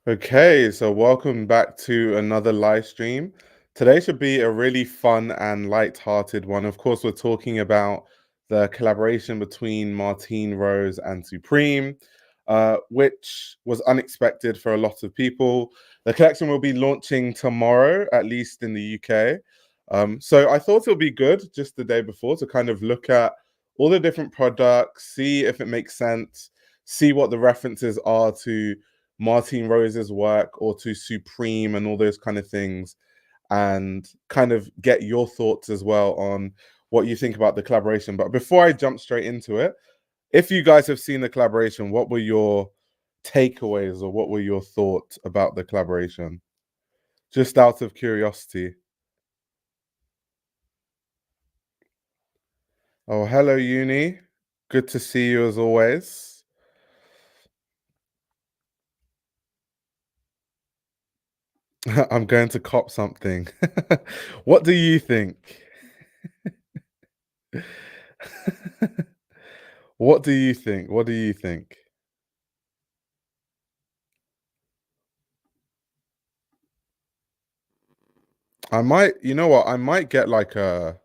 Okay, so welcome back to another live stream. Today should be a really fun and light-hearted one. Of course, we're talking about the collaboration between Martine Rose and Supreme, which was unexpected for a lot of people. The collection will be launching tomorrow, at least in the UK. So I thought it would be good just the day before to kind of look at all the different products, see if it makes sense, see what the references are to Martine Rose's work or to Supreme and all those kind of things, and kind of get your thoughts as well on what you think about the collaboration. But before I jump straight into it, if you guys have seen the collaboration, what were your takeaways or what were your thoughts about the collaboration? Just out of curiosity. Oh, hello, Uni. Good to see you as always. I'm going to cop something. What do you think? What do you think? What do you think? I might, you know what? I might get like a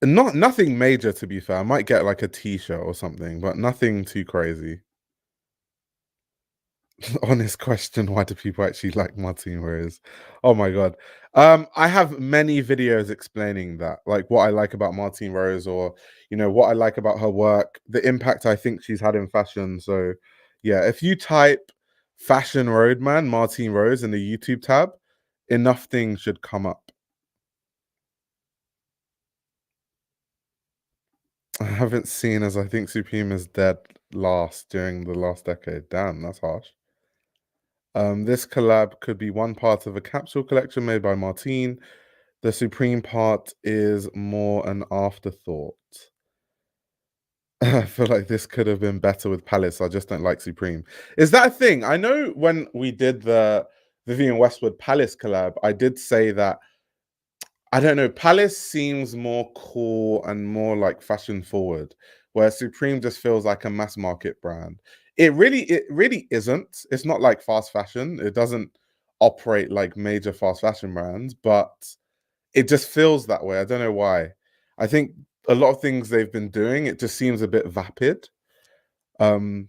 nothing major to be fair. I might get like a t-shirt or something, but nothing too crazy. Honest question, why do people actually like Martine Rose? Oh my god. I have many videos explaining that, like what I like about Martine Rose, or what I like about her work, the impact I think she's had in fashion. So yeah, if you type fashion roadman Martine Rose in the YouTube tab, enough things should come up. I haven't seen, as I think Supreme is dead last during the last decade. Damn, that's harsh. This collab could be one part of a capsule collection made by Martine. The Supreme part is more an afterthought. I feel like this could have been better with Palace. I just don't like Supreme. Is that a thing? I know when we did the Vivienne Westwood Palace collab, I did say that I don't know. Palace seems more cool and more like fashion forward, where Supreme just feels like a mass market brand. It really isn't. It's not like fast fashion. It doesn't operate like major fast fashion brands, but it just feels that way. I don't know why. I think a lot of things they've been doing, it just seems a bit vapid. Um,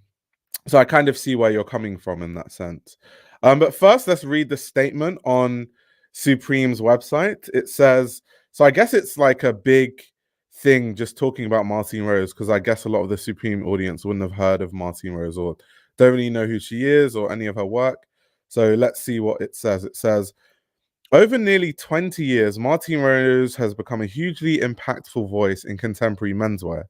so I kind of see where you're coming from in that sense. But first, let's read the statement on Supreme's website. It says, so I guess it's like a big thing just talking about Martine Rose, because I guess a lot of the Supreme audience wouldn't have heard of Martine Rose or don't really know who she is or any of her work. So let's see what it says. It says, over nearly 20 years, Martine Rose has become a hugely impactful voice in contemporary menswear.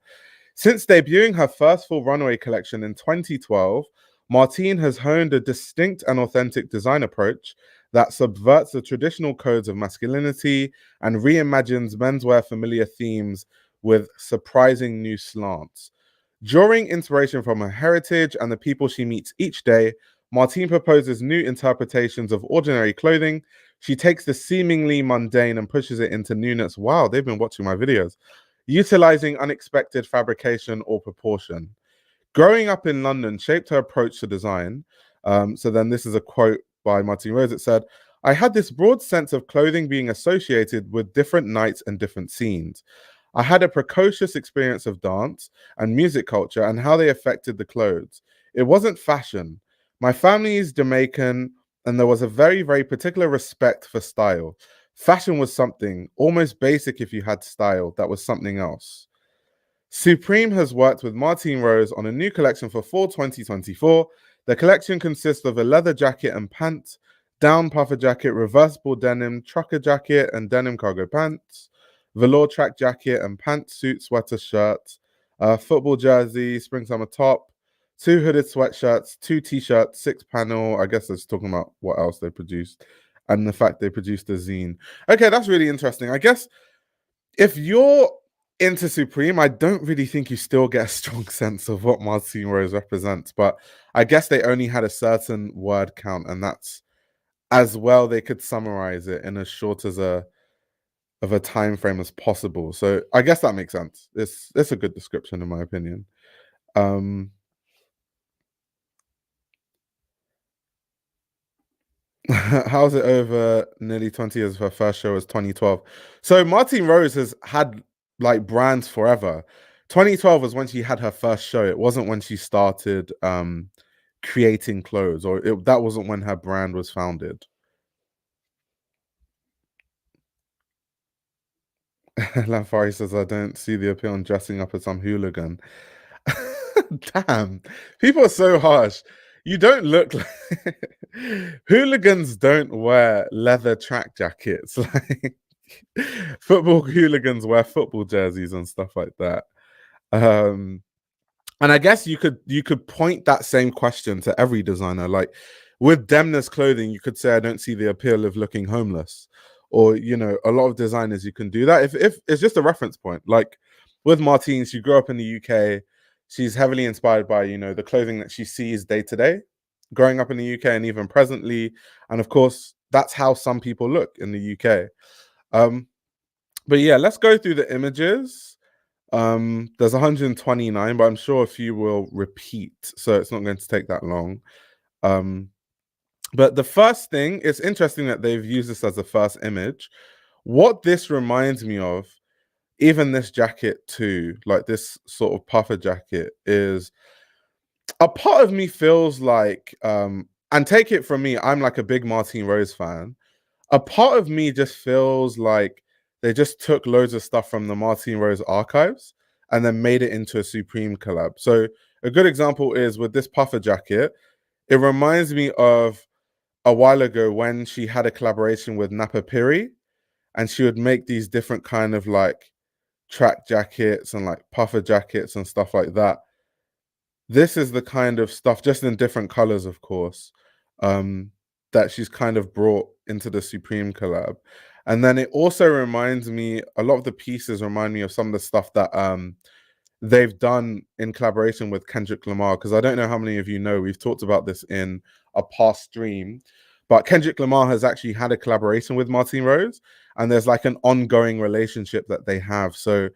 Since debuting her first full runway collection in 2012, Martine has honed a distinct and authentic design approach that subverts the traditional codes of masculinity and reimagines menswear familiar themes with surprising new slants. Drawing inspiration from her heritage and the people she meets each day, Martine proposes new interpretations of ordinary clothing. She takes the seemingly mundane and pushes it into newness. Wow, they've been watching my videos. Utilizing unexpected fabrication or proportion. Growing up in London shaped her approach to design. So then this is a quote by Martine Rose. It said, I had this broad sense of clothing being associated with different nights and different scenes. I had a precocious experience of dance and music culture and how they affected the clothes. It wasn't fashion. My family is Jamaican, and there was a very, very particular respect for style. Fashion was something almost basic if you had style, that was something else. Supreme has worked with Martine Rose on a new collection for fall 2024. The collection consists of a leather jacket and pants, down puffer jacket, reversible denim, trucker jacket, and denim cargo pants, velour track jacket and pantsuit sweater shirt, football jersey, spring summer top, two hooded sweatshirts, two t-shirts, six panel. I guess it's talking about what else they produced and the fact they produced a zine. Okay, that's really interesting. I guess if you're into Supreme, I don't really think you still get a strong sense of what Martine Rose represents, but I guess they only had a certain word count, and that's as well they could summarize it in as short as a time frame as possible. So I guess that makes sense. It's a good description in my opinion. Um How's it over nearly 20 years of her first show was 2012? So Martine Rose has had like brands forever. 2012 was when she had her first show. It wasn't when she started creating clothes, or that wasn't when her brand was founded. Lanfari says, I don't see the appeal in dressing up as some hooligan. Damn, people are so harsh. You don't look like hooligans don't wear leather track jackets. Like football hooligans wear football jerseys and stuff like that. Um, and I guess you could point that same question to every designer. Like with Demna's clothing, you could say, I don't see the appeal of looking homeless. Or, a lot of designers you can do that. If it's just a reference point. Like with Martine, she grew up in the UK. She's heavily inspired by, the clothing that she sees day to day, growing up in the UK and even presently. And of course, that's how some people look in the UK. But yeah, let's go through the images. There's 129, but I'm sure a few will repeat, so it's not going to take that long. But the first thing, it's interesting that they've used this as the first image. What this reminds me of, even this jacket too, like this sort of puffer jacket, is a part of me feels like, and take it from me, I'm like a big Martine Rose fan. A part of me just feels like they just took loads of stuff from the Martine Rose archives and then made it into a Supreme collab. So a good example is with this puffer jacket. It reminds me of a while ago when she had a collaboration with Napa Piri, and she would make these different kind of like track jackets and like puffer jackets and stuff like that. This is the kind of stuff, just in different colors, of course, that she's kind of brought into the Supreme collab. And then it also reminds me, a lot of the pieces remind me of some of the stuff that they've done in collaboration with Kendrick Lamar. Because I don't know how many of you know, we've talked about this in a past stream, but Kendrick Lamar has actually had a collaboration with Martine Rose, and there's like an ongoing relationship that they have. So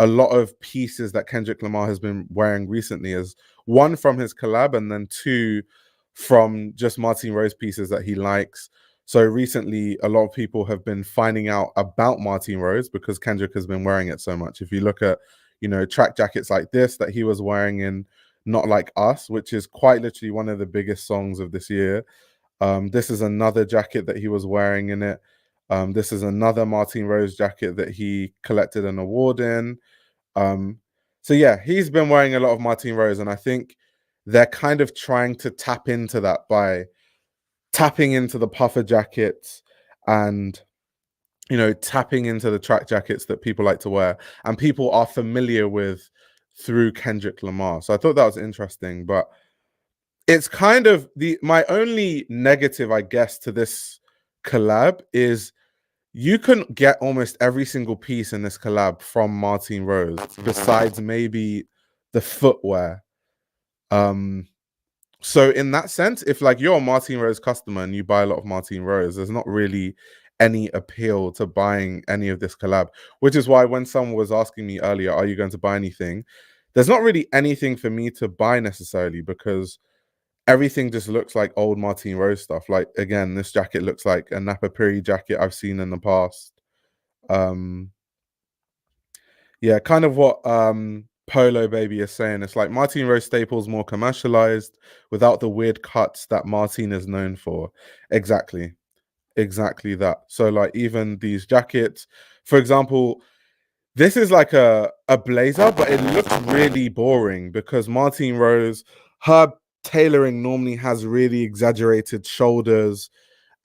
a lot of pieces that Kendrick Lamar has been wearing recently is one from his collab, and then two from just Martine Rose pieces that he likes. So recently, a lot of people have been finding out about Martine Rose because Kendrick has been wearing it so much. If you look at, track jackets like this that he was wearing in Not Like Us, which is quite literally one of the biggest songs of this year. This is another jacket that he was wearing in it. This is another Martine Rose jacket that he collected an award in. So yeah, he's been wearing a lot of Martine Rose, and I think they're kind of trying to tap into that by tapping into the puffer jackets and tapping into the track jackets that people like to wear and people are familiar with through Kendrick Lamar. So I thought that was interesting, but it's kind of my only negative, I guess, to this collab is you can get almost every single piece in this collab from Martine Rose, besides maybe the footwear. So in that sense, if like you're a Martine Rose customer and you buy a lot of Martine Rose, there's not really any appeal to buying any of this collab, which is why when someone was asking me earlier, are you going to buy anything? There's not really anything for me to buy necessarily because everything just looks like old Martine Rose stuff. Like again, this jacket looks like a Napa Piri jacket I've seen in the past. Yeah, kind of what Polo Baby is saying. It's like Martine Rose staples more commercialized without the weird cuts that Martine is known for. Exactly. Exactly that. So like even these jackets, for example, this is like a blazer, but it looks really boring because Martine Rose, her tailoring normally has really exaggerated shoulders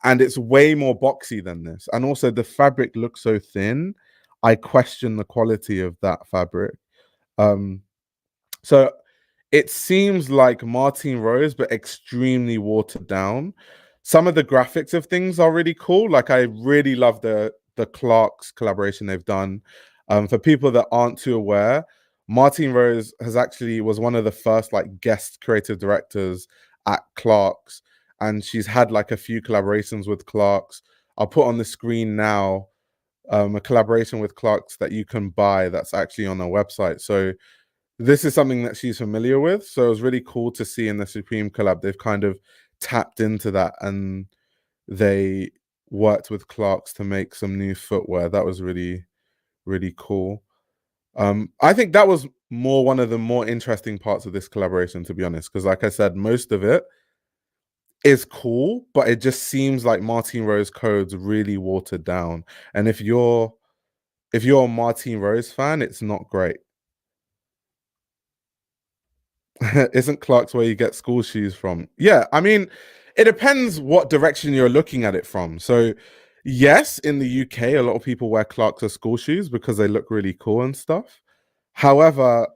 and it's way more boxy than this. And also the fabric looks so thin. I question the quality of that fabric. So it seems like Martine Rose, but extremely watered down. Some of the graphics of things are really cool. Like I really love the Clarks collaboration they've done. For people that aren't too aware, Martine Rose was one of the first like guest creative directors at Clarks, and she's had like a few collaborations with Clarks. I'll put on the screen now a collaboration with Clarks that you can buy that's actually on their website. So this is something that she's familiar with. So it was really cool to see in the Supreme collab, they've kind of tapped into that and they worked with Clarks to make some new footwear. That was really, really cool. I think that was more one of the more interesting parts of this collaboration, to be honest, because like I said, most of it is cool, but it just seems like Martine Rose codes really watered down. And if you're a Martine Rose fan, it's not great. Isn't Clark's where you get school shoes from? Yeah, I mean, it depends what direction you're looking at it from. So, yes, in the UK, a lot of people wear Clark's as school shoes because they look really cool and stuff. However,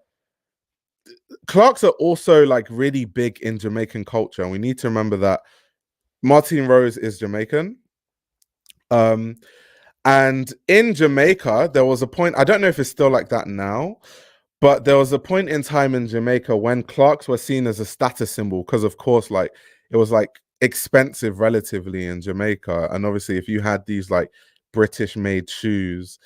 Clark's are also like really big in Jamaican culture, and we need to remember that Martine Rose is Jamaican. And in Jamaica, there was a point, I don't know if it's still like that now, but there was a point in time in Jamaica when Clarks were seen as a status symbol because, of course, like it was like expensive relatively in Jamaica. And obviously, if you had these like British made shoes,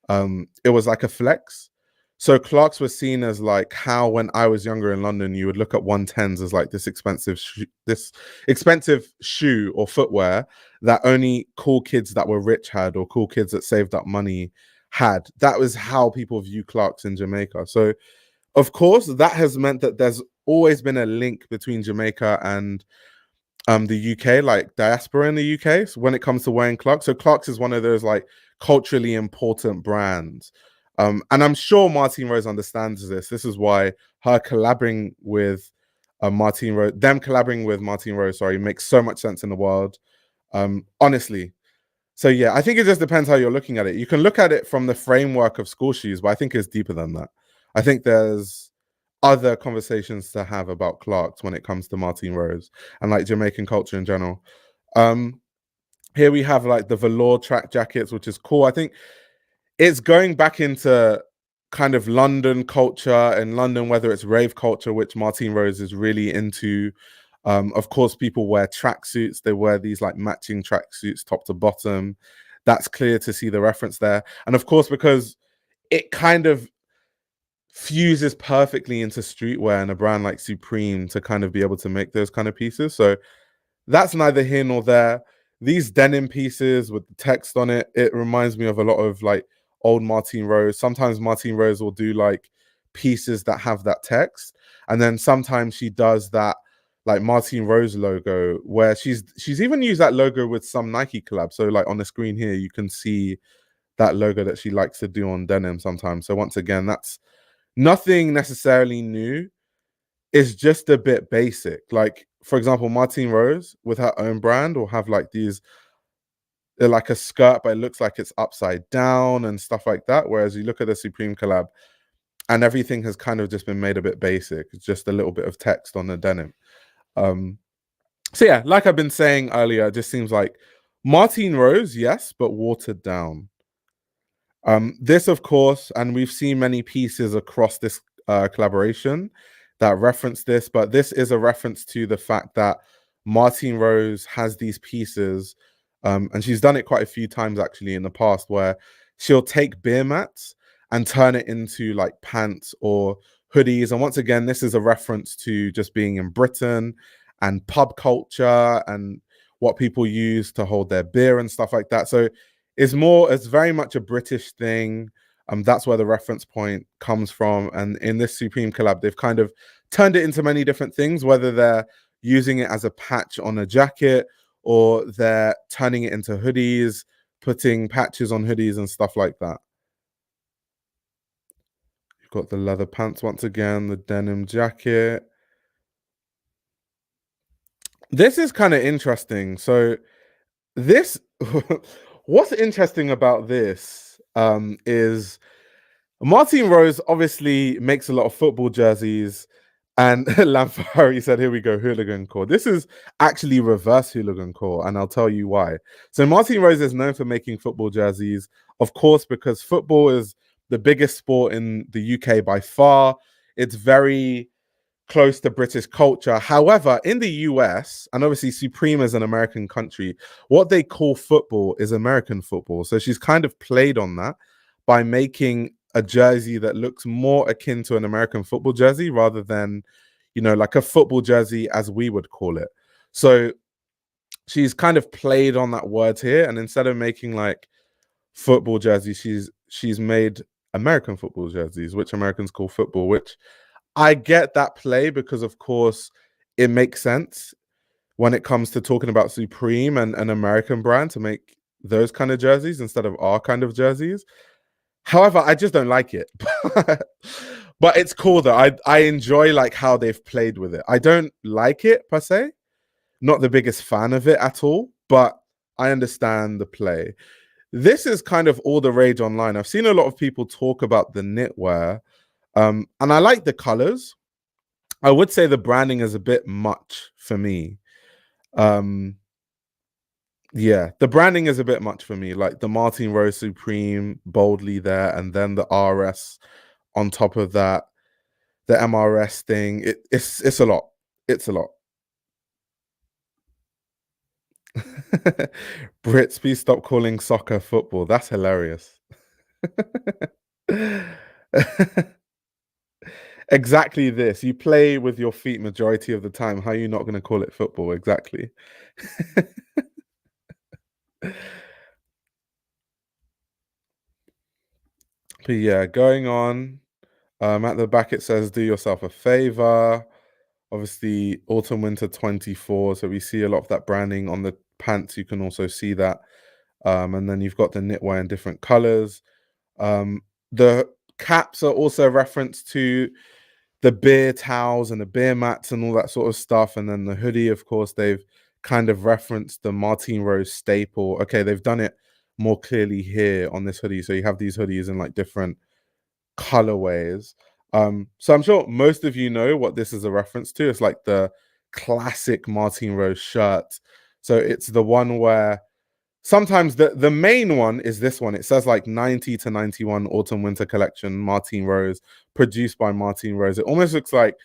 it was like a flex. So Clarks were seen as like how when I was younger in London, you would look at 110s as like this expensive shoe or footwear that only cool kids that were rich had, or cool kids that saved up money had. That was how people view Clarks in Jamaica. So of course that has meant that there's always been a link between Jamaica and the UK, like diaspora in the UK, so when it comes to wearing Clarks. So Clarks is one of those like culturally important brands. And I'm sure Martine Rose understands this. This is why her collaborating with Martine Rose, them collaborating with Martine Rose, sorry, makes so much sense in the world. Honestly. So yeah, I think it just depends how you're looking at it. You can look at it from the framework of school shoes, but I think it's deeper than that. I think there's other conversations to have about Clarks when it comes to Martine Rose and like Jamaican culture in general. Here we have like the velour track jackets, which is cool. I think it's going back into kind of London culture and London, whether it's rave culture, which Martine Rose is really into. Of course, people wear tracksuits. They wear these like matching tracksuits top to bottom. That's clear to see the reference there. And of course, because it kind of fuses perfectly into streetwear and a brand like Supreme to kind of be able to make those kind of pieces. So that's neither here nor there. These denim pieces with the text on it, it reminds me of a lot of like old Martine Rose. Sometimes Martine Rose will do like pieces that have that text, and then sometimes she does that like Martine Rose logo where she's even used that logo with some Nike collab. So like on the screen here, you can see that logo that she likes to do on denim sometimes. So once again, that's nothing necessarily new. It's just a bit basic. Like, for example, Martine Rose with her own brand will have like these, they're like a skirt, but it looks like it's upside down and stuff like that. Whereas you look at the Supreme collab and everything has kind of just been made a bit basic. It's just a little bit of text on the denim. So yeah, like I've been saying earlier, it just seems like Martine Rose, yes, but watered down. This, of course, and we've seen many pieces across this collaboration that reference this, but this is a reference to the fact that Martine Rose has these pieces, and she's done it quite a few times actually in the past, where she'll take beer mats and turn it into like pants or hoodies. And once again, this is a reference to just being in Britain and pub culture and what people use to hold their beer and stuff like that. So it's very much a British thing. That's where the reference point comes from. And in this Supreme collab, they've kind of turned it into many different things, whether they're using it as a patch on a jacket or they're turning it into hoodies, putting patches on hoodies and stuff like that. You've got the leather pants once again, the denim jacket. This is kind of interesting. So this, what's interesting about this is Martine Rose obviously makes a lot of football jerseys, and Lamfari said, "Here we go, hooligan core." This is actually reverse hooligan core, and I'll tell you why. So Martine Rose is known for making football jerseys, of course, because football is the biggest sport in the UK by far. It's very close to British culture. However, in the US, and obviously Supreme is an American country, what they call football is American football. So she's kind of played on that by making a jersey that looks more akin to an American football jersey rather than, like a football jersey as we would call it. So she's kind of played on that word here, and instead of making like football jerseys, she's made American football jerseys, which Americans call football, which I get that play because of course it makes sense when it comes to talking about Supreme and an American brand to make those kind of jerseys instead of our kind of jerseys. However, I just don't like it. But it's cool though. I enjoy like how they've played with it. I don't like it per se. Not the biggest fan of it at all, but I understand the play. This is kind of all the rage online. I've seen a lot of people talk about the knitwear, and I like the colors. I would say the branding is a bit much for me. Yeah, the branding is a bit much for me. Like the Martine Rose Supreme boldly there, and then the RS on top of that, the MRS thing. It's a lot. It's a lot. Brits, please stop calling soccer football. That's hilarious. Exactly this. You play with your feet majority of the time. How are you not going to call it football? Exactly. But yeah, going on. At the back it says, "Do yourself a favor." Obviously, autumn winter 24. So we see a lot of that branding on the pants. You can also see that. And then you've got the knitwear in different colors. The caps are also a reference to the beer towels and the beer mats and all that sort of stuff. And then the hoodie, of course, they've kind of referenced the Martine Rose staple. Okay, they've done it more clearly here on this hoodie. So you have these hoodies in like different colorways. So I'm sure most of you know what this is a reference to. It's like the classic Martine Rose shirt. So it's the one where sometimes the main one is this one. It says like 90 to 91 autumn winter collection, Martine Rose, produced by Martine Rose. It almost looks like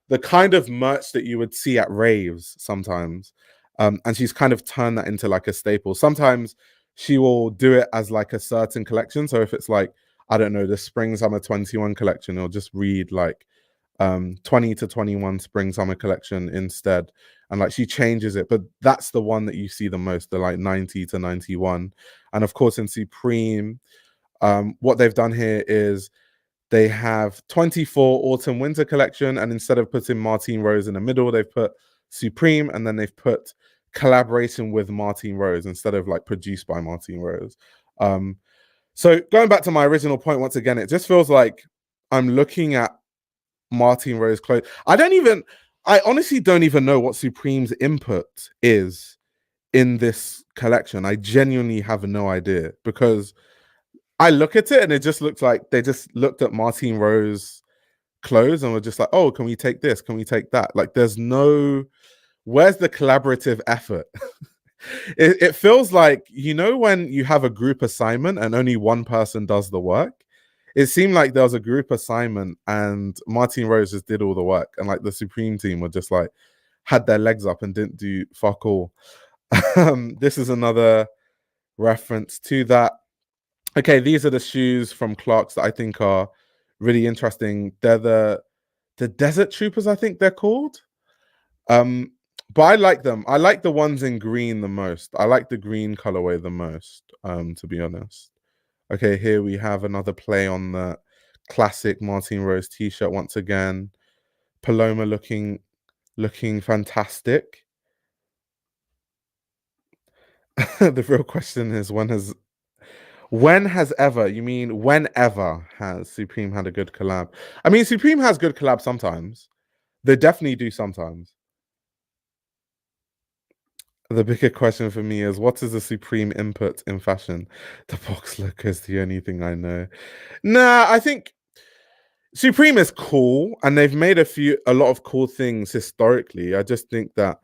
the kind of merch that you would see at raves sometimes. And she's kind of turned that into like a staple. Sometimes she will do it as like a certain collection. So if it's like, I don't know, the spring summer 21 collection, it'll just read like 20 to 21 spring summer collection instead. And like she changes it, but that's the one that you see the most, the like 90 to 91. And of course in Supreme, what they've done here is they have 24 autumn winter collection, and instead of putting Martine Rose in the middle, they've put Supreme, and then they've put collaboration with Martine Rose instead of like produced by Martine Rose. So going back to my original point, once again, it just feels like I'm looking at Martine Rose clothes. I honestly don't even know what Supreme's input is in this collection. I genuinely have no idea, because I look at it and it just looks like they just looked at Martine Rose clothes and were just like, oh, can we take this? Can we take that? Like where's the collaborative effort? It feels like, when you have a group assignment and only one person does the work. It seemed like there was a group assignment and Martine Rose just did all the work, and like the Supreme team were just like had their legs up and didn't do fuck all. This is another reference to that. Okay, these are the shoes from Clark's that I think are really interesting. They're the Desert Troopers, I think they're called. But I like them. I like the ones in green the most. I like the green colorway the most, to be honest. Okay, here we have another play on the classic Martine Rose t-shirt once again. Paloma looking fantastic. The real question is whenever has Supreme had a good collab? I mean, Supreme has good collabs sometimes. They definitely do sometimes. The bigger question for me is, what is the Supreme input in fashion? The box look is the only thing I know. Nah, I think Supreme is cool, and they've made a lot of cool things historically. I just think that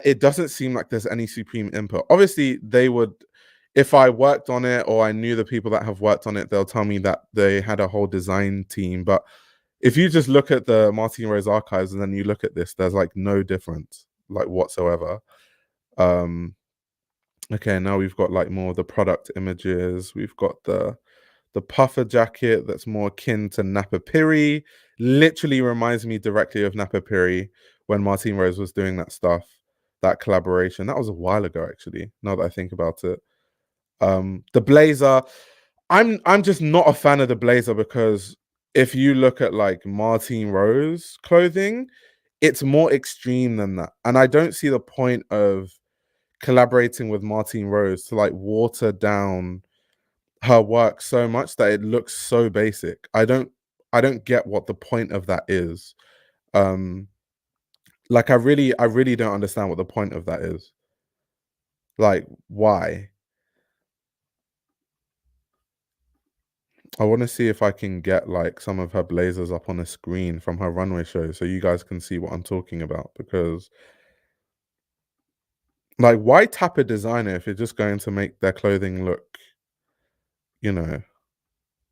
it doesn't seem like there's any Supreme input. Obviously, they would, if I worked on it or I knew the people that have worked on it, they'll tell me that they had a whole design team. But if you just look at the Martine Rose archives and then you look at this, there's like no difference, like whatsoever. Okay, now we've got like more of the product images. We've got the puffer jacket that's more akin to Napapiri. Literally reminds me directly of Napapiri when Martine Rose was doing that stuff. that collaboration. That was a while ago, actually, now that I think about it. The blazer, I'm just not a fan of the blazer because if you look at like Martine Rose clothing, it's more extreme than that. And I don't see the point of collaborating with Martine Rose to like water down her work so much that it looks so basic. I don't get what the point of that is. Um like I really don't understand what the point of that is. Like why? I want to see if I can get like some of her blazers up on a screen from her runway show so you guys can see what I'm talking about, because like why tap a designer if you're just going to make their clothing look, you know,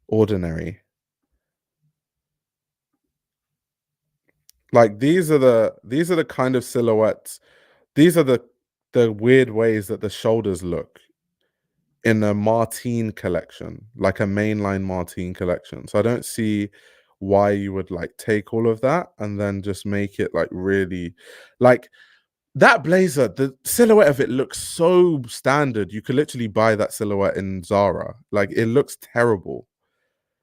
ordinary? Like these are the kind of silhouettes. These are the weird ways that the shoulders look in a Martine collection, like a mainline Martine collection. So I don't see why you would like take all of that and then just make it like really like that blazer, the silhouette of it looks so standard. You could literally buy that silhouette in Zara. Like it looks terrible.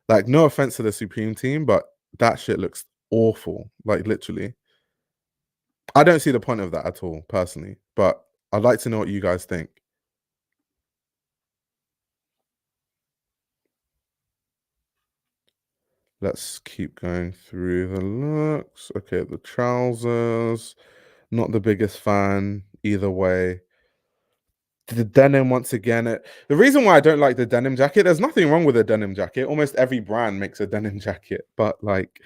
Like no offense to the Supreme team, but that shit looks awful. Like literally. I don't see the point of that at all, personally. But I'd like to know what you guys think. Let's keep going through the looks. Okay, the trousers. Not the biggest fan either way. The denim once again. The reason why I don't like the denim jacket, there's nothing wrong with a denim jacket. Almost every brand makes a denim jacket, but like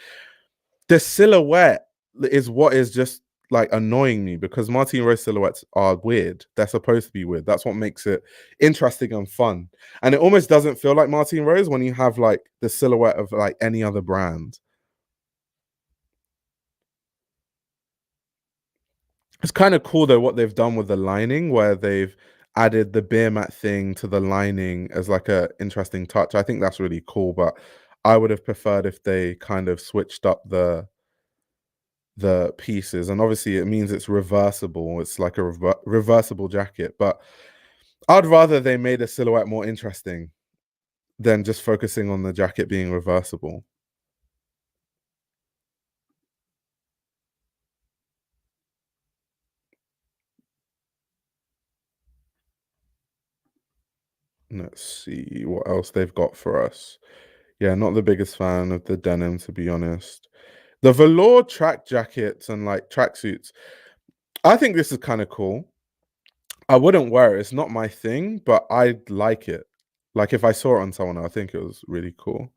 the silhouette is what is just like annoying me, because Martine Rose silhouettes are weird. They're supposed to be weird. That's what makes it interesting and fun. And it almost doesn't feel like Martine Rose when you have like the silhouette of like any other brand. It's kind of cool though what they've done with the lining, where they've added the beer mat thing to the lining as like a interesting touch. I think that's really cool, but I would have preferred if they kind of switched up the pieces. And obviously it means it's reversible. It's like a reversible jacket, but I'd rather they made a silhouette more interesting than just focusing on the jacket being reversible. Let's see what else they've got for us. Yeah, not the biggest fan of the denim, to be honest. The velour track jackets and like tracksuits, I think this is kind of cool. I wouldn't wear it. It's not my thing, but I like it. Like if I saw it on someone, I think it was really cool.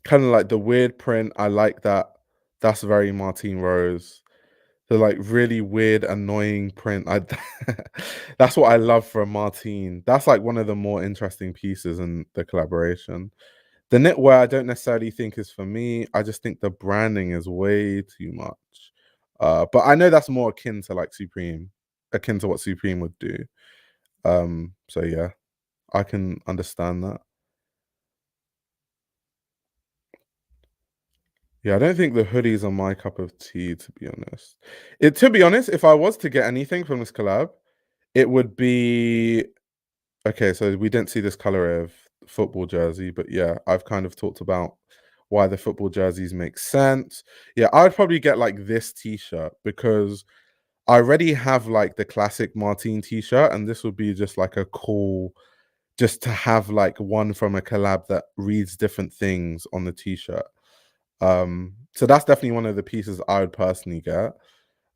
Kind of like the weird print. I like that. That's very Martine Rose. The like really weird, annoying print. That's what I love from Martine. That's like one of the more interesting pieces in the collaboration. The knitwear I don't necessarily think is for me. I just think the branding is way too much. But I know that's more akin to like Supreme, akin to what Supreme would do. So yeah, I can understand that. Yeah, I don't think the hoodies are my cup of tea, to be honest. To be honest, if I was to get anything from this collab, it would be okay. So we didn't see this color of football jersey, but yeah, I've kind of talked about why the football jerseys make sense. Yeah, I'd probably get like this t-shirt because I already have like the classic Martine t-shirt, and this would be just like a cool, just to have like one from a collab that reads different things on the t-shirt. So that's definitely one of the pieces I would personally get.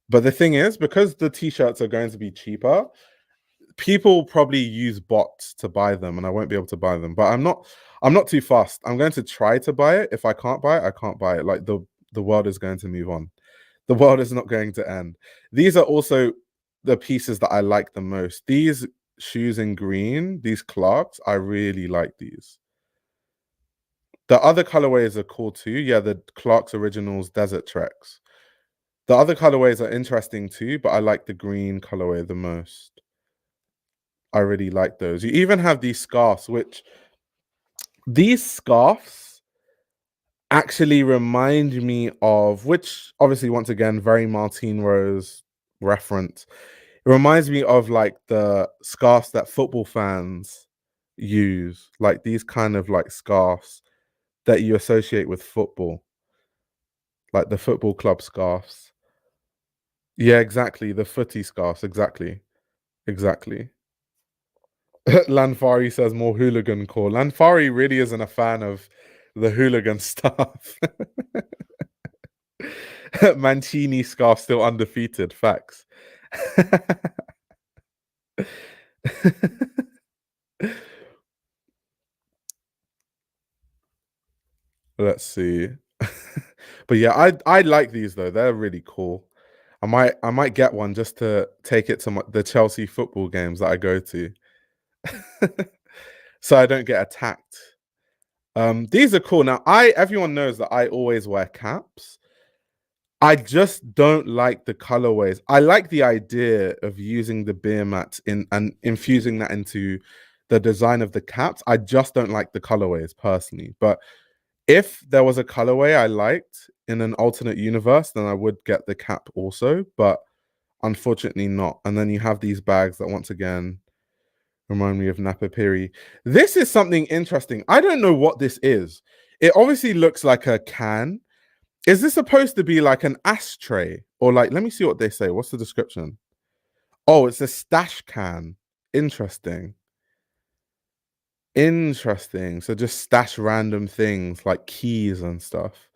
But the thing is, because the t-shirts are going to be cheaper, people probably use bots to buy them, and I won't be able to buy them. But I'm not too fast. I'm going to try to buy it. If I can't buy it, I can't buy it. Like the world is going to move on. The world is not going to end. These are also the pieces that I like the most. These shoes in green, these Clarks, I really like these. The other colorways are cool too. Yeah, the Clarks Originals Desert Treks. The other colorways are interesting too, but I like the green colorway the most. I really like those. You even have these scarves, which these scarves actually remind me of, which obviously once again very Martine Rose reference. It reminds me of like the scarves that football fans use, like these kind of like scarves that you associate with football, like the football club scarves. Yeah, exactly. The footy scarves, exactly. Exactly. Lanfari says more hooligan core. Lanfari really isn't a fan of the hooligan stuff. Mancini scarf still undefeated. Facts. Let's see. But yeah, I like these though. They're really cool. I might get one just to take it to the Chelsea football games that I go to, so I don't get attacked. These are cool. Now, everyone knows that I always wear caps. I just don't like the colorways. I like the idea of using the beer mats in and infusing that into the design of the caps. I just don't like the colorways personally. But if there was a colorway I liked in an alternate universe, then I would get the cap also. But unfortunately not. And then you have these bags that once again remind me of Napa Piri. This is something interesting. I don't know what this is. It obviously looks like a can. Is this supposed to be like an ashtray? Or like, let me see what they say. What's the description? Oh, it's a stash can. Interesting. Interesting. So just stash random things like keys and stuff.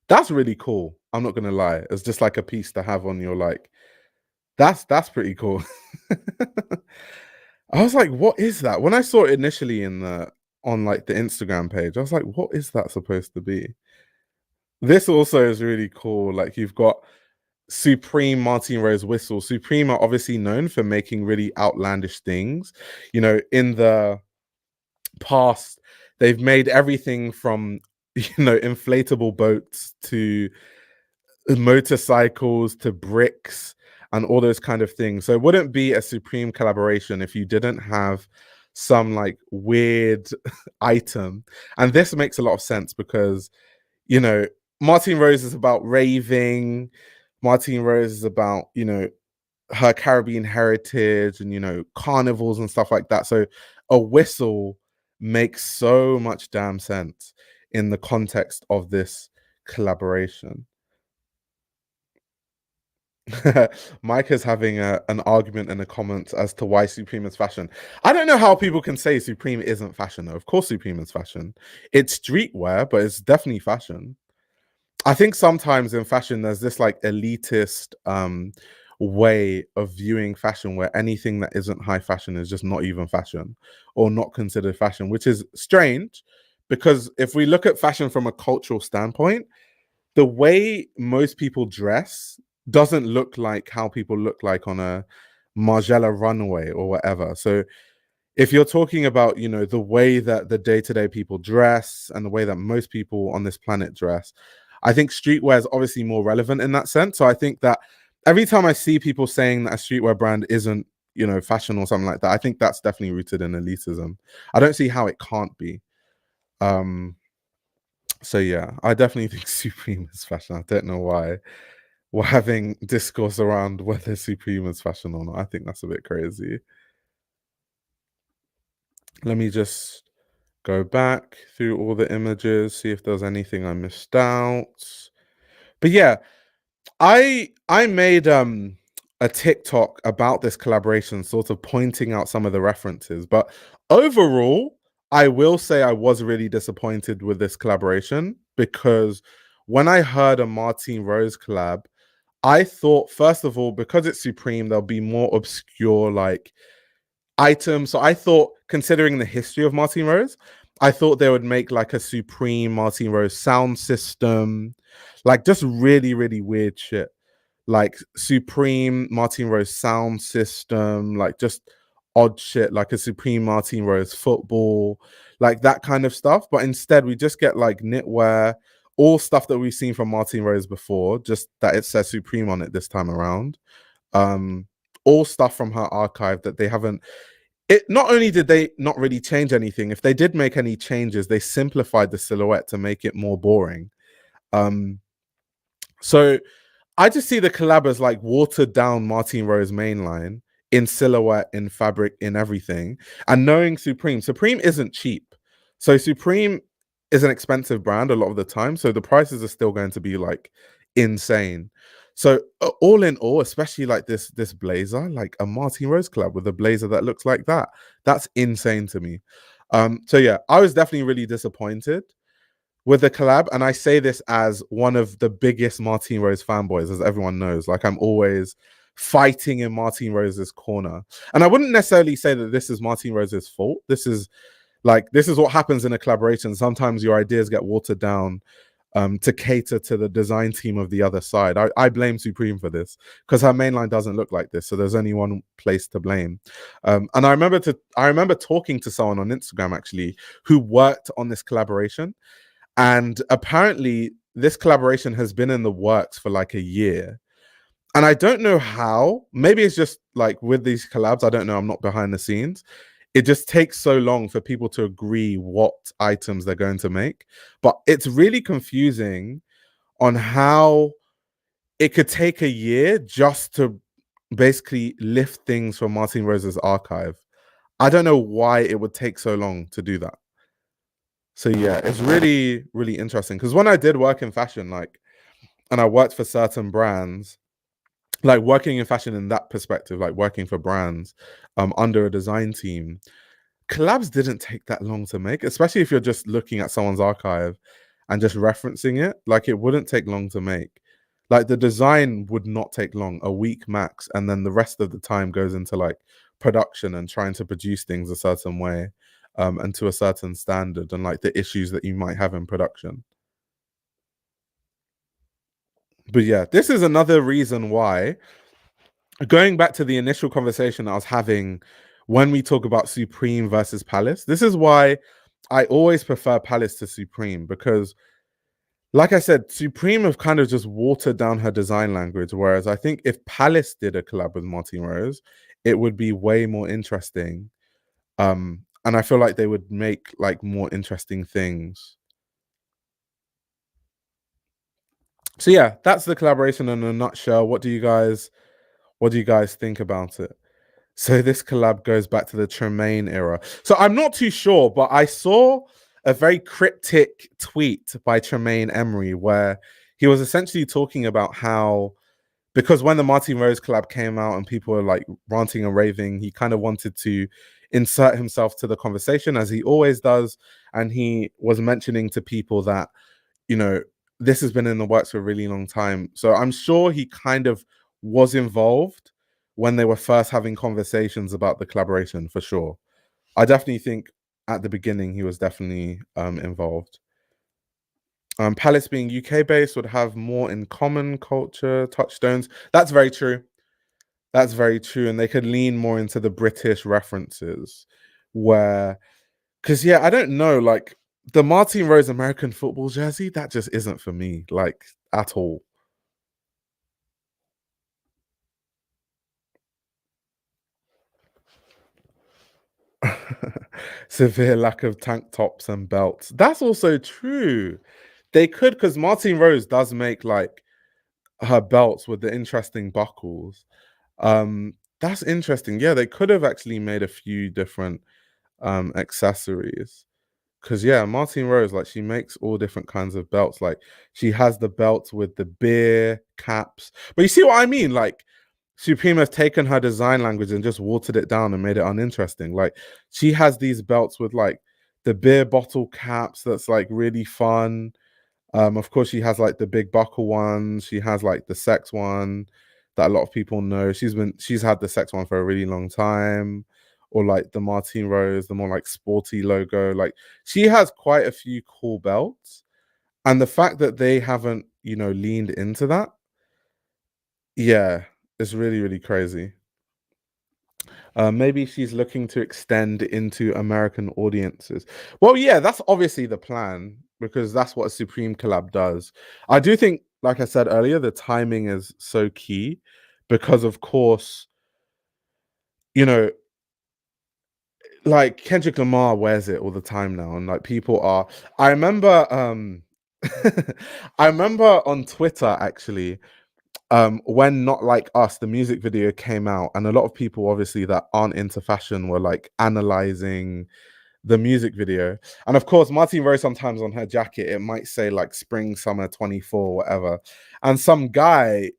That's really cool. I'm not gonna lie. It's just like a piece to have on your like. That's pretty cool. I was like, what is that? When I saw it initially on like the Instagram page, I was like, what is that supposed to be? This also is really cool. Like you've got Supreme Martine Rose whistle. Supreme are obviously known for making really outlandish things. You know, in the past, they've made everything from inflatable boats to motorcycles to bricks and all those kind of things. So it wouldn't be a Supreme collaboration if you didn't have some like weird item. And this makes a lot of sense because, you know, Martine Rose is about raving. Martine Rose is about, her Caribbean heritage and, carnivals and stuff like that. So a whistle makes so much damn sense in the context of this collaboration. Micah's having an argument in the comments as to why Supreme is fashion. I don't know how people can say Supreme isn't fashion, though. Of course, Supreme is fashion. It's streetwear, but it's definitely fashion. I think sometimes in fashion, there's this like elitist way of viewing fashion where anything that isn't high fashion is just not even fashion or not considered fashion, which is strange because if we look at fashion from a cultural standpoint, the way most people dress doesn't look like how people look like on a Margiela runway or whatever. So if you're talking about, the way that the day-to-day people dress and the way that most people on this planet dress, I think streetwear is obviously more relevant in that sense. So I think that every time I see people saying that a streetwear brand isn't, fashion or something like that, I think that's definitely rooted in elitism. I don't see how it can't be. So yeah, I definitely think Supreme is fashion. I don't know why we're having discourse around whether Supreme is fashion or not. I think that's a bit crazy. Let me just go back through all the images, see if there's anything I missed out. But yeah, I made a TikTok about this collaboration, sort of pointing out some of the references. But overall, I will say I was really disappointed with this collaboration because when I heard a Martine Rose collab, I thought, first of all, because it's Supreme, there'll be more obscure like items. So I thought, considering the history of Martine Rose, I thought they would make like a Supreme Martine Rose sound system, like just really, really weird shit. Like Supreme Martine Rose sound system, like just odd shit, like a Supreme Martine Rose football, like that kind of stuff. But instead, we just get like knitwear, all stuff that we've seen from Martine Rose before, just that it says Supreme on it this time around. Um, all stuff from her archive that they haven't. It not only did they not really change anything, if they did make any changes, they simplified the silhouette to make it more boring. Um, so I just see the collab as like watered down Martine Rose mainline in silhouette, in fabric, in everything. And knowing Supreme isn't cheap. So Supreme is an expensive brand a lot of the time. So the prices are still going to be like insane. So all in all, especially like this blazer, like a Martine Rose collab with a blazer that looks like that, that's insane to me. So yeah, I was definitely really disappointed with the collab, and I say this as one of the biggest Martine Rose fanboys, as everyone knows. Like, I'm always fighting in Martine Rose's corner, and I wouldn't necessarily say that this is Martine Rose's fault. This is what happens in a collaboration. Sometimes your ideas get watered down to cater to the design team of the other side. I blame Supreme for this because her mainline doesn't look like this, so there's only one place to blame. And I remember talking to someone on Instagram actually who worked on this collaboration, and apparently, this collaboration has been in the works for like a year. And I don't know how. Maybe it's just like with these collabs, I don't know. I'm not behind the scenes. It just takes so long for people to agree what items they're going to make. But it's really confusing on how it could take a year just to basically lift things from Martine Rose's archive. I don't know why it would take so long to do that. So yeah, it's really, really interesting. Because when I did work in fashion, like, and I worked for certain brands, like working in fashion in that perspective, like working for brands under a design team, collabs didn't take that long to make, especially if you're just looking at someone's archive and just referencing it. Like, it wouldn't take long to make. Like, the design would not take long, a week max, and then the rest of the time goes into like production and trying to produce things a certain way and to a certain standard, and like the issues that you might have in production. But yeah, this is another reason why, going back to the initial conversation I was having when we talk about Supreme versus Palace, this is why I always prefer Palace to Supreme, because like I said, Supreme have kind of just watered down her design language. Whereas I think if Palace did a collab with Martine Rose, it would be way more interesting. And I feel like they would make like more interesting things. So yeah, that's the collaboration in a nutshell. What do you guys think about it? So this collab goes back to the Tremaine era. So I'm not too sure, but I saw a very cryptic tweet by Tremaine Emery where he was essentially talking about how, because when the Martine Rose collab came out and people were like ranting and raving, he kind of wanted to insert himself to the conversation as he always does. And he was mentioning to people that, you know, this has been in the works for a really long time. So I'm sure he kind of was involved when they were first having conversations about the collaboration, for sure. I definitely think at the beginning he was definitely involved. Palace being UK based would have more in common culture touchstones. That's very true. That's very true. And they could lean more into the British references where, because yeah, I don't know, like the Martine Rose American football jersey, that just isn't for me, like at all. Severe lack of tank tops and belts. That's also true. They could, because Martine Rose does make like her belts with the interesting buckles. That's interesting. Yeah, they could have actually made a few different accessories. Because yeah, Martine Rose, like, she makes all different kinds of belts. Like, she has the belts with the beer caps. But you see what I mean? Like, Supreme has taken her design language and just watered it down and made it uninteresting. Like, she has these belts with like the beer bottle caps that's like really fun. Of course, she has like the big buckle ones. She has like the sex one that a lot of people know. She's had the sex one for a really long time, or like the Martine Rose, the more like sporty logo. Like, she has quite a few cool belts, and the fact that they haven't, leaned into that, yeah, it's really, really crazy. Maybe she's looking to extend into American audiences. Well, yeah, that's obviously the plan, because that's what a Supreme collab does. I do think, like I said earlier, the timing is so key because, of course, you know, like Kendrick Lamar wears it all the time now, and like people are. I remember I remember on Twitter actually, when Not Like Us, the music video came out, and a lot of people obviously that aren't into fashion were like analyzing the music video. And of course, Martine Rose sometimes on her jacket, it might say like spring, summer 24, whatever. And some guy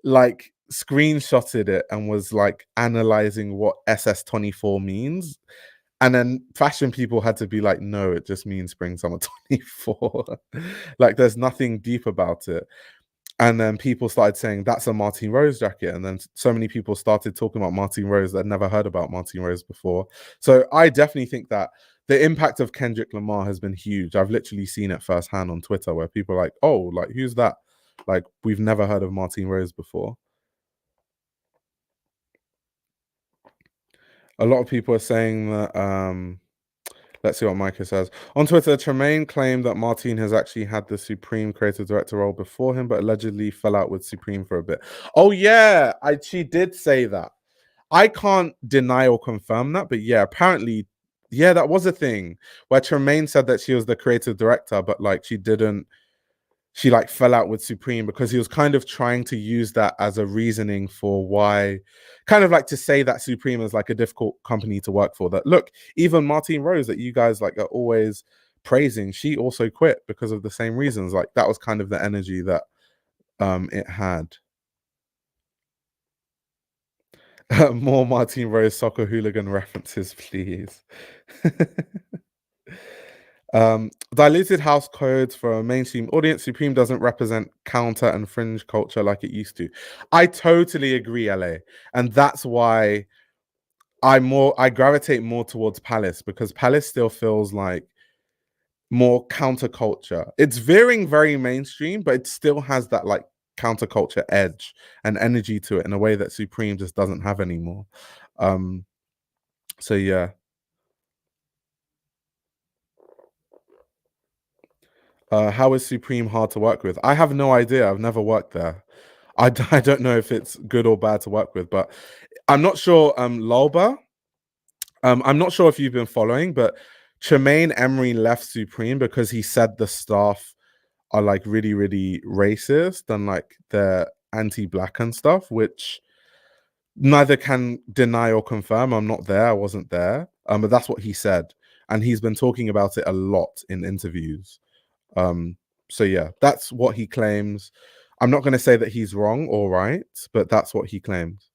like screenshotted it and was like analyzing what SS24 means. And then fashion people had to be like, no, it just means spring, summer 24. Like there's nothing deep about it. And then people started saying that's a Martine Rose jacket. And then so many people started talking about Martine Rose that never heard about Martine Rose before. So I definitely think that the impact of Kendrick Lamar has been huge. I've literally seen it firsthand on Twitter where people are like, oh, like who's that? Like we've never heard of Martine Rose before. A lot of people are saying that let's see what Micah says. On Twitter, Tremaine claimed that Martine has actually had the Supreme creative director role before him, but allegedly fell out with Supreme for a bit. Oh yeah, she did say that. I can't deny or confirm that, but yeah, apparently, yeah, that was a thing where Tremaine said that she was the creative director, but like she didn't. She like fell out with Supreme because he was kind of trying to use that as a reasoning for why, kind of like to say that Supreme is like a difficult company to work for. That look, even Martine Rose that you guys like are always praising, she also quit because of the same reasons. Like that was kind of the energy that it had. More Martine Rose soccer hooligan references, please. Diluted house codes for a mainstream audience. Supreme doesn't represent counter and fringe culture like it used to. I totally agree, LA. And that's why I gravitate more towards Palace, because Palace still feels like more counterculture. It's veering very mainstream, but it still has that like counterculture edge and energy to it in a way that Supreme just doesn't have anymore. Um, so yeah. How is Supreme hard to work with? I have no idea. I've never worked there. I don't know if it's good or bad to work with, but I'm not sure. Lolba, I'm not sure if you've been following, but Tremaine Emery left Supreme because he said the staff are like really, really racist and like they're anti-black and stuff, which neither can deny or confirm. I'm not there. I wasn't there. But that's what he said, and he's been talking about it a lot in interviews. Um, so yeah, that's what he claims. I'm not going to say that he's wrong or right, but that's what he claims.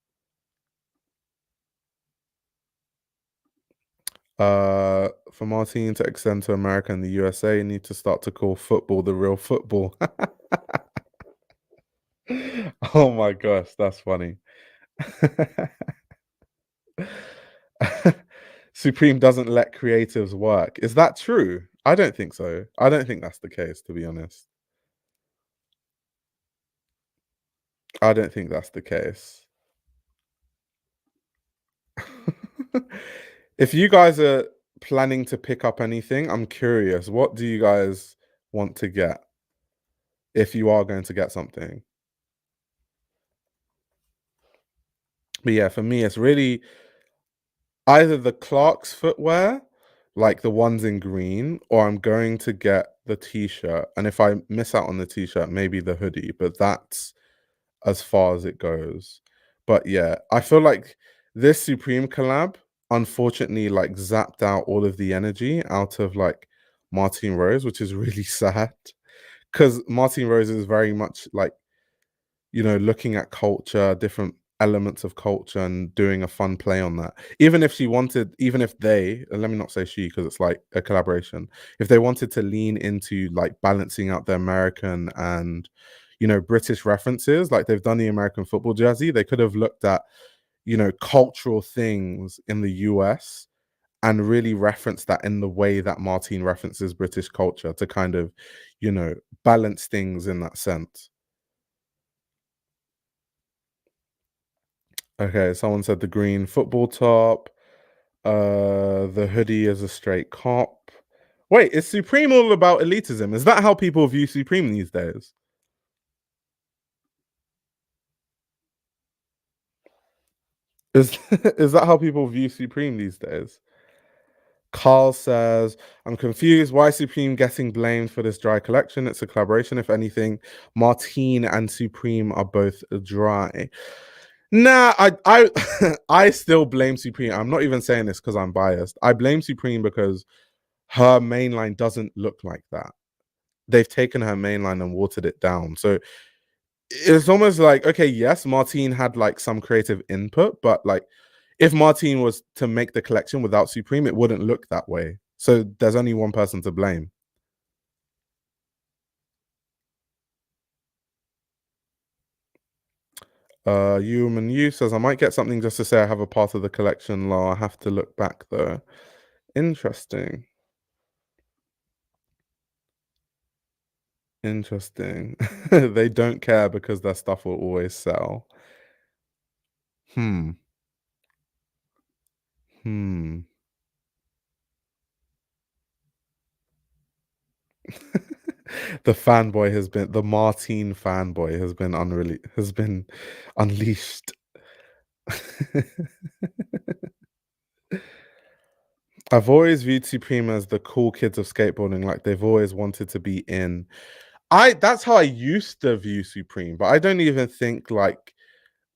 For Martine to extend to America and the USA, you need to start to call football the real football. Oh my gosh, that's funny. Supreme doesn't let creatives work. Is that true? I don't think so. I don't think that's the case, to be honest. I don't think that's the case. If you guys are planning to pick up anything, I'm curious. What do you guys want to get if you are going to get something? But yeah, for me, it's really either the Clark's footwear, like the ones in green, or I'm going to get the t-shirt. And if I miss out on the t-shirt, maybe the hoodie, but that's as far as it goes. But yeah, I feel like this Supreme collab unfortunately like zapped out all of the energy out of like Martine Rose, which is really sad because Martine Rose is very much like, you know, looking at culture, different elements of culture and doing a fun play on that. Even if she wanted, even if they, and let me not say she because it's like a collaboration, if they wanted to lean into like balancing out the American and, you know, British references, like they've done the American football jersey, they could have looked at, you know, cultural things in the US and really reference that in the way that Martine references British culture to kind of, you know, balance things in that sense. Okay, someone said the green football top. The hoodie is a straight cop. Wait, is Supreme all about elitism? Is that how people view Supreme these days? Is is that how people view Supreme these days? Carl says, I'm confused. Why is Supreme getting blamed for this dry collection? It's a collaboration. If anything, Martine and Supreme are both dry. Nah, I I still blame Supreme. I'm not even saying this because I'm biased. I blame Supreme because her mainline doesn't look like that. They've taken her mainline and watered it down. So it's almost like, okay, yes, Martine had like some creative input, but like if Martine was to make the collection without Supreme, it wouldn't look that way. So there's only one person to blame. Human You says, I might get something just to say I have a part of the collection. Law, I have to look back though. Interesting. Interesting. They don't care because their stuff will always sell. Hmm. Hmm. The Martine fanboy has been unleashed. I've always viewed Supreme as the cool kids of skateboarding, like they've always wanted to be in. That's how I used to view Supreme, but I don't even think like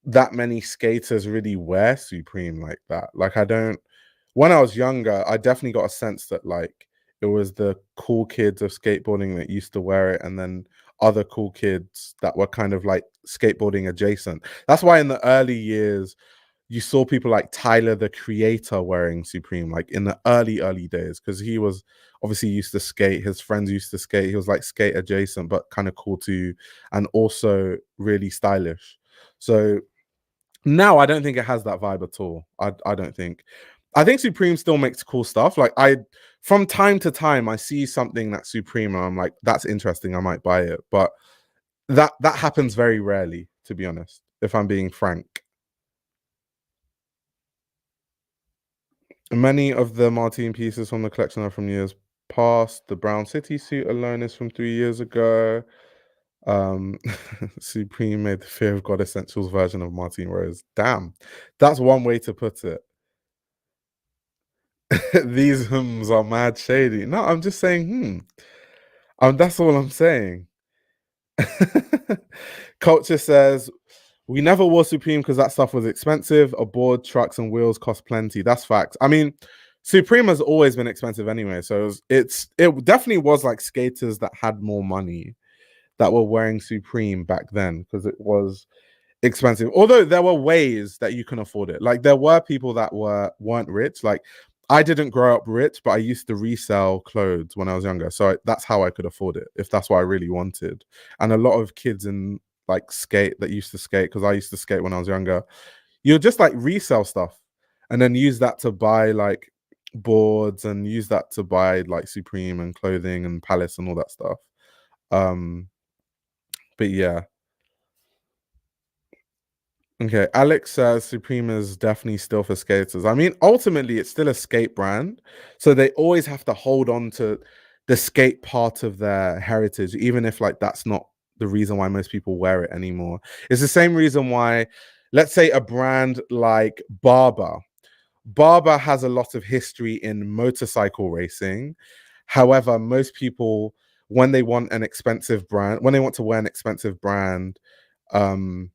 that many skaters really wear Supreme like that. Like I don't when I was younger, I definitely got a sense that like it was the cool kids of skateboarding that used to wear it, and then other cool kids that were kind of like skateboarding adjacent. That's why in the early years you saw people like Tyler the Creator wearing Supreme, like in the early days, because he was obviously used to skate. His friends used to skate. He was like skate adjacent, but kind of cool too, and also really stylish. So now I don't think it has that vibe at all. I don't think. I think Supreme still makes cool stuff. Like from time to time, I see something that's Supreme, and I'm like, that's interesting. I might buy it, but that happens very rarely, to be honest. If I'm being frank. Many of the Martine pieces from the collection are from years past. The Brown City suit alone is from 3 years ago. Um, Supreme made the Fear of God Essentials version of Martine Rose. Damn, that's one way to put it. These hymns are mad shady. No, I'm just saying, that's all I'm saying. Culture says, we never wore Supreme because that stuff was expensive. A board, trucks, and wheels cost plenty. That's facts. I mean, Supreme has always been expensive anyway. So it definitely was like skaters that had more money that were wearing Supreme back then because it was expensive. Although there were ways that you can afford it. Like there were people that weren't rich. Like I didn't grow up rich, but I used to resell clothes when I was younger. So that's how I could afford it if that's what I really wanted. And a lot of kids in like skate that used to skate, because I used to skate when I was younger, you'll just like resell stuff and then use that to buy like boards and use that to buy like Supreme and clothing and Palace and all that stuff. Um, but yeah. Okay, Alex says Supreme is definitely still for skaters. I mean, ultimately, it's still a skate brand, so they always have to hold on to the skate part of their heritage, even if like that's not the reason why most people wear it anymore. It's the same reason why, let's say, a brand like Barber. Barber has a lot of history in motorcycle racing. However, most people, when they want an expensive brand, when they want to wear an expensive brand, um,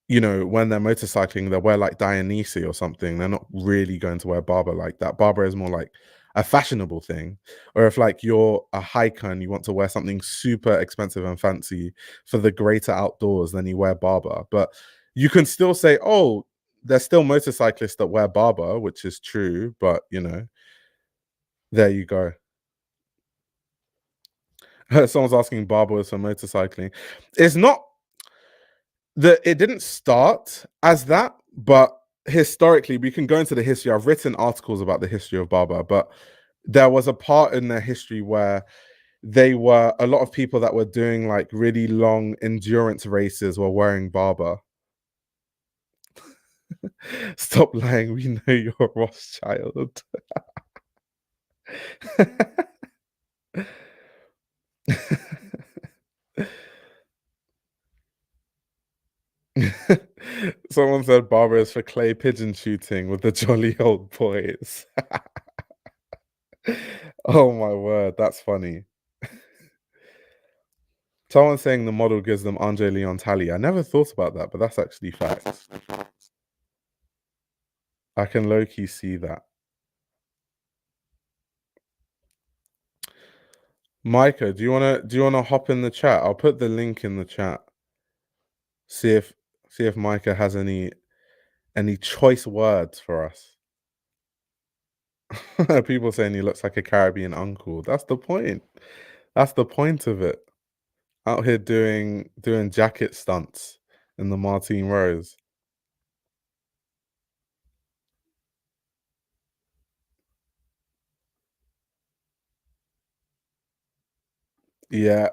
when they're motorcycling, they'll wear like Dionysi or something. They're not really going to wear Barber like that. Barber is more like a fashionable thing. Or if like you're a hiker and you want to wear something super expensive and fancy for the greater outdoors, then you wear Barber. But you can still say, oh, there's still motorcyclists that wear Barber, which is true. But there you go. Someone's asking Barber for motorcycling. It's not it didn't start as that, but historically, we can go into the history. I've written articles about the history of Barber, but there was a part in their history where they were a lot of people that were doing like really long endurance races were wearing Barber. Stop lying, we know you're a Rothschild. Someone said Barber is for clay pigeon shooting with the jolly old boys. Oh my word, that's funny. Someone saying the model gives them Andre Leon Talley. I never thought about that, but that's actually facts. I can low-key see that. Micah, do you wanna hop in the chat? I'll put the link in the chat. See if Micah has any choice words for us. People saying he looks like a Caribbean uncle. That's the point. That's the point of it. Out here doing jacket stunts in the Martine Rose. Yeah,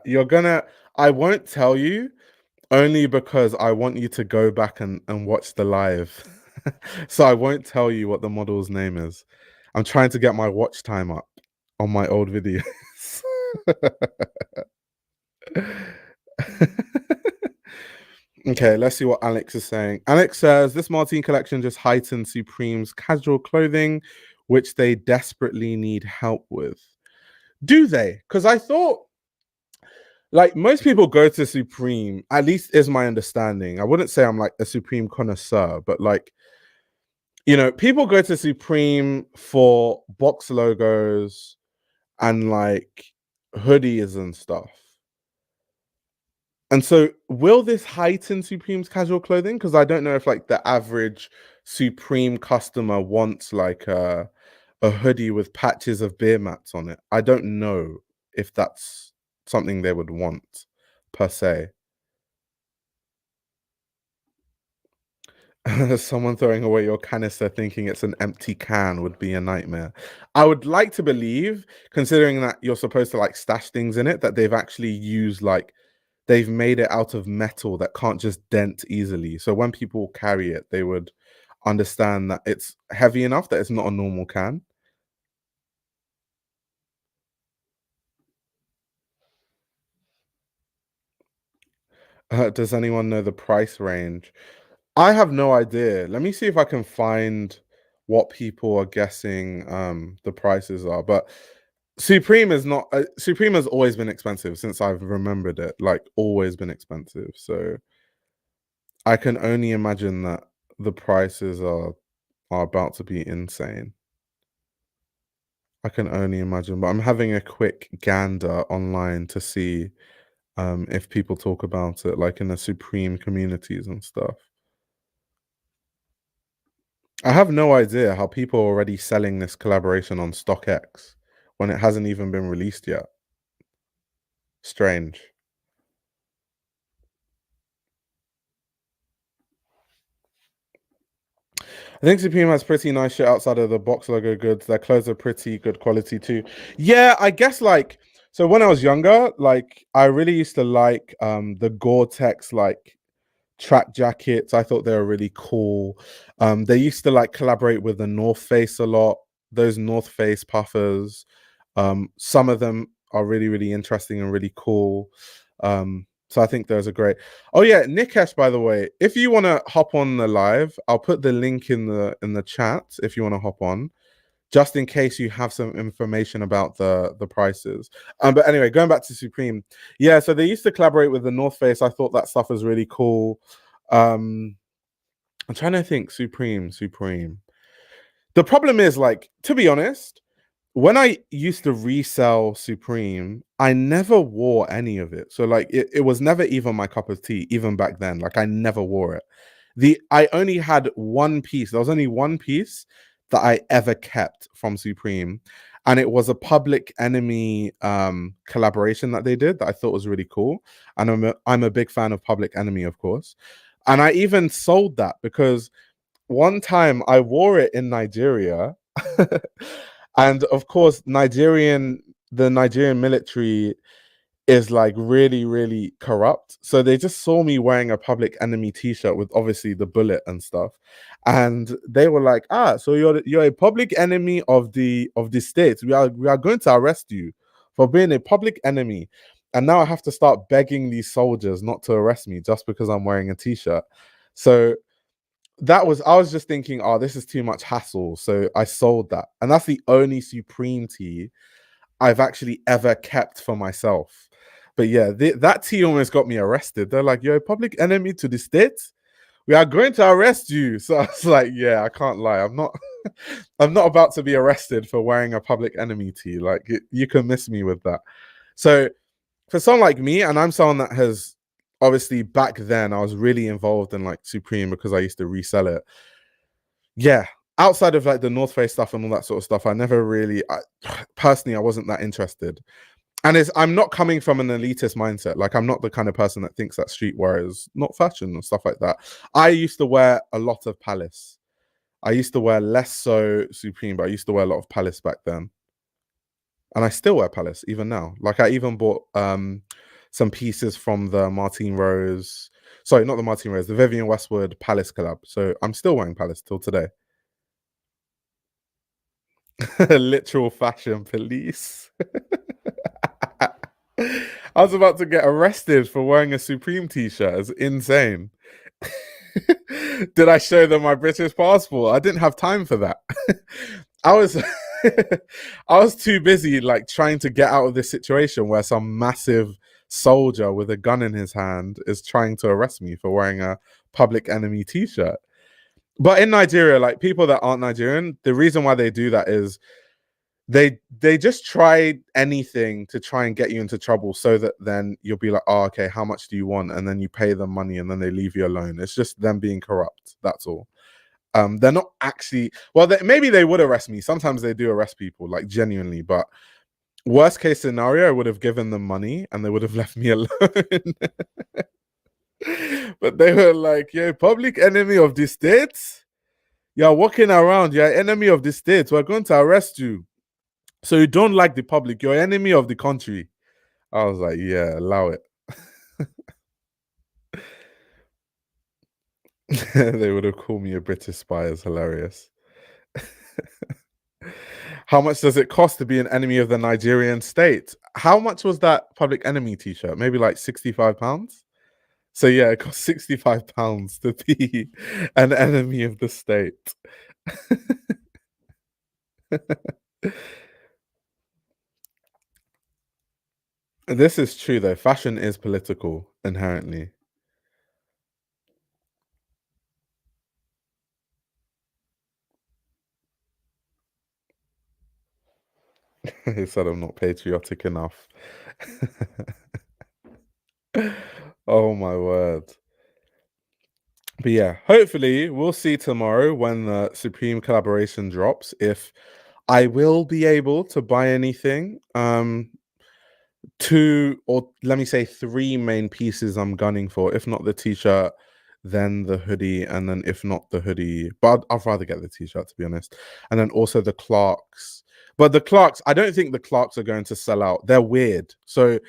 I won't tell you only because I want you to go back and watch the live. So I won't tell you what the model's name is. I'm trying to get my watch time up on my old videos. Okay, let's see what Alex is saying. Alex says this Martine collection just heightens Supreme's casual clothing, which they desperately need help with. Do they? Because I thought, like, most people go to Supreme, at least is my understanding. I wouldn't say I'm like a Supreme connoisseur, but like, people go to Supreme for box logos and like hoodies and stuff. And so, will this heighten Supreme's casual clothing? Because I don't know if like the average Supreme customer wants like a hoodie with patches of beer mats on it. I don't know if that's something they would want per se. Someone throwing away your canister thinking it's an empty can would be a nightmare. I would like to believe, considering that you're supposed to like stash things in it, that they've actually used like they've made it out of metal that can't just dent easily. So when people carry it, they would understand that it's heavy enough that it's not a normal can. Does anyone know the price range? I have no idea. Let me see if I can find what people are guessing the prices are. But Supreme is not Supreme has always been expensive since I've remembered it. Like always been expensive. So I can only imagine that the prices are about to be insane. I can only imagine, but I'm having a quick gander online to see if people talk about it, like in the Supreme communities and stuff. I have no idea how people are already selling this collaboration on StockX when it hasn't even been released yet. Strange. I think Supreme has pretty nice shit outside of the box logo goods. Their clothes are pretty good quality too. Yeah, I guess like so when I was younger, like I really used to like the Gore-Tex like track jackets. I thought they were really cool. They used to like collaborate with the North Face a lot. Those North Face puffers. Some of them are really, really interesting and really cool. So I think those are great. Oh yeah, Nikesh, by the way, if you want to hop on the live, I'll put the link in the chat if you want to hop on, just in case you have some information about the prices. But anyway, going back to Supreme, yeah. So they used to collaborate with the North Face. I thought that stuff was really cool. I'm trying to think. Supreme. The problem is, like, to be honest, when I used to resell Supreme, I never wore any of it. So like it was never even my cup of tea, even back then. Like I never wore it. I only had one piece. There was only one piece that I ever kept from Supreme. And it was a Public Enemy collaboration that they did that I thought was really cool. And I'm a big fan of Public Enemy, of course. And I even sold that because one time I wore it in Nigeria. And of course, the Nigerian military is like really, really corrupt. So they just saw me wearing a Public Enemy t-shirt with obviously the bullet and stuff. And they were like, so you're a public enemy of the state. We are going to arrest you for being a public enemy. And now I have to start begging these soldiers not to arrest me just because I'm wearing a t-shirt. So I was just thinking, oh, this is too much hassle. So I sold that. And that's the only Supreme tee I've actually ever kept for myself. But yeah, that tee almost got me arrested. They're like, you're a public enemy to the state. We are going to arrest you. So I was like, yeah, I can't lie. I'm not I'm not about to be arrested for wearing a public enemy tee. Like you can miss me with that. So for someone like me, and I'm someone that has obviously back then I was really involved in like Supreme because I used to resell it. Yeah, outside of like the North Face stuff and all that sort of stuff, I never really, personally, I wasn't that interested. And I'm not coming from an elitist mindset. Like I'm not the kind of person that thinks that streetwear is not fashion and stuff like that. I used to wear a lot of Palace. I used to wear less so Supreme, but I used to wear a lot of Palace back then. And I still wear Palace even now. Like I even bought some pieces from the Martine Rose, sorry, not the Martine Rose, the Vivienne Westwood Palace collab. So I'm still wearing Palace till today. Literal fashion police. I was about to get arrested for wearing a Supreme t-shirt. It's insane. Did I show them my British passport? I didn't have time for that. I was I was too busy like trying to get out of this situation where some massive soldier with a gun in his hand is trying to arrest me for wearing a Public Enemy t-shirt. But in Nigeria, like people that aren't Nigerian, the reason why they do that is they just try anything to try and get you into trouble so that then you'll be like, oh, okay, how much do you want? And then you pay them money and then they leave you alone. It's just them being corrupt. That's all. They're not actually, well, maybe they would arrest me. Sometimes they do arrest people, like genuinely, but worst case scenario, I would have given them money and they would have left me alone. But they were like, you're a public enemy of the state. You're walking around, you're an enemy of the state. We're going to arrest you. So you don't like the public, you're enemy of the country. I was like, yeah, allow it. They would have called me a British spy. Is hilarious. How much does it cost to be an enemy of the Nigerian state? How much was that Public Enemy t-shirt? Maybe like £65. So yeah, it cost £65 to be an enemy of the state. This is true though. Fashion is political inherently. He said I'm not patriotic enough. Oh my word. But yeah, hopefully we'll see tomorrow when the Supreme collaboration drops if I will be able to buy anything. Two, or let me say three main pieces I'm gunning for. If not the t-shirt, then the hoodie, and then if not the hoodie, but I'd rather get the t-shirt to be honest. And then also the Clarks. But the Clarks, I don't think the Clarks are going to sell out. They're weird. So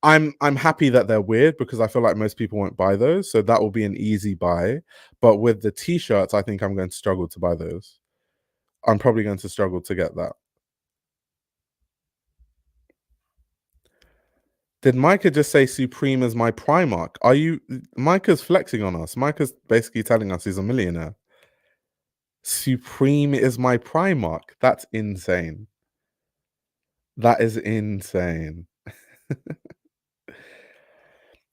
I'm happy that they're weird because I feel like most people won't buy those. So that will be an easy buy. But with the t-shirts, I think I'm going to struggle to buy those. I'm probably going to struggle to get that. Did Micah just say Supreme is my Primark? Are you Micah's flexing on us? Micah's basically telling us he's a millionaire. Supreme is my Primark. That's insane. That is insane.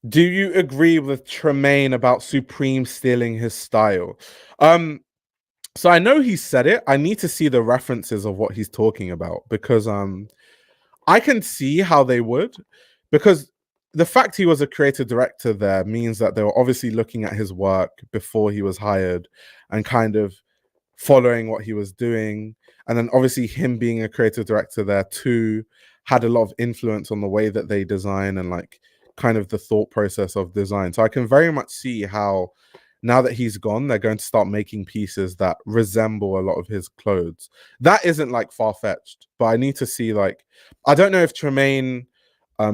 Do you agree with Tremaine about Supreme stealing his style? So I know he said it. I need to see the references of what he's talking about because I can see how they would, because the fact he was a creative director there means that they were obviously looking at his work before he was hired and kind of following what he was doing. And then obviously him being a creative director there too had a lot of influence on the way that they design and like kind of the thought process of design. So I can very much see how now that he's gone, they're going to start making pieces that resemble a lot of his clothes. That isn't like far-fetched, but I need to see like, I don't know if Tremaine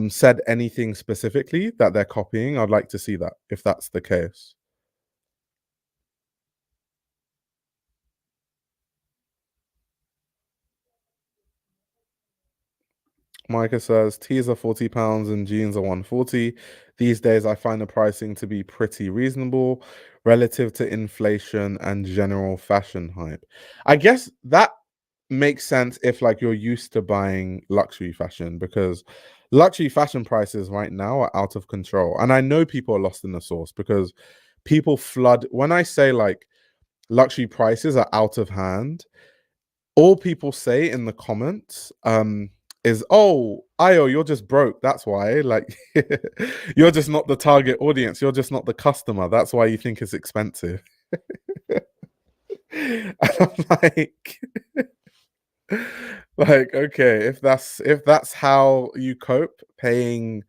said anything specifically that they're copying. I'd like to see that if that's the case. Micah says tees are £40 and jeans are 140. These days I find the pricing to be pretty reasonable relative to inflation and general fashion hype. I guess that makes sense if like you're used to buying luxury fashion, because luxury fashion prices right now are out of control. And I know people are lost in the sauce because people flood. When I say like luxury prices are out of hand, all people say in the comments is, oh, Io, you're just broke, that's why. Like you're just not the target audience, you're just not the customer, that's why you think it's expensive. And I'm like okay, if that's how you cope, paying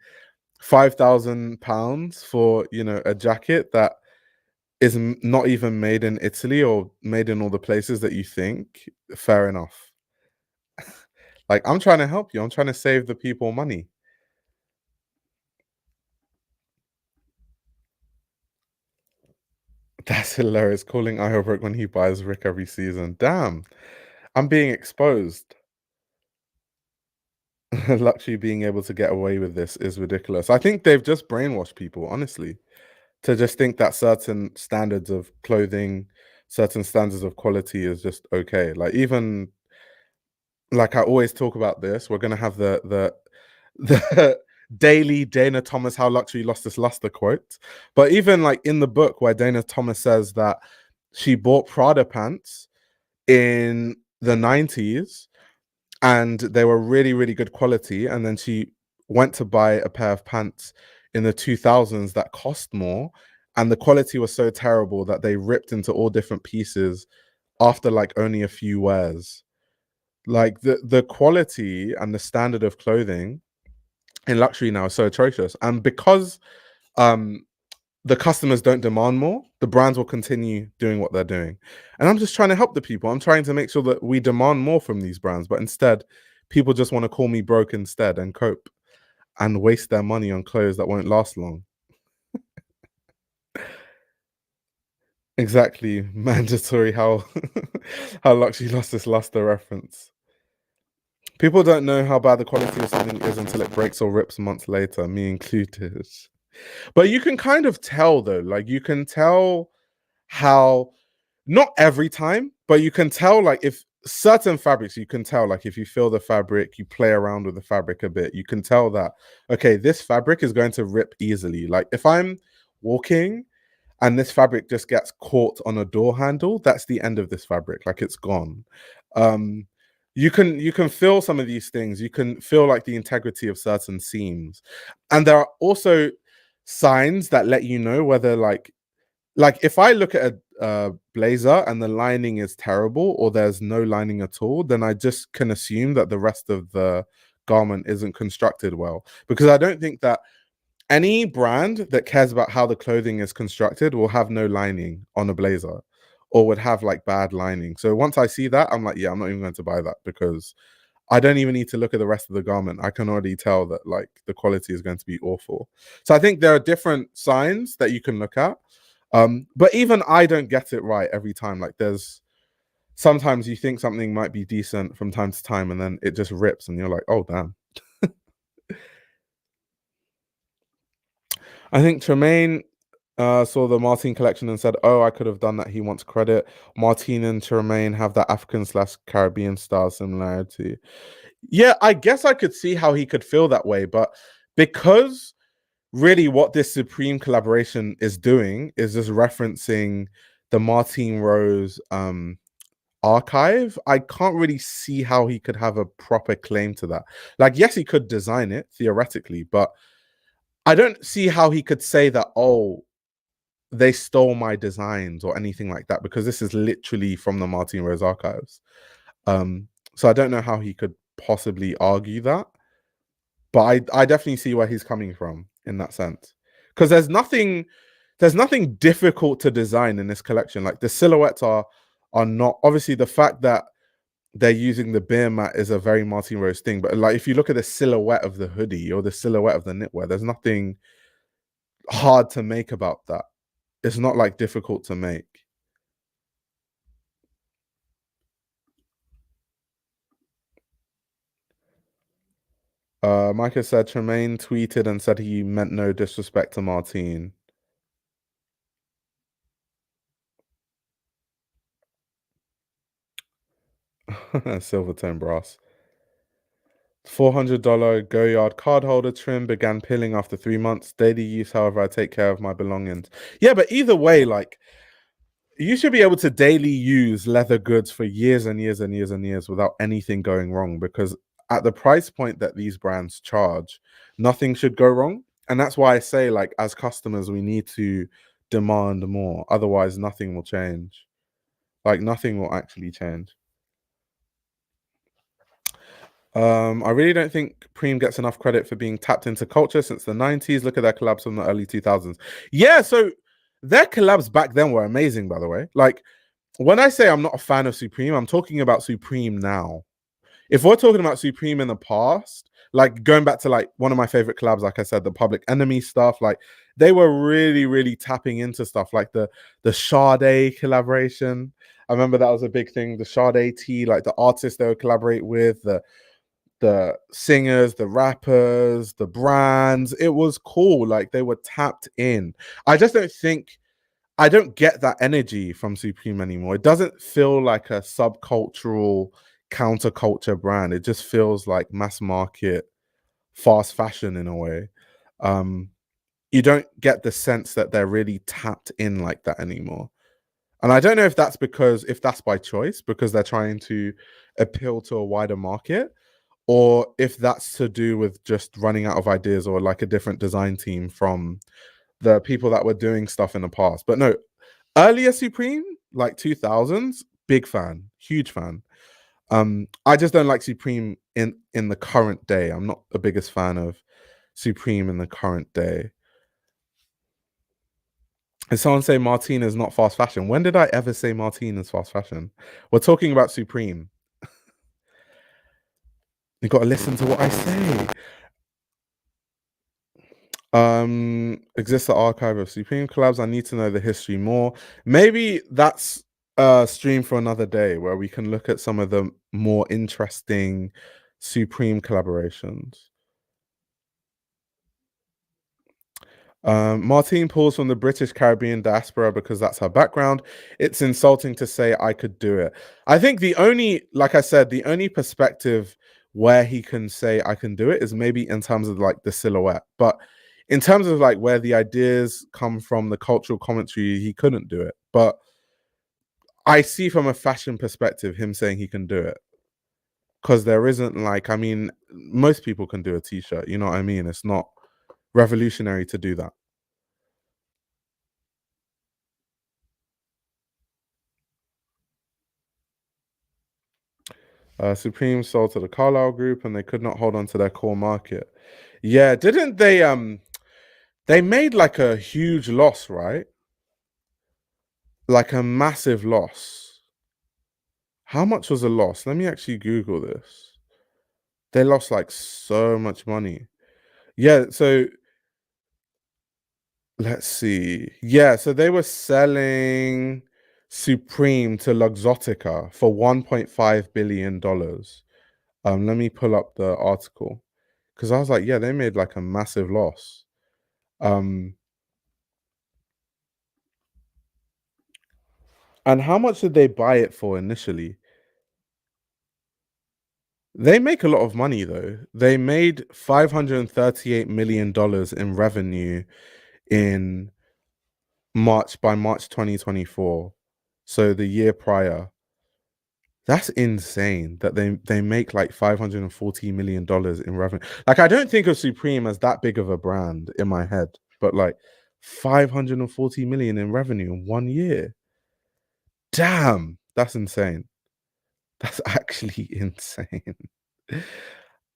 £5,000 for, you know, a jacket that is not even made in Italy or made in all the places that you think, fair enough. Like, I'm trying to help you. I'm trying to save the people money. That's hilarious. Calling Io broke when he buys Rick every season. Damn, I'm being exposed. Luxury being able to get away with this is ridiculous. I think they've just brainwashed people, honestly, to just think that certain standards of clothing, certain standards of quality is just okay. Like, even like I always talk about this, we're gonna have the daily Dana Thomas "How Luxury Lost Its Luster" quote. But even like in the book where Dana Thomas says that she bought Prada pants in the 90s and they were really, really good quality, and then she went to buy a pair of pants in the 2000s that cost more, and the quality was so terrible that they ripped into all different pieces after like only a few wears. Like the quality and the standard of clothing in luxury now is so atrocious, and because um the customers don't demand more, the brands will continue doing what they're doing. And I'm just trying to help the people. I'm trying to make sure that we demand more from these brands, but instead people just want to call me broke instead and cope and waste their money on clothes that won't last long. Exactly. Mandatory how how luxury lost its luster reference. People don't know how bad the quality of something is until it breaks or rips months later, me included. But you can kind of tell though, like you can tell how, not every time, but you can tell like if certain fabrics, you can tell like if you feel the fabric, you play around with the fabric a bit, you can tell that, okay, this fabric is going to rip easily. Like if I'm walking and this fabric just gets caught on a door handle, that's the end of this fabric, like it's gone. um you can feel some of these things. You can feel like the integrity of certain seams, and there are also signs that let you know whether like if I look at a blazer and the lining is terrible or there's no lining at all, then I just can assume that the rest of the garment isn't constructed well, because I don't think that any brand that cares about how the clothing is constructed will have no lining on a blazer or would have like bad lining. So once I see that, I'm like, yeah, I'm not even going to buy that, because I don't even need to look at the rest of the garment. I can already tell that like the quality is going to be awful. So I think there are different signs that you can look at. But even I don't get it right every time. Like there's sometimes you think something might be decent from time to time and then it just rips and you're like, oh damn. I think Tremaine saw the Martine collection and said, "Oh, I could have done that." He wants credit. Martine and Tremaine have that African slash Caribbean style similarity. Yeah, I guess I could see how he could feel that way, but because really what this Supreme collaboration is doing is just referencing the Martine Rose archive, I can't really see how he could have a proper claim to that. Like, yes, he could design it theoretically, but I don't see how he could say that, oh, they stole my designs or anything like that, because this is literally from the Martine Rose archives. Um, so I don't know how he could possibly argue that, but I definitely see where he's coming from in that sense. Because there's nothing difficult to design in this collection. Like the silhouettes are not, obviously the fact that they're using the beer mat is a very Martine Rose thing, but like if you look at the silhouette of the hoodie or the silhouette of the knitwear, there's nothing hard to make about that. It's not like difficult to make. Micah said Tremaine tweeted and said he meant no disrespect to Martine. Silvertone brass. $400 Goyard card holder trim began peeling after 3 months. Daily use, however, I take care of my belongings. Yeah, but either way, like, you should be able to daily use leather goods for years and years and years and years without anything going wrong, because at the price point that these brands charge, nothing should go wrong. And that's why I say, like, as customers, we need to demand more. Otherwise, nothing will change. Like, nothing will actually change. I really don't think Preem gets enough credit for being tapped into culture since the 90s. Look at their collabs from the early 2000s. Yeah, so their collabs back then were amazing, by the way. Like, when I say I'm not a fan of Supreme, I'm talking about Supreme now. If we're talking about Supreme in the past, like going back to like one of my favorite collabs, like I said, the Public Enemy stuff, like they were really, really tapping into stuff like the Sade collaboration. I remember that was a big thing. The Sade T, like the artists they would collaborate with, the singers, the rappers, the brands. It was cool. Like they were tapped in. I just don't think I don't get that energy from Supreme anymore. It doesn't feel like a subcultural counterculture brand. It just feels like mass market fast fashion in a way. You don't get the sense that they're really tapped in like that anymore. And I don't know if that's by choice, because they're trying to appeal to a wider market, or if that's to do with just running out of ideas or like a different design team from the people that were doing stuff in the past. But no, earlier Supreme, like 2000s, big fan, huge fan. I just don't like Supreme in the current day. I'm not the biggest fan of Supreme in the current day. And someone say Martine is not fast fashion. When did I ever say Martine is fast fashion? We're talking about Supreme. You got to listen to what I say. Exists the archive of Supreme collabs. I need to know the history more. Maybe that's a stream for another day where we can look at some of the more interesting Supreme collaborations. Martine pulls from the British Caribbean diaspora because that's her background. It's insulting to say I could do it. I think the only, like I said, the only perspective where he can say I can do it is maybe in terms of like the silhouette. But in terms of like where the ideas come from, the cultural commentary, he couldn't do it. But I see from a fashion perspective him saying he can do it. Because there isn't like, I mean, most people can do a t-shirt, you know what I mean? It's not revolutionary to do that. Supreme sold to the Carlyle Group, and they could not hold on to their core market. Yeah, didn't they? They made like a huge loss, right? Like a massive loss. How much was a loss? Let me actually Google this. They lost like so much money. Yeah, so let's see. Yeah, so they were selling Supreme to Luxottica for $1.5 billion. Let me pull up the article, because I was like, yeah, they made like a massive loss. And how much did they buy it for initially? They make a lot of money though. They made $538 million in revenue in March 2024. So the year prior. That's insane that they make like $540 million in revenue. Like, I don't think of Supreme as that big of a brand in my head, but like 540 million in revenue in 1 year. Damn, that's insane. That's actually insane.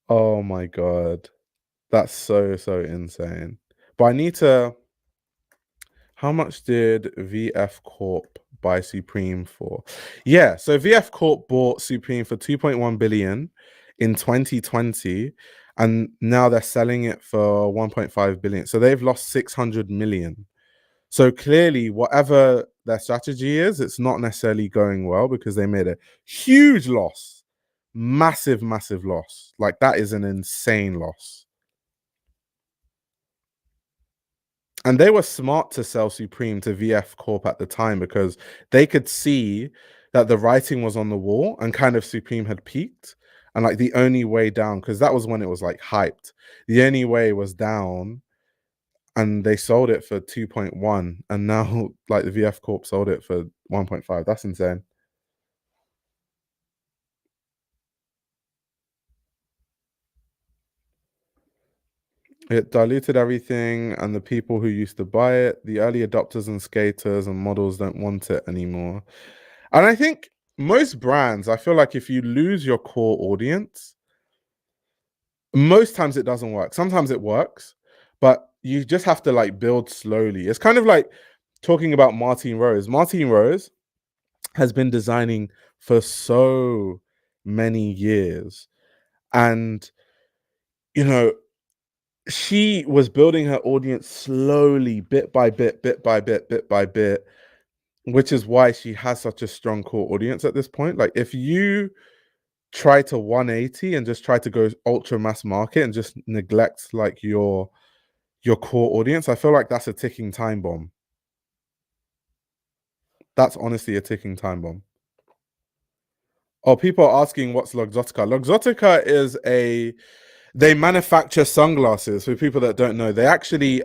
Oh my god. That's so insane. But I need to, how much did VF Corp buy Supreme for? Yeah, so VF Corp bought Supreme for 2.1 billion in 2020, and now they're selling it for 1.5 billion. So they've lost 600 million. So clearly, whatever their strategy is, it's not necessarily going well, because they made a huge loss. massive, massive loss. Like, that is an insane loss. And they were smart to sell Supreme to VF Corp at the time because they could see that the writing was on the wall and kind of Supreme had peaked. And like the only way down, because that was when it was like hyped, the only way was down. And they sold it for 2.1. And now like the VF Corp sold it for 1.5. That's insane. It diluted everything, and the people who used to buy it, the early adopters and skaters and models don't want it anymore. And I think most brands, I feel like if you lose your core audience, most times it doesn't work. Sometimes it works, but you just have to like build slowly. It's kind of like talking about Martine Rose. Martine Rose has been designing for so many years. And, you know, she was building her audience slowly, bit by bit, bit by bit, bit by bit, which is why she has such a strong core audience at this point. Like, if you try to 180 and just try to go ultra mass market and just neglect like your core audience, I feel like that's a ticking time bomb. That's honestly a ticking time bomb. Oh, people are asking what's Luxottica. Luxottica is they manufacture sunglasses. For people that don't know, they actually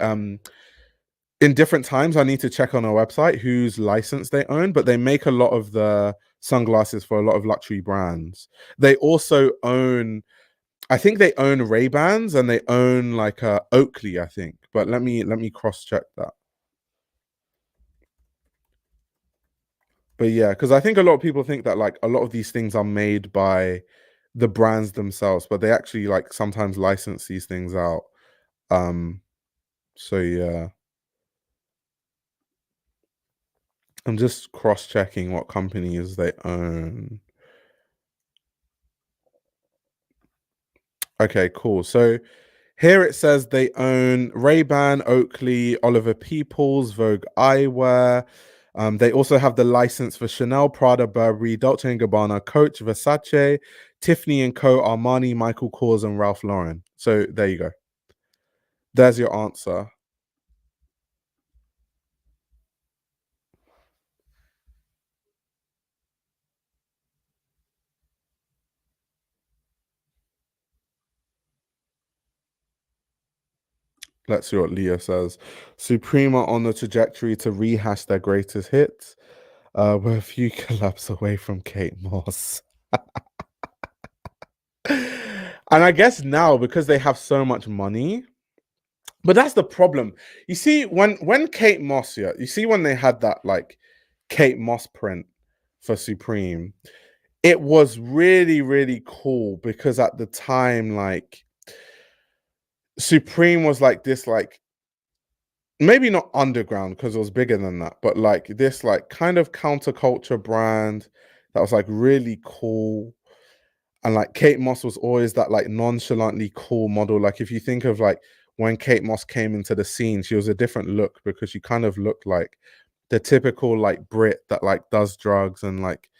in different times, I need to check on our website whose license they own, but they make a lot of the sunglasses for a lot of luxury brands. They also own, I think they own Ray-Bans and they own like Oakley, I think. But let me cross check that. But yeah, because I think a lot of people think that like a lot of these things are made by the brands themselves, but they actually like sometimes license these things out. So yeah. I'm just cross-checking what companies they own. Okay, cool. So here it says they own Ray-Ban, Oakley, Oliver Peoples, Vogue Eyewear. They also have the license for Chanel, Prada, Burberry, Dolce & Gabbana, Coach, Versace, Tiffany & Co, Armani, Michael Kors, and Ralph Lauren. So there you go. There's your answer. Let's see what Leah says. Supreme are on the trajectory to rehash their greatest hits. We're a few collabs away from Kate Moss. And I guess now, because they have so much money, but that's the problem. You see, when Kate Moss, yeah, you see when they had that like Kate Moss print for Supreme, it was really, really cool because at the time, like Supreme was like this, like maybe not underground because it was bigger than that, but like this, like kind of counterculture brand that was like really cool. And like Kate Moss was always that like nonchalantly cool model. Like if you think of like when Kate Moss came into the scene, she was a different look because she kind of looked like the typical like Brit that like does drugs and like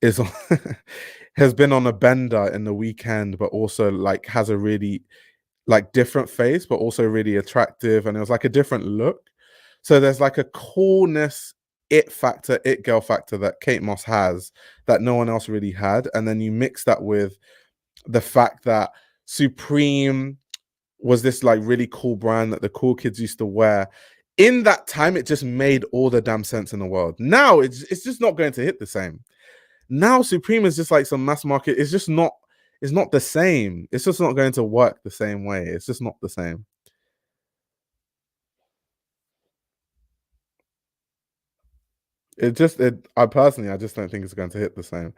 is has been on a bender in the weekend, but also like has a really like different face, but also really attractive. And it was like a different look. So there's like a coolness, it factor, it girl factor that Kate Moss has that no one else really had. And then you mix that with the fact that Supreme was this like really cool brand that the cool kids used to wear. In that time, it just made all the damn sense in the world. Now it's just not going to hit the same. Now Supreme is just like some mass market. It's not the same. It's just not going to work the same way. It's just not the same. I personally, I just don't think it's going to hit the same.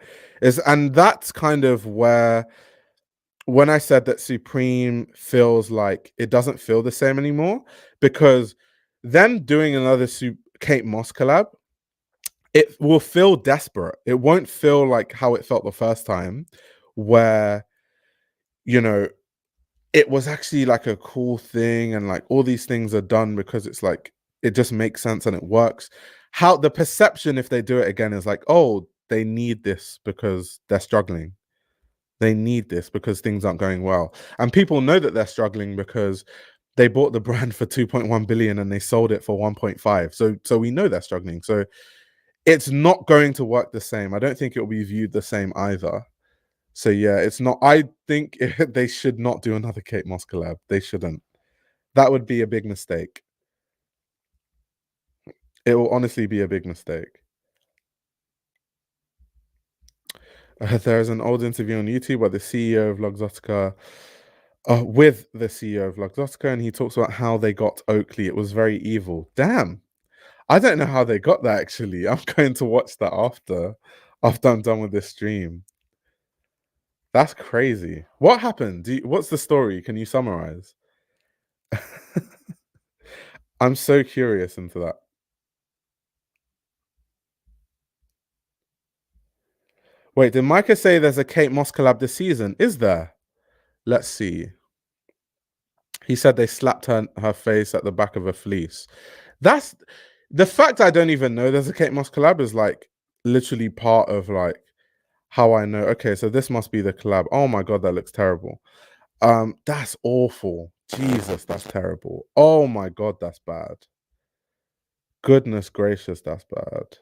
And that's kind of where when I said that Supreme feels like it doesn't feel the same anymore, because them doing another Kate Moss collab, it will feel desperate. It won't feel like how it felt the first time, where you know it was actually like a cool thing and like all these things are done because it's like it just makes sense and it works. How the perception if they do it again is like, oh, they need this because they're struggling. They need this because things aren't going well. And people know that they're struggling because they bought the brand for 2.1 billion and they sold it for 1.5. So we know they're struggling. So it's not going to work the same. I don't think it will be viewed the same either. So yeah, it's not. I think they should not do another Kate Moss collab. They shouldn't. That would be a big mistake. It will honestly be a big mistake. There's an old interview on YouTube where the CEO of Luxottica, with the CEO of Luxottica, and he talks about how they got Oakley. It was very evil. Damn, I don't know how they got that. Actually, I'm going to watch that after I'm done with this stream. That's crazy. What happened? What's the story? Can you summarize? I'm so curious into that. Wait, did Micah say there's a Kate Moss collab this season? Is there? Let's see. He said they slapped her face at the back of a fleece. That's the fact I don't even know there's a Kate Moss collab is like literally part of like how I know. Okay, so this must be the collab. Oh my god, that looks terrible. That's awful. Jesus, that's terrible. Oh my god, that's bad. Goodness gracious, that's bad.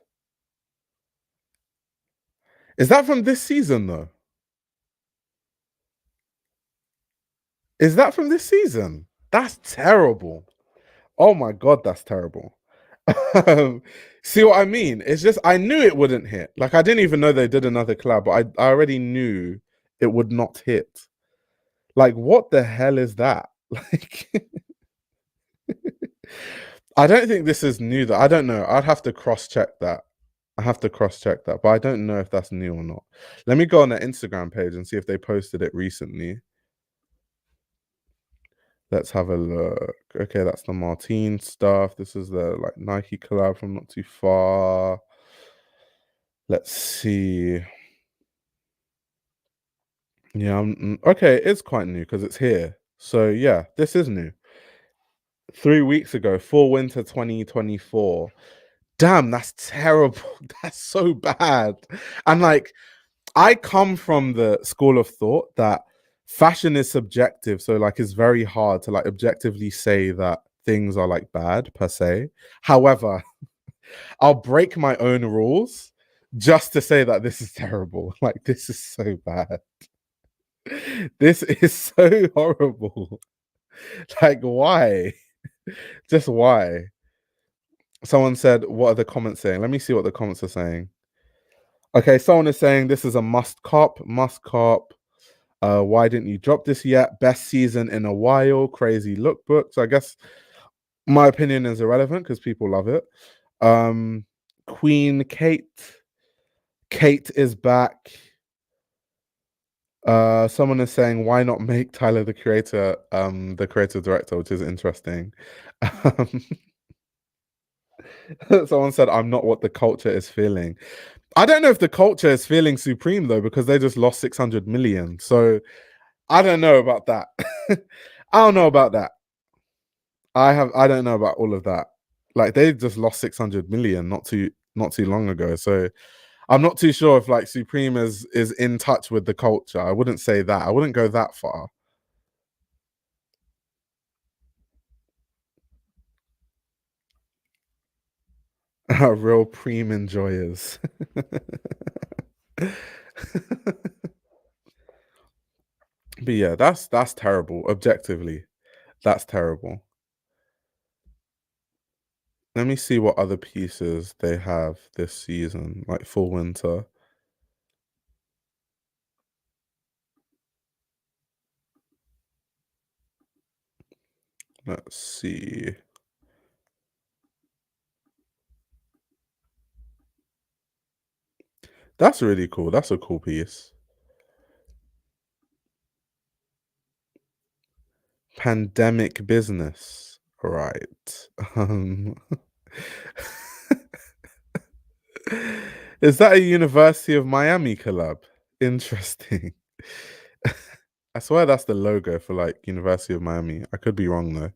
Is that from this season though? Is that from this season? That's terrible. Oh my god, that's terrible. See what I mean? It's just I knew it wouldn't hit. Like I didn't even know they did another collab, but I already knew it would not hit. Like what the hell is that? Like I don't think this is new. That I don't know. I'd have to cross check that. I have to cross check that, but I don't know if that's new or not. Let me go on their Instagram page and see if they posted it recently. Let's have a look. Okay, that's the Martine stuff. This is the like Nike collab from not too far. Let's see. Yeah, okay. It's quite new because it's here. So yeah, this is new. 3 weeks ago, fall winter 2024. Damn, that's terrible. That's so bad. And like, I come from the school of thought that fashion is subjective. So like, it's very hard to like objectively say that things are like bad per se. However, I'll break my own rules just to say that this is terrible. Like, this is so bad. This is so horrible. Like, why? Just why? Someone said, what are the comments saying? Let me see what the comments are saying. Okay, someone is saying this is a must cop, must cop. Why didn't you drop this yet? Best season in a while. Crazy lookbook. So I guess my opinion is irrelevant because people love it. Queen Kate. Kate is back. Someone is saying why not make Tyler the creator, the creative director, which is interesting. Someone said I'm not what the culture is feeling. I don't know if the culture is feeling Supreme though, because they just lost 600 million. So I don't know about that. I don't know about that. I don't know about all of that. Like they just lost 600 million not too long ago. So I'm not too sure if like Supreme is in touch with the culture. I wouldn't say that. I wouldn't go that far. Real Preem enjoyers. But yeah, that's terrible. Objectively, that's terrible. Let me see what other pieces they have this season, like for winter. Let's see. That's really cool. That's a cool piece. Pandemic business. Right. Is that a University of Miami collab? Interesting. I swear that's the logo for like University of Miami. I could be wrong though.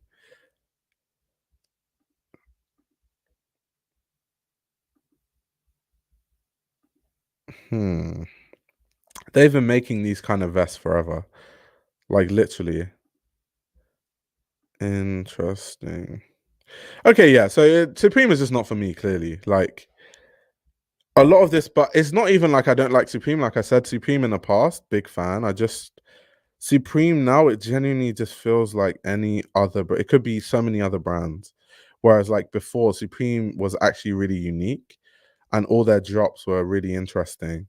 Hmm. They've been making these kind of vests forever. Like, literally. Interesting. Okay, yeah. So Supreme is just not for me, clearly. Like, a lot of this, but it's not even like I don't like Supreme. Like I said, Supreme in the past, big fan. Supreme now, it genuinely just feels like any other, but it could be so many other brands. Whereas like before, Supreme was actually really unique and all their drops were really interesting.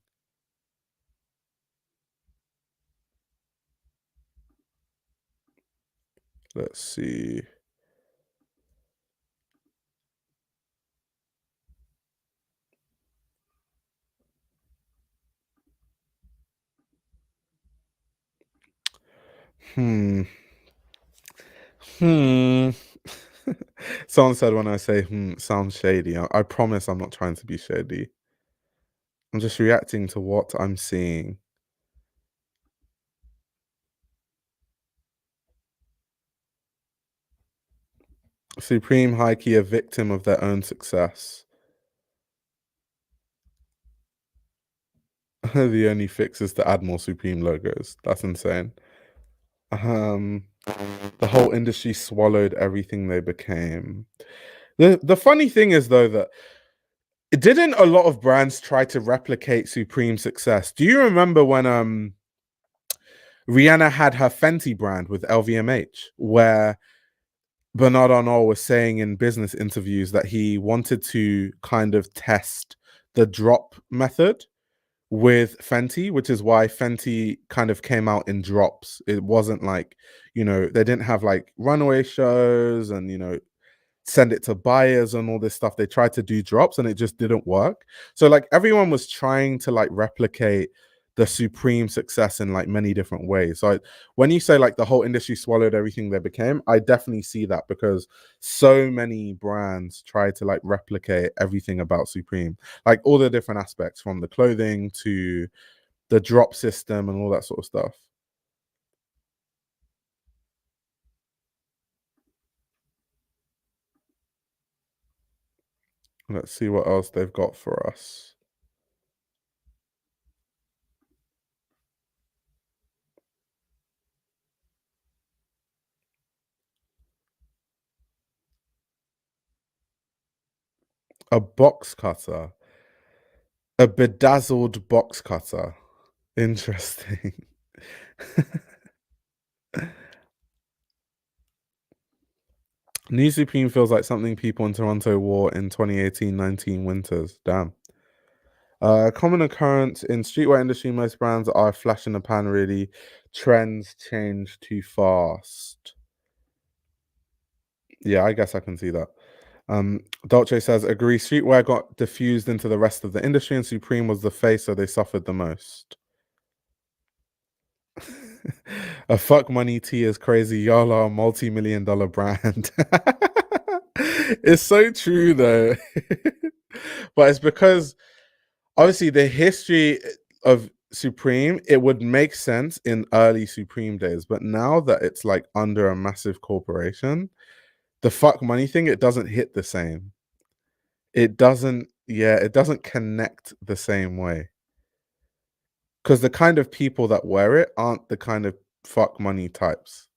Let's see. Hmm. Someone said when I say sounds shady. I promise I'm not trying to be shady. I'm just reacting to what I'm seeing. Supreme high key a victim of their own success. The only fix is to add more Supreme logos. That's insane. The whole industry swallowed everything they became. The funny thing is though that didn't a lot of brands try to replicate Supreme success? Do you remember when Rihanna had her Fenty brand with LVMH, where Bernard Arnault was saying in business interviews that he wanted to kind of test the drop method with Fenty, which is why Fenty kind of came out in drops. It wasn't like, they didn't have like runaway shows and, send it to buyers and all this stuff. They tried to do drops and it just didn't work. So like everyone was trying to like replicate the Supreme success in like many different ways. So when you say like the whole industry swallowed everything they became, I definitely see that because so many brands try to like replicate everything about Supreme, like all the different aspects from the clothing to the drop system and all that sort of stuff. Let's see what else they've got for us. A box cutter. A bedazzled box cutter. Interesting. New Supreme feels like something people in Toronto wore in 2018-19 winters. Damn. Common occurrence in streetwear industry, most brands are flash in the pan, really. Trends change too fast. Yeah, I guess I can see that. Dolce says, agree, streetwear got diffused into the rest of the industry and Supreme was the face, so they suffered the most. A fuck money tee is crazy. Y'all are a multi-million-dollar brand. It's so true though. But it's because obviously the history of Supreme, it would make sense in early Supreme days, but now that it's like under a massive corporation, the fuck money thing, it doesn't hit the same. It doesn't connect the same way. Because the kind of people that wear it aren't the kind of fuck money types.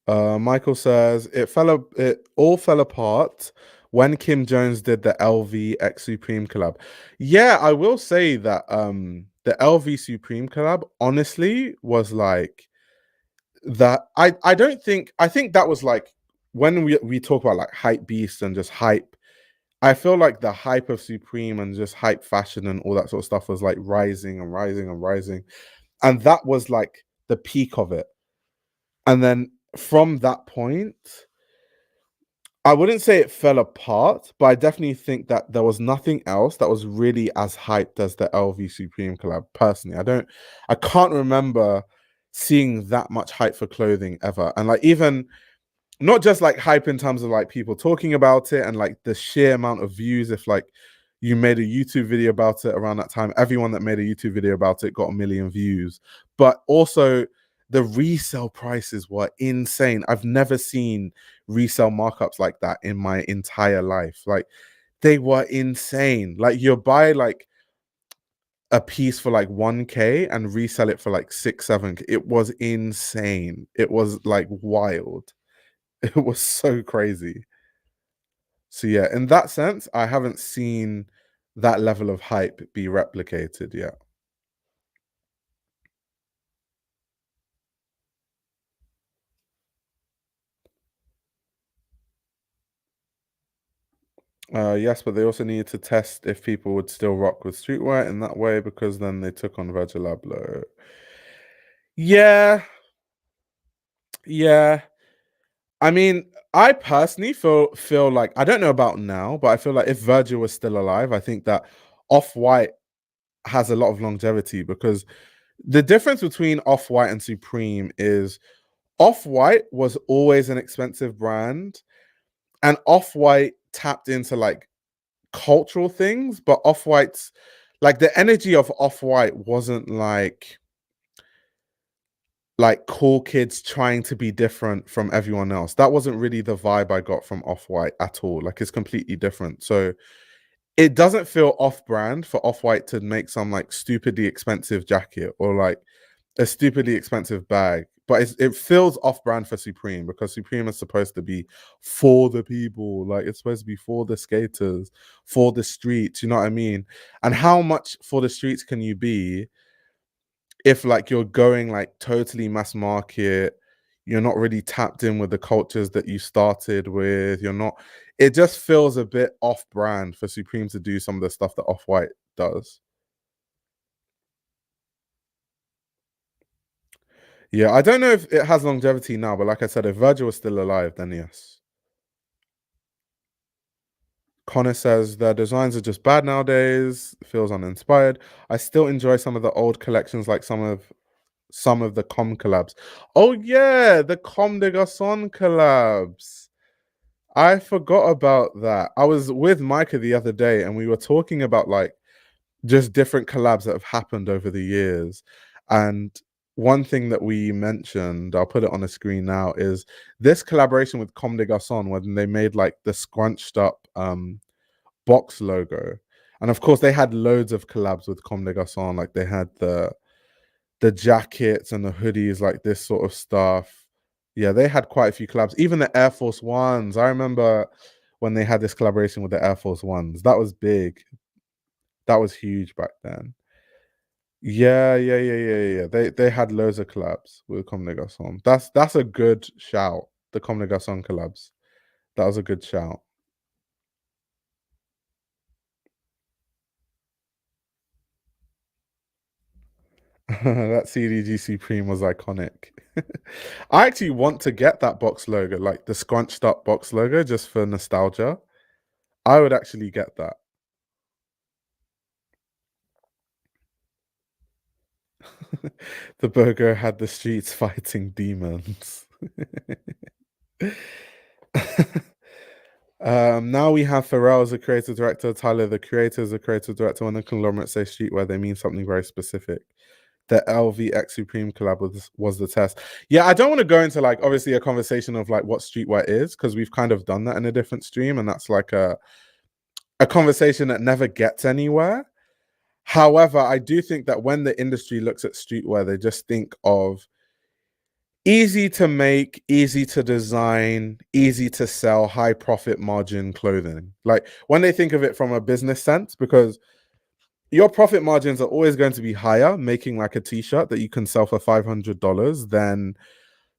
Michael says it all fell apart when Kim Jones did the LV X Supreme collab. Yeah, I will say that the LV Supreme collab honestly was like that. I think that was like when we talk about like hype beast and just hype. I feel like the hype of Supreme and just hype fashion and all that sort of stuff was like rising and rising and rising. And that was like the peak of it. And then from that point, I wouldn't say it fell apart, but I definitely think that there was nothing else that was really as hyped as the LV Supreme collab. Personally, I can't remember seeing that much hype for clothing ever. And like even not just like hype in terms of like people talking about it and like the sheer amount of views. If like you made a YouTube video about it around that time, everyone that made a YouTube video about it got 1 million views. But also the resale prices were insane. I've never seen resale markups like that in my entire life. Like they were insane. Like you buy like a piece for like 1K and resell it for like 6, 7K. It was insane. It was like wild. It was so crazy. So yeah, in that sense, I haven't seen that level of hype be replicated yet. Yes, but they also needed to test if people would still rock with streetwear in that way because then they took on Virgil Abloh. Yeah, yeah. I mean, I personally feel like I don't know about now, but I feel like if Virgil was still alive, I think that Off-White has a lot of longevity because the difference between Off-White and Supreme is Off-White was always an expensive brand, and Off-White tapped into like cultural things, but Off-White's like the energy of Off-White wasn't like cool kids trying to be different from everyone else. That wasn't really the vibe I got from Off-White at all. Like it's completely different. So it doesn't feel off-brand for Off-White to make some like stupidly expensive jacket or like a stupidly expensive bag. But it feels off-brand for Supreme because Supreme is supposed to be for the people. Like it's supposed to be for the skaters, for the streets. You know what I mean? And how much for the streets can you be if like you're going like totally mass market, you're not really tapped in with the cultures that you started with, you're not, it just feels a bit off brand for Supreme to do some of the stuff that Off-White does. Yeah, I don't know if it has longevity now, but like I said, if Virgil was still alive, then yes. Connor says the designs are just bad nowadays, feels uninspired. I still enjoy some of the old collections, like some of the com collabs. Oh yeah, the Com des Garçons collabs. I forgot about that. I was with Micah the other day and we were talking about like just different collabs that have happened over the years. And one thing that we mentioned, I'll put it on the screen now, is this collaboration with Comme des Garçons when they made like the scrunched up box logo. And of course they had loads of collabs with Comme des Garçons, like they had the jackets and the hoodies, like this sort of stuff. Yeah, they had quite a few collabs. Even the Air Force Ones. I remember when they had this collaboration with the Air Force Ones. That was big. That was huge back then. Yeah, yeah, yeah, yeah, yeah. They had loads of collabs with Comme des Garçons. That's a good shout. The Comme des Garçons collabs. That was a good shout. That CDG Supreme was iconic. I actually want to get that box logo, like the scrunched up box logo, just for nostalgia. I would actually get that. The burger had the streets fighting demons. Now we have Pharrell as a creative director, Tyler the creator as a creative director. When the conglomerate say streetwear, they mean something very specific. The LVX Supreme collab was the test. Yeah, I don't want to go into like obviously a conversation of like what streetwear is because we've kind of done that in a different stream, and that's like a conversation that never gets anywhere. However, I do think that when the industry looks at streetwear, they just think of easy to make, easy to design, easy to sell, high profit margin clothing. Like when they think of it from a business sense, because your profit margins are always going to be higher making like a t-shirt that you can sell for $500 than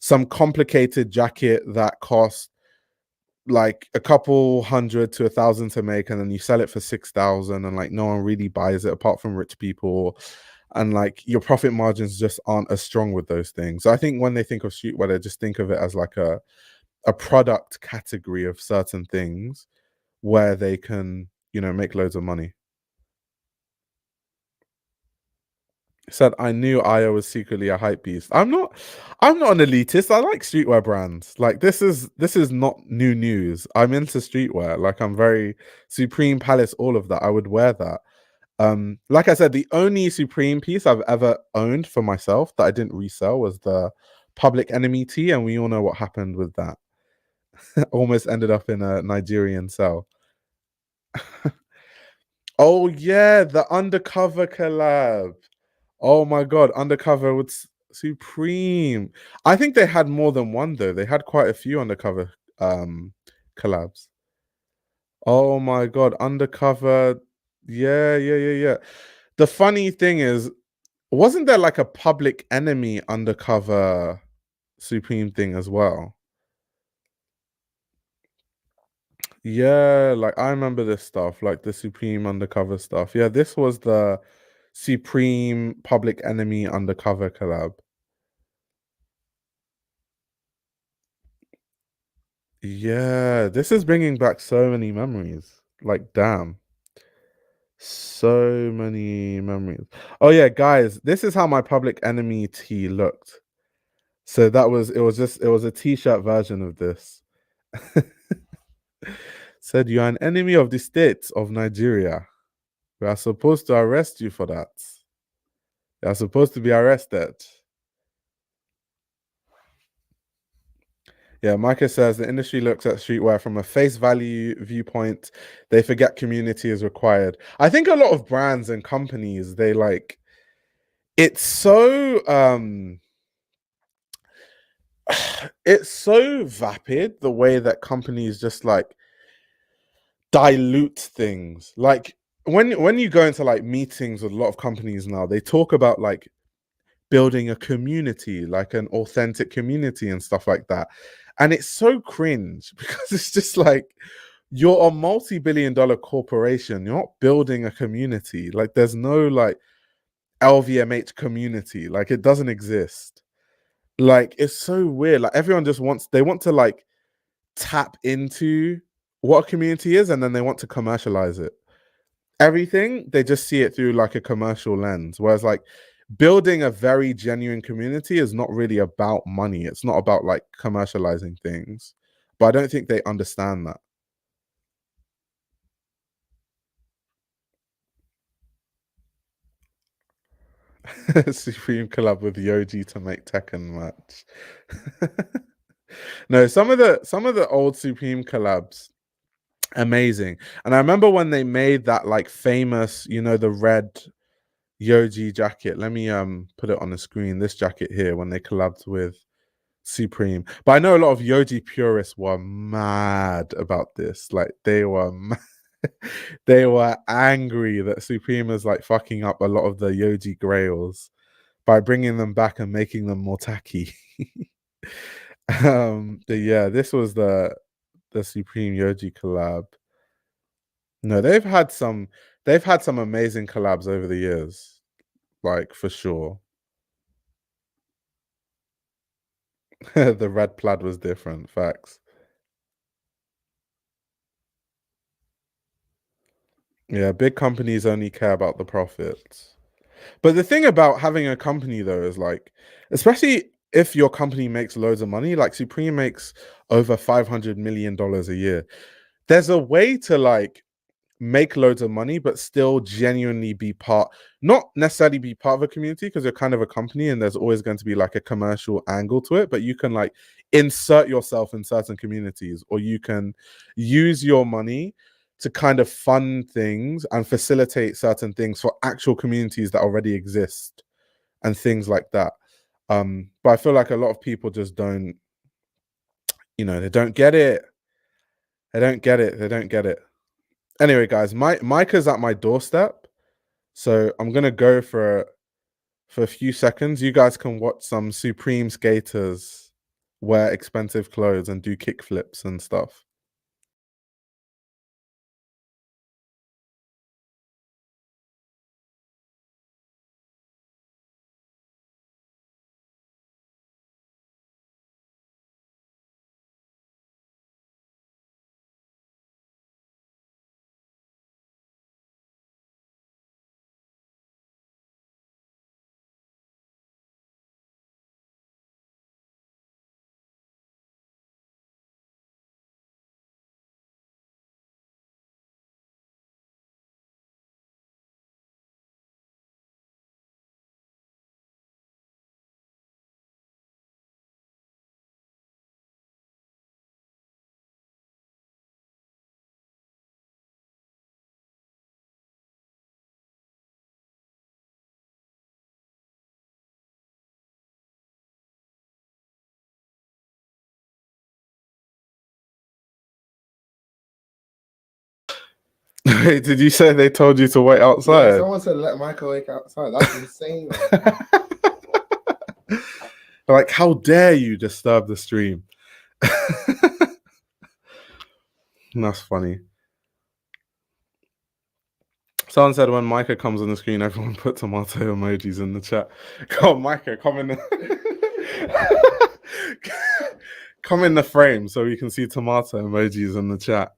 some complicated jacket that costs like a couple hundred to 1,000 to make, and then you sell it for 6,000 and like no one really buys it apart from rich people, and like your profit margins just aren't as strong with those things. So I think when they think of streetwear, they just think of it as like a product category of certain things where they can, make loads of money. Said I knew Io was secretly a hype beast. I'm not an elitist. I like streetwear brands. Like this is not new news. I'm into streetwear. Like I'm very Supreme Palace, all of that. I would wear that. Like I said, the only Supreme piece I've ever owned for myself that I didn't resell was the Public Enemy tee, and we all know what happened with that. Almost ended up in a Nigerian cell. Oh yeah, the undercover collab. Oh my god, undercover with Supreme. I think they had more than one though. They had quite a few undercover collabs. Oh my god, undercover. Yeah, yeah, yeah, yeah. The funny thing is, wasn't there like a Public Enemy undercover Supreme thing as well? Yeah, like I remember this stuff, like the Supreme undercover stuff. Yeah, this was the Supreme Public Enemy undercover collab. Yeah, this is bringing back so many memories. Like, damn, so many memories. Oh yeah, guys, this is how my Public Enemy tee looked. So it was a t-shirt version of this. Said you're an enemy of the state of Nigeria. We are supposed to arrest you for that. You are supposed to be arrested. Yeah, Micah says the industry looks at streetwear from a face value viewpoint. They forget community is required. I think a lot of brands and companies, they like it's so it's so vapid the way that companies just like dilute things. Like when you go into like meetings with a lot of companies now, they talk about like building a community, like an authentic community and stuff like that. And it's so cringe because it's just like you're a multi-billion-dollar corporation. You're not building a community. Like there's no like LVMH community. Like it doesn't exist. Like it's so weird. Like everyone just wants they want to like tap into what a community is and then they want to commercialize it. Everything, they just see it through like a commercial lens. Whereas like building a very genuine community is not really about money. It's not about like commercializing things. But I don't think they understand that. Supreme collab with Yoji to make Tekken match. No, some of the old Supreme collabs, amazing. And I remember when they made that like famous, you know, the red Yoji jacket. Let me put it on the screen. This jacket here when they collabed with Supreme. But I know a lot of Yoji purists were mad about this. Like they were they were angry that Supreme is like fucking up a lot of the Yoji grails by bringing them back and making them more tacky. But yeah, this was the Supreme Yoji collab. No, they've had some amazing collabs over the years, like for sure. The red plaid was different, facts. Yeah, big companies only care about the profits. But the thing about having a company though is like, especially if your company makes loads of money, like Supreme makes over $500 million a year. There's a way to like make loads of money, but still genuinely be part, not necessarily be part of a community because you're kind of a company and there's always going to be like a commercial angle to it, but you can like insert yourself in certain communities or you can use your money to kind of fund things and facilitate certain things for actual communities that already exist and things like that. But I feel like a lot of people just don't, you know, they don't get it. They don't get it. They don't get it. Anyway, guys, Micah's at my doorstep. So I'm gonna go for a few seconds. You guys can watch some Supreme skaters wear expensive clothes and do kickflips and stuff. Wait, did you say they told you to wait Yeah, outside? someone said let Micah wake outside. That's insane. Like, how dare you disturb the stream? That's funny. Someone said when Micah comes on the screen, everyone put tomato emojis in the chat. Come on, Micah, come in come in the frame so we can see tomato emojis in the chat.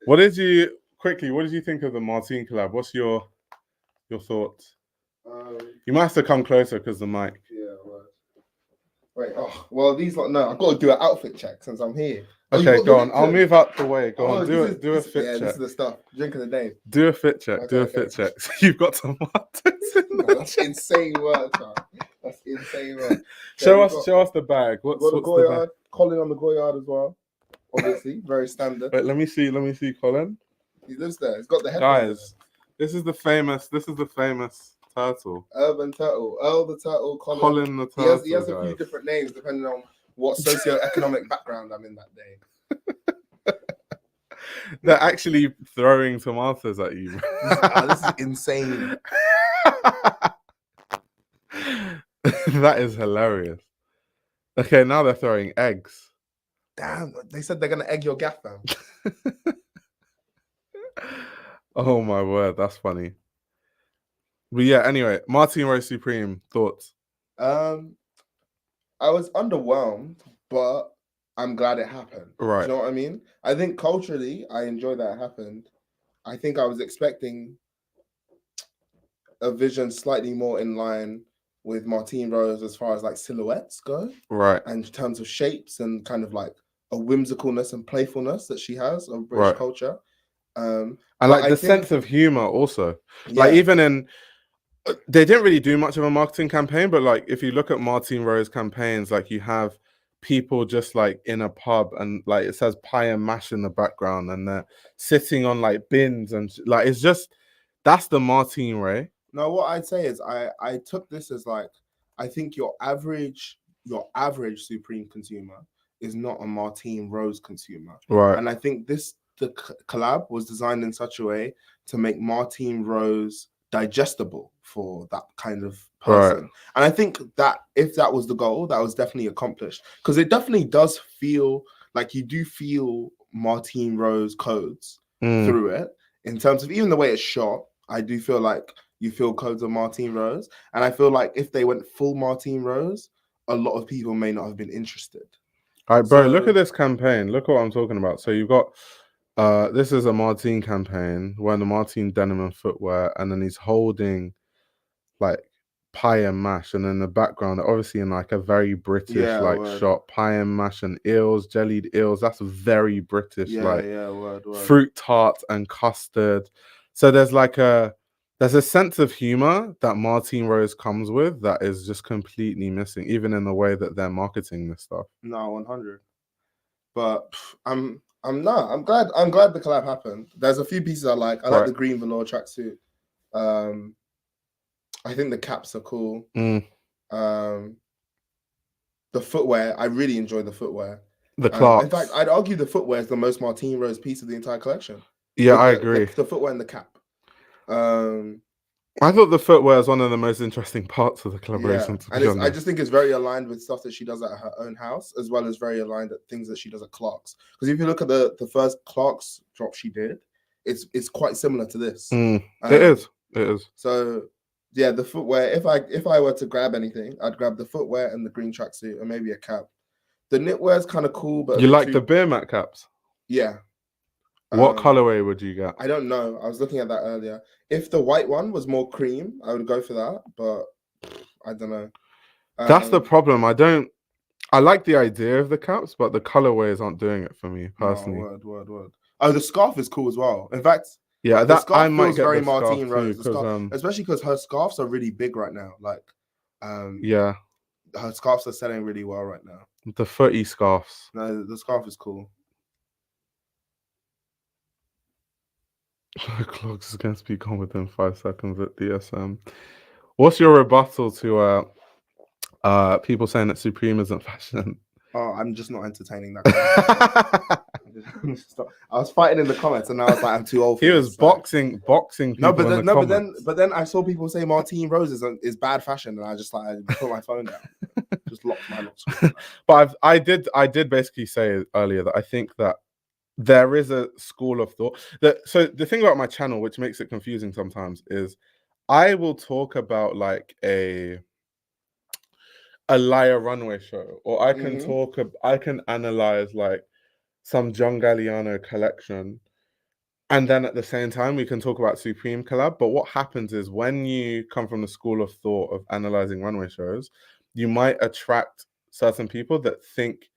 What did you think of the Martine collab? What's your thoughts? You might have to come closer because the mic. Yeah, wait. Oh, well, these like no. I've got to do an outfit check since I'm here. Okay, go on. I'll move out the way. Go on. Do a fit check. Yeah, this is the stuff. Drink of the day. Do a fit check. Okay, do a fit check. You've got tomatoes. That's insane work, man. That's insane work. Show us the bag. What's the Goyard? Colin on the Goyard as well. Obviously, very standard. Wait, let me see Colin. He lives there. He's got the headphones. Guys, this is the famous turtle. Urban Turtle. Earl the Turtle. Colin the Turtle. He has a few different names depending on what socio-economic background I'm in that day. They're actually throwing tomatoes at you. This is insane. That is hilarious. Okay, now they're throwing eggs. Damn, they said they're gonna egg your gaff, fam. Oh my word, that's funny. But yeah, anyway, Martine Rose Supreme, thoughts? I was underwhelmed, but I'm glad it happened. Right. Do you know what I mean? I think culturally, I enjoy that it happened. I think I was expecting a vision slightly more in line with Martine Rose as far as like silhouettes go. Right. And in terms of shapes and kind of like a whimsicalness and playfulness that she has of British culture. And like the sense of humor also. Yeah. Like even in, they didn't really do much of a marketing campaign, but like if you look at Martine Rose campaigns, like you have people just like in a pub and like it says pie and mash in the background and they're sitting on like bins and like it's just, that's the Martine Ray. No, what I'd say is I took this as like, I think your average Supreme consumer is not a Martine Rose consumer. Right. And I think the collab was designed in such a way to make Martine Rose digestible for that kind of person. Right. And I think that if that was the goal, that was definitely accomplished. Because it definitely does feel like you do feel Martine Rose codes through it. In terms of even the way it's shot, I do feel like you feel codes of Martine Rose. And I feel like if they went full Martine Rose, a lot of people may not have been interested. All right, bro, look at this campaign. Look what I'm talking about. So you've got, this is a Martine campaign, wearing the Martine denim and footwear, and then he's holding like pie and mash. And in the background, obviously in like a very British shot, pie and mash and eels, jellied eels. That's very British, fruit tart and custard. So there's like there's a sense of humor that Martine Rose comes with that is just completely missing, even in the way that they're marketing this stuff. No, 100. But I'm glad the collab happened. There's a few pieces I like. I like the green velour tracksuit. I think the caps are cool. The footwear, I really enjoy the footwear. The Clarks. In fact, I'd argue the footwear is the most Martine Rose piece of the entire collection. Yeah, I agree. The footwear and the cap. I thought the footwear is one of the most interesting parts of the collaboration. Yeah. And I just think it's very aligned with stuff that she does at her own house, as well as very aligned at things that she does at Clarks. Because if you look at the first Clarks drop she did, it's quite similar to this. It is. So yeah, the footwear. If I were to grab anything, I'd grab the footwear and the green tracksuit, and maybe a cap. The knitwear is kind of cool, but you like the beer mat caps? Yeah. What colorway would you get? I don't know. I was looking at that earlier. If the white one was more cream, I would go for that, but I don't know. That's the problem. I like the idea of the caps, but the colorways aren't doing it for me personally. Word. Oh, the scarf is cool as well. In fact, yeah, the scarf I might get very the Martine Rose, too, especially because her scarves are really big right now. Like, yeah, her scarves are selling really well right now. The footy scarves. No, the scarf is cool. Clogs is going to be gone within 5 seconds at DSM. What's your rebuttal to people saying that Supreme isn't fashion? Oh, I'm just not entertaining that. I'm I was fighting in the comments, and I was like, I'm too old for He this. was boxing people No, but in then, the comments. but then I saw people say Martine Rose is bad fashion, and I just like I put my phone down, just locked my lock screen. But I did basically say earlier that I think that there is a school of thought that. So the thing about my channel, which makes it confusing sometimes, is I will talk about like a Liar runway show, or I can I can analyze like some John Galliano collection, and then at the same time we can talk about Supreme collab. But what happens is when you come from the school of thought of analyzing runway shows, you might attract certain people that think,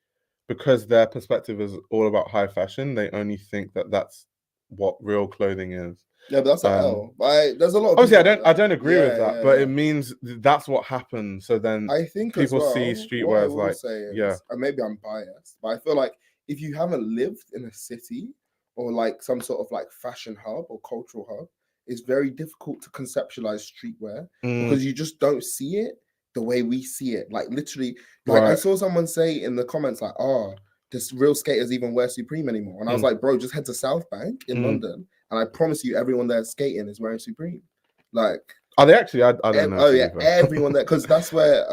because their perspective is all about high fashion, they only think that that's what real clothing is. Yeah, but that's an L. There's a lot of obviously people I don't agree with that, but it means that's what happens. So then I think people as well, see streetwear as like, and maybe I'm biased, but I feel like if you haven't lived in a city or like some sort of like fashion hub or cultural hub, it's very difficult to conceptualize streetwear because you just don't see it the way we see it. Like literally, like I saw someone say in the comments like, "Oh, this real skaters even wear Supreme anymore," and I was like, "Bro, just head to South Bank in London, and I promise you, everyone there skating is wearing Supreme." Like, are they actually? I don't know. Oh yeah, everyone there, because that's where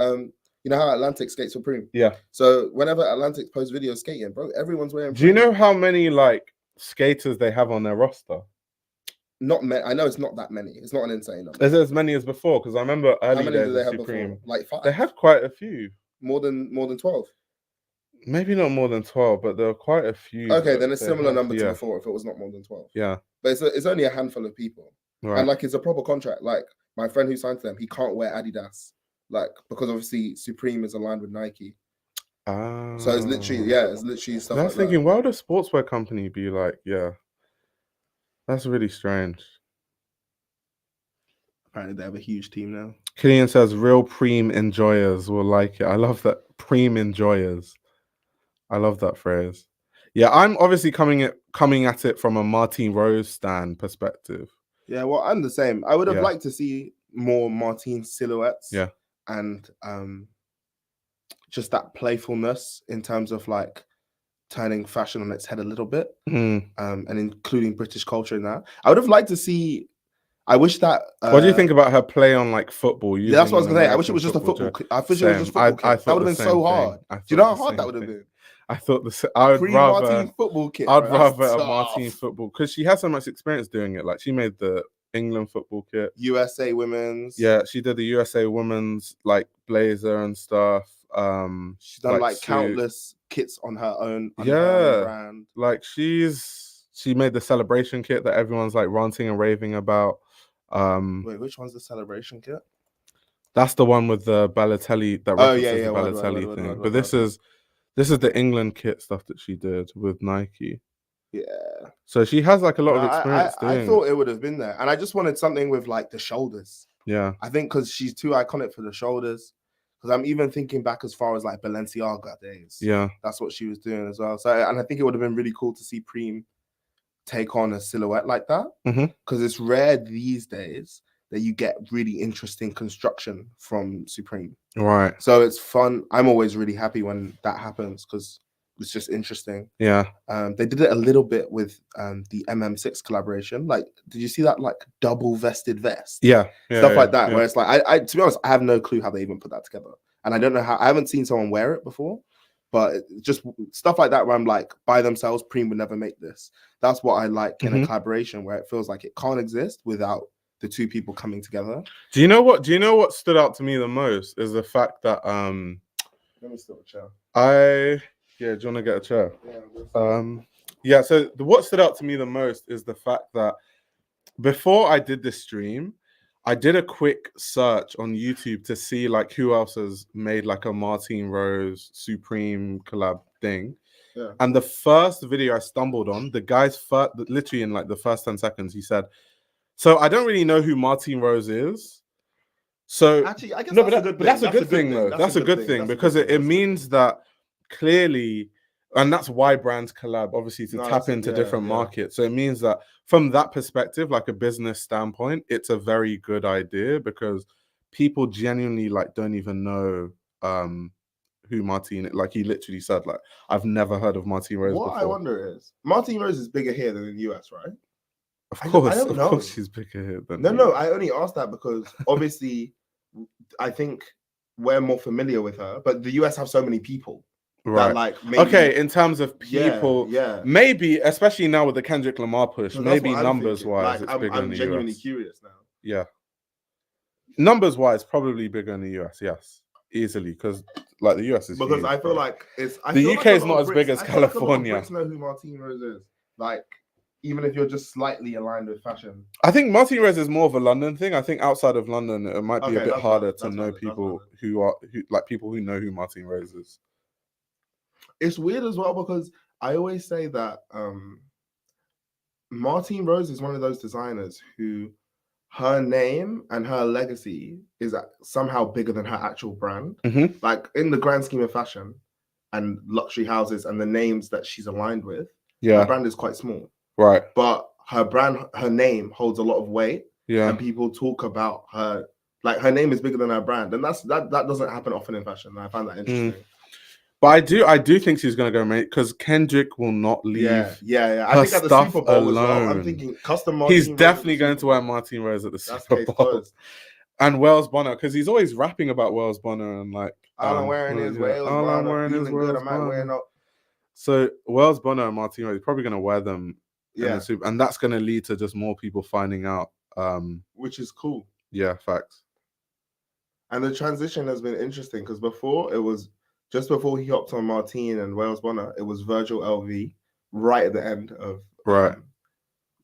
you know how Atlantic skates Supreme. Yeah. So whenever Atlantic posts videos skating, bro, everyone's wearing. Do you know how many like skaters they have on their roster? Not many. I know it's not that many. It's not an insane number. Is it as many as before? Because I remember early how many days did they of have Supreme. Before? Like 5. They had quite a few. More than 12. Maybe not more than 12, but there were quite a few. Okay, then a similar number to before if it was not more than 12. Yeah. But it's only a handful of people. Right. And like it's a proper contract. Like my friend who signed to them, he can't wear Adidas. Like because obviously Supreme is aligned with Nike. So it's literally stuff. I was thinking, why would a sportswear company be like, yeah? That's really strange. Apparently they have a huge team now. Killian says real Preem enjoyers will like it. I love that. Preem enjoyers. I love that phrase. Yeah, I'm obviously coming at it from a Martine Rose stand perspective. Yeah, well, I'm the same. I would have liked to see more Martine silhouettes. Yeah. And just that playfulness in terms of like turning fashion on its head a little bit, and including British culture in that. I would have liked to see. I wish that. What do you think about her play on like football? Yeah, that's what I was gonna say. I wish it was just a football. I wish it was just football. That would have been so hard. Do you know how hard that would have been? I thought I would rather Martine football kit. I'd rather a Martine football because she has so much experience doing it. Like she made the England football kit, USA women's. Yeah, she did the USA women's like blazer and stuff. She's done like countless kits on her own. Brand. Like she made the celebration kit that everyone's like ranting and raving about. Wait, which one's the celebration kit? That's the one with the Balotelli that references the Balotelli thing. But this is the England kit stuff that she did with Nike. Yeah. So she has like a lot of experience doing. I thought it would have been there, and I just wanted something with like the shoulders. Yeah. I think because she's too iconic for the shoulders. Because I'm even thinking back as far as like Balenciaga days. Yeah. That's what she was doing as well. So, and I think it would have been really cool to see Preem take on a silhouette like that. Because it's rare these days that you get really interesting construction from Supreme. Right. So it's fun. I'm always really happy when that happens because it's just interesting. Yeah. They did it a little bit with the MM6 collaboration. Like, did you see that like double vested vest? Yeah. Stuff like that, where it's like, I to be honest, I have no clue how they even put that together. And I don't know how, I haven't seen someone wear it before, but just stuff like that where I'm like, by themselves, Preem would never make this. That's what I like in a collaboration where it feels like it can't exist without the two people coming together. Do you know what stood out to me the most is the fact that let me steal a chair. Yeah, do you want to get a chair? Yeah. So what stood out to me the most is the fact that before I did this stream, I did a quick search on YouTube to see like who else has made like a Martine Rose Supreme collab thing. Yeah. And the first video I stumbled on, the guy's literally in like the first 10 seconds, he said, "So I don't really know who Martine Rose is." So actually, I guess that's a good thing though. That's a good thing because it means that clearly, and that's why brands collab, obviously, to tap into different markets. So it means that from that perspective, like a business standpoint, it's a very good idea because people genuinely like don't even know who Martine. Like he literally said, like I've never heard of Martine Rose What before. I wonder is, Martine Rose is bigger here than in the US, right? Of course, I don't know. Of course, she's bigger here than. No. I only asked that because obviously, I think we're more familiar with her, but the US have so many people. Right. That, like, maybe, okay, in terms of people, yeah, maybe, especially now with the Kendrick Lamar push, maybe numbers wise, like, it's bigger in the genuinely US. Curious now. Yeah. Numbers wise, probably bigger in the US, yes. Easily, because like the US is because huge, I feel bro. like it's the UK is not as big as California. Like a lot of Brits know who Martine Rose is. Like, even if you're just slightly aligned with fashion. I think Martine Rose is more of a London thing. I think outside of London, it might be a bit harder to know people who people who know who Martine Rose is. It's weird as well because I always say that Martine Rose is one of those designers who her name and her legacy is somehow bigger than her actual brand. Mm-hmm. Like in the grand scheme of fashion and luxury houses and the names that she's aligned with, her brand is quite small. Right. But her name holds a lot of weight. Yeah. And people talk about her, like her name is bigger than her brand. And that doesn't happen often in fashion. And I find that interesting. But I do think she's gonna go, mate, because Kendrick will not leave. Yeah. I think at the Super Bowl alone. as well. I'm thinking custom Martine He's definitely going to wear Martine Rose at the Super Bowl. Closed. And Wells Bonner, because he's always rapping about Wells Bonner and like all I'm wearing is Wells Bonner. I'm wearing is Wells Bonner. So Wells Bonner and Martine Rose probably gonna wear them in the Super, and that's gonna lead to just more people finding out. Which is cool. Yeah, facts. And the transition has been interesting because before it was just before he hopped on Martine and Wells Bonner, it was Virgil LV right at the end of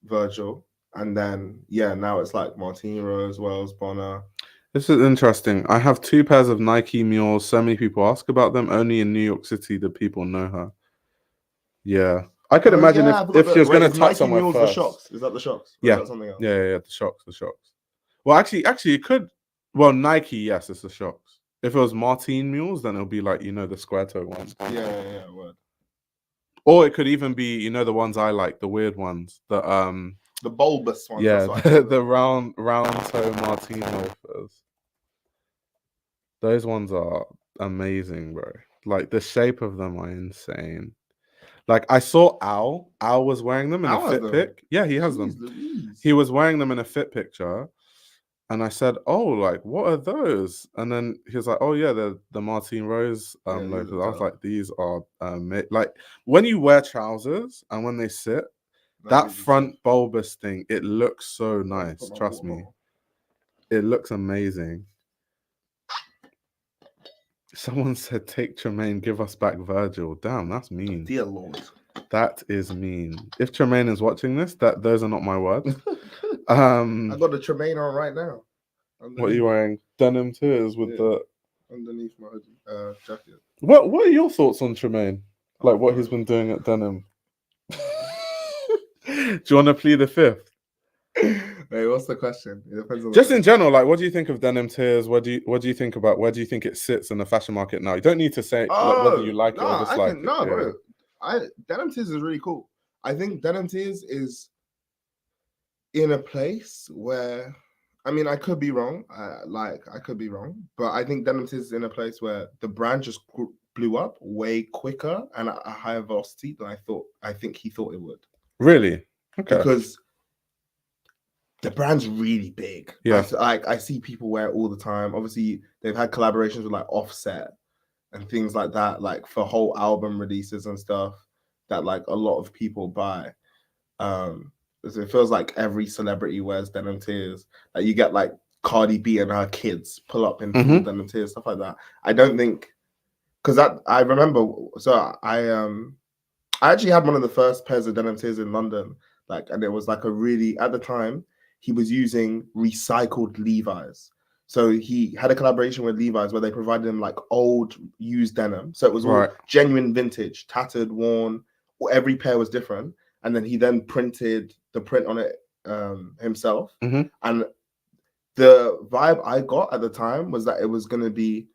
Virgil. And then, now it's like Martine Rose, Wells Bonner. This is interesting. I have 2 pairs of Nike mules. So many people ask about them. Only in New York City do people know her. Yeah. I could imagine if she was going to touch somewhere first. The Shocks? Is that the Shocks? Yeah. Is that something else? Yeah. The Shocks. Well, actually, it could. Well, Nike, yes, it's the Shocks. If it was Martine mules, then it'll be like, the square toe ones. Yeah, word. Or it could even be, the ones I like, the weird ones. The bulbous ones. Yeah, the round toe Martine loafers. Those ones are amazing, bro. Like the shape of them are insane. Like I saw Al. Al was wearing them in a fit pic. Yeah, he has them. Louise. He was wearing them in a fit picture. And I said, "Oh, like what are those?" And then he was like, "Oh yeah, they're the Martine Rose loafers." I was like, "These are like when you wear trousers and when they sit, that front bulbous thing, it looks so nice. Trust me, it looks amazing." Someone said, "Take Tremaine, give us back Virgil." Damn, that's mean. Dear Lord, that is mean. If Tremaine is watching this, those are not my words. I got the Tremaine on right now. What are you wearing? Denim tears with the underneath my jacket. What are your thoughts on Tremaine? Like what he's been doing at Denim? Do you want to plead the fifth? Wait, what's the question? It depends on just in general. Like, what do you think of Denim tears? What do you think about where do you think it sits in the fashion market now? You don't need to say whether you like it or dislike it. No, bro. Denim tears is really cool. I think Denim tears is in a place where, I mean, I could be wrong. I could be wrong, but I think Denim tears is in a place where the brand just blew up way quicker and at a higher velocity than I think he thought it would. Really? Okay. Because the brand's really big. Yeah. I see people wear it all the time. Obviously, they've had collaborations with like Offset and things like that, like for whole album releases and stuff that like a lot of people buy. So it feels like every celebrity wears Denim tears. Like you get like Cardi B and her kids pull up in full Denim tears, stuff like that. I don't think, because I remember. So I actually had one of the first pairs of Denim tears in London. Like, and it was like at the time he was using recycled Levi's. So he had a collaboration with Levi's where they provided him like old used denim. So it was all genuine vintage, tattered, worn. Every pair was different. And then he printed the print on it himself. And the vibe I got at the time was that it was going to be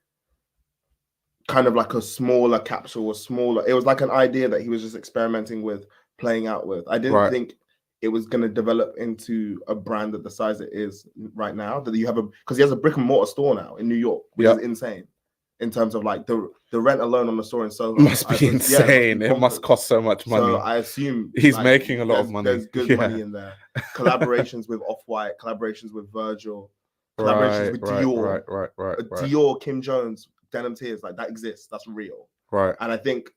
kind of like a smaller capsule, it was like an idea that he was just experimenting with, playing out with. I didn't think it was going to develop into a brand at the size it is right now. That you have because he has a brick and mortar store now in New York, which is insane. in terms of like the rent alone on the store in Soho Must be insane. It must cost so much money. So I assume he's like, making a lot of money. There's good money in there. Collaborations with Off-White, collaborations with Virgil, collaborations with Dior. Right. Dior, Kim Jones, Denim Tears, like that exists. That's real. Right. And I think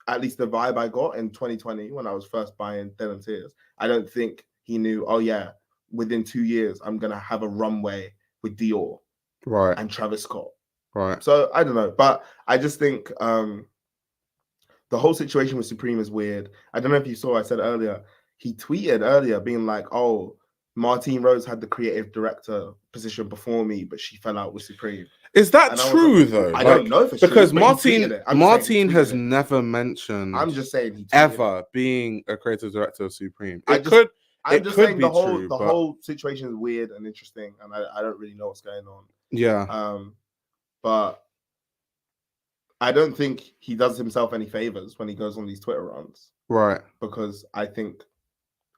at least the vibe I got in 2020 when I was first buying Denim Tears, I don't think he knew, oh yeah, within 2 years, I'm going to have a runway with Dior and Travis Scott. Right. So I don't know, but I just think the whole situation with Supreme is weird. I don't know if you saw, I said earlier, he tweeted earlier being like, oh, Martine Rose had the creative director position before me, but she fell out with Supreme. Is that true though? I don't know if it's because true, Martine has never mentioned. I'm just saying he ever being a creative director of Supreme. I'm just saying the whole situation is weird and interesting, and I don't really know what's going on. Yeah. But I don't think he does himself any favors when he goes on these Twitter runs. Right. Because I think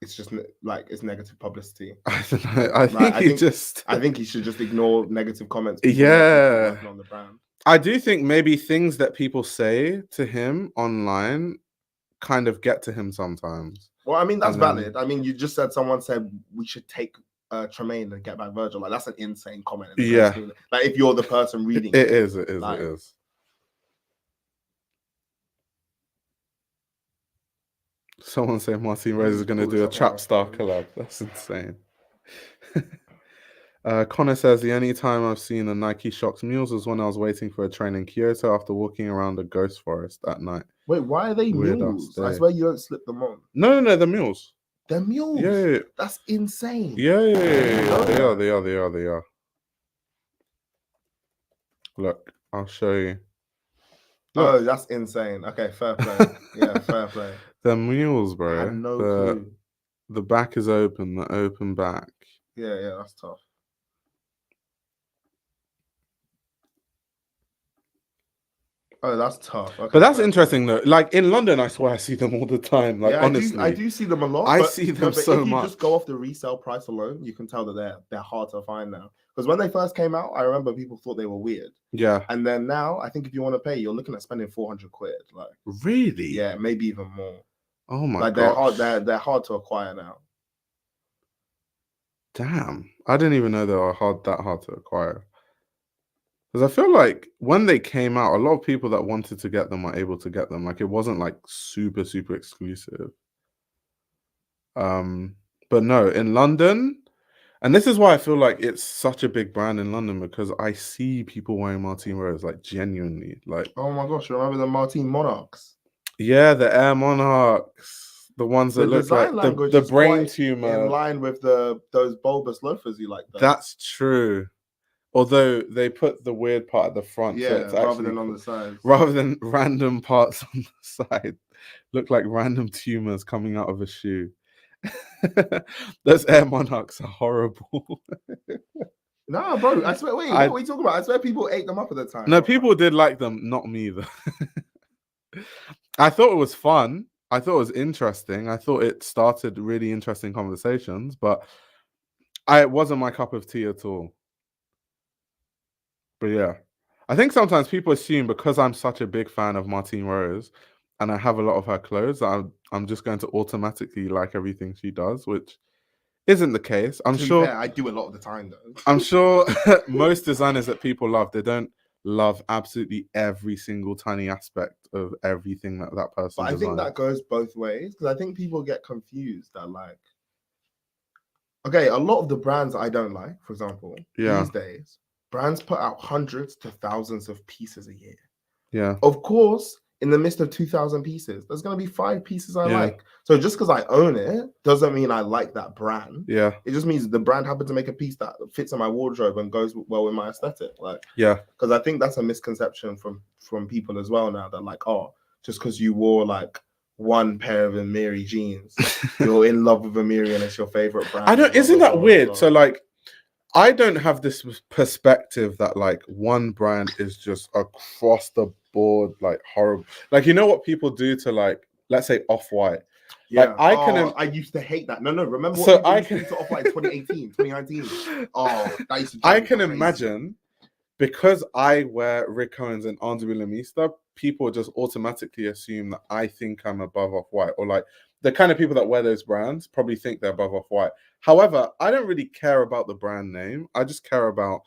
it's just like it's negative publicity. I don't know. I think he should just ignore negative comments. Yeah. On the brand. I do think maybe things that people say to him online kind of get to him sometimes. Well, I mean, that's valid. I mean, you just said someone said we should take Tremaine and get back Virgil. Like, that's an insane comment. Yeah. Like, if you're the person reading it is. Someone saying Martine Rose is going to do a Trap Star collab. That's insane. Connor says, the only time I've seen a Nike Shox mules was when I was waiting for a train in Kyoto after walking around a ghost forest at night. Wait, why are they mules? I swear you don't slip them on. No, they're mules. They're mules? Yeah. That's insane. Yeah. They are. Look, I'll show you. Look. Oh, that's insane. Okay, fair play. Yeah, fair play. They're mules, bro. I had no clue. The back is open, the open back. Yeah, that's tough. Oh, that's tough. Okay, but that's interesting though. Like in London, I swear I see them all the time. Like honestly, I do see them a lot. I see them so much. If you just go off the resale price alone, you can tell that they're hard to find now. Because when they first came out, I remember people thought they were weird. Yeah. And then now, I think if you want to pay, you're looking at spending 400 quid. Like really? Yeah, maybe even more. Oh my god. They're hard to acquire now. Damn, I didn't even know they were that hard to acquire. Because I feel like when they came out, a lot of people that wanted to get them were able to get them. Like it wasn't like super exclusive. But no, in London, and this is why I feel like it's such a big brand in London, because I see people wearing Martine Rose, like genuinely, like. Oh my gosh! Remember the Martine Monarchs? Yeah, the Air Monarchs, the ones that look like the brain tumor, in line with those bulbous loafers you like. That's true. Although they put the weird part at the front, yeah, so it's rather than on the sides, rather than random parts on the side, look like random tumors coming out of a shoe. Those Air Monarchs are horrible. Nah, bro, I swear. Wait, what are we talking about? I swear people ate them up at the time. No, people did like them, not me though. I thought it was fun. I thought it was interesting. I thought it started really interesting conversations, but it wasn't my cup of tea at all. But yeah, I think sometimes people assume because I'm such a big fan of Martine Rose and I have a lot of her clothes, I'm just going to automatically like everything she does, which isn't the case. I'm sure fair, I do a lot of the time though. I'm sure most designers that people love, they don't love absolutely every single tiny aspect of everything that person But designs. I think that goes both ways, because I think people get confused that like, okay, a lot of the brands I don't like, for example, these days, brands put out hundreds to thousands of pieces a year. Yeah. Of course, in the midst of 2,000 pieces, there's going to be 5 pieces I like. So just because I own it doesn't mean I like that brand. Yeah. It just means the brand happened to make a piece that fits in my wardrobe and goes well with my aesthetic. Like, yeah. Because I think that's a misconception from people as well now, that like, oh, just because you wore like one pair of Amiri jeans, you're in love with Amiri and it's your favorite brand. I don't. Isn't that weird? So like, I don't have this perspective that like one brand is just across the board like horrible. Like, you know what people do to like, let's say Off-White. Yeah. Like I used to hate that. No. Remember what so I can to Off-White 2018, 2019. Oh, that used to I can imagine because I wear Rick Owens and Andy Willemista, people just automatically assume that I think I'm above Off-White, or like the kind of people that wear those brands probably think they're above Off-White. However, I don't really care about the brand name. I just care about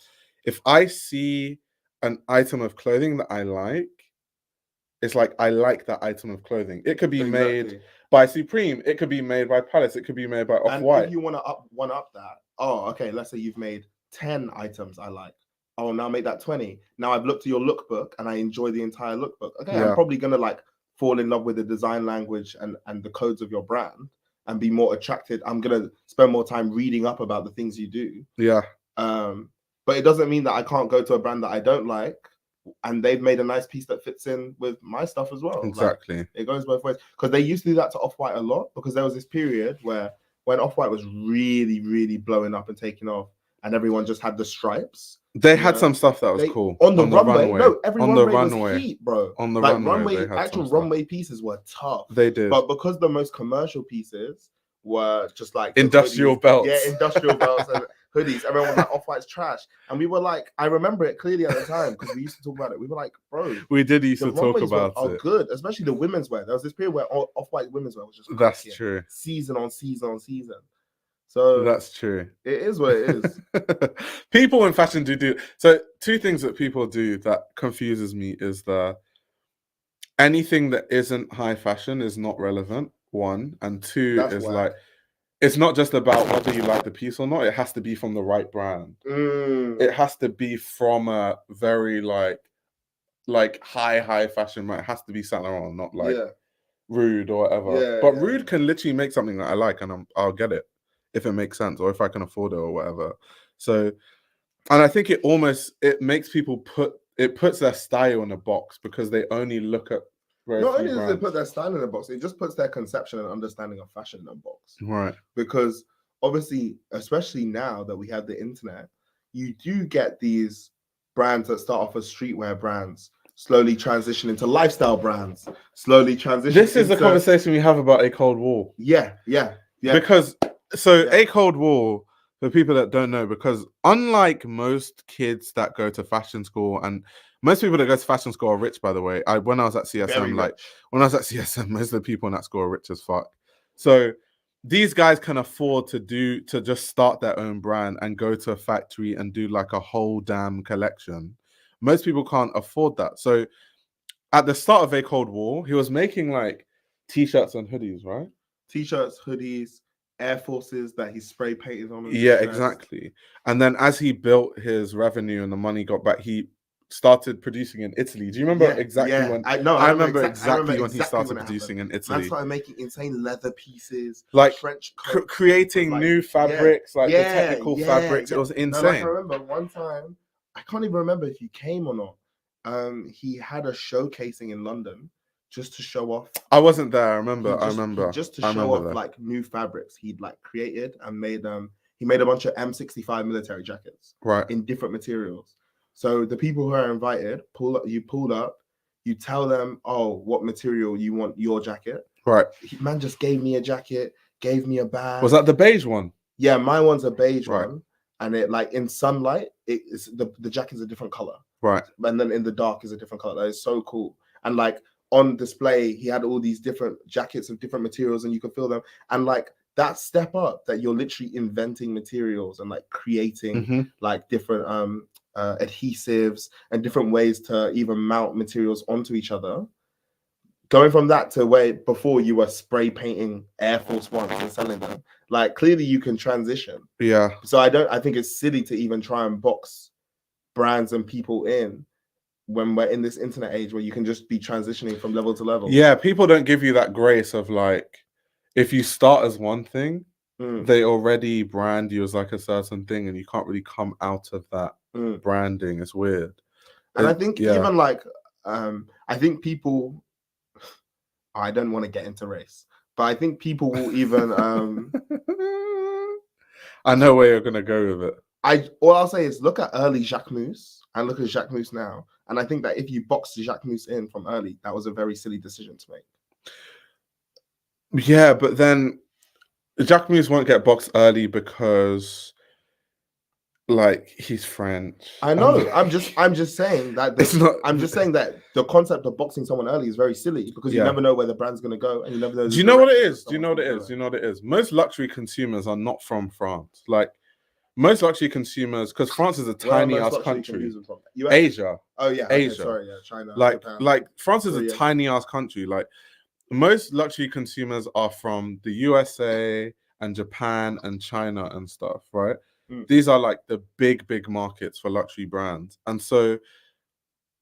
if I see an item of clothing that I like, it's like I like that item of clothing. It could be made by Supreme. It could be made by Palace. It could be made by Off-White. And if you want to one up that, oh, okay, let's say you've made 10 items I like. Oh, now make that 20. Now I've looked at your lookbook and I enjoy the entire lookbook. Okay, I'm probably gonna like fall in love with the design language and the codes of your brand and be more attracted. I'm gonna spend more time reading up about the things you do. Yeah. But it doesn't mean that I can't go to a brand that I don't like and they've made a nice piece that fits in with my stuff as well. Exactly. Like, it goes both ways. Because they used to do that to Off-White a lot, because there was this period where when Off-White was really, really blowing up and taking off, and everyone just had the stripes. They had some stuff that was cool. On the runway. No, every runway was heat, bro. On the like, runway, actual runway pieces were tough. They did. But because the most commercial pieces were just like industrial belts. Yeah, industrial belts and hoodies. Everyone was like, Off-White's trash. And we were like, I remember it clearly at the time because we used to talk about it. We were like, bro. We did used to talk about it. Oh, good. Especially the women's wear. There was this period where Off-White women's wear was just that's true. Season on season on season. So that's true. It is what it is. People in fashion do. So two things that people do that confuses me is anything that isn't high fashion is not relevant. One, and two is like, it's not just about whether you like the piece or not. It has to be from the right brand. It has to be from a very like high fashion brand. It has to be Saint Laurent, not like Rude or whatever. But Rude can literally make something that I like, and I'll get it if it makes sense or if I can afford it or whatever. So, and I think it makes people puts their style in a box because they only look at. Not only does it put their style in a box, it just puts their conception and understanding of fashion in a box. Right. Because obviously, especially now that we have the internet, you do get these brands that start off as streetwear brands, slowly transition into lifestyle brands, slowly transition. This is the conversation we have about A Cold War. Yeah. Because A Cold War, for people that don't know, because unlike most kids that go to fashion school, and most people that go to fashion school are rich, by the way. When I was at CSM, most of the people in that school are rich as fuck. So these guys can afford to just start their own brand and go to a factory and do like a whole damn collection. Most people can't afford that. So at the start of A Cold War, he was making like t-shirts and hoodies, right? T-shirts, hoodies, Air Forces that he spray painted on. Yeah, exactly. And then as he built his revenue and the money got back, he started producing in Italy. Do you remember exactly when? I remember exactly when he started producing in Italy. Man started making insane leather pieces, like French creating new fabrics, the technical fabrics. It was insane. I remember one time, I can't even remember if you came or not. He had a showcasing in London just to show off. I wasn't there. I remember. Just to show off like new fabrics he'd like created and made. He made a bunch of M65 military jackets, right, in different materials. So the people who are invited pull up, you tell them, oh, what material you want your jacket. Right. Man just gave me a jacket, gave me a bag. Was that the beige one? Yeah, my one's a beige one. And it like in sunlight, it's the jacket's a different color. Right. And then in the dark is a different color. That is so cool. And like on display, he had all these different jackets of different materials and you could feel them. And like that step up that you're literally inventing materials and like creating like different adhesives and different ways to even mount materials onto each other. Going from that to where before you were spray painting Air Force Ones and selling them, like clearly you can transition. Yeah. So I think it's silly to even try and box brands and people in when we're in this internet age where you can just be transitioning from level to level. Yeah, people don't give you that grace of like, if you start as one thing, they already brand you as like a certain thing and you can't really come out of that branding. It's weird. And I think even like, I think people, I don't want to get into race, but I think people will even, I know where you're going to go with it. All I'll say is look at early Jacquemus and look at Jacquemus now. And I think that if you boxed Jacquemus in from early, that was a very silly decision to make. Yeah, but then Jacquemus won't get boxed early because Like, he's French. I know. I'm just saying that. It's not. I'm just saying that the concept of boxing someone early is very silly because you never know where the brand's going to go, and you never know. Do you know what it is? Do you know what it is? Do you know what it is? Most luxury consumers are not from France. Like, most luxury consumers, because France is a tiny ass country. Asia. Oh yeah. Asia. Okay, sorry, yeah, China. Like, Japan, like France is Korea. a tiny ass country. Like, most luxury consumers are from the USA and Japan and China and stuff, right? These are like the big markets for luxury brands. And so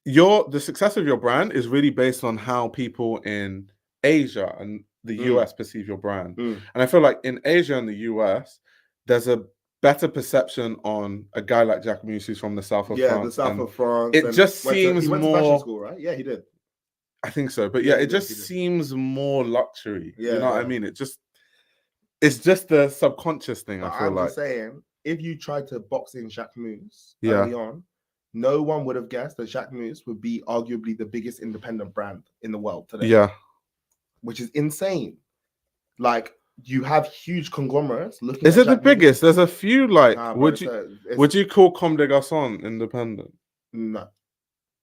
the success of your brand is really based on how people in Asia and the US perceive your brand. And I feel like in Asia and the US, there's a better perception on a guy like Jacquemus who's from the south of France. Yeah, the south of France. It just seems he went more... to fashion school, right? Yeah, he did. I think so. But yeah, it just seems more luxury. Yeah, you know what I mean? It's just the subconscious thing, I feel like. I'm just saying, if you tried to box in Jacquemus early on, no one would have guessed that Jacquemus would be arguably the biggest independent brand in the world today. Yeah. Which is insane. Like, you have huge conglomerates looking Is it the biggest? There's a few, like, would you call Comme des Garçons independent? No.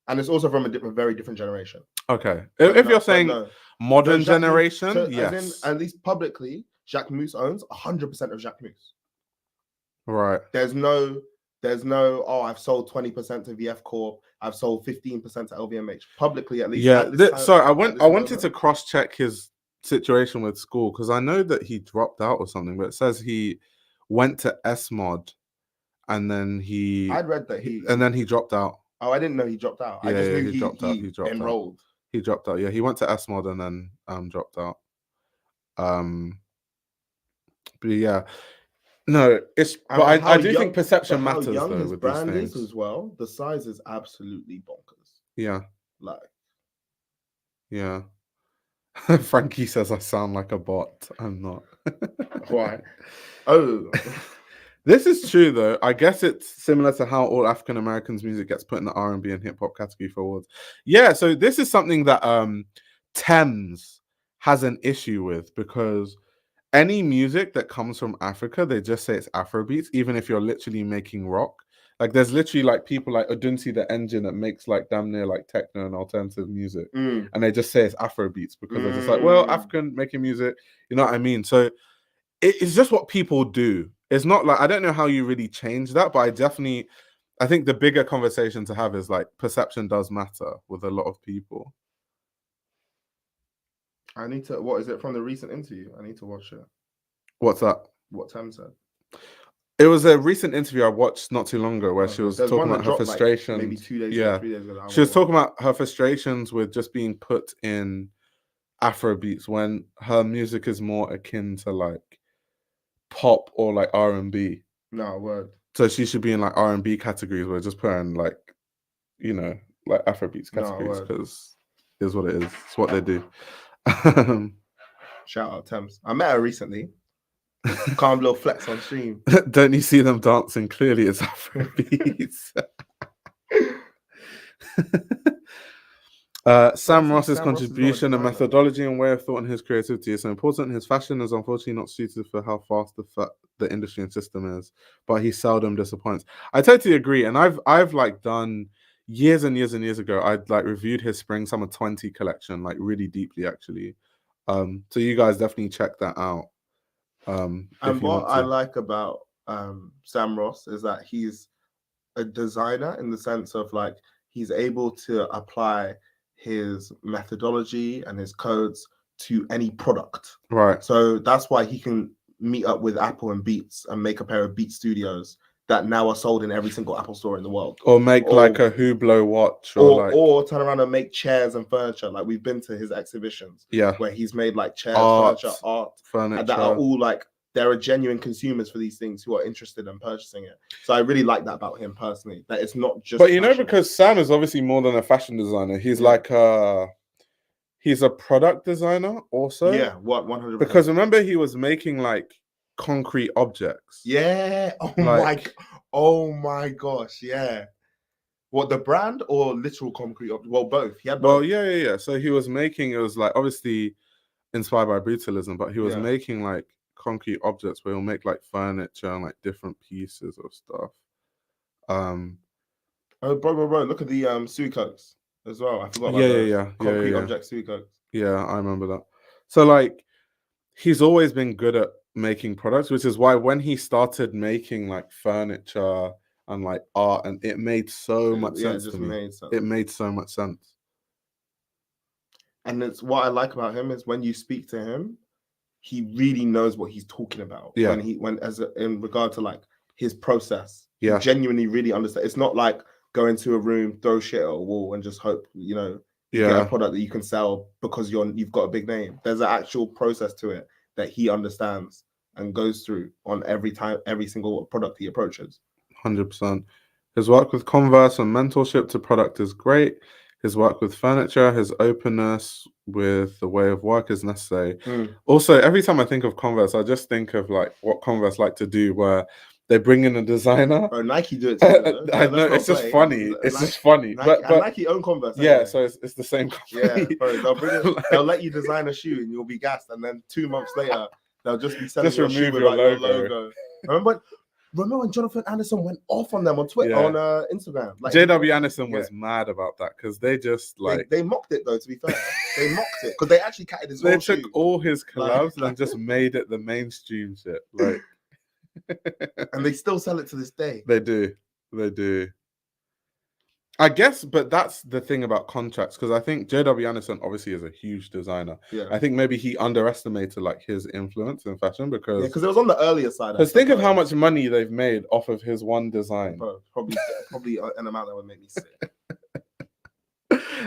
And it's also from a very different generation. Okay. If you're saying modern generation, yes. At least publicly, Jacquemus owns 100% of Jacquemus. Right. There's no, I've sold 20% to VF Corp, I've sold 15% to LVMH. Publicly, at least. Yeah. I wanted to cross-check his situation with school because I know that he dropped out or something, but it says he went to S-Mod and then I'd read that and then he dropped out. Oh, I didn't know he dropped out. Yeah, I just knew he dropped out. He dropped enrolled. Out. He dropped out. Yeah, he went to S-Mod and then dropped out. But yeah, no, it's. But I do think perception matters though with these things as well. The size is absolutely bonkers. Yeah, like, yeah. Frankie says I sound like a bot. I'm not. Why? Oh. This is true though. I guess it's similar to how all African Americans music gets put in the R&B and hip hop category for awards. Yeah, so this is something that Thames has an issue with because any music that comes from Africa, they just say it's Afrobeats, even if you're literally making rock. Like there's literally like people like Odunsi the Engine that makes like damn near like techno and alternative music. And they just say it's Afrobeats because they're just like, well, African making music, you know what I mean? So it's just what people do. It's not like, I don't know how you really change that, but I think the bigger conversation to have is like perception does matter with a lot of people. What is it from the recent interview? I need to watch it. What's that? What Tam said. It was a recent interview I watched not too long ago where she was talking about her frustrations. Maybe 2 days ago, 3 days ago. She was talking about her frustrations with just being put in Afrobeats when her music is more akin to like pop or like R&B. No word. So she should be in like R&B categories. We're just putting like, you know, like Afrobeats categories because it is what it is. It's what they do. Shout out Thames. I met her recently. Calm little flex on stream. Don't you see them dancing? Clearly it's Afrobeats. Sam Ross's contribution and methodology and way of thought and his creativity is so important. His fashion is unfortunately not suited for how fast the industry and system is, but he seldom disappoints. I totally agree, and I've like done years and years and years ago. I'd like reviewed his Spring Summer 20 collection like really deeply actually. So you guys definitely check that out. And what I like about Sam Ross is that he's a designer in the sense of like he's able to apply his methodology and his codes to any product. Right. So that's why he can meet up with Apple and Beats and make a pair of Beat Studios that now are sold in every single Apple store in the world. Or make like a Hublot watch. Or turn around and make chairs and furniture. Like we've been to his exhibitions. Yeah. Where he's made like chairs, furniture, furniture. And that are all like, there are genuine consumers for these things who are interested in purchasing it. So I really like that about him personally. That it's not just. But you know, because Sam is obviously more than a fashion designer. He's like he's a product designer also. Yeah, 100%. Because remember, he was making like concrete objects. Yeah. Oh my gosh. Yeah. What, the brand or literal concrete objects? Well, both. He had both. Well, yeah. So he was making. It was like obviously inspired by brutalism, but he was making like concrete objects where he'll make like furniture and like different pieces of stuff. Oh, bro, look at the Sui Cokes as well. I forgot about yeah. concrete object Sui Cokes. Yeah, I remember that. So like, he's always been good at making products, which is why when he started making like furniture and like art, and it made so much sense to me. It made so much sense. And it's what I like about him is when you speak to him, he really knows what he's talking about. Yeah. In regard to like his process, yeah, he genuinely really understands. It's not like go into a room, throw shit at a wall, and just hope you get a product that you can sell because you've got a big name. There's an actual process to it that he understands and goes through on every single product he approaches. 100%. His work with Converse and mentorship to product is great. His work with furniture, his openness with the way of work is necessary. Also, every time I think of Converse, I just think of like what Converse like to do, where they bring in a designer. Bro, Nike do it too. I know, it's just funny. It's just funny. But Nike own Converse. Yeah, anyway. So it's the same company. Yeah, bro, they'll let you design a shoe and you'll be gassed, and then 2 months later they'll just be selling your shoe with like your logo. Remember when Jonathan Anderson went off on them on Twitter, on Instagram? Like, JW Anderson was mad about that because they just like... They mocked it though, to be fair. They mocked it because they actually catted his whole shoe. They took all his collabs and just made it the mainstream shit. Like, and they still sell it to this day. They do. I guess, but that's the thing about contracts, because I think JW Anderson obviously is a huge designer. Yeah. I think maybe he underestimated like his influence in fashion because it was on the earlier side. Because think of how much money they've made off of his one design. Bro, probably an amount that would make me sick.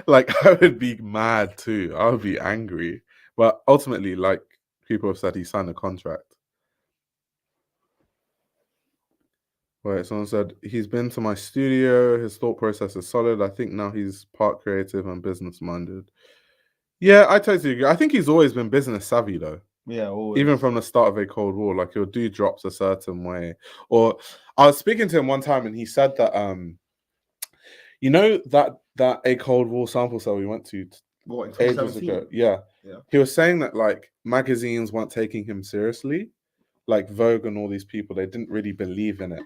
Like, I would be mad too. I would be angry. But ultimately, like people have said, he signed a contract. Right, someone said, he's been to my studio. His thought process is solid. I think now he's part creative and business-minded. Yeah, I totally agree. I think he's always been business savvy, though. Yeah, always. Even from the start of a Cold War, like he'll do drops a certain way. Or I was speaking to him one time and he said that, you know, that a Cold War sample cell we went to ages ago. Yeah. He was saying that like magazines weren't taking him seriously. Like Vogue and all these people, they didn't really believe in it.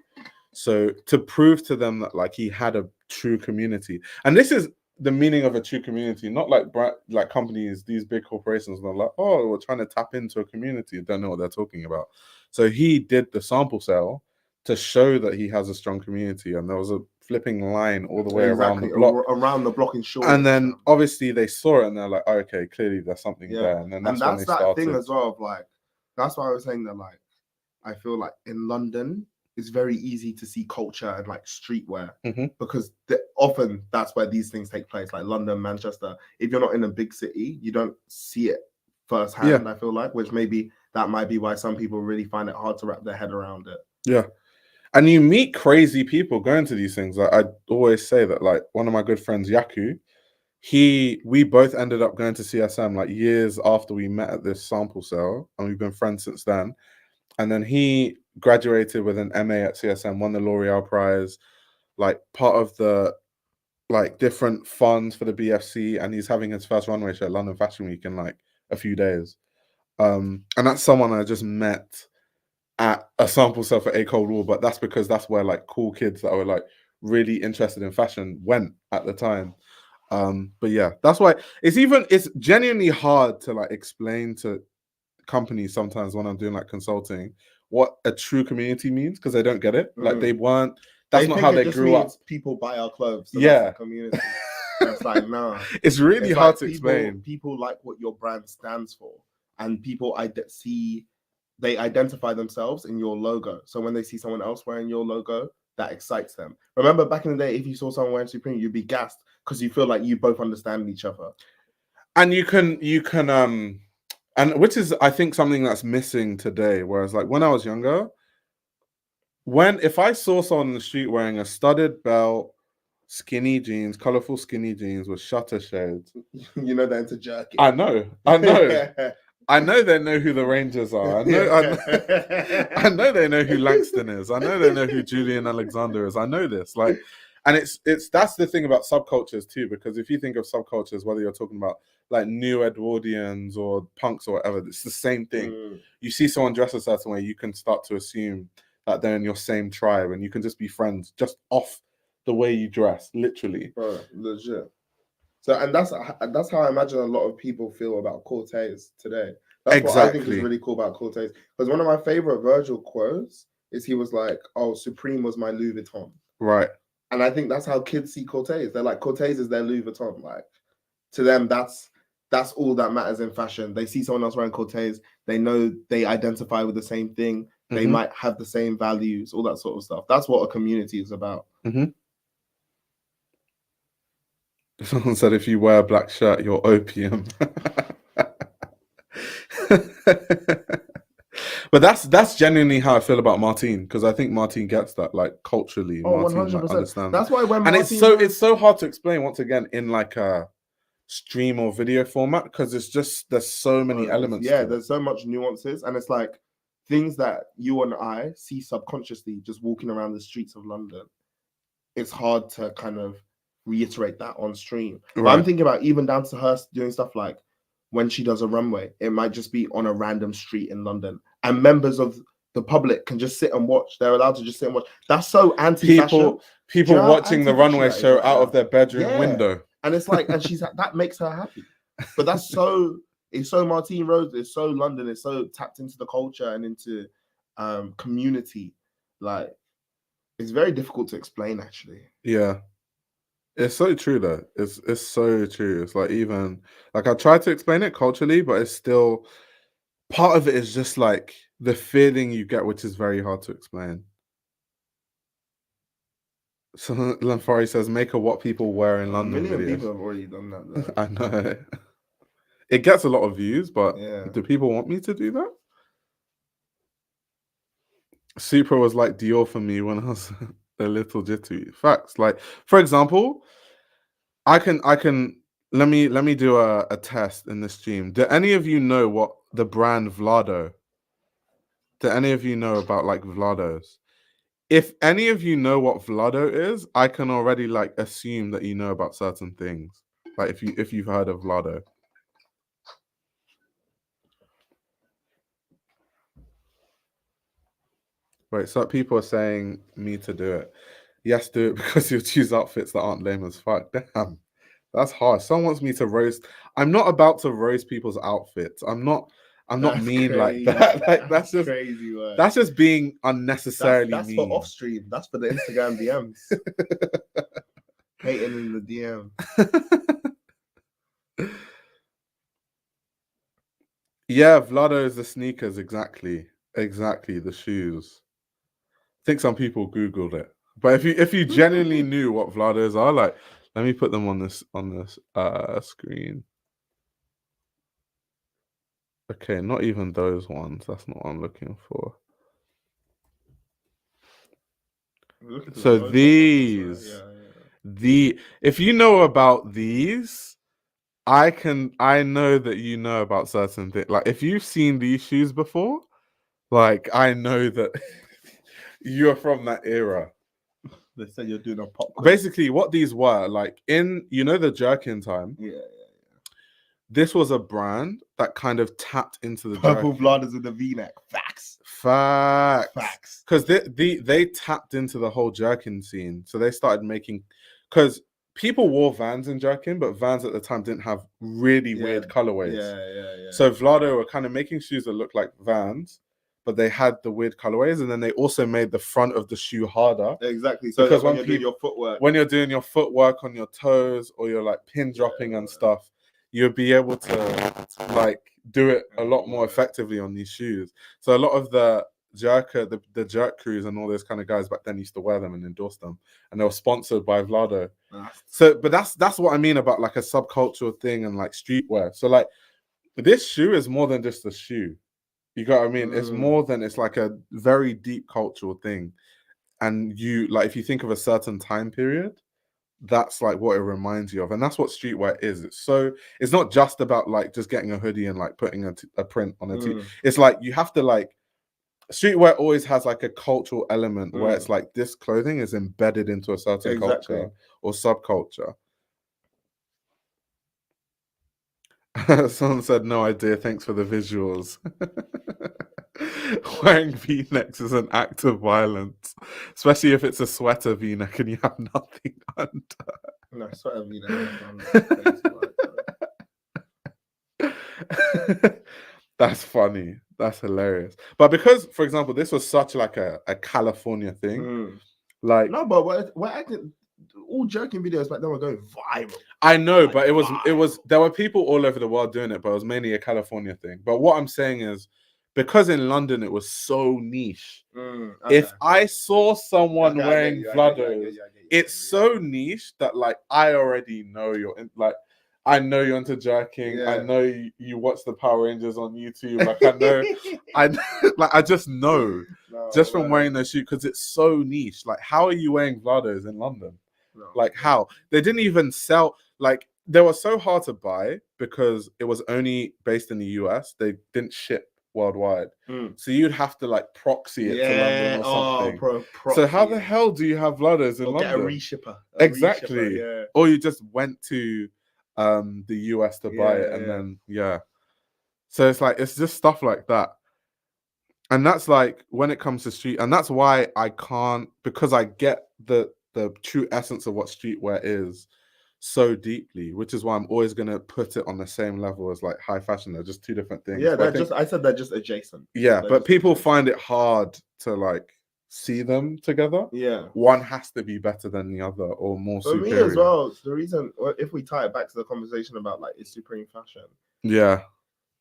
So to prove to them that like he had a true community, and this is the meaning of a true community, not like companies, these big corporations, they're like, oh, we're trying to tap into a community, don't know what they're talking about. So he did the sample sale to show that he has a strong community, and there was a flipping line all the way around the block in short. And then obviously they saw it and they're like, oh, okay, clearly there's something there. And then that's when they started. Thing as well of like, that's why I was saying that like, I feel like in London, it's very easy to see culture and like streetwear because often that's where these things take place, like London, Manchester. If you're not in a big city, you don't see it firsthand, I feel like, which that might be why some people really find it hard to wrap their head around it. Yeah. And you meet crazy people going to these things. Like I always say that like one of my good friends, Yaku, we both ended up going to CSM like years after we met at this sample sale, and we've been friends since then. And then he graduated with an MA at CSM, won the L'Oreal Prize, like part of the like different funds for the BFC, and he's having his first runway show at London Fashion Week in like a few days. And that's someone I just met at a sample sale for A Cold War, but that's because that's where like cool kids that were like really interested in fashion went at the time. But yeah, that's why it's genuinely hard to like explain to companies sometimes when I'm doing like consulting what a true community means, because they don't get it. Like that's not how they grew up. People buy our clothes. So yeah, that's the community. It's like, nah. It's really hard to explain. People like what your brand stands for, and people they identify themselves in your logo. So when they see someone else wearing your logo, that excites them. Remember back in the day, if you saw someone wearing Supreme, you'd be gassed because you feel like you both understand each other. And you can and which is, I think, something that's missing today. Whereas, like, when I was younger, if I saw someone in the street wearing a studded belt, skinny jeans, colorful skinny jeans with shutter shades, you know they're into jerky. I know. I know they know who the Rangers are. I know they know who Langston is. I know they know who Julian Alexander is. I know this. Like, and that's the thing about subcultures too, because if you think of subcultures, whether you're talking about like New Edwardians or punks or whatever, it's the same thing. You see someone dress a certain way, you can start to assume that they're in your same tribe and you can just be friends just off the way you dress, literally. Bro, legit. So, and that's how I imagine a lot of people feel about Cortez today. That's what I think is really cool about Cortez. Because one of my favorite Virgil quotes is he was like, "Oh, Supreme was my Louis Vuitton." Right. And I think that's how kids see Cortez. They're like, Cortez is their Louis Vuitton. Like, to them, that's all that matters in fashion. They see someone else wearing Cortez, they know they identify with the same thing. They might have the same values, all that sort of stuff. That's what a community is about. Someone said, if you wear a black shirt, you're opium. But that's genuinely how I feel about Martine, because I think Martine gets that, like, culturally. Martine 100%. Like, understands. That's why when Martine it's so hard to explain, once again, in like a stream or video format, because it's just, there's so many elements. Yeah, there's so much nuances, and it's like things that you and I see subconsciously just walking around the streets of London. It's hard to kind of reiterate that on stream. Right. But I'm thinking about even down to her doing stuff like when she does a runway, it might just be on a random street in London, and members of the public can just sit and watch. They're allowed to just sit and watch. That's so anti-fashion. People watching the runway show out of their bedroom window. And it's like, and that makes her happy. But it's so Martine Rose, it's so London, it's so tapped into the culture and into community. Like, it's very difficult to explain, actually. Yeah. It's so true though. It's so true. It's like, even like, I try to explain it culturally, but it's still, part of it is just like the feeling you get, which is very hard to explain. So Lanfari says, make a what people wear in London. A million people have already done that. I know. It gets a lot of views, but do people want me to do that? Supra was like Dior for me when I was a little jittery. Facts. Like, for example, I can let me do a test in this stream. Do any of you know what the brand Vlado? Do any of you know about like Vlados? If any of you know what Vlado is, I can already like assume that you know about certain things. Like if you've heard of Vlado. Right, so people are saying me to do it. Yes, do it, because you'll choose outfits that aren't lame as fuck. Damn, that's harsh. Someone wants me to roast. I'm not about to roast people's outfits. I'm not mean like that. Like, that's just crazy word. That's just being unnecessarily that's mean. For off stream. That's for the Instagram DMs. Hating in the DM. Yeah, Vlado is the sneakers, exactly, the shoes. I think some people Googled it, but if you genuinely knew what Vlados are, like, let me put them on this screen. Okay, not even those ones. That's not what I'm looking for. So these, if you know about these, I know that you know about certain things. Like, if you've seen these shoes before, like, I know that you're from that era. They said you're doing a pop quiz. Basically, what these were, like, in, the jerkin time. Yeah. This was a brand that kind of tapped into the purple Vlados with the V-neck. Facts. Because they tapped into the whole jerkin scene. So they started making, because people wore Vans in jerkin, but Vans at the time didn't have really weird colorways. Yeah. So Vlado were kind of making shoes that looked like Vans, but they had the weird colorways, and then they also made the front of the shoe harder. Exactly. So because when you're doing your footwork, when you're doing your footwork on your toes, or you're like pin dropping and stuff, you'll be able to like do it a lot more effectively on these shoes. So a lot of the jerk crews and all those kind of guys back then used to wear them and endorse them, and they were sponsored by Vlado. So, but that's what I mean about like a subcultural thing and like streetwear. So like, this shoe is more than just a shoe. You got what I mean? It's more than, it's like a very deep cultural thing. And you, like, if you think of a certain time period, that's like what it reminds you of. And that's what streetwear is. It's not just about like just getting a hoodie and like putting a print on a tee. It's like, you have to like, streetwear always has like a cultural element where it's like, this clothing is embedded into a certain culture or subculture. Someone said, no idea. Thanks for the visuals. Wearing V-necks is an act of violence, especially if it's a sweater V-neck and you have nothing under. No, sweater V-neck. That's funny. That's hilarious. But because, for example, this was such like a California thing, like no, but we're acting. All joking videos back then were going viral. I know, like, but it was there were people all over the world doing it, but it was mainly a California thing. But what I'm saying is, because in London it was so niche. If I saw someone wearing Vlados, it's so niche that like I already know you're in, like I know you're into jerking. Yeah. I know you watch the Power Rangers on YouTube. Like I know, like I just know just from wearing those shoes because it's so niche. Like, how are you wearing Vlados in London? No. Like, how? They didn't even sell. Like, they were so hard to buy because it was only based in the US. They didn't ship worldwide, so you'd have to like proxy it to London or something. So how the hell do you have Vlados in London? Get a reshipper. Exactly. Reshipper, or you just went to the US to buy it, and then so it's like it's just stuff like that. And that's like when it comes to street, and that's why I can't, because I get the true essence of what streetwear is so deeply, which is why I'm always gonna put it on the same level as like high fashion. They're just two different things. Yeah, I said they're just adjacent. Yeah, but people find it hard to like see them together. Yeah, one has to be better than the other or more superior. For me as well, the reason, if we tie it back to the conversation about like is Supreme fashion,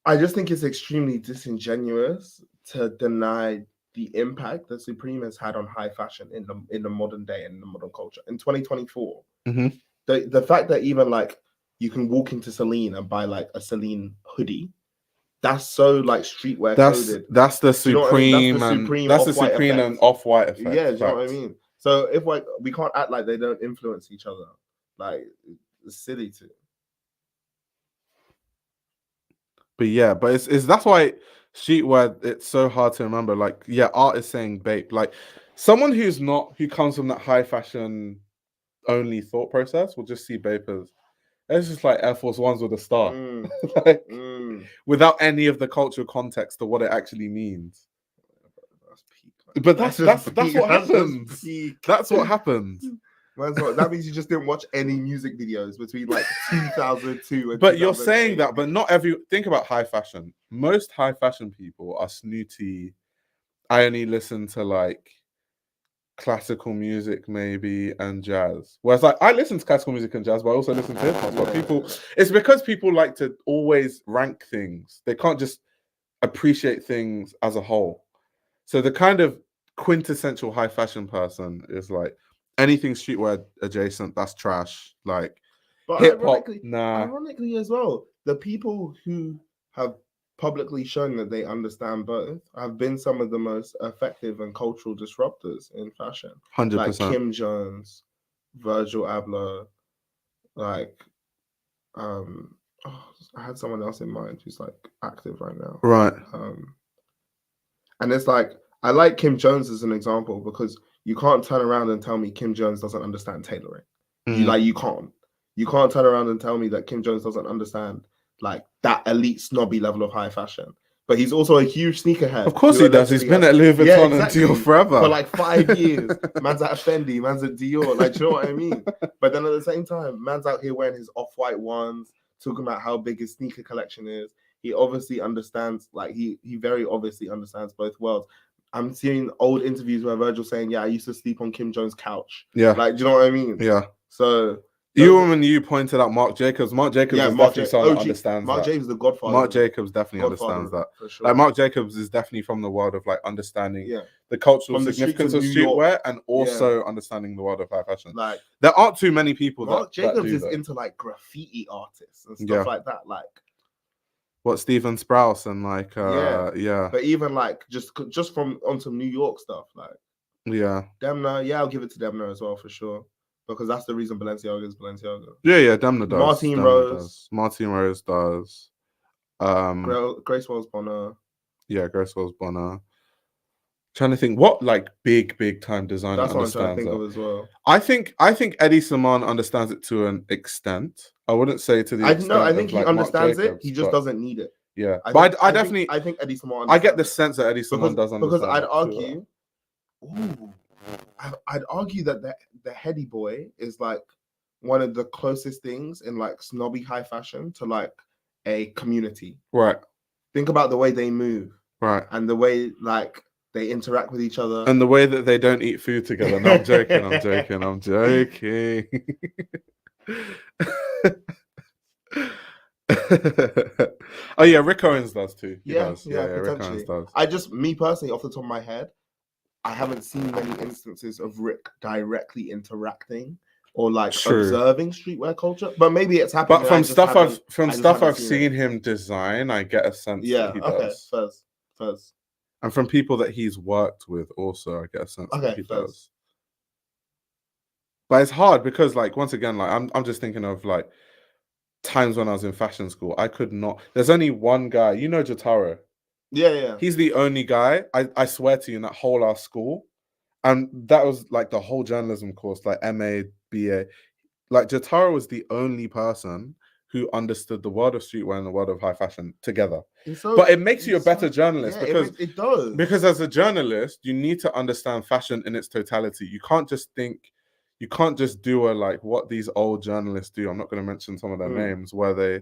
I just think it's extremely disingenuous to deny the impact that Supreme has had on high fashion in the modern day and in the modern culture in 2024. The fact that even like you can walk into Celine and buy like a Celine hoodie, that's so like streetwear coded. That's the Supreme, that's the Supreme and Off-White effect. Yeah, do you know what I mean? So if like we can't act like they don't influence each other, like it's silly to. But yeah, but it's that's why streetwear, it's so hard to remember. Like, yeah, art is saying babe. Like someone who comes from that high fashion only thought process will just see babe as it's just like Air Force Ones with a star. Like, without any of the cultural context of what it actually means. But that's what happens. That's what happens. That means you just didn't watch any music videos between like 2002 and But you're saying that, but not think about high fashion. Most high fashion people are snooty. I only listen to like classical music maybe and jazz. Whereas like I listen to classical music and jazz, but I also listen to hip hop. But it's because people like to always rank things. They can't just appreciate things as a whole. So the kind of quintessential high fashion person is like anything streetwear adjacent, that's trash. Like hip hop, nah. Ironically as well, the people who have publicly shown that they understand both have been some of the most effective and cultural disruptors in fashion. 100%. Like Kim Jones, Virgil Abloh, like I had someone else in mind who's like active right now. Right. And it's like I like Kim Jones as an example because you can't turn around and tell me Kim Jones doesn't understand tailoring. You can't turn around and tell me that Kim Jones doesn't understand like that elite snobby level of high fashion. But he's also a huge sneakerhead. Of course he does. He's been at Louis Vuitton and Dior forever. For like 5 years. Man's at Fendi, man's at Dior. Like, do you know what I mean? But then at the same time, man's out here wearing his off-white ones, talking about how big his sneaker collection is. He obviously understands, like he very obviously understands both worlds. I'm seeing old interviews where Virgil saying, yeah, I used to sleep on Kim Jones' couch. Yeah. Like, do you know what I mean? Yeah. So you pointed out Marc Jacobs. Marc Jacobs is definitely someone that understands Marc Jacobs is the godfather. Marc Jacobs definitely understands that. For sure. Like Marc Jacobs is definitely from the world of like understanding the cultural significance of streetwear and also understanding the world of high fashion. Like there aren't too many people Marc Jacobs is into like graffiti artists and stuff like that. Like what Steven Sprouse and like But even like just from on some New York stuff, like Demna, I'll give it to Demna as well for sure. Because that's the reason Balenciaga is Balenciaga. Yeah, Demna does. Martine Rose does. Grace Wells Bonner. Yeah, Grace Wells Bonner. Trying to think what like big time designer understands. That's what I'm trying to think of as well. I think Eddie Simon understands it to an extent. I wouldn't say to the extent. I think he understands it. He just doesn't need it. Yeah, but I definitely I think Eddie Simone. I get the sense that Eddie Simone does understand. Because I'd argue, I'd argue that the heady boy is like one of the closest things in like snobby high fashion to like a community. Right. Think about the way they move. Right. And the way like they interact with each other. And the way that they don't eat food together. No, I'm joking. I'm joking. Oh yeah, Rick Owens does too. He does. Yeah, Rick Owens does. Me personally, off the top of my head, I haven't seen many instances of Rick directly interacting or like observing streetwear culture. But maybe it's happening. But from stuff I've seen him design, I get a sense that he does. First. And from people that he's worked with also, I get a sense that he does. But it's hard because, like, once again, like I'm just thinking of like times when I was in fashion school. I could not. There's only one guy, you know, Jotaro. Yeah. He's the only guy. I swear to you, in that whole our school, and that was like the whole journalism course, like MA, BA. Like Jotaro was the only person who understood the world of streetwear and the world of high fashion together. But it makes you a better journalist because it does. Because as a journalist, you need to understand fashion in its totality. You can't just do like what these old journalists do. I'm not going to mention some of their names, where they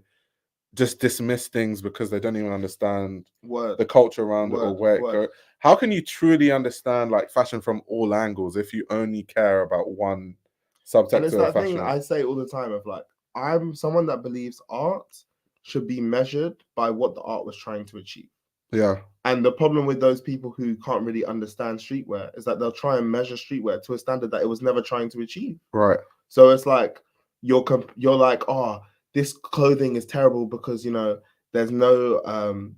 just dismiss things because they don't even understand the culture around it or where it goes. How can you truly understand like fashion from all angles if you only care about one subsector and it's that of fashion? Thing I say all the time of like, I'm someone that believes art should be measured by what the art was trying to achieve. Yeah. And the problem with those people who can't really understand streetwear is that they'll try and measure streetwear to a standard that it was never trying to achieve. Right. So it's like you're like, oh, this clothing is terrible because, you know, there's no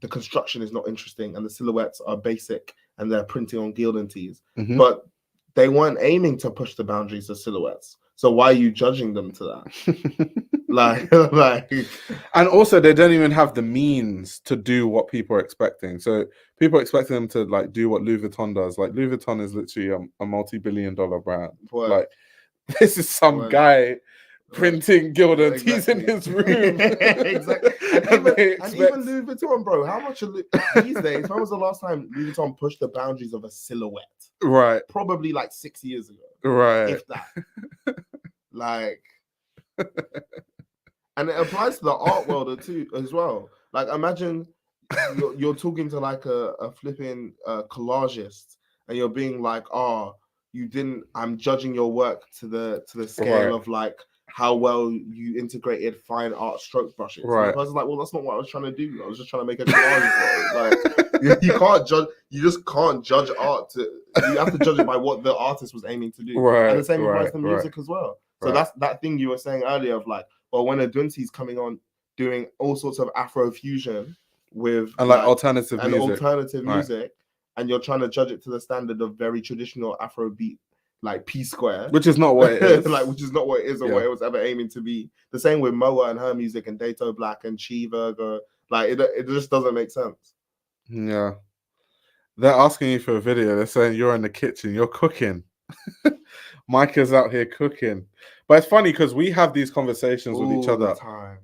the construction is not interesting and the silhouettes are basic and they're printing on Gildan tees. Mm-hmm. But they weren't aiming to push the boundaries of silhouettes. So why are you judging them to that? like, and also they don't even have the means to do what people are expecting. So people are expecting them to like do what Louis Vuitton does. Like Louis Vuitton is literally a multi-billion-dollar brand. What? Like this is some guy printing Gildan tees in his room. Exactly. And even Louis Vuitton, bro, how much these days? When was the last time Louis Vuitton pushed the boundaries of a silhouette? Right. Probably like 6 years ago. Right. If that. Like, and it applies to the art world too as well. Like, imagine you're talking to like a flipping collagist, and you're being like, "Oh, you didn't." I'm judging your work to the scale of like how well you integrated fine art stroke brushes. Right. And the person's like, "Well, that's not what I was trying to do. I was just trying to make a collage." Like, you can't judge. You just can't judge art. You have to judge it by what the artist was aiming to do. Right. And the same applies to music as well. So that's that thing you were saying earlier of like, well, when Adunsi's coming on doing all sorts of Afro fusion with and like alternative music, and you're trying to judge it to the standard of very traditional Afro beat, like P Square, which is not what it is, which is not what it is or what it was ever aiming to be. The same with Moa and her music and Dato Black and Chi Virgo, like it just doesn't make sense. Yeah, they're asking you for a video. They're saying you're in the kitchen, you're cooking. Micah's out here cooking. But it's funny because we have these conversations with each other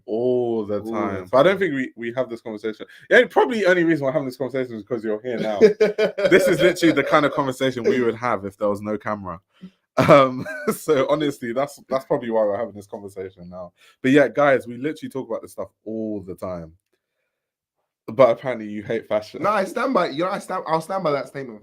all the time. But I don't think we have this conversation. Yeah, probably the only reason we're having this conversation is because you're here now. This is literally the kind of conversation we would have if there was no camera. So honestly, that's probably why we're having this conversation now. But yeah, guys, we literally talk about this stuff all the time. But apparently you hate fashion. No, I stand by. I'll stand by that statement.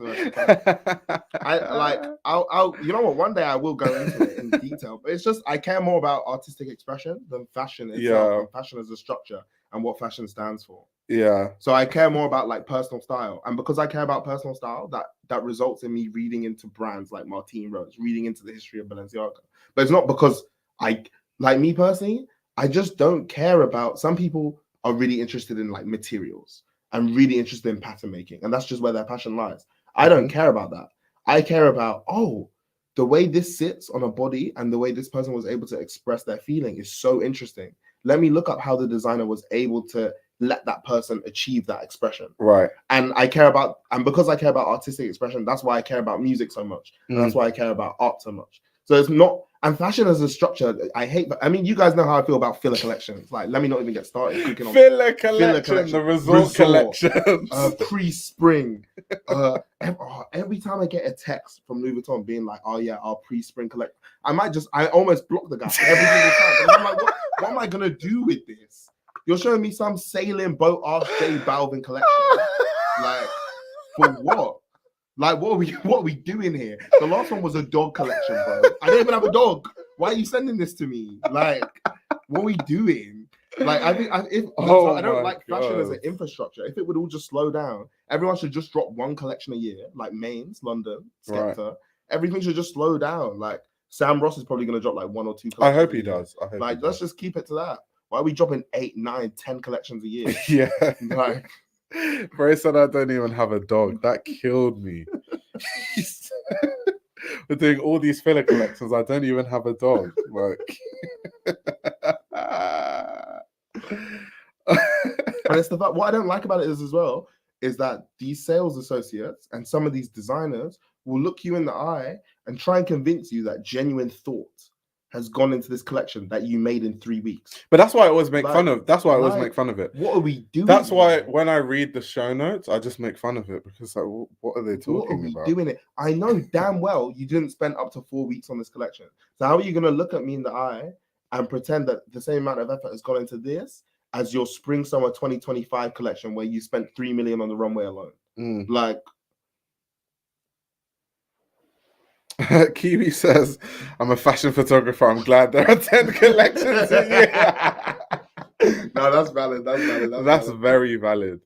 I'll. You know what? One day I will go into it in detail. But it's just I care more about artistic expression than fashion itself. And fashion as a structure and what fashion stands for. Yeah. So I care more about like personal style, and because I care about personal style, that results in me reading into brands like Martine Rose, reading into the history of Balenciaga. But it's not because like me personally. I just don't care about. Some people are really interested in like materials and really interested in pattern making. And that's just where their passion lies. I don't care about that. I care about, the way this sits on a body and the way this person was able to express their feeling is so interesting. Let me look up how the designer was able to let that person achieve that expression. Right. And because I care about artistic expression, that's why I care about music so much. And that's why I care about art so much. So it's not, And fashion as a structure, I hate. I mean, you guys know how I feel about filler collections. Like, let me not even get started. Filler collection, the resort collections, pre-spring. Every time I get a text from Louis Vuitton being like, "Oh yeah, our pre-spring collection," I almost block the guy every single time. I'm like, what am I gonna do with this? You're showing me some sailing boat ass J Balvin collection. Like, for what? Like, what are we doing here? The last one was a dog collection, bro. I don't even have a dog. Why are you sending this to me? Like, what are we doing? Like, I don't like fashion as an infrastructure. If it would all just slow down, everyone should just drop one collection a year, like Mainz, London, Skepta. Right. Everything should just slow down. Like, Sam Ross is probably going to drop like 1 or 2 collections. I hope he does. Let's just keep it to that. Why are we dropping 8, 9, 10 collections a year? Yeah. Like, Bray said I don't even have a dog. That killed me. We're doing all these filler collections. I don't even have a dog. Like, and it's the fact. What I don't like about it is as well is that these sales associates and some of these designers will look you in the eye and try and convince you that genuine thought has gone into this collection that you made in 3 weeks. But that's why I always make fun of. That's why I always make fun of it. What are we doing? That's why when I read the show notes, I just make fun of it because like, what are they talking about? What are we doing it? I know damn well you didn't spend up to 4 weeks on this collection. So how are you going to look at me in the eye and pretend that the same amount of effort has gone into this as your spring summer 2025 collection where you spent 3 million on the runway alone? Like. Kiwi says, I'm a fashion photographer. I'm glad there are 10 collections a year. No, that's valid. That's very valid.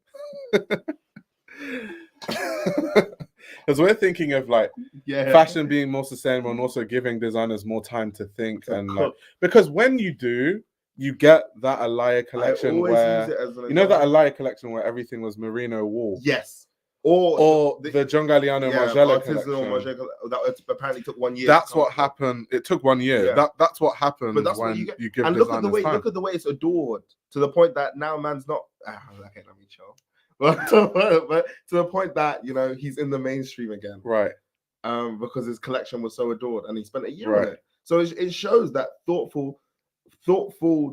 Because we're thinking of like fashion being more sustainable and also giving designers more time to think. And like, because when you do, you get that Alaya collection where, that Alaya collection where everything was merino wool. Yes. Or the John Galliano Margiela collection. That apparently took 1 year. That's what happened. It took 1 year. Yeah. That's what happened when you give and look at the way time. Look at the way it's adored to the point that now man's not. Okay, let me chill. But to the point that he's in the mainstream again, right? Because his collection was so adored, and he spent a year on it. So it shows that thoughtful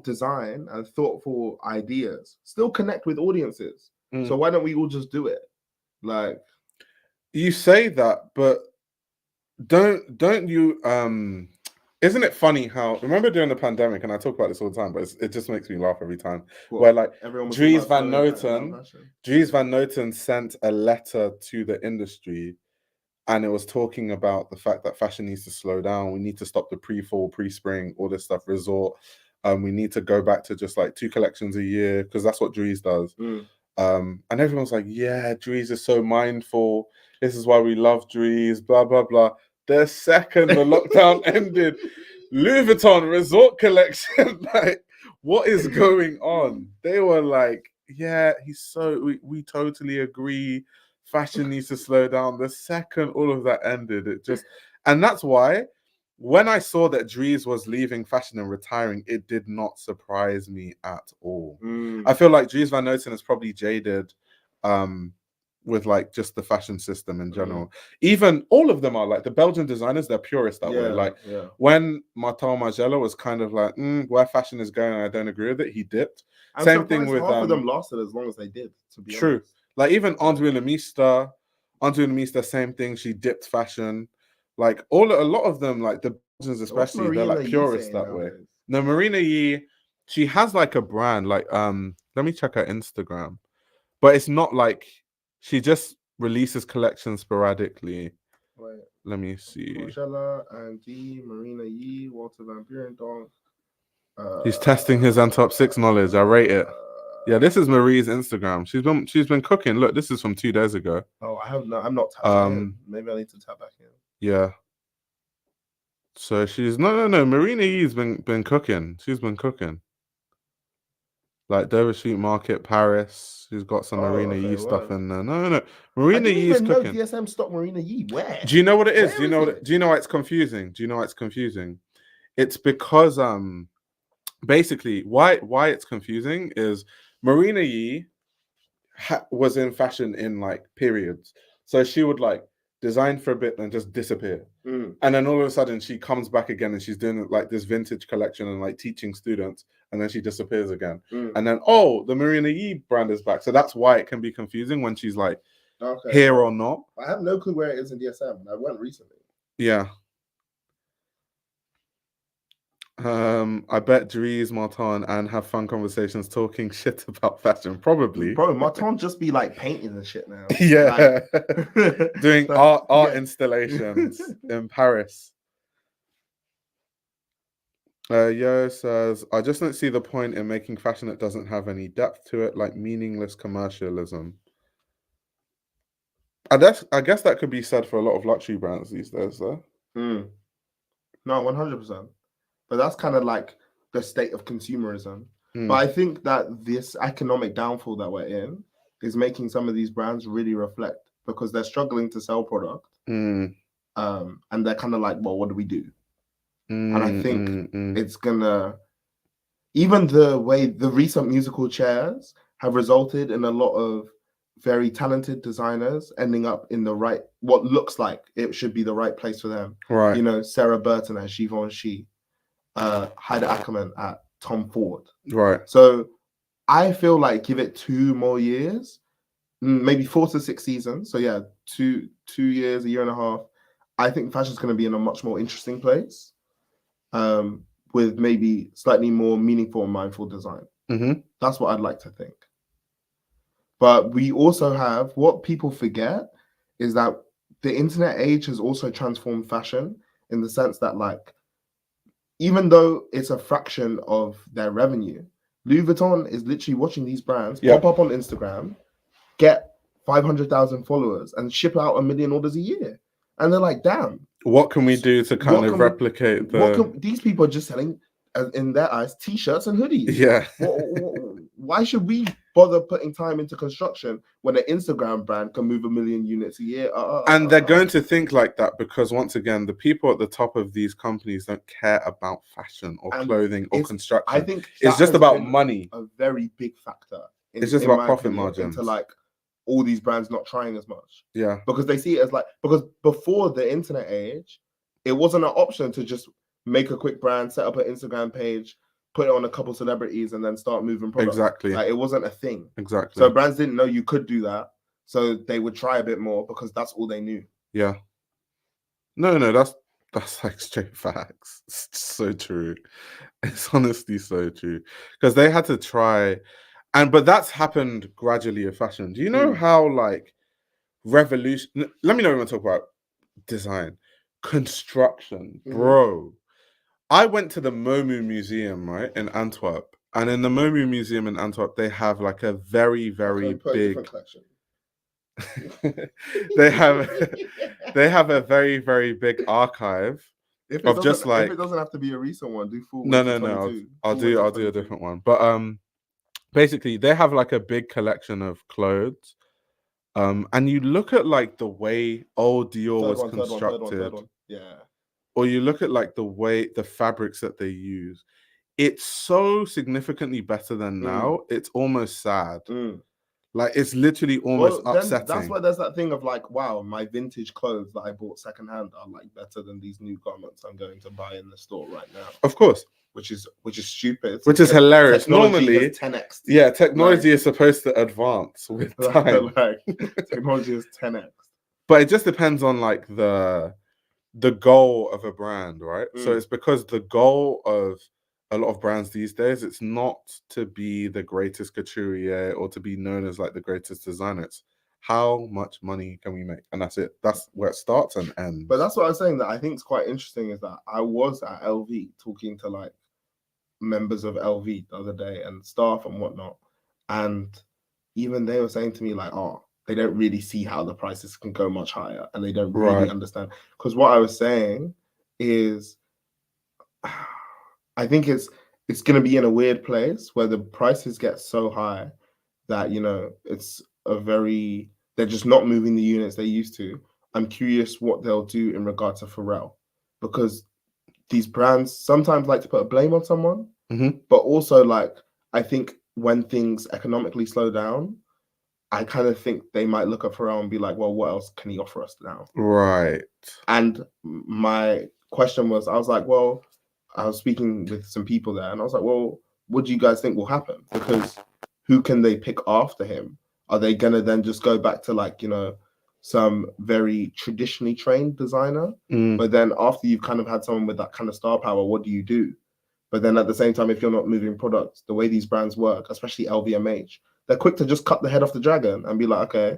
design and thoughtful ideas still connect with audiences. So why don't we all just do it? Like, you say that, but don't you isn't it funny how, remember during the pandemic, and I talk about this all the time, but it just makes me laugh every time, where like Dries Van Noten sent a letter to the industry and it was talking about the fact that fashion needs to slow down. We need to stop the pre-fall, pre-spring, all this stuff, resort. We need to go back to just like 2 collections a year because that's what Dries does. And everyone's like, yeah, Dries is so mindful. This is why we love Dries, blah, blah, blah. The second the lockdown ended, Louis Vuitton resort collection, like, what is going on? They were like, yeah, we totally agree. Fashion needs to slow down. The second all of that ended, and that's why when I saw that Dries was leaving fashion and retiring, it did not surprise me at all. I feel like Dries Van Noten is probably jaded with like just the fashion system in general. Even all of them are like the Belgian designers, they're purists that way. Like when Martine Margiela was kind of like, where fashion is going, I don't agree with it. He dipped. Same thing with half of them lasted as long as they did. To be true. Honest. Like even Andrea Lemista, same thing. She dipped fashion. Like a lot of them, like the Belgians especially, they're like purists that way. No, Marina Yee, she has like a brand. Like let me check her Instagram, but it's not like she just releases collections sporadically. Wait, let me see. Margiela, Angie, Marina Yee, Walter Van Buren. He's testing his top 6 knowledge. I rate it. Yeah, this is Marie's Instagram. She's been cooking. Look, this is from 2 days ago. Oh, I'm not tapping in. Maybe I need to tap back in. Yeah. So she's no. Marina Yee's been cooking. She's been cooking. Like Dover Street Market, Paris. She's got some Marina Yee stuff in there. No. Marina Yee's cooking. DSM stock Marina Yee. Where? Do you know what it is? Do you know why it's confusing? It's because basically why it's confusing is Marina Yee was in fashion in like periods. So she would like design for a bit, then just disappear. Mm. And then all of a sudden she comes back again and she's doing like this vintage collection and like teaching students, and then she disappears again. And then, the Marina Yee brand is back. So that's why it can be confusing when she's like here or not. I have no clue where it is in DSM. I went recently. Yeah. I bet Dries, Martin, and have fun conversations talking shit about fashion. Probably. Bro, Martin just be like painting and shit now. Yeah. Doing art installations in Paris. Yo says, I just don't see the point in making fashion that doesn't have any depth to it, like meaningless commercialism. I guess that could be said for a lot of luxury brands these days, though. No, 100%. But that's kind of like the state of consumerism. But I think that this economic downfall that we're in is making some of these brands really reflect, because they're struggling to sell product. And they're kind of like, well, what do we do? And I think it's gonna, even the way the recent musical chairs have resulted in a lot of very talented designers ending up in the right, what looks like it should be the right place for them. Right. You know, Sarah Burton at Givenchy, Haida Ackerman at Tom Ford. Right. So I feel like give it 2 more years, maybe 4 to 6 seasons. So yeah, 2 years, a year and a half. I think fashion's going to be in a much more interesting place, with maybe slightly more meaningful and mindful design. That's what I'd like to think. But we also have, what people forget is that the internet age has also transformed fashion, in the sense that, like, even though it's a fraction of their revenue, Louis Vuitton is literally watching these brands pop up on Instagram, get 500,000 followers, and ship out 1 million orders a year. And they're like, damn. What can we do to kind of replicate these people are just selling, in their eyes, t-shirts and hoodies. Yeah. Why should we bother putting time into construction when an Instagram brand can move 1 million units a year? And they're going to think like that because, once again, the people at the top of these companies don't care about fashion or clothing or construction. I think it's just about money. A very big factor. It's just about profit margins. Into like all these brands not trying as much. Yeah. Because they see it as like, because before the internet age, it wasn't an option to just make a quick brand, set up an Instagram page, put it on a couple celebrities, and then start moving products. Exactly. Like, it wasn't a thing. Exactly. So brands didn't know you could do that. So they would try a bit more because that's all they knew. Yeah. No, that's like straight facts. It's so true. It's honestly so true. Because they had to try, but that's happened gradually in fashion. Do you know how, like, revolution? Let me know when I talk about design, construction, bro. I went to the MoMU Museum, right, in Antwerp. And in the MoMU Museum in Antwerp, they have like a very, very big they have a very, very big archive of just like, if it doesn't have to be a recent one, do full. No. I'll do a different one. But basically they have like a big collection of clothes. And you look at like the way old Dior was constructed. Third one. Yeah. Or you look at like the way the fabrics that they use, it's so significantly better than now. It's almost sad. Like, it's literally almost upsetting. That's why there's that thing of like, wow, my vintage clothes that I bought secondhand are like better than these new garments I'm going to buy in the store right now. Of course. Which is stupid. Which is hilarious. Normally, 10x. Yeah, technology is supposed to advance with time. Technology is 10x. But it just depends on like the goal of a brand, right? So it's because the goal of a lot of brands these days, it's not to be the greatest couturier or to be known as like the greatest designer. It's how much money can we make? And that's it. That's where it starts and ends. But that's what I was saying that I think is quite interesting, is that I was at LV talking to like members of LV the other day and staff and whatnot. And even they were saying to me like, they don't really see how the prices can go much higher, and they don't really understand. Because what I was saying is, I think it's going to be in a weird place where the prices get so high that, you know, they're just not moving the units they used to. I'm curious what they'll do in regard to Pharrell, because these brands sometimes like to put a blame on someone, but also, like, I think when things economically slow down, I kind of think they might look at Pharrell and be like, well, what else can he offer us now? Right. And my question was, I was like, well, I was speaking with some people there, and I was like, well, what do you guys think will happen? Because who can they pick after him? Are they gonna then just go back to like, you know, some very traditionally trained designer? But then after you've kind of had someone with that kind of star power, what do you do? But then at the same time, if you're not moving products, the way these brands work, especially LVMH, they're quick to just cut the head off the dragon and be like, okay,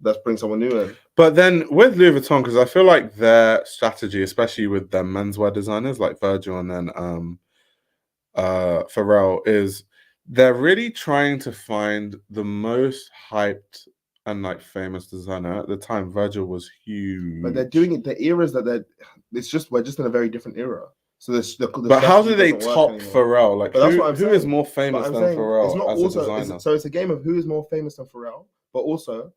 let's bring someone new in. But then with Louis Vuitton, because I feel like their strategy, especially with their menswear designers like Virgil and then Pharrell, is they're really trying to find the most hyped and like famous designer. At the time, Virgil was huge. But they're doing it. The eras that we're just in a very different era. So but how do they top Pharrell? Like, who is more famous than Pharrell it's not as also, a designer? So it's a game of who is more famous than Pharrell, but also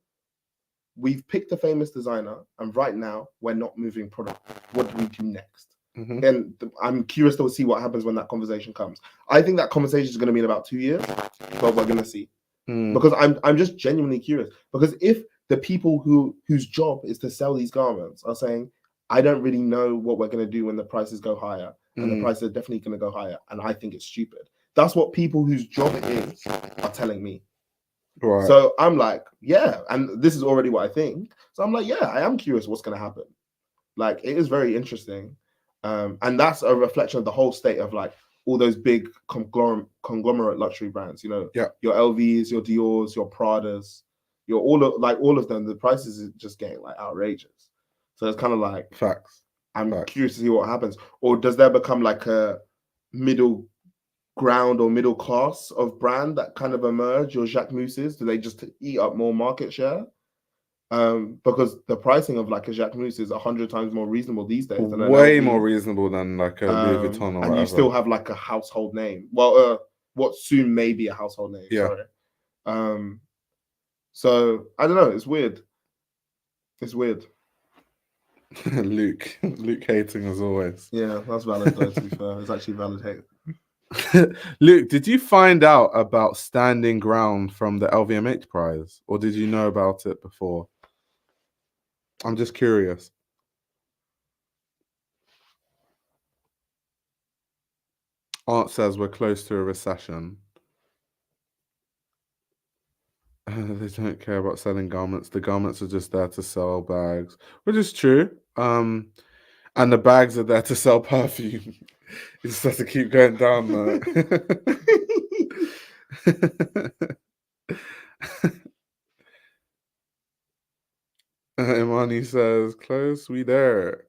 we've picked a famous designer, and right now we're not moving product. What do we do next? Mm-hmm. And I'm curious to see what happens when that conversation comes. I think that conversation is going to be in about 2 years, but we're going to see. Because I'm just genuinely curious. Because if the people whose job is to sell these garments are saying, I don't really know what we're going to do when the prices go higher, and the prices are definitely going to go higher, and I think it's stupid. That's what people whose job it is are telling me. Right. So I'm like, yeah, and this is already what I think. So I'm like, yeah, I am curious what's going to happen. Like, it is very interesting. And that's a reflection of the whole state of like all those big conglomerate luxury brands, you know, your LVs, your Dior's, your Pradas, your all of them, the prices are just getting like outrageous. So it's kind of like facts. I'm curious to see what happens. Or does there become like a middle ground or middle class of brand that kind of emerge? Your Jacques Mousses, do they just eat up more market share? Because the pricing of like a Jacques Mousse is 100 times more reasonable these days than way more reasonable than like a Louis Vuitton or whatever. And you still have like a household name. Well, what soon may be a household name. Yeah. Sorry. So I don't know. It's weird. It's weird. Luke hating as always. Yeah, that's valid though, to be fair. It's actually valid hate. Luke, did you find out about Standing Ground from the LVMH prize, or did you know about it before? I'm just curious. Art says we're close to a recession. They don't care about selling garments. The garments are just there to sell bags, which is true. And the bags are there to sell perfume. You just have to keep going down there. Imani says, close, we there.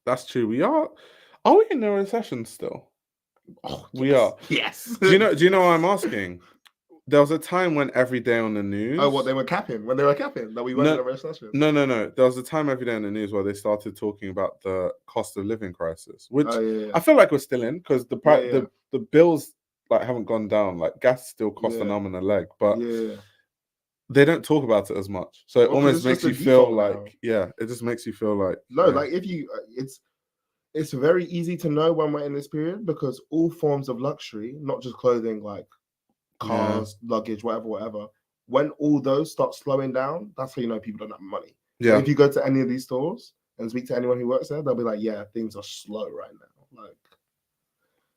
That's true. We are. Are we in a recession still? Oh, we are. Yes. Do you know what I'm asking? There was a time when every day on the news. Oh, what they were capping? When they were capping that we weren't in a recession? No. There was a time every day on the news where they started talking about the cost of living crisis, which I feel like we're still in because the bills like haven't gone down. Like gas still costs an arm and a leg, but they don't talk about it as much. So it almost makes you feel like it just makes you feel like like if you it's very easy to know when we're in this period because all forms of luxury, not just clothing, like cars, luggage, whatever. When all those start slowing down, that's how you know people don't have money. Yeah. So if you go to any of these stores and speak to anyone who works there, they'll be like, "Yeah, things are slow right now." Like,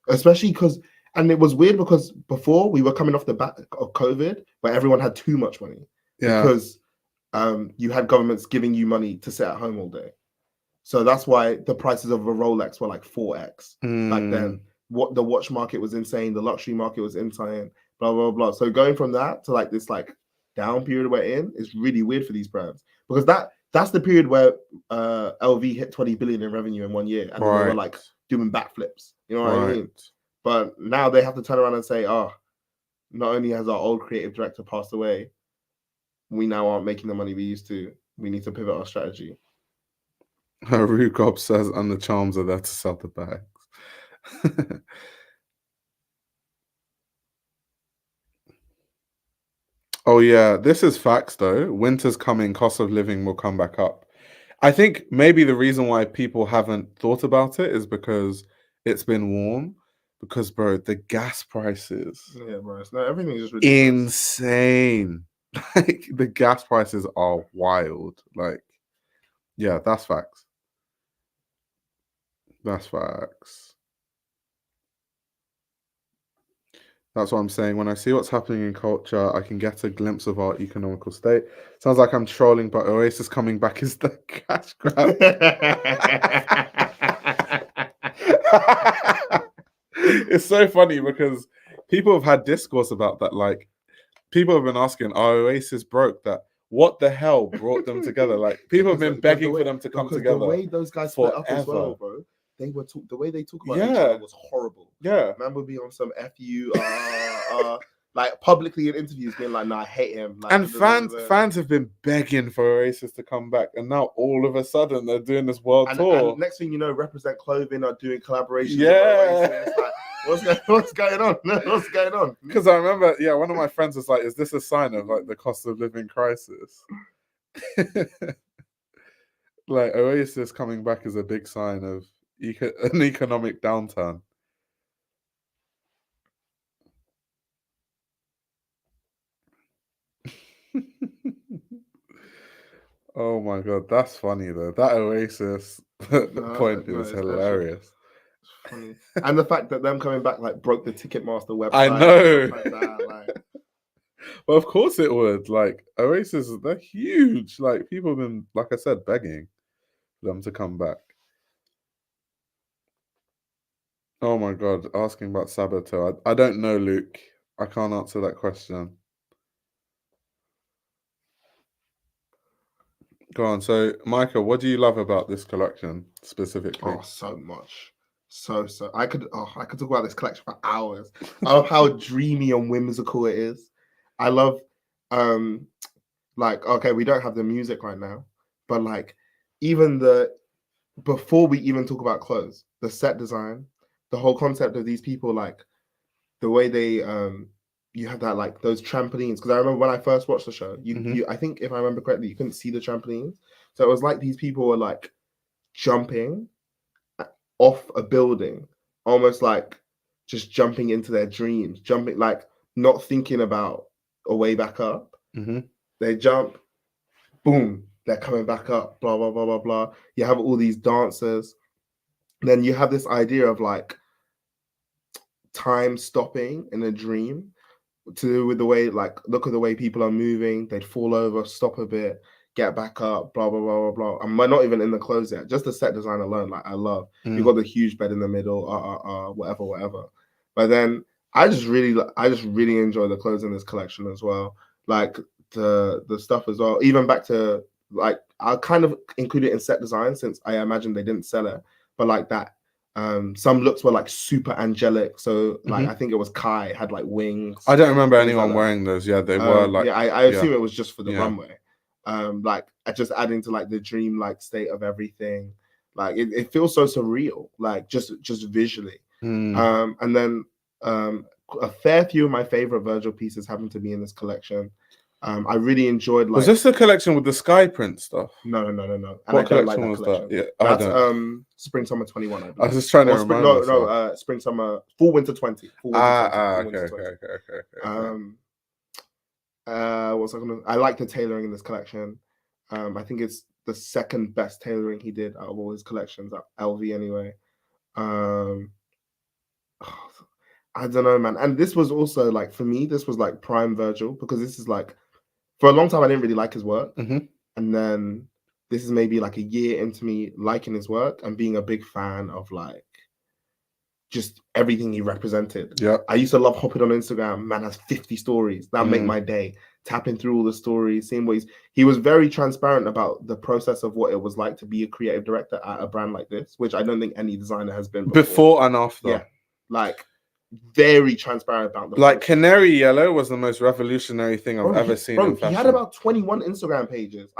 especially because, and it was weird because before we were coming off the back of COVID, where everyone had too much money because you had governments giving you money to sit at home all day. So that's why the prices of a Rolex were like 4x back then. What the watch market was insane, the luxury market was insane. Blah blah blah. So going from that to like this like down period we're in is really weird for these brands because that's the period where LV hit 20 billion in revenue in 1 year and they were like doing backflips. You know what I mean? But now they have to turn around and say, not only has our old creative director passed away, we now aren't making the money we used to. We need to pivot our strategy. Rukop says, and the charms are there to sell the bags. Oh yeah, this is facts though. Winter's coming, cost of living will come back up. I think maybe the reason why people haven't thought about it is because it's been warm. Because bro, the gas prices. Yeah, bro. No, everything is just ridiculous. Insane. Like the gas prices are wild. Like, yeah, that's facts. That's facts. That's what I'm saying. When I see what's happening in culture, I can get a glimpse of our economical state. Sounds like I'm trolling, but Oasis coming back is the cash grab. It's so funny because people have had discourse about that. Like, people have been asking, are Oasis broke? That what the hell brought them together? Like, people have been begging for them to come together. The way those guys split up as well, bro. They were the way they talk about each other was horrible. Yeah, man would be on some fu, like publicly in interviews, being like, "Nah, I hate him." Like, and fans have been begging for Oasis to come back, and now all of a sudden they're doing this world tour. And next thing you know, Represent Clothing are doing collaborations. Yeah. With Oasis. Like, what's going on? What's going on? Because I remember, one of my friends was like, "Is this a sign of like the cost of living crisis?" Like, Oasis coming back is a big sign of an economic downturn. Oh my god, that's funny though. That Oasis point is hilarious. Funny. And the fact that them coming back like broke the Ticketmaster website. I know. Like that, Well, of course it would. Like, Oasis, they're huge. Like, people have been, like I said, begging them to come back. Oh my god, asking about Sabato. I don't know, Luke. I can't answer that question. Go on. So, Micah, what do you love about this collection specifically? Oh, so much. So I could talk about this collection for hours. I love how dreamy and whimsical it is. I love like, okay, we don't have the music right now, but like even before we even talk about clothes, the set design, the whole concept of these people, like the way they you have that like those trampolines, because I remember when I first watched the show, you I think if I remember correctly, you couldn't see the trampolines. So it was like these people were like jumping off a building, almost like just jumping into their dreams, jumping like not thinking about a way back up. They jump, boom, they're coming back up, blah blah blah blah blah. You have all these dancers, then you have this idea of like time stopping in a dream to do with the way, like, look at the way people are moving. They'd fall over, stop a bit, get back up, blah blah blah blah blah. And we're not even in the clothes yet. Just the set design alone, like I love. You got the huge bed in the middle, whatever. But then I just really enjoy the clothes in this collection as well. Like the stuff as well. Even back to like I kind of include it in set design since I imagine they didn't sell it, but like that. Some looks were like super angelic. So like I think it was Kai had like wings. I don't remember anyone wearing those. Yeah, they were like. Yeah, I assume it was just for the runway. Like just adding to like the dream like state of everything. Like it feels so surreal. Like just visually. And then a fair few of my favorite Virgil pieces happen to be in this collection. I really enjoyed. Like, was this the collection with the sky print stuff? No. And what collection was that? Yeah, that's spring summer 21. I was just trying to remember. Spring summer fall winter 20. Okay. What's I gonna? I like the tailoring in this collection. I think it's the second best tailoring he did out of all his collections at LV anyway. I don't know, man. And this was also like, for me, this was like prime Virgil, because this is like, for a long time I didn't really like his work, and then this is maybe like a year into me liking his work and being a big fan of like just everything he represented. Yeah, I used to love hopping on Instagram. Man has 50 stories that make my day. Tapping through all the stories, seeing what he was very transparent about the process of what it was like to be a creative director at a brand like this, which I don't think any designer has been before and after. Yeah, like very transparent about the like process. Canary yellow was the most revolutionary thing I've ever seen in fashion. He had about 21 Instagram pages.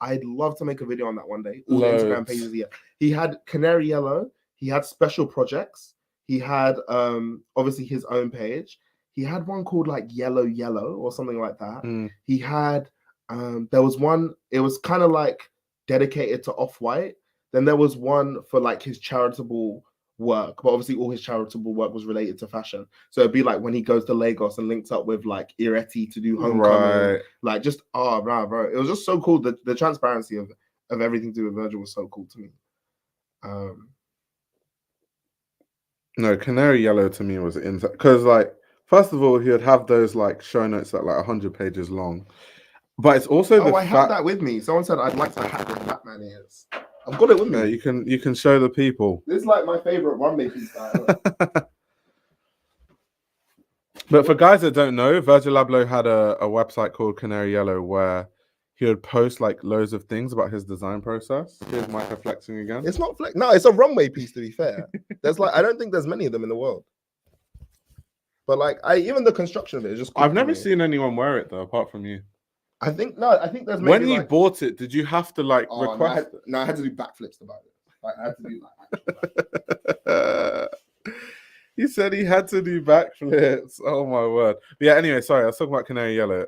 I'd love to make a video on that one day. All the Instagram pages he had canary yellow. He had special projects. He had obviously his own page. He had one called like Yellow or something like that. He had there was one, it was kind of like dedicated to Off-White. Then there was one for like his charitable work, but obviously all his charitable work was related to fashion. So it'd be like when he goes to Lagos and links up with like Ireti to do Homecoming, Right. like just bro, it was just so cool. The transparency of everything to do with Virgil was so cool to me. No, Canary Yellow to me was insane because, like, first of all, he would have those like show notes that like 100 pages long, but it's also the I have that with me. Someone said I'd like to hack what Batman is. I've got it with me. Yeah, you can show the people. This is like my favorite runway piece. But for guys that don't know, Virgil Abloh had a website called Canary Yellow where he would post like loads of things about his design process. Here's Micah flexing again. It's not flex. No, it's a runway piece. To be fair, there's like I don't think there's many of them in the world. But like even the construction of it is just. Cool. I've never seen anyone wear it though, apart from you. I think there's. Maybe, when you bought it, did you have to like request? No, I had to do backflips about it. Like I had to do like. He said he had to do backflips. Oh my word! But yeah. Anyway, sorry, I was talking about Canary Yellow.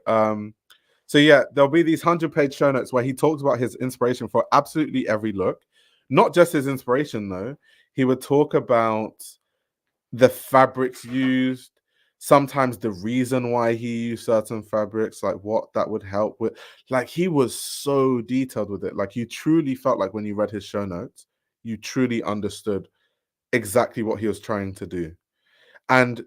So yeah, there'll be these 100-page show notes where he talks about his inspiration for absolutely every look, not just his inspiration though. He would talk about the fabrics used, sometimes the reason why he used certain fabrics, like what that would help with. Like he was so detailed with it. Like you truly felt like when you read his show notes, you truly understood exactly what he was trying to do. And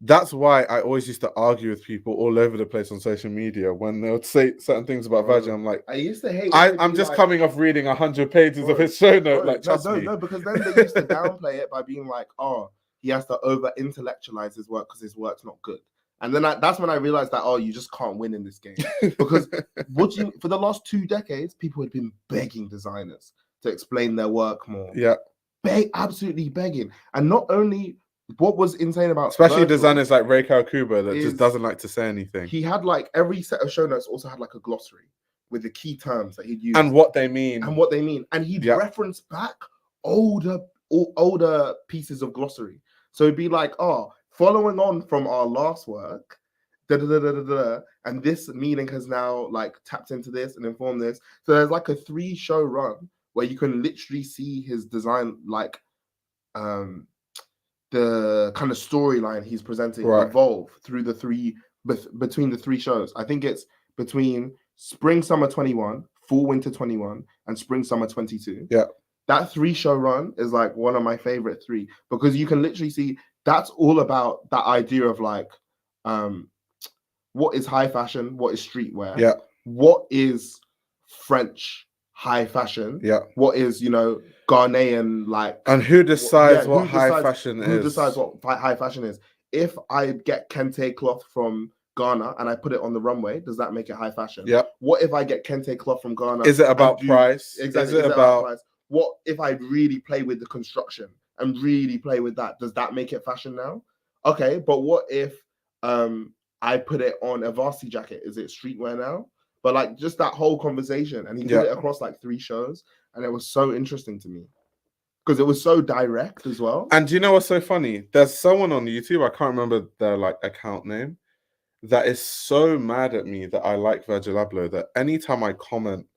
that's why I always used to argue with people all over the place on social media when they would say certain things about Virgil. I'm like, I used to hate. I'm just coming off reading 100 pages of his show note. Like, trust me. No, because then they used to downplay it by being like, oh, he has to over intellectualize his work because his work's not good. And then that's when I realized that, oh, you just can't win in this game. Because for the last 2 decades, people had been begging designers to explain their work more. Yeah. Absolutely begging. And not only what was insane about especially Virgil, designers like Ray Kuba that just doesn't like to say anything. He had like every set of show notes also had like a glossary with the key terms that he'd use and what they mean. And he'd reference back older pieces of glossary. So it'd be like, oh, following on from our last work, and this meaning has now like tapped into this and informed this. So there's like a 3-show run where you can literally see his design, like the kind of storyline he's presenting evolve through between the 3 shows. I think it's between spring summer 21, fall winter 21, and spring summer 22. Yeah, that 3-show run is like one of my favorite 3 because you can literally see that's all about that idea of like what is high fashion, what is streetwear, what is French high fashion, what is Ghanaian, like, and who decides what high fashion is? Who decides what high fashion is? If I get kente cloth from Ghana and I put it on the runway, does that make it high fashion? Yeah. What if I get kente cloth from Ghana? Is it about price? Exactly. Is it about price? What if I really play with the construction and really play with that? Does that make it fashion now? Okay, but what if I put it on a varsity jacket? Is it streetwear now? But like just that whole conversation, and he did it across like 3 shows, and it was so interesting to me because it was so direct as well. And do you know what's so funny? There's someone on YouTube, I can't remember their like account name, that is so mad at me that I like Virgil Abloh that anytime I comment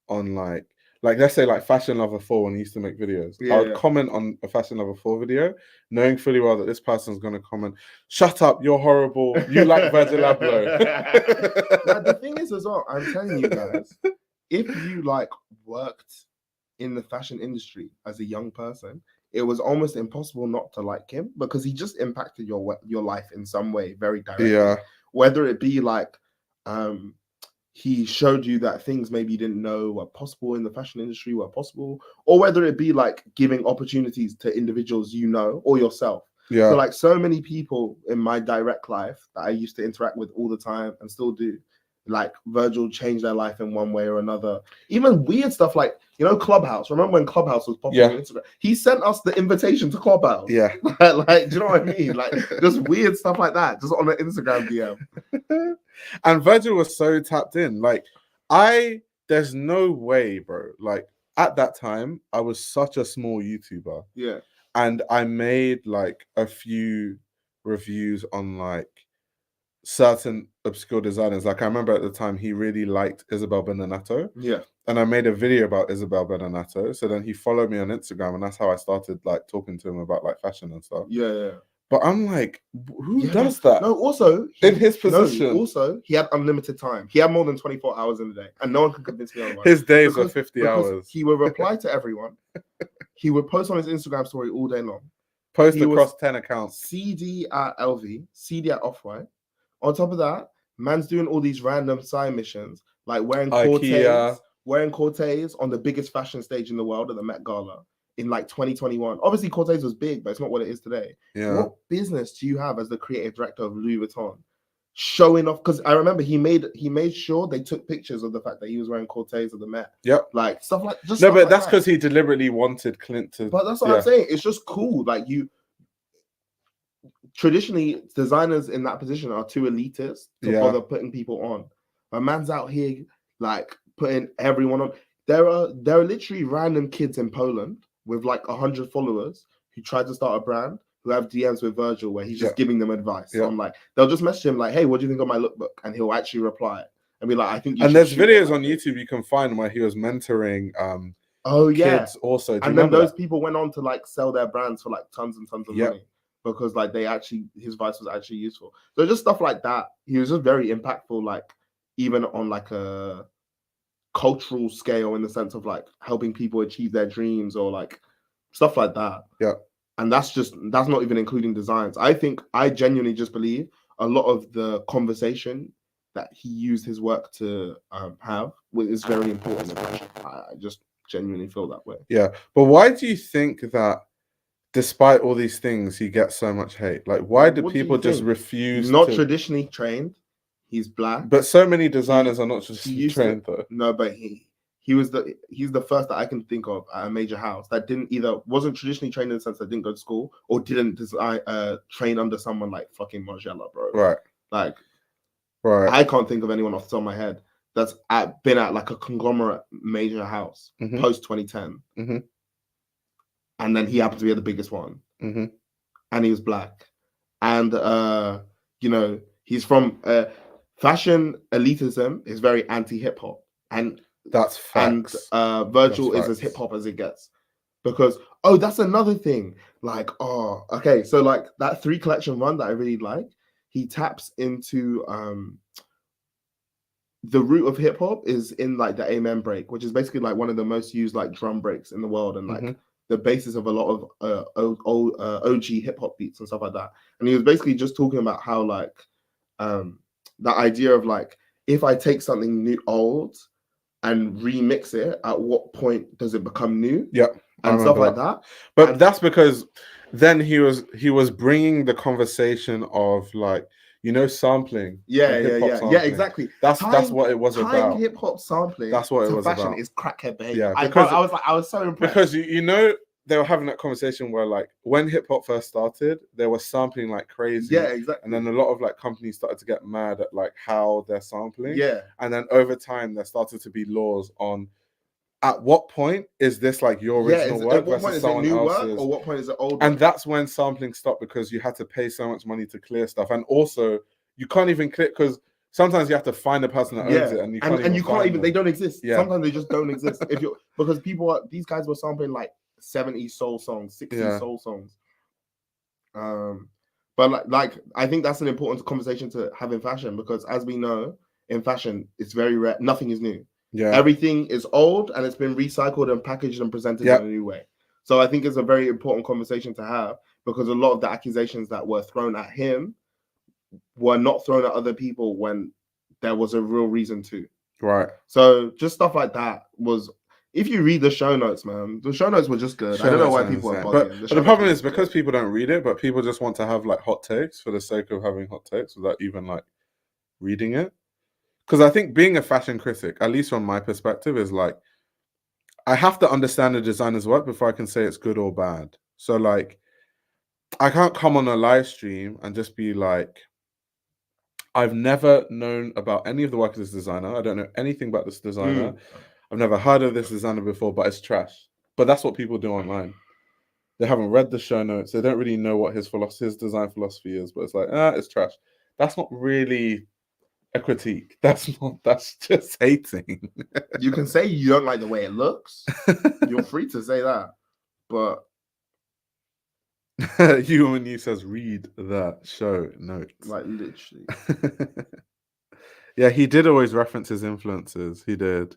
on like let's say like Fashion Lover 4 when he used to make videos, I would comment on a Fashion Lover 4 video, knowing fully well that this person's going to comment, shut up, you're horrible, you like Virgil Abloh. Now, the thing is as well, I'm telling you guys, if you like worked in the fashion industry as a young person, it was almost impossible not to like him because he just impacted your life in some way very directly. Yeah. Whether it be like he showed you that things maybe you didn't know were possible in the fashion industry were possible, or whether it be like giving opportunities to individuals or yourself. Yeah. So like so many people in my direct life that I used to interact with all the time and still do, like Virgil changed their life in one way or another. Even weird stuff like, Clubhouse. Remember when Clubhouse was popular on Instagram? He sent us the invitation to Clubhouse. Yeah. Like, do you know what I mean? Like, just weird stuff like that, just on an Instagram DM. And Virgil was so tapped in. Like, there's no way, bro. Like, at that time, I was such a small YouTuber. certain obscure designers. Like I remember at the time he really liked Isabel Benedetto. Yeah. And I made a video about Isabel Benedetto. So then he followed me on Instagram, and that's how I started like talking to him about like fashion and stuff. Yeah. But I'm like, who does that? No, also in his position. No, also he had unlimited time. He had more than 24 hours in the day, and no one could convince me otherwise. His days were 50 hours. He would reply to everyone. He would post on his Instagram story all day long. Post across 10 accounts. CD at LV, CD at Off-White. On top of that, man's doing all these random side missions, like wearing Cortez on the biggest fashion stage in the world at the Met Gala in like 2021. Obviously, Cortez was big, but it's not what it is today. Yeah. What business do you have as the creative director of Louis Vuitton showing off? Because I remember he made sure they took pictures of the fact that he was wearing Cortez at the Met. Yep. Like stuff like just. No, but that's because he deliberately wanted Clint to. But that's what I'm saying. It's just cool. Like traditionally, designers in that position are too elitist to bother putting people on. A man's out here like putting everyone on. There are literally random kids in Poland with like 100 followers who try to start a brand who have DMs with Virgil where he's just giving them advice. So I'm like, they'll just message him like, "Hey, what do you think of my lookbook?" And he'll actually reply and be like, "I think." And there's videos on YouTube you can find where he was mentoring. Kids also. And then those people went on to like sell their brands for like tons and tons of money because like his advice was actually useful. So just stuff like that. He was just very impactful, like even on like a cultural scale in the sense of like helping people achieve their dreams or like stuff like that. Yeah. And that's not even including designs. I genuinely just believe a lot of the conversation that he used his work to have is very important. I just genuinely feel that way. Yeah. But why do you think that despite all these things, he gets so much hate? Like, why do people just refuse? He's not traditionally trained. He's black. But so many designers are not traditionally trained though. No, but he's the first that I can think of at a major house that wasn't traditionally trained in the sense that didn't go to school or didn't train under someone like fucking Margiela, bro. Right. Like, right. I can't think of anyone off the top of my head that's been at like a conglomerate major house post 2010. And then he happened to be the biggest one. And he was black. And he's from fashion elitism is very anti-hip hop. And that's facts. And Virgil is as hip hop as it gets. Because that's another thing. Like, okay, so like that 3 collection run that I really like, he taps into the root of hip hop is in like the Amen break, which is basically like one of the most used like drum breaks in the world and like the basis of a lot of old OG hip hop beats and stuff like that. And he was basically just talking about how like the idea of like, if I take something new, old and remix it, at what point does it become new? Yeah. And stuff like that. But that's because then he was bringing the conversation of like, sampling. Yeah, exactly. That's what it was about. Hip hop sampling. That's what it was fashion about. Is crackhead behavior. Yeah, I was so impressed because they were having that conversation where like when hip hop first started, they were sampling like crazy. Yeah, exactly. And then a lot of like companies started to get mad at like how they're sampling. Yeah. And then over time, there started to be laws on at what point is this like your original work versus someone else's? Or what point is it old? And that's when sampling stopped because you had to pay so much money to clear stuff, and also you can't even clear because sometimes you have to find the person that owns it, and you can't even they don't exist. Yeah. Sometimes they just don't exist. Because these guys were sampling like 70s soul songs, 60s soul songs. But like I think that's an important conversation to have in fashion because as we know in fashion, it's very rare. Nothing is new. Yeah. Everything is old and it's been recycled and packaged and presented in a new way. So I think it's a very important conversation to have because a lot of the accusations that were thrown at him were not thrown at other people when there was a real reason to. Right. So just stuff like that was, if you read the show notes, man, the show notes were just good. I don't know why people are bugging. But the problem is because people don't read it, but people just want to have like hot takes for the sake of having hot takes without even like reading it. Because I think being a fashion critic, at least from my perspective, is like, I have to understand the designer's work before I can say it's good or bad. So like, I can't come on a live stream and just be like, I've never known about any of the work of this designer. I don't know anything about this designer. I've never heard of this designer before, but it's trash. But that's what people do online. They haven't read the show notes. They don't really know what his design philosophy is, but it's like, it's trash. that's not really a critique. That's just hating. You can say you don't like the way it looks. You're free to say that. But You says read the show notes. like literally. Yeah, he did always reference his influences. He did.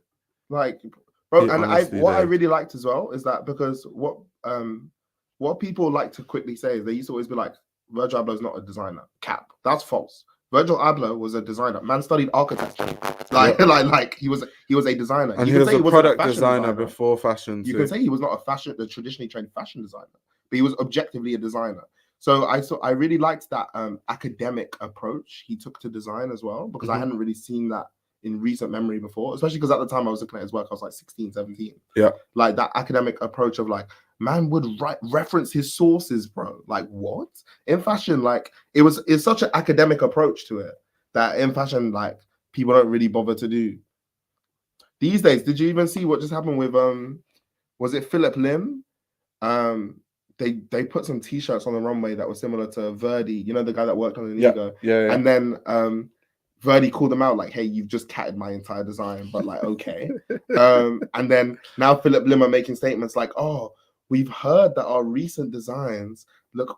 Like, bro, He and honestly what I did. really liked as well is that because what people like to quickly say is they used to always be like, Virgil Abloh is not a designer. Cap. That's false. Virgil Abloh was a designer. Man studied architecture. Like, Yep. like he was a designer. And you he can was say a wasn't product fashion designer before fashion You too. can say he was not a traditionally trained fashion designer, but he was objectively a designer. So I really liked that academic approach he took to design as well, because I hadn't really seen that in recent memory before, especially because at the time I was looking at his work, I was like 16, 17. Yeah. Like that academic approach of like, man would reference his sources, bro. Like what? In fashion, like it's such an academic approach to it that in fashion, like people don't really bother to do. These days, did you even see what just happened with was it Philip Lim? They put some t-shirts on the runway that were similar to Verdi, you know, the guy that worked on the Ego. Yeah. And then Verdi called them out like, hey, you've just catted my entire design, but like, okay. And then now Philip Lim are making statements like, oh, we've heard that our recent designs look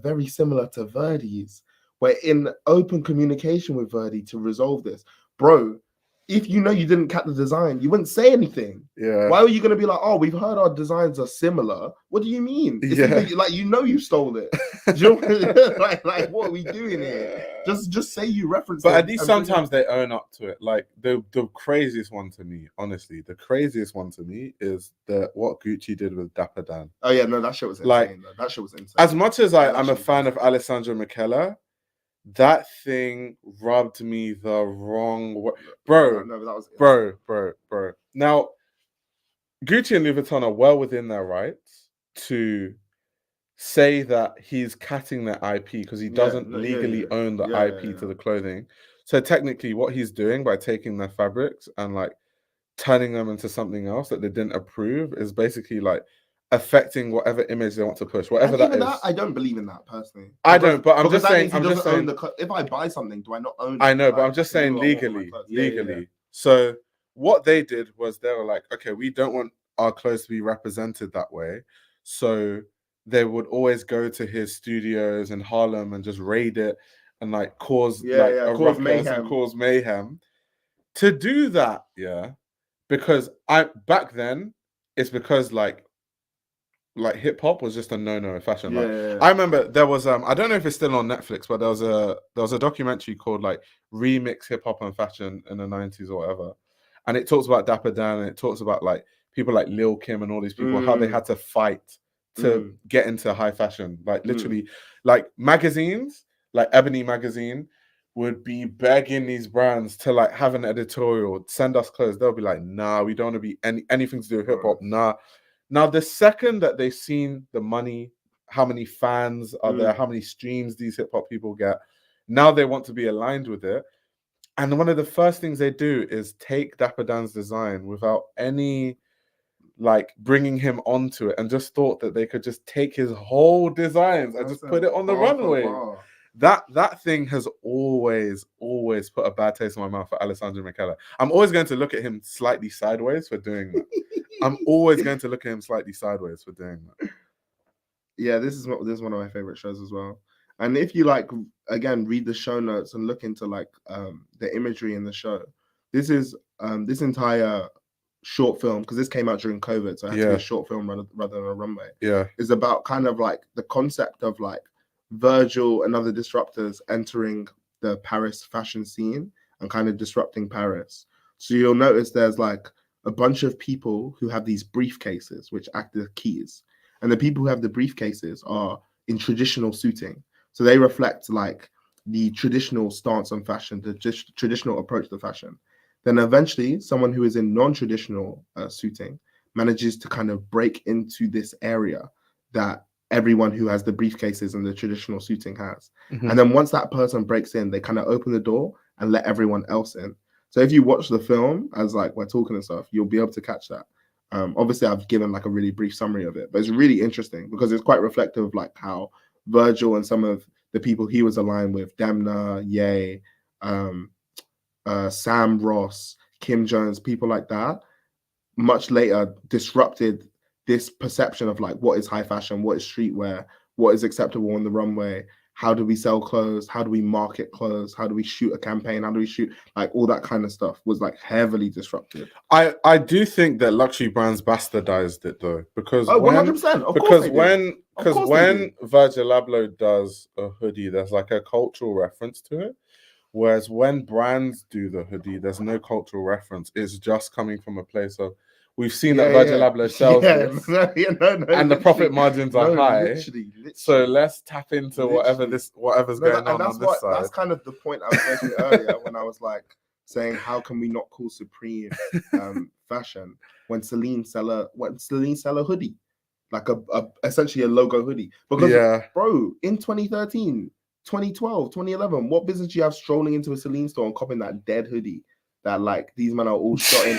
very similar to Verdi's. We're in open communication with Verdi to resolve this. Bro, if you know you didn't cut the design, you wouldn't say anything. Yeah. Why are you going to be like, oh, we've heard our designs are similar? What do you mean? It's either, like, you know you stole it. like, what are we doing here? Just say you referenced it. But at least sometimes they own up to it. Like the craziest one to me, honestly, the craziest one to me is what Gucci did with Dapper Dan. Oh yeah, no, that shit was insane. Like, that shit was insane. As much as I'm a fan of Alessandro Michele, that thing rubbed me the wrong way. Bro, no, that was bro. Now, Gucci and Louis Vuitton are well within their rights to say that he's cutting their IP because he doesn't legally own the IP to the clothing. So technically what he's doing by taking their fabrics and like turning them into something else that they didn't approve is basically like affecting whatever image they want to push, whatever that is. I don't believe in that personally. I don't, but I'm just saying. If I buy something, do I not own it? I know, but I'm just saying legally. So what they did was they were like, okay, we don't want our clothes to be represented that way. So they would always go to his studios in Harlem and just raid it and like cause mayhem. To do that, because back then it's because like hip hop was just a no-no in fashion. I remember there was I don't know if it's still on Netflix, but there was a documentary called like Remix Hip Hop and Fashion in the 90s or whatever. And it talks about Dapper Dan and it talks about like people like Lil Kim and all these people, how they had to fight to get into high fashion. Like literally, like magazines, like Ebony magazine would be begging these brands to like have an editorial, send us clothes. They'll be like, nah, we don't want to be anything to do with hip hop. Nah. Now, the second that they've seen the money, how many fans are there, how many streams these hip hop people get, now they want to be aligned with it. And one of the first things they do is take Dapper Dan's design without any like bringing him onto it, and just thought that they could just take his whole designs and just put it on the runway. That thing has always put a bad taste in my mouth for Alessandro Michele. I'm always going to look at him slightly sideways for doing that. I'm always going to look at him slightly sideways for doing that. Yeah, this is one of my favorite shows as well. And if you like, again, read the show notes and look into like the imagery in the show, this is this entire short film, because this came out during COVID, so it had to be a short film rather than a runway. Is about kind of like the concept of like Virgil and other disruptors entering the Paris fashion scene and kind of disrupting Paris. So you'll notice there's like a bunch of people who have these briefcases which act as keys, and the people who have the briefcases are in traditional suiting, so they reflect like the traditional stance on fashion, the traditional approach to fashion. Then eventually someone who is in non-traditional suiting manages to kind of break into this area that everyone who has the briefcases and the traditional suiting has. And then once that person breaks in, they kind of open the door and let everyone else in. So if you watch the film as like we're talking and stuff, you'll be able to catch that. Obviously I've given like a really brief summary of it, but it's really interesting because it's quite reflective of like how Virgil and some of the people he was aligned with, Demna, Ye, Sam Ross, Kim Jones, people like that, much later disrupted this perception of like what is high fashion, what is streetwear, what is acceptable on the runway, how do we sell clothes, how do we market clothes, how do we shoot a campaign, how do we shoot, like all that kind of stuff was like heavily disrupted. I do think that luxury brands bastardized it though, because 100%, when Virgil Abloh does a hoodie, there's like a cultural reference to it. Whereas when brands do the hoodie, there's no cultural reference. It's just coming from a place of, we've seen that Virgil Abloh sells this, and the profit margins are high. Literally. So let's tap into whatever's going on this side. That's kind of the point I was making earlier when I was like saying, how can we not call Supreme fashion when Celine sell a hoodie, like a essentially a logo hoodie? Because bro, in 2013. 2012, 2011, what business do you have strolling into a Celine store and copying that dead hoodie that like these men are all shot in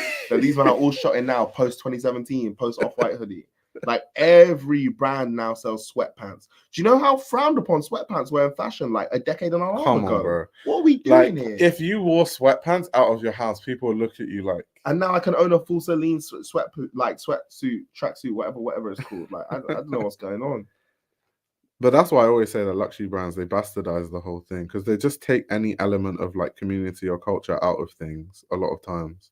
now, post 2017, post Off-White hoodie? Like every brand now sells sweatpants. Do you know how frowned upon sweatpants were in fashion like a decade and a half ago? On, bro. What are we doing here? If you wore sweatpants out of your house, people would look at you like. And now I can own a full Celine sweatsuit, tracksuit, whatever it's called. Like I don't know what's going on. But that's why I always say that luxury brands, they bastardize the whole thing because they just take any element of like community or culture out of things a lot of times.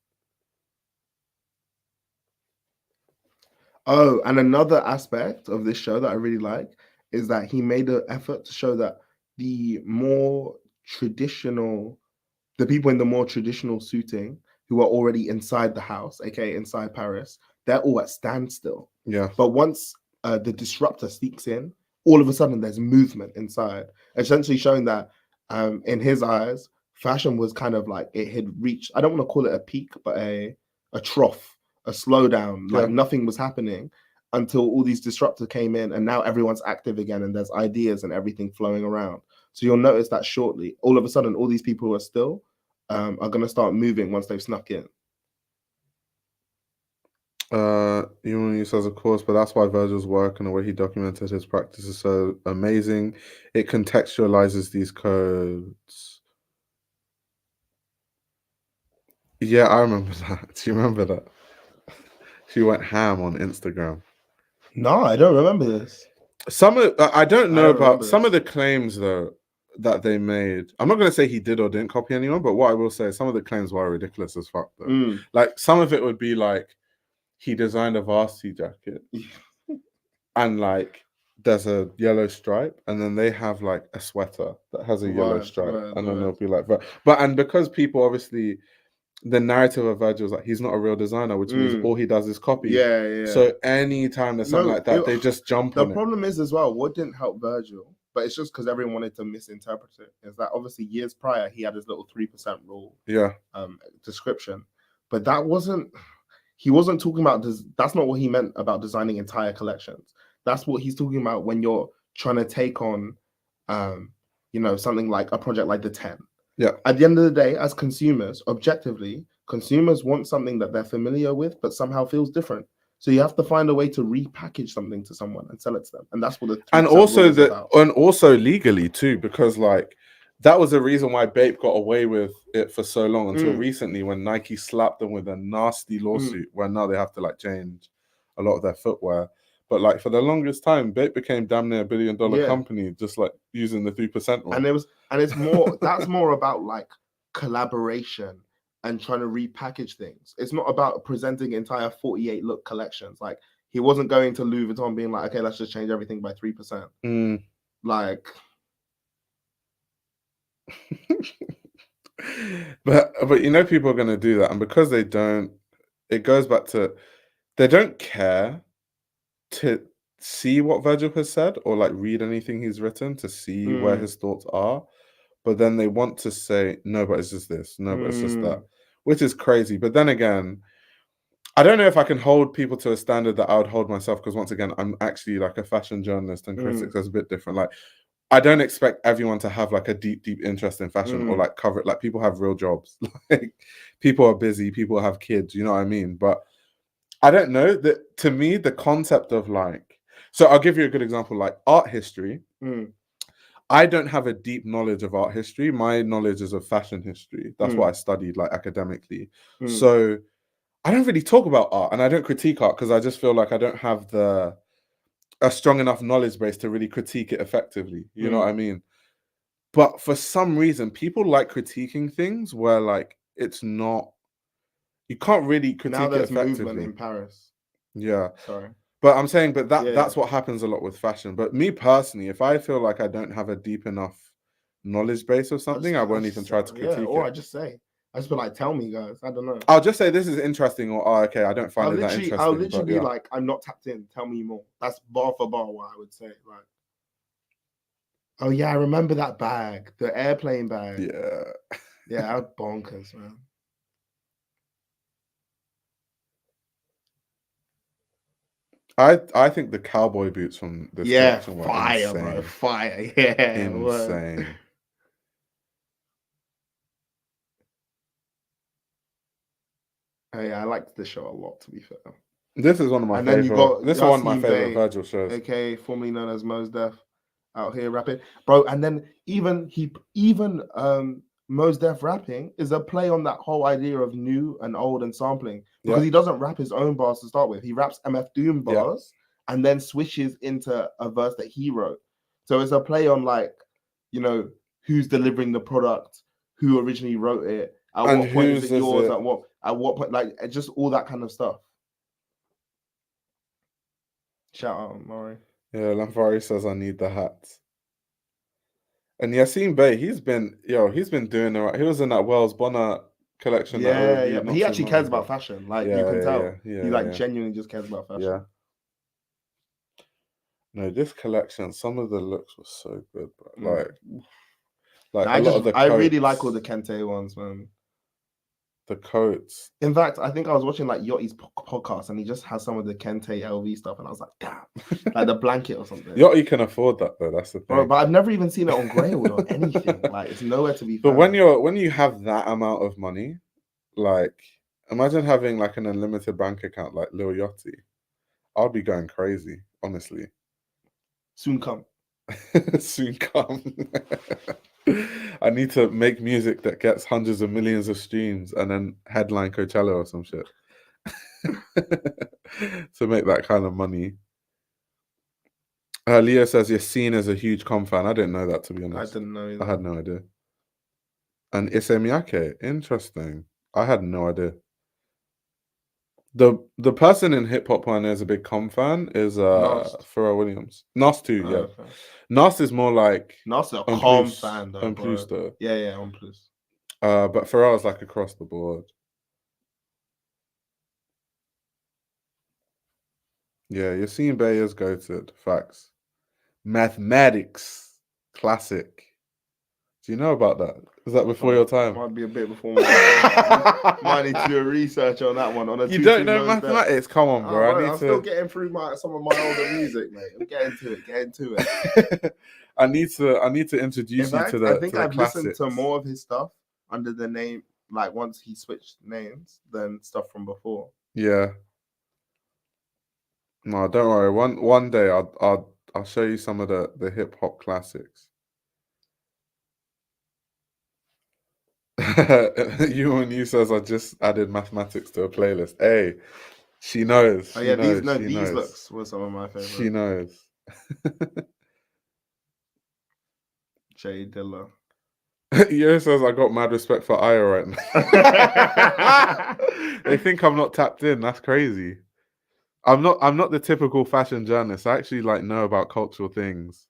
Oh, and another aspect of this show that I really like is that he made an effort to show that the people in the more traditional suiting who are already inside the house, aka inside Paris, they're all at standstill. Yeah. But once the disruptor sneaks in, all of a sudden there's movement inside, essentially showing that in his eyes, fashion was kind of like it had reached, I don't want to call it a peak, but a trough, a slowdown, like nothing was happening until all these disruptors came in, and now everyone's active again and there's ideas and everything flowing around. So you'll notice that shortly, all of a sudden, all these people who are still are going to start moving once they've snuck in. He says, of course, but that's why Virgil's work and the way he documented his practice is so amazing. It contextualizes these codes. Yeah, I remember that. Do you remember that? She went ham on Instagram. No, I don't remember this. I don't know about some of the claims though that they made. I'm not going to say he did or didn't copy anyone, but what I will say, some of the claims were ridiculous as fuck though. Like some of it would be like, he designed a varsity jacket and like there's a yellow stripe, and then they have like a sweater that has a yellow stripe, and then they'll be like, but and because people obviously, the narrative of Virgil is like he's not a real designer, which means all he does is copy. Yeah. So anytime there's something like that, they just jump on it. The problem is as well, what didn't help Virgil, but it's just because everyone wanted to misinterpret it, is that obviously years prior he had his little 3% rule description, but that wasn't. He wasn't talking about this. That's not what he meant about designing entire collections. That's what he's talking about when you're trying to take on, something like a project like the 10. Yeah. At the end of the day, as consumers, objectively, consumers want something that they're familiar with, but somehow feels different. So you have to find a way to repackage something to someone and sell it to them, and that's what the and also legally too, because like. That was the reason why Bape got away with it for so long until recently when Nike slapped them with a nasty lawsuit where now they have to like change a lot of their footwear. But like for the longest time, Bape became damn near $1 billion company just like using the 3% rule. And it's more that's more about like collaboration and trying to repackage things. It's not about presenting entire 48 look collections. Like he wasn't going to Louis Vuitton being like, okay, let's just change everything by 3%. Like but people are going to do that, and because they don't, it goes back to they don't care to see what Virgil has said or like read anything he's written to see where his thoughts are, but then they want to say no, but it's just this, no, but it's just that, which is crazy. But then again, I don't know if I can hold people to a standard that I would hold myself, because once again, I'm actually like a fashion journalist and critics is a bit different. Like I don't expect everyone to have like a deep interest in fashion or like cover it. Like people have real jobs. Like people are busy, people have kids, you know what I mean? But I don't know that to me, the concept of like, so I'll give you a good example, like art history. I don't have a deep knowledge of art history. My knowledge is of fashion history. That's what I studied, like, academically. So I don't really talk about art, and I don't critique art because I just feel like I don't have a strong enough knowledge base to really critique it effectively. You know what I mean? But for some reason, people like critiquing things where, like, it's not, you can't really critique Now it there's effectively. movement in Paris. Yeah. Sorry. But I'm saying, that's what happens a lot with fashion. But me personally, if I feel like I don't have a deep enough knowledge base of something, I won't even try to critique or it. I just be like, tell me, guys. I don't know. I'll just say this is interesting, or okay, I don't find it that interesting. I'll literally be like, I'm not tapped in. Tell me more. That's bar for bar what I would say. Like, oh yeah, I remember that bag, the airplane bag. Yeah, bonkers, man. I think the cowboy boots from this collection were fire, insane. bro, fire, yeah, insane. Oh yeah, I liked the show a lot, to be fair. This is one of my favorite. This is one of my favorite Virgil shows. Okay, formerly known as Mos Def, out here rapping, bro. And then even Mos Def rapping is a play on that whole idea of new and old and sampling, because he doesn't rap his own bars to start with. He raps MF Doom bars and then switches into a verse that he wrote. So it's a play on, like, you know, who's delivering the product, who originally wrote it, at what point is it yours, at what point, like, just all that kind of stuff. Shout out, Maury. Yeah, Lamfari says I need the hat. And Yassine Bey, he's been doing it right. He was in that Wells Bonner collection. Yeah, but he actually cares about fashion. Like, you can tell. He genuinely just cares about fashion. Yeah. No, this collection, some of the looks were so good, bro. I really like all the Kente ones, man. The coats. In fact, I think I was watching, like, Yachty's podcast, and he just has some of the Kente LV stuff, and I was like, damn, like the blanket or something. Yachty can afford that, though. That's the thing. Bro, but I've never even seen it on Grailed or anything. Like, it's nowhere to be found. But when you have that amount of money, like, imagine having, like, an unlimited bank account like Lil Yachty. I'll be going crazy, honestly. Soon come. Soon come. I need to make music that gets hundreds of millions of streams and then headline Coachella or some shit to make that kind of money. Leo says you're seen as a huge Com fan. I didn't know that, to be honest. I didn't know either. I had no idea. And Issey Miyake, interesting. I had no idea. The person in hip hop who is a big Com fan is Pharrell Williams. Nas too, yeah. Okay. Nas is more like Nas is a Com fan though. On plus though. Yeah, on plus. But Pharrell is like across the board. Yeah, Yassine Bey is goated. Facts. Mathematics, classic. Do you know about that? Is that before your time? Might be a bit before my time. Might need to do a research on that one. You don't know mathematics? Come on, bro. I'm still getting through some of my older music, mate. I'm getting to it. I need to introduce you to the I think I've listened to more of his stuff under the name, like, once he switched names, than stuff from before. Yeah. No, don't worry. One day I'll show you some of the hip hop classics. You says I just added mathematics to a playlist. Hey, she knows. Oh yeah, these looks were some of my favorites. She knows. Jay Dilla. Yo says I got mad respect for Aya right now. They think I'm not tapped in. That's crazy. I'm not the typical fashion journalist. I actually, like, know about cultural things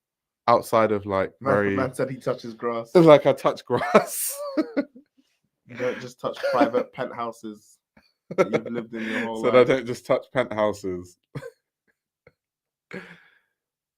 outside of, like, Man said he touches grass. It's like I touch grass. You don't just touch private penthouses that you've lived in your whole life. I don't just touch penthouses.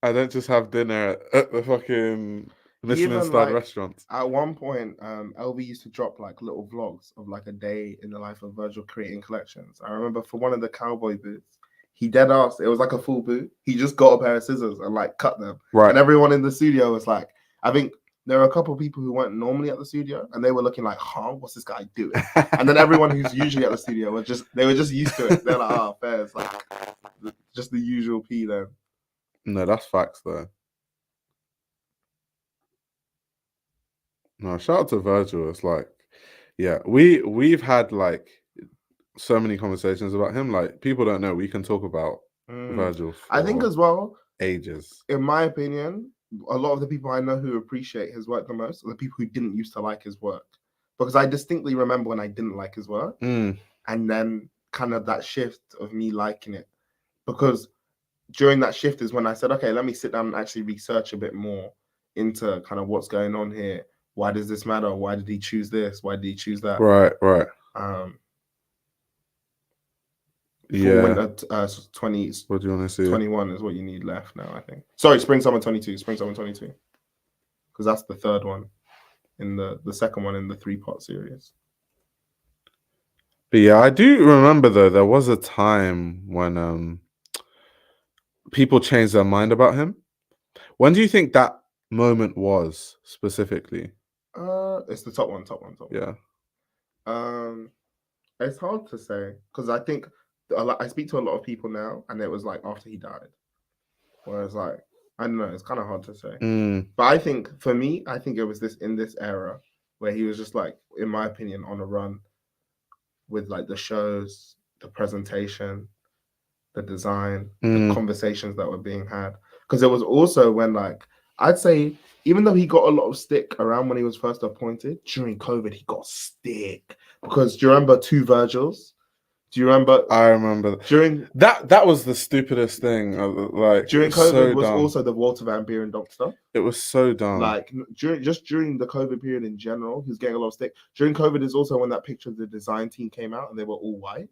I don't just have dinner at the fucking Michelin-starred restaurants. At one point, LV used to drop, like, little vlogs of, like, a day in the life of Virgil creating collections. I remember for one of the cowboy boots, he dead ass. It was like a full boot. He just got a pair of scissors and, like, cut them. Right. And everyone in the studio was like, I think there were a couple of people who weren't normally at the studio, and they were looking like, what's this guy doing? And then everyone who's usually at the studio were just used to it. They're like, fair. It's like just the usual P then. No, that's facts though. No, shout out to Virgil. It's like, yeah, we've had like so many conversations about him. Like, people don't know we can talk about Virgil for I think as well, ages. in my opinion, a lot of the people I know who appreciate his work the most are the people who didn't used to like his work. Because I distinctly remember when I didn't like his work, and then kind of that shift of me liking it. Because during that shift is when I said, okay, let me sit down and actually research a bit more into kind of what's going on here. Why does this matter? Why did he choose this? Why did he choose that? Right. Yeah. Winter 20. What do you want to see? 21 is what you need left now, I think. Sorry, spring summer 22. Spring summer 22. Because that's the third one in the second one in the 3-part series. But yeah, I do remember though, there was a time when people changed their mind about him. When do you think that moment was specifically? It's the top one. Yeah. It's hard to say because I think I speak to a lot of people now, and it was like after he died. Whereas like I don't know, it's kind of hard to say. But I think for me, I think it was in this era where he was just like, in my opinion, on a run with like the shows, the presentation, the design, the conversations that were being had. Because it was also when like I'd say, even though he got a lot of stick around when he was first appointed, during COVID he got stick. Because do you remember 2 Virgils? Do you remember? I remember during that was the stupidest thing. Like during COVID was also the Walter Van Buren doc stuff. It was so dumb. Like during the COVID period in general, he was getting a lot of stick. During COVID is also when that picture of the design team came out and they were all white,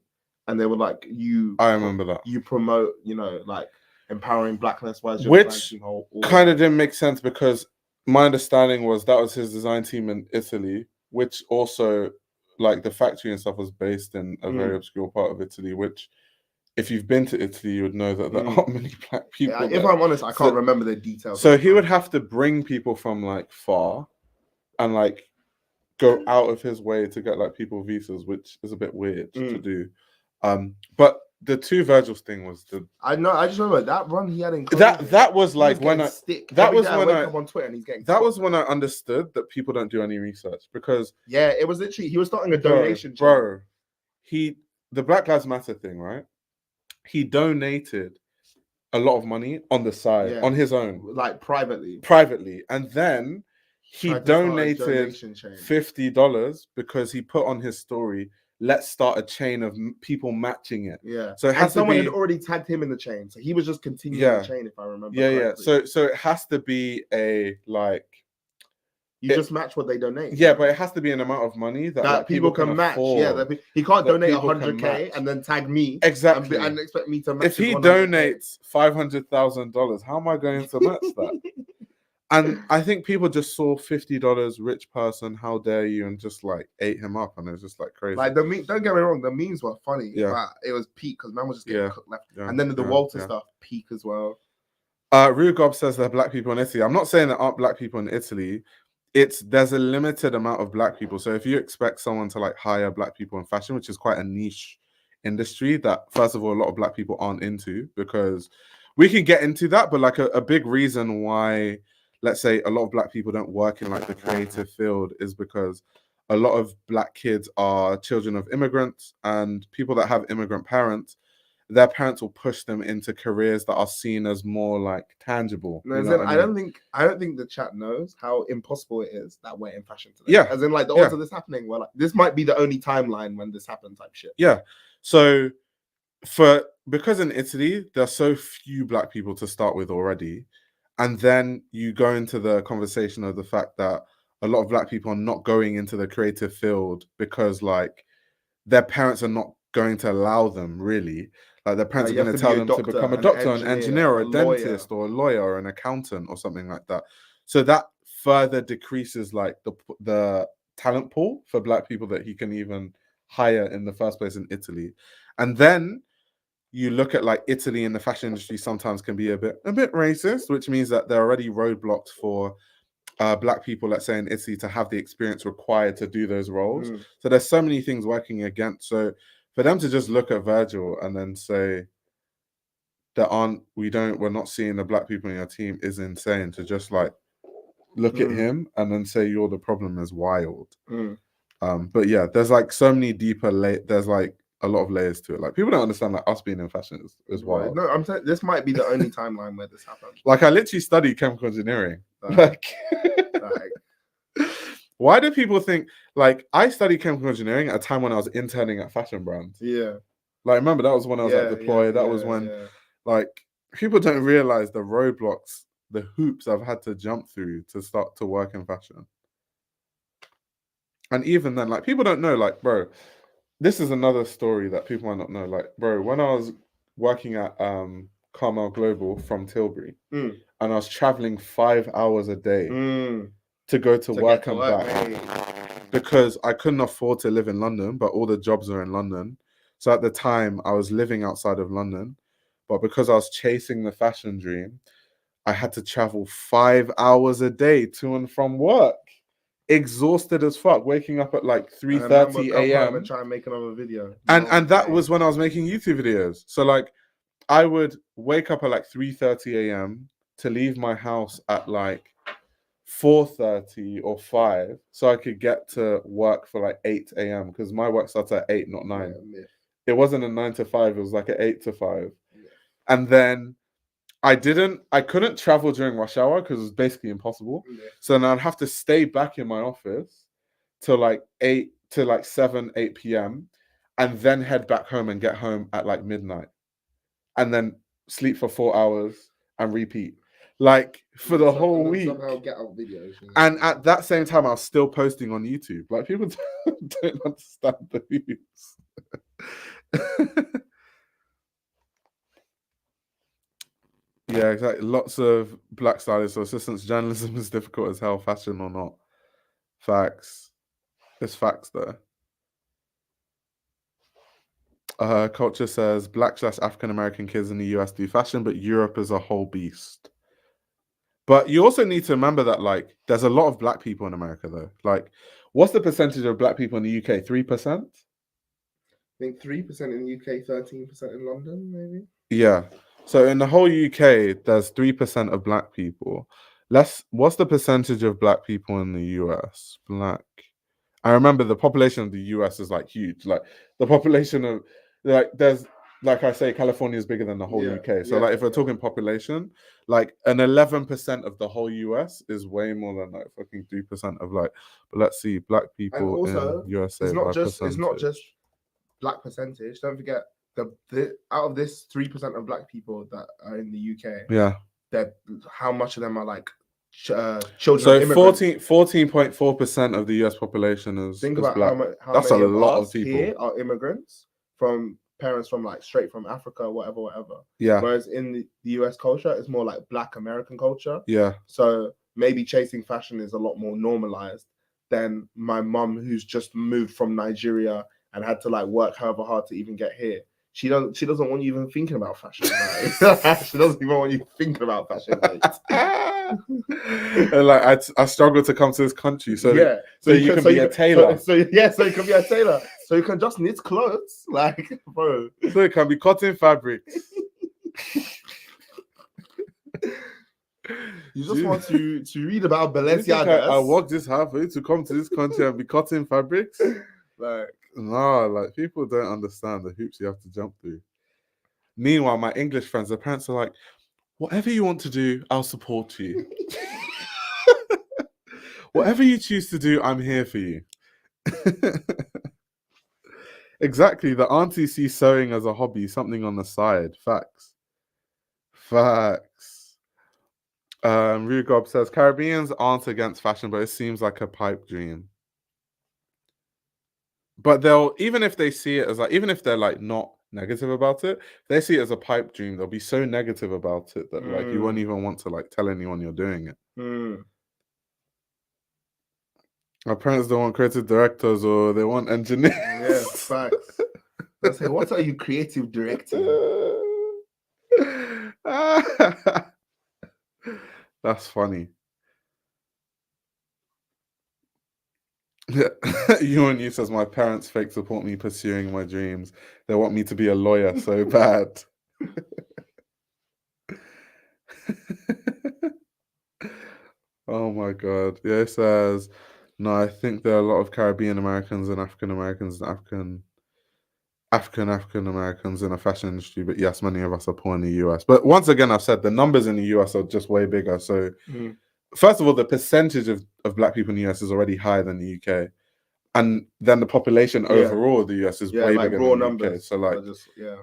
and they were like, I remember that. You promote, like empowering blackness, which kind of didn't make sense because my understanding was that was his design team in Italy, which also, like, the factory and stuff was based in a very obscure part of Italy, which if you've been to Italy, you would know that there aren't many black people. Yeah, if I'm honest, I can't remember the details. So he would have to bring people from like far and like go out of his way to get like people visas, which is a bit weird to do. But the 2 Virgils thing was I just remember that run he had in COVID, that was like when I up on Twitter and he's getting was when I understood that people don't do any research because it was literally he was starting a donation bro. The Black Lives Matter thing, right? He donated a lot of money on the side on his own, like privately, and then he donated $50 because he put on his story, let's start a chain of people matching it. Yeah. So it has someone had already tagged him in the chain. So he was just continuing the chain, if I remember correctly. Yeah. So it has to be a like just match what they donate. Yeah, but it has to be an amount of money that like, people can match. Afford, he can't donate 100K and then tag me exactly and expect me to match. If he donates $500,000, how am I going to match that? And I think people just saw $50, rich person, how dare you, and just like ate him up, and it was just like crazy. Like don't get me wrong, the memes were funny. Yeah, but it was peak because man was just getting cooked left. Yeah, and then the Walter stuff, peak as well. Rugob says there are black people in Italy. I'm not saying there aren't black people in Italy. There's a limited amount of black people. So if you expect someone to like hire black people in fashion, which is quite a niche industry that first of all a lot of black people aren't into, because we can get into that, but like a big reason why, let's say, a lot of black people don't work in like the creative field is because a lot of black kids are children of immigrants, and people that have immigrant parents, their parents will push them into careers that are seen as more like tangible. No, I don't think the chat knows how impossible it is that we're in fashion today. Yeah. As in like the odds of this happening, well, like, this might be the only timeline when this happened type shit. Yeah. So because in Italy, there's so few black people to start with already. And then you go into the conversation of the fact that a lot of black people are not going into the creative field because like their parents are not going to allow them, really. Like their parents are going to tell them to become a doctor, an engineer, or a dentist, or a lawyer, or an accountant, or something like that. So that further decreases like the talent pool for black people that he can even hire in the first place in Italy. And then you look at like Italy in the fashion industry sometimes can be a bit racist, which means that there are already roadblocks for black people, let's say in Italy, to have the experience required to do those roles. So there's so many things working against. So for them to just look at Virgil and then say we're not seeing the black people in your team is insane. To just like look at him and then say you're the problem is wild. Mm. But yeah, there's like so many deeper there's like a lot of layers to it. Like people don't understand that us being in fashion is wild. No, I'm saying this might be the only timeline where this happened. Like I literally studied chemical engineering. Like why do people think like I studied chemical engineering at a time when I was interning at fashion brands? Yeah. Like remember that was when I was at Deploy. That was when like people don't realize the roadblocks, the hoops I've had to jump through to start to work in fashion. And even then, like people don't know, like, bro, this is another story that people might not know. Like, bro, when I was working at Carmel Global from Tilbury, and I was traveling 5 hours a day to go to work and back because I couldn't afford to live in London, but all the jobs are in London. So at the time, I was living outside of London, but because I was chasing the fashion dream, I had to travel 5 hours a day to and from work. Exhausted as fuck, waking up at like 3:30 a.m. and try and make another video. And that was when I was making YouTube videos. So like I would wake up at like 3:30 a.m. to leave my house at like 4:30 or 5 so I could get to work for like 8 a.m. because my work starts at 8, not 9. It wasn't a 9 to 5, it was like an 8 to 5. And then I couldn't travel during rush hour because it was basically impossible. So then I'd have to stay back in my office till like 7, 8 p.m. and then head back home and get home at like midnight. And then sleep for 4 hours and repeat. Like for the whole week. Somehow get out videos. And at that same time, I was still posting on YouTube. Like people don't understand the views. Yeah, exactly. Lots of black stylists or assistants. Journalism is difficult as hell, fashion or not. Facts. It's facts though. Culture says Black/African American kids in the US do fashion, but Europe is a whole beast. But you also need to remember that like there's a lot of black people in America though. Like, what's the percentage of black people in the UK? 3%? I think 3% in the UK, 13% in London, maybe. Yeah. So in the whole UK, there's 3% of black people. What's the percentage of black people in the US? Black. I remember the population of the US is like huge. Like the population of like there's like I say, California is bigger than the whole UK. So like if we're talking population, like an 11% of the whole US is way more than like fucking 3% of like. But let's see, black people also, in USA. It's not just black percentage. Don't forget the out of this 3% of black people that are in the UK. Yeah. That how much of them are like children. So 14.4% of the US population is. Think is about black. how That's many a lot of people here are immigrants from parents from like straight from Africa, whatever. Yeah. Whereas in the US culture, it's more like Black American culture. Yeah. So maybe chasing fashion is a lot more normalized than my mum who's just moved from Nigeria and had to like work however hard to even get here. She doesn't want you even thinking about fashion. Right? She doesn't even want you thinking about fashion. And like I struggle to come to this country, so you can be a tailor. So you can be a tailor. So you can just knit clothes, like bro. So you can be cutting fabrics. You just want to read about Balenciaga. I worked this hard for you to come to this country and be cutting fabrics. Like no, like people don't understand the hoops you have to jump through. Meanwhile, my English friends, their parents are like, whatever you want to do, I'll support you. Whatever you choose to do, I'm here for you. Exactly. The auntie sees sewing as a hobby, something on the side. Facts. Rugob says, Caribbeans aren't against fashion, but it seems like a pipe dream. But even if they see it as like, even if they're like not negative about it, they see it as a pipe dream, they'll be so negative about it that like you won't even want to like tell anyone you're doing it. Our parents don't want creative directors or they want engineers. Yeah, facts. I say, what are you creative directing? That's funny. You says my parents fake support me pursuing my dreams. They want me to be a lawyer so bad. Oh my god. Yeah, it says no, I think there are a lot of Caribbean Americans and African Americans and African Americans in the fashion industry, but yes, many of us are poor in the US. But once again, I've said the numbers in the US are just way bigger. So first of all, the percentage of black people in the US is already higher than the UK. And then the population overall of the US is way bigger than the UK. So like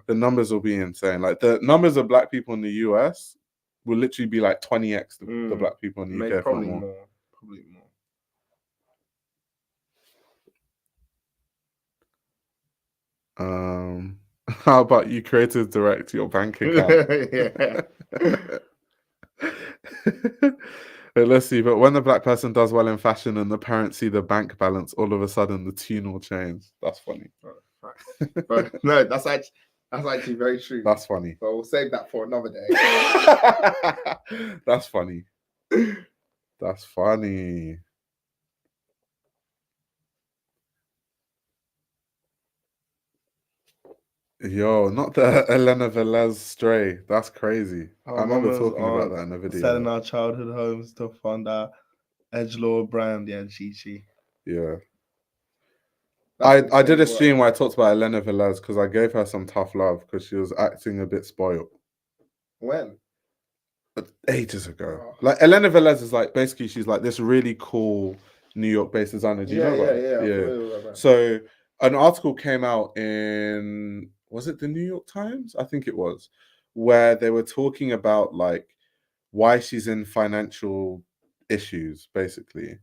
the numbers will be insane. Like the numbers of black people in the US will literally be like 20x the black people in the UK. Probably more. How about you creative direct your bank account? But let's see. But when the black person does well in fashion and the parents see the bank balance, all of a sudden the tune will change. That's funny. But no, that's actually very true. That's funny. But we'll save that for another day. That's funny. That's funny. Yo, not the Elena Velez stray. That's crazy. I remember talking about that in the video. Selling our childhood homes to fund our edgelord brand. Yeah, Chi. Yeah. I did a stream where I talked about Elena Velez because I gave her some tough love because she was acting a bit spoiled. When? Ages ago. Like Elena Velez is like basically she's like this really cool New York-based designer. Do you know about it? Yeah. So an article came out in, was it the New York Times? I think it was, where they were talking about like why she's in financial issues, basically.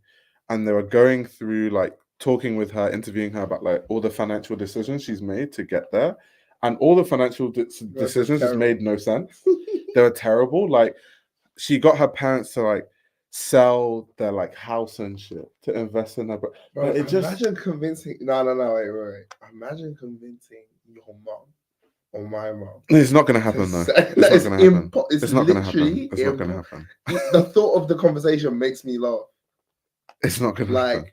And they were going through like talking with her, interviewing her about like all the financial decisions she's made to get there. And all the financial decisions just made no sense. They were terrible. Like she got her parents to like sell their like house and shit to invest in her. But it just imagine convincing. No, wait. Imagine convincing your mom or my mom. It's not going to happen though. It's not going to happen. It's not going to happen. It's not going to happen. The thought of the conversation makes me laugh. It's not going to happen.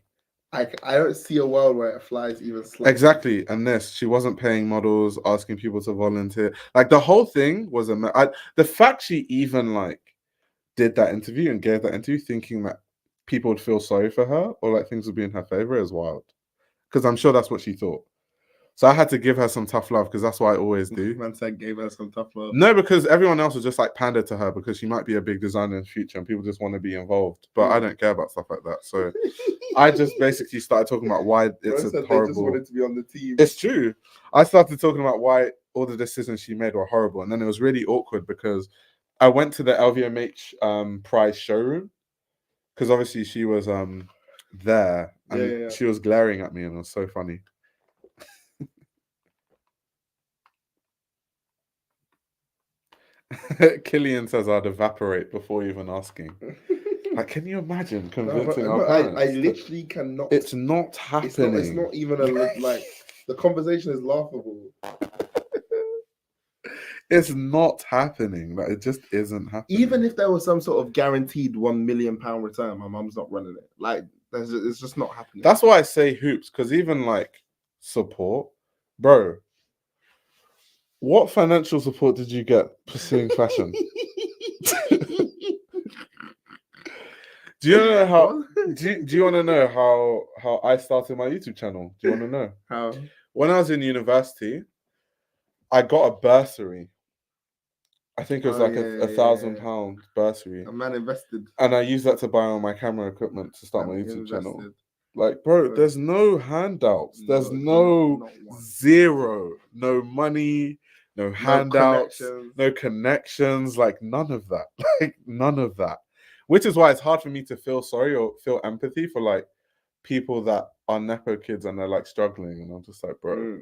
I don't see a world where it flies even slightly. Exactly. And she wasn't paying models, asking people to volunteer. Like the whole thing was the fact she even like did that interview and gave that interview thinking that people would feel sorry for her or like things would be in her favor is wild. Because I'm sure that's what she thought. So I had to give her some tough love because that's what I always do. Man said gave her some tough love. No, because everyone else was just like pandered to her because she might be a big designer in the future and people just want to be involved. But I don't care about stuff like that. So I just basically started talking about why it's a horrible. They just wanted to be on the team. It's true. I started talking about why all the decisions she made were horrible, and then it was really awkward because I went to the LVMH prize showroom because obviously she was there and she was glaring at me and it was so funny. Killian says I'd evaporate before even asking. Like, can you imagine convincing our parents? I literally cannot. It's not happening. It's not even like the conversation is laughable. It's not happening. Like it just isn't happening. Even if there was some sort of guaranteed £1 million return, my mum's not running it. Like it's just not happening. That's why I say hoops, because even like support, bro. What financial support did you get pursuing fashion? Do you know how? Do you want to know how I started my YouTube channel? Do you want to know how? When I was in university, I got a bursary. I think it was £1,000 bursary. A man invested, and I used that to buy all my camera equipment to start my YouTube channel. Like, bro, there's no handouts. There's no zero, no money, no handouts, no connections. Like none of that. Like none of that. Which is why it's hard for me to feel sorry or feel empathy for like people that are Nepo kids and they're like struggling. And I'm just like, bro.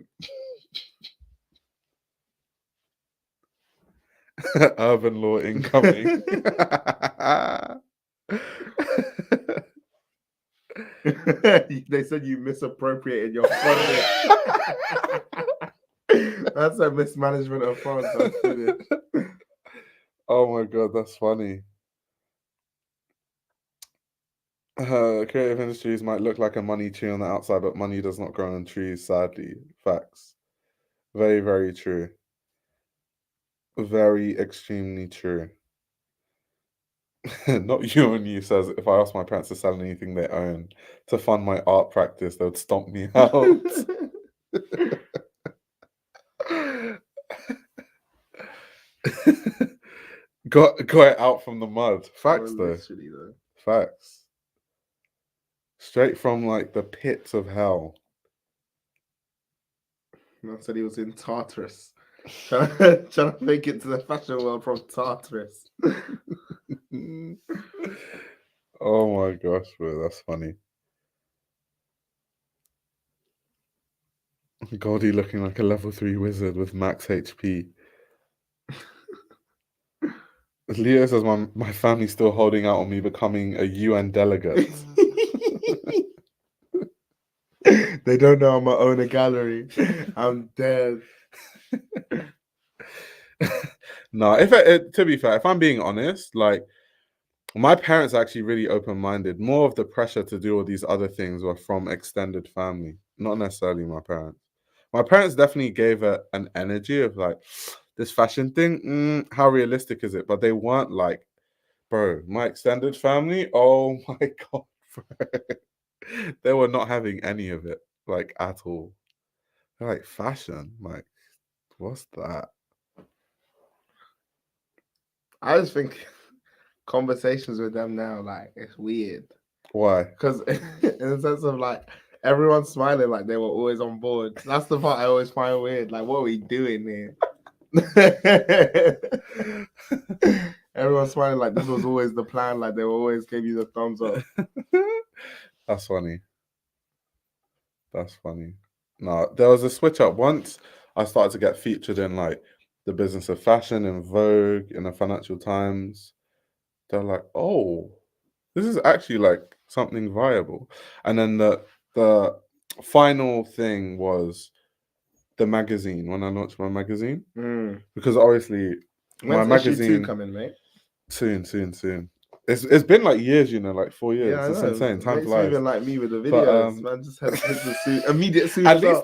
Urban law incoming. They said you misappropriated your funding. That's a mismanagement of funds. Oh my god, that's funny. Creative industries might look like a money tree on the outside, but money does not grow on trees, sadly. Facts. Very, very true. Very extremely true. Not you and you says, if I ask my parents to sell anything they own to fund my art practice, they would stomp me out. got it out from the mud. Facts though. Facts. Straight from like the pits of hell. Man said he was in Tartarus. Trying to make it to the fashion world from Tartarus. Oh my gosh, bro, that's funny. Goldie looking like a level 3 wizard with max HP. Leo says my family's still holding out on me becoming a UN delegate. They don't know I'm gonna own a gallery. I'm dead. No, to be fair, if I'm being honest, like my parents are actually really open-minded. More of the pressure to do all these other things were from extended family, not necessarily my parents. My parents definitely gave it an energy of like, this fashion thing, how realistic is it? But they weren't like, bro, my extended family, oh my God, bro. They were not having any of it, like at all. They're like, fashion? Like, what's that? I just think conversations with them now, like, it's weird. Why? Because in the sense of like, everyone's smiling like they were always on board. That's the part I always find weird. Like, what are we doing here? Everyone's smiling like this was always the plan. Like, they will always give you the thumbs up. That's funny. That's funny. No, there was a switch up. Once I started to get featured in like the Business of Fashion in Vogue, in the Financial Times, they're like, oh, this is actually like something viable. And then the final thing was the magazine, when I launched my magazine. Because obviously my magazine issue 2 coming, mate? Soon. It's been like years, you know, like 4 years. Yeah, it's insane. Time Mate's flies. moving like me with the videos. Man just had the suit, immediate suit. At least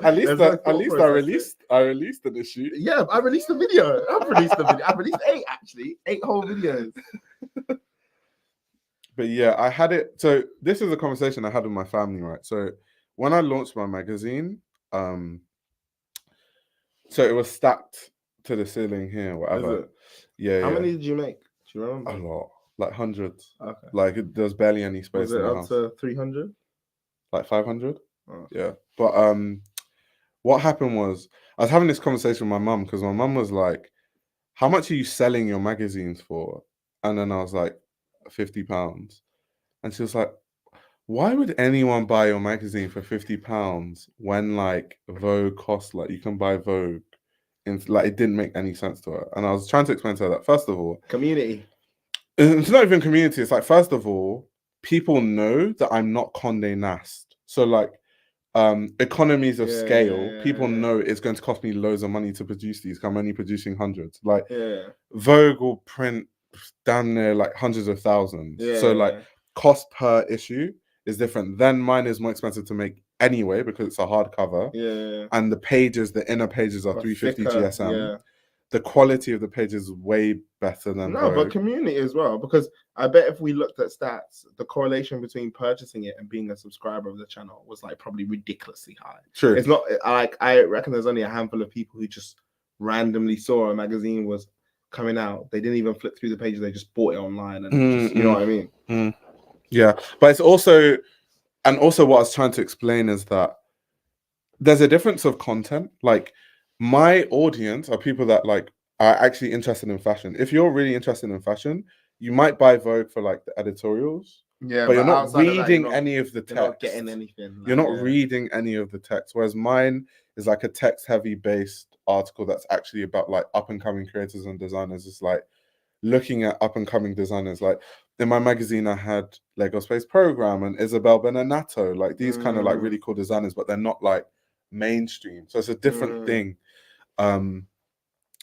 I released an issue. Yeah, I released a video. I released 8 actually, 8 whole videos. But yeah, I had it. So this is a conversation I had with my family, right? So when I launched my magazine, so it was stacked to the ceiling here, whatever. Is it? Yeah. How many did you make? Do you remember? A lot, like hundreds. Okay. Like there's barely any space. Was it in the up house. to 300? Like 500? Oh. Yeah. But what happened was I was having this conversation with my mum because my mum was like, "How much are you selling your magazines for?" And then I was like, £50. And she was like, why would anyone buy your magazine for £50 when like Vogue costs, like you can buy Vogue? And like it didn't make any sense to her. And I was trying to explain to her that first of all, community. It's not even community. It's like, first of all, people know that I'm not Condé Nast. So like economies of scale, people know it's going to cost me loads of money to produce these. I'm only producing hundreds. Like Vogue will print damn near like hundreds of thousands. So like cost per issue is different. Then mine is more expensive to make anyway because it's a hardcover. And the pages, the inner pages are 350 GSM. The quality of the page is way better than Vogue. But community as well, because I bet if we looked at stats, the correlation between purchasing it and being a subscriber of the channel was like probably ridiculously high. True. It's not like, I reckon there's only a handful of people who just randomly saw a magazine was coming out. They didn't even flip through the pages. They just bought it online and just, you know what I mean? Yeah. But it's also, and also what I was trying to explain is that there's a difference of content. Like, my audience are people that like are actually interested in fashion. If you're really interested in fashion, you might buy Vogue for like the editorials. Yeah, but you're not reading any of the text. You're not getting anything. You're not reading any of the text. Whereas mine is like a text-heavy based article that's actually about like up-and-coming creators and designers. It's like looking at up-and-coming designers. Like in my magazine, I had Lego Space Program and Isabel Beninato, like these kind of like really cool designers, but they're not like mainstream. So it's a different thing.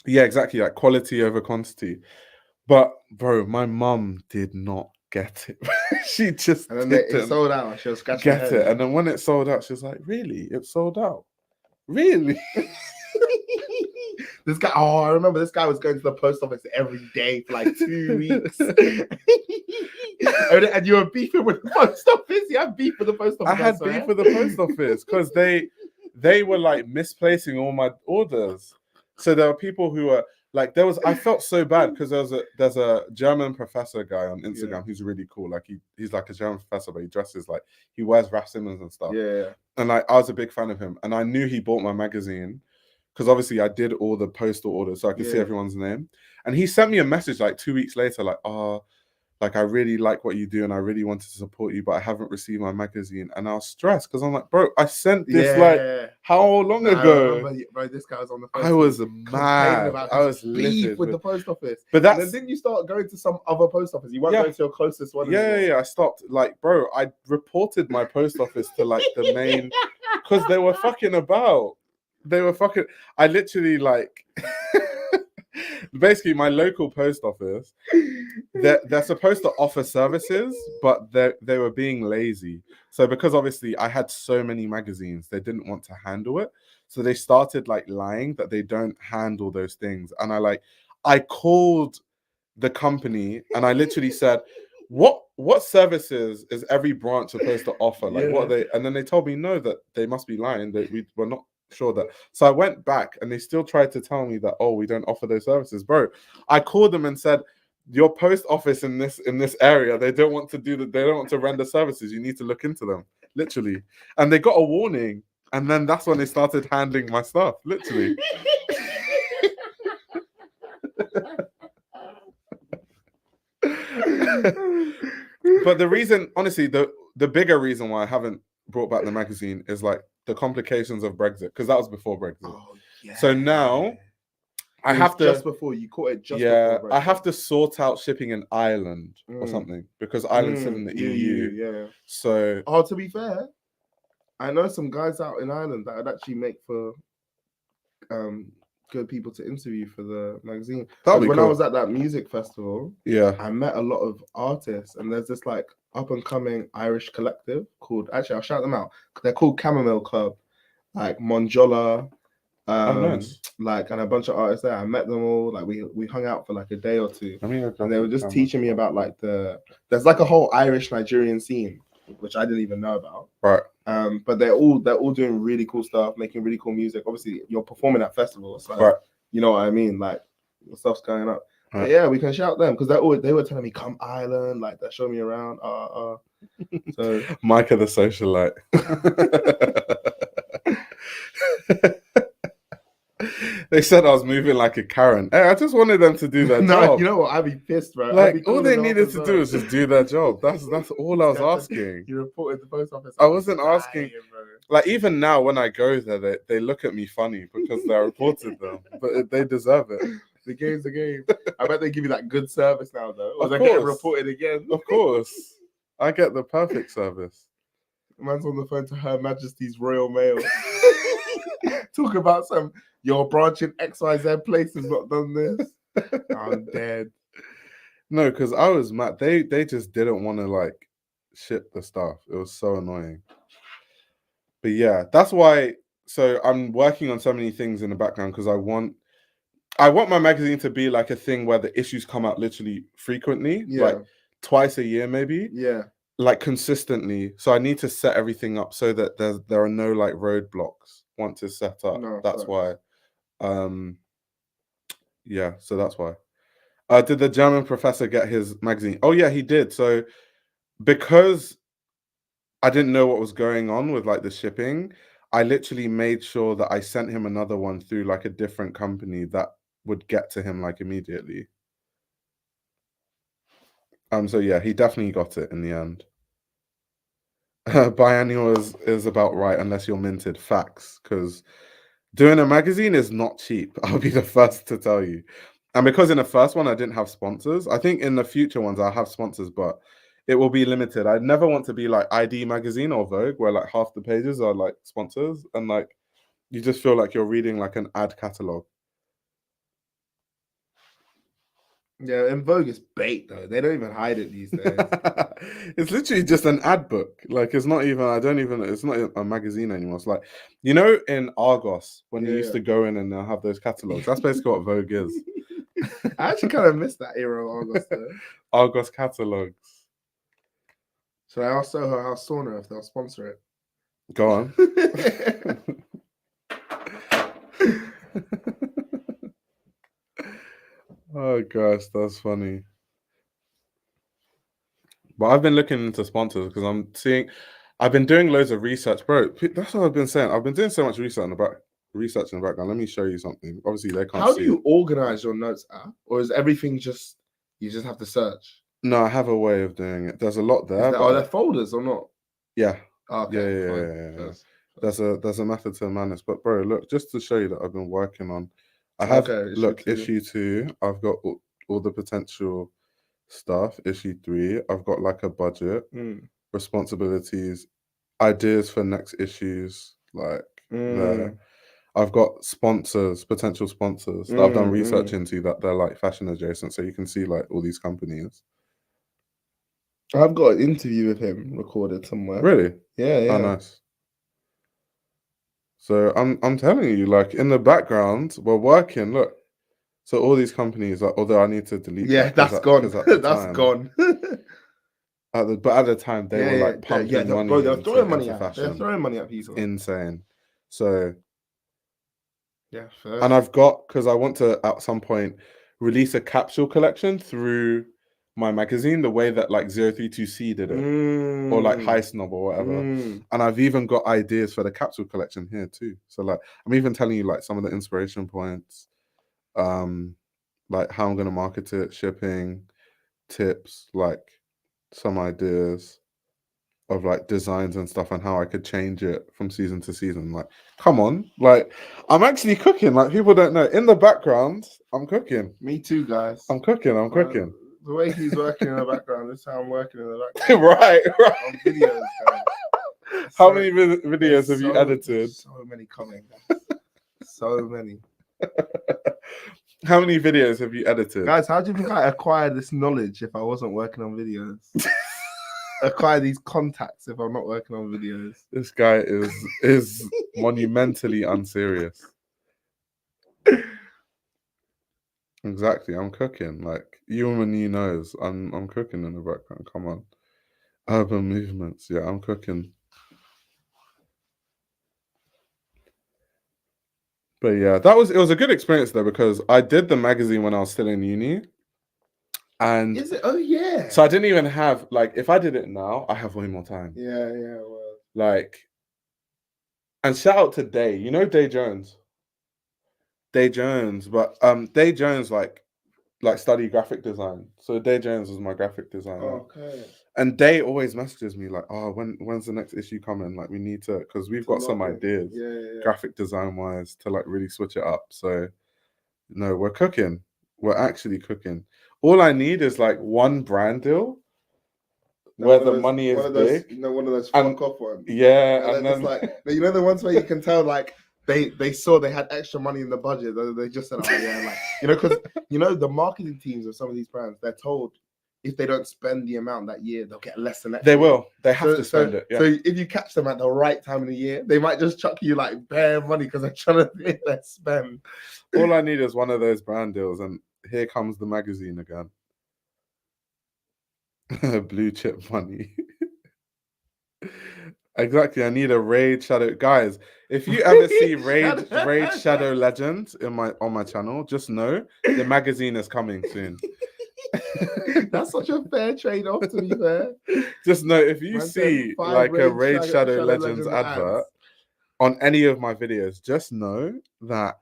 Yeah, exactly, like quality over quantity. But bro, my mum did not get it. She just and then it sold out. She was scratching her head. It. And then when it sold out, she was like, really? It sold out? Really? This guy, oh, I remember this guy was going to the post office every day for like 2 weeks. And you were beefing with the post office. You had beef with the post office. I had beef with the post office because they were like misplacing all my orders. So there were people who were like, I felt so bad because there's a German professor guy on Instagram who's really cool. Like he's like a German professor, but he dresses like, he wears Raf Simons and stuff. Yeah. And like I was a big fan of him, and I knew he bought my magazine because obviously I did all the postal orders, so I could see everyone's name. And he sent me a message like 2 weeks later, like, oh, like I really like what you do and I really wanted to support you, but I haven't received my magazine. And I was stressed because I'm like, bro, I sent this like how long ago? I remember, bro, this guy was on the phone. I was mad. I was beef with the post office. But then didn't you start going to some other post office? You weren't going to your closest one. Yeah. I stopped. Like, bro, I reported my post office to like the main because they were fucking about. I literally like basically my local post office, they're supposed to offer services, but they were being lazy. So because obviously I had so many magazines, they didn't want to handle it. So they started like lying that they don't handle those things. And I called the company and I literally said, what services is every branch supposed to offer? Like what are they? And then they told me no, that they must be lying, that we were not sure that. So I went back and they still tried to tell me that, oh, we don't offer those services. Bro, I called them and said, your post office in this area, they don't want to render services. You need to look into them, literally. And they got a warning, and then that's when they started handling my stuff, literally. But the reason, honestly, the bigger reason why I haven't brought back the magazine is like the complications of Brexit, because that was before Brexit. Oh, yeah. So now I have to just before you caught it. Just before Brexit. I have to sort out shipping in Ireland or something because Ireland's still in the EU. Yeah. So to be fair, I know some guys out in Ireland that would actually make for good people to interview for the magazine. When I was at that music festival, I met a lot of artists, and there's this like up and coming Irish collective called, actually I'll shout them out, they're called Chamomile Club, like Monjola, nice. like, and a bunch of artists there. I met them all. Like we hung out for like a day or two, and they were just teaching me about like there's like a whole Irish Nigerian scene, which I didn't even know about. Right. But they're all doing really cool stuff, making really cool music. Obviously, you're performing at festivals, so you know what I mean. Like, the stuff's going up. Right. But yeah, we can shout them because they were telling me come Ireland, like they're showing me around. So Micah the socialite. They said I was moving like a Karen. Hey, I just wanted them to do their job. You know what? I'd be pissed, bro. Like all they needed to do was just do their job. That's all I was asking. You reported the post office. I wasn't asking. Like even now when I go there, they look at me funny because I reported them, but they deserve it. The game's a game. I bet they give you that good service now, though. Or they're getting reported again. Of course, I get the perfect service. Man's on the phone to Her Majesty's Royal Mail. Talk about your branch in XYZ place has not done this. I'm dead. No, because I was mad. They just didn't want to like ship the stuff. It was so annoying. But yeah, that's why. So I'm working on so many things in the background because I want my magazine to be like a thing where the issues come out literally frequently, like twice a year maybe. Yeah. Like consistently. So I need to set everything up so that there are no like roadblocks once it's set up. That's why. Yeah, so that's why. Did the German professor get his magazine? Oh yeah, he did. So because I didn't know what was going on with like the shipping, I literally made sure that I sent him another one through like a different company that would get to him like immediately. So yeah, he definitely got it in the end. Biannual is about right unless you're minted. Facts, because doing a magazine is not cheap. I'll be the first to tell you. And because in the first one I didn't have sponsors, I think in the future ones I'll have sponsors, but it will be limited. I'd never want to be like ID Magazine or Vogue, where like half the pages are like sponsors, and like you just feel like you're reading like an ad catalog. Yeah, in Vogue it's bait though. They don't even hide it these days. It's literally just an ad book. Like it's not even. It's not a magazine anymore. It's like, you know, in Argos when you used to go in and they'll have those catalogs. That's basically what Vogue is. I actually kind of miss that era of Argos though. Argos catalogs. Should I ask Soho House Sauna if they'll sponsor it? Go on. Oh gosh, that's funny. But I've been looking into sponsors because I've been doing loads of research, bro. That's what I've been saying. I've been doing so much research in the background. Let me show you something. Obviously, they can't see. How do you organize your notes app, or is everything just you just have to search? No, I have a way of doing it. There's a lot there. Are there folders or not? Yeah. Oh, okay. Yeah. There's a method to madness. But bro, look, just to show you that I've been working on. I have issue 2. I've got all the potential stuff. Issue 3, I've got like a budget, responsibilities, ideas for next issues, like there. I've got potential sponsors that I've done research into that they're like fashion adjacent, so you can see like all these companies. I've got an interview with him recorded somewhere. Really? Yeah. Oh, nice. So I'm telling you, like in the background, we're working. Look, so all these companies, like, although I need to delete. Yeah, that's gone. That's gone. But at the time, they were like pumping money. Bro, they're throwing money at fashion. They're throwing money at people. Insane. So yeah, and I've got, because I want to at some point release a capsule collection through my magazine, the way that like 032C did it, or like High Snob or whatever. And I've even got ideas for the capsule collection here too. So like I'm even telling you like some of the inspiration points, like how I'm gonna market it, shipping, tips, like some ideas of like designs and stuff and how I could change it from season to season. Like, come on, like I'm actually cooking. Like people don't know. In the background, I'm cooking. Me too, guys. I'm cooking. The way he's working in the background, this is how I'm working in the background. right. On videos, guys. How many videos have you edited? So many coming, guys. So many. How many videos have you edited? Guys, how do you think I acquired this knowledge if I wasn't working on videos? Acquire these contacts if I'm not working on videos. This guy is monumentally unserious. Exactly, I'm cooking. Like you and you knows, I'm cooking in the background. Come on, urban movements. Yeah, I'm cooking. But yeah, it was a good experience though, because I did the magazine when I was still in uni. And is it? Oh yeah. So I didn't even have, like, if I did it now, I have way more time. Yeah, well. Like, and shout out to Day. You know Day Jones? Day Jones, but Day Jones like studied graphic design. So Day Jones was my graphic designer. Okay. And Day always messages me like, oh, when's the next issue coming? Like we need to, because we've got some ideas, graphic design wise, to like really switch it up. So no, we're cooking. We're actually cooking. All I need is like one brand deal where the money is big. One of those fuck off ones. Yeah. And then it's like, you know, the ones where you can tell like they saw they had extra money in the budget. They just said, oh yeah, like, you know, because you know the marketing teams of some of these brands, they're told if they don't spend the amount that year, they'll get less than that. They will. They have to spend it. Yeah. So if you catch them at the right time of the year, they might just chuck you like bare money because they're trying to hit their spend. All I need is one of those brand deals, and here comes the magazine again. Blue chip money. Exactly. I need a Raid Shadow. Guys, if you ever see Raid Shadow Legends on my channel, just know the magazine is coming soon. That's such a fair trade-off, to be fair. Just know if you see like a Raid Shadow Legends advert on any of my videos, just know that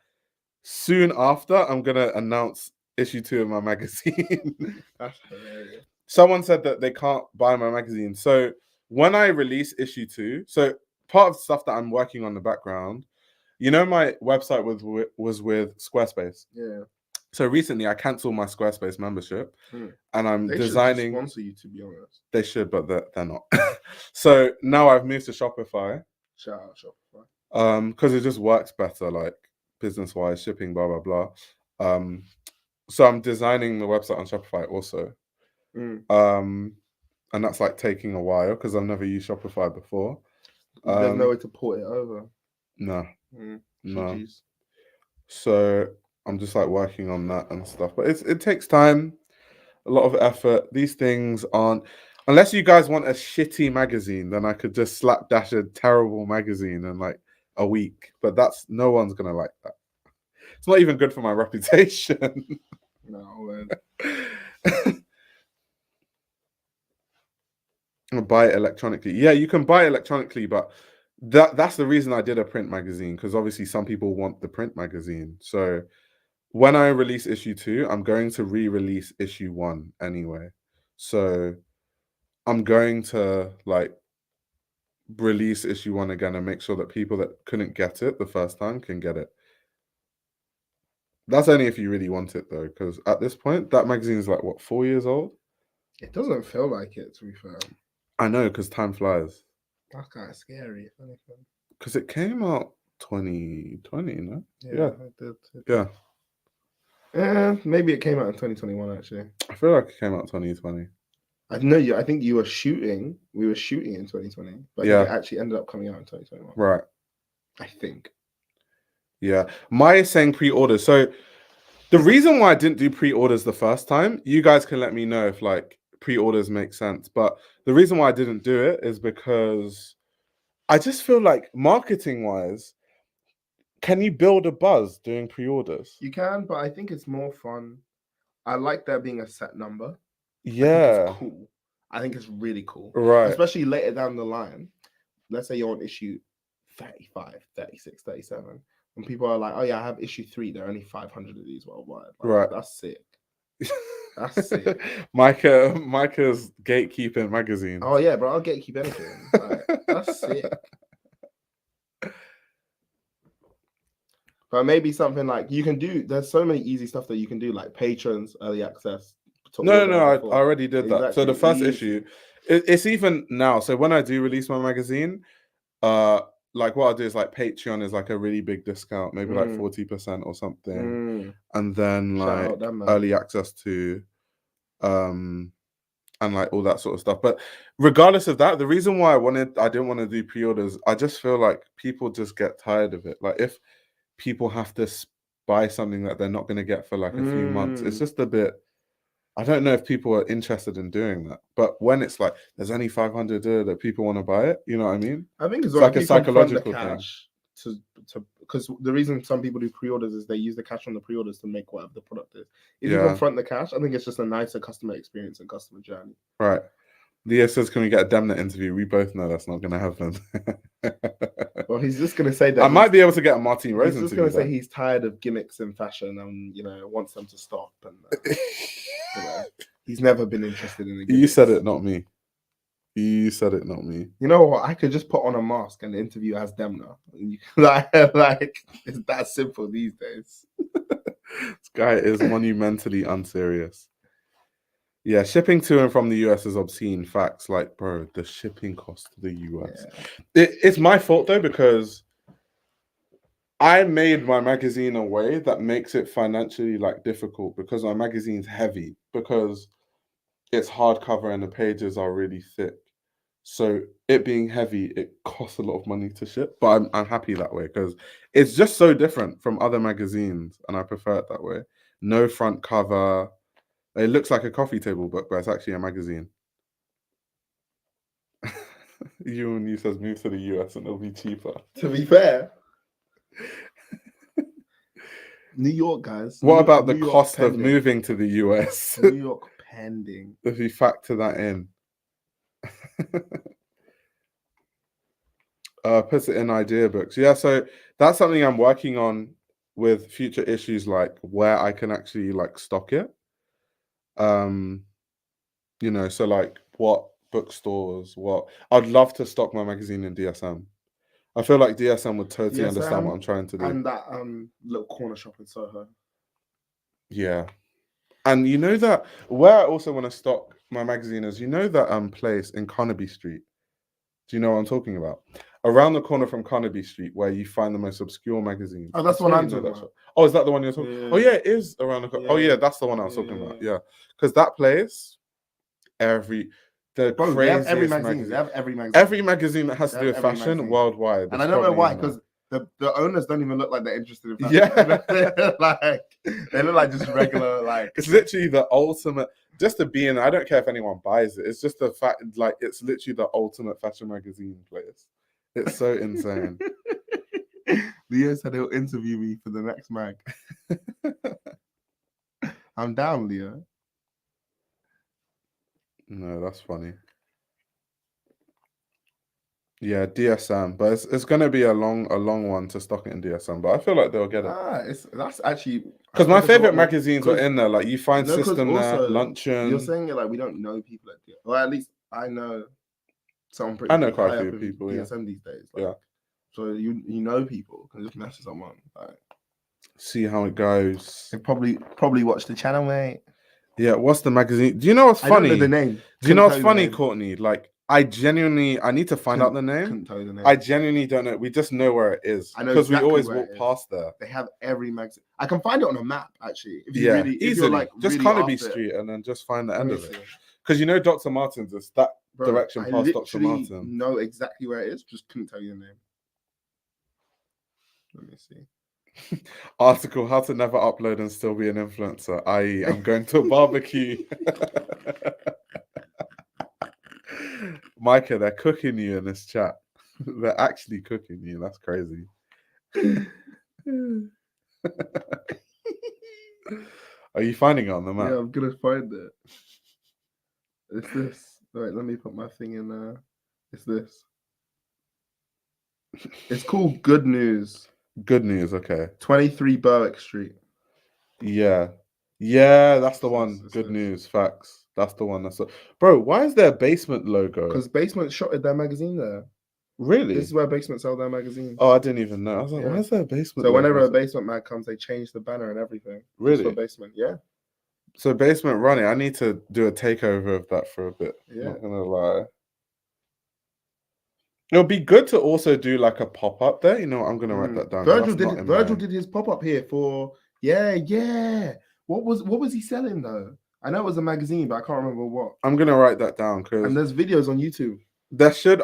soon after I'm gonna announce issue 2 of my magazine. That's hilarious. Someone said that they can't buy my magazine. So when I release issue 2, so part of the stuff that I'm working on in the background, you know, my website was with Squarespace. Yeah. So recently I canceled my Squarespace membership, and I'm they designing. Should sponsor you, to be honest. They should, but they're not. So now I've moved to Shopify. Shout out Shopify. Because it just works better, like business wise, shipping, blah blah blah. So I'm designing the website on Shopify also. And that's like taking a while because I've never used Shopify before. There's no way to port it over. No. No. GGs. So I'm just like working on that and stuff. But it takes time, a lot of effort. These things aren't, unless you guys want a shitty magazine, then I could just slapdash a terrible magazine in like a week. But that's, no one's gonna like that. It's not even good for my reputation. No, buy it electronically. Yeah, you can buy it electronically, but that's the reason I did a print magazine, because obviously some people want the print magazine. So when I release issue 2, I'm going to re-release issue 1 anyway. So I'm going to like release issue 1 again and make sure that people that couldn't get it the first time can get it. That's only if you really want it though, because at this point, that magazine is like, what, 4 years old? It doesn't feel like it, to be fair. I know, because time flies. That's kind of scary, if anything. Because it came out 2020, no? Yeah, it did. Yeah. Maybe it came out in 2021, actually. I feel like it came out 2020. I know I think we were shooting in 2020, but yeah, it actually ended up coming out in 2021. Right. I think. Yeah. Maya is saying pre-orders. So the reason why I didn't do pre-orders the first time, you guys can let me know if like pre-orders make sense. But the reason why I didn't do it is because I just feel like marketing-wise, can you build a buzz doing pre-orders? You can, but I think it's more fun. I like there being a set number. Yeah. I think it's cool. I think it's really cool. Right. Especially later down the line. Let's say you're on issue 35, 36, 37. And people are like, oh yeah, I have issue 3. There are only 500 of these worldwide. Like, right. That's sick. That's sick. Micah's gatekeeping magazine. Oh yeah, bro, I'll gatekeep anything. Like, that's sick. But maybe something like you can do. There's so many easy stuff that you can do, like patrons, early access. No, I already did that. So the first issue, it's even now. So when I do release my magazine, like what I'll do is like Patreon is like a really big discount, maybe like 40% or something, and then like early access to, and like all that sort of stuff. But regardless of that, the reason why I didn't want to do pre-orders, I just feel like people just get tired of it. Like if people have to buy something that they're not going to get for like a few months, it's just a bit. I don't know if people are interested in doing that, but when it's like there's only 500 that people want to buy it, you know what I mean? I think it's like a psychological thing. Because the reason some people do pre-orders is they use the cash on the pre-orders to make whatever the product is. If you confront the cash, I think it's just a nicer customer experience and customer journey. Right. Leo says, "Can we get a Demnet interview?" We both know that's not going to happen. Well, he's just going to say that I might be able to get a Martine Rose interview. He's just going to say he's tired of gimmicks in fashion and wants them to stop. And he's never been interested in the gimmicks. You said it, not me. You said it, not me. You know what? I could just put on a mask and interview as Demna. Like it's that simple these days. This guy is monumentally unserious. Yeah, shipping to and from the US is obscene. Facts, like, bro, the shipping cost to the US. Yeah. It's my fault though, because I made my magazine a way that makes it financially like difficult, because my magazine's heavy, because it's hardcover and the pages are really thick. So it being heavy, it costs a lot of money to ship. But I'm happy that way, because it's just so different from other magazines, and I prefer it that way. No front cover. It looks like a coffee table book, but it's actually a magazine. You says move to the US and it'll be cheaper. To be fair. New York, guys. What about the cost of moving to the US? New York pending. If you factor that in. Puts it in idea books. Yeah, so that's something I'm working on with future issues, like where I can actually like stock it. So like what bookstores, I'd love to stock my magazine in DSM. I feel like DSM would totally understand what I'm trying to do. And that little corner shop in Soho. Yeah. And you know that where I also want to stock my magazine is, that place in Carnaby Street. Do you know what I'm talking about? around the corner from Carnaby Street, where you find the most obscure magazines. Oh, that's the one swear I'm you know talking that about. shop. Oh, is that the one you're talking? Yeah. Oh yeah, it is around the corner. Oh Yeah. yeah, that's the one I was talking Yeah. about. Yeah, because that place, the Bro, craziest they have every magazine. magazine. They have every magazine. Every magazine that has to do with fashion magazine. worldwide. And I don't know why, because the owners don't even look like they're interested in fashion. Yeah. Like they look like just regular, like it's literally the ultimate. Just to be in, I don't care if anyone buys it. It's just the fact, like it's literally the ultimate fashion magazine place. It's so insane. Leo said he'll interview me for the next mag. I'm down, Leo. No, that's funny. Yeah, DSM, but it's gonna be a long one to stock it in DSM. But I feel like they'll get it. That's actually because my favorite magazines were in there. Like you find System there, also, Luncheon. You're saying it like we don't know people at DSM. Well, at least I know some pretty. I know quite a few people. DSM these days. Like, yeah. So you know people can just message someone. Like, see how it goes. They probably watch the channel, mate. Yeah, what's the magazine? Do you know what's funny? I don't know the name. Do you know what's funny, Courtney? Like, I need to find out the name. Couldn't tell you the name. I genuinely don't know. We just know where it is. I know because exactly we always where walk past there. They have every magazine. I can find it on a map, actually. If you yeah, really, easily. If you're like just really Carnaby Street and then just find the end of it. Because you know Dr. Martin's is that direction past Dr. Martin. Know exactly where it is. Just couldn't tell you the name. Let me see. Article: How to never upload and still be an influencer. I.e., I'm going to a barbecue. Micah, they're cooking you in this chat. They're actually cooking you. That's crazy. Are you finding it on the map? Yeah, I'm gonna find it. It's this. Wait, let me put my thing in there. It's this. It's called Good News. Good News, okay. 23 Berwick Street. Yeah. Yeah, that's the one. Good News, facts. That's the one. Bro, why is there a Basement logo? Because Basement shotted their magazine there. Really? This is where Basement sell their magazine. Oh, I didn't even know. I was like, why is there a Basement So logo? whenever a Basement mag comes, they change the banner and everything. Really? For Basement, yeah. So Basement running, I need to do a takeover of that for a bit. Yeah. Not gonna lie. It would be good to also do like a pop-up there. You know, I'm gonna write that down. Virgil did his pop-up here for yeah. What was he selling though? I know it was a magazine, but I can't remember what. I'm gonna write that down and there's videos on YouTube.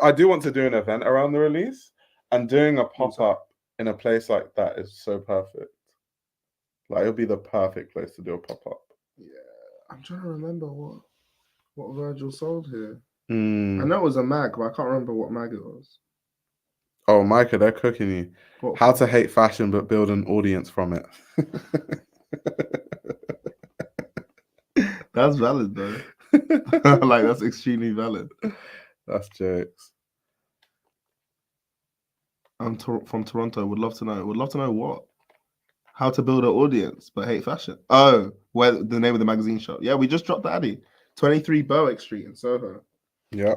I do want to do an event around the release, and doing a pop-up in a place like that is so perfect. Like it'll be the perfect place to do a pop-up. Yeah, I'm trying to remember what Virgil sold here. I Mm. know it was a mag, but I can't remember what mag it was. Oh, Micah, they're cooking you. How to hate fashion but build an audience from it. That's valid though. Like that's extremely valid. That's jokes. I'm from Toronto. Would love to know. Would love to know what? How to build an audience but hate fashion. Oh, where the name of the magazine shop? Yeah, we just dropped the addy. 23 Berwick Street in Soho. Yeah.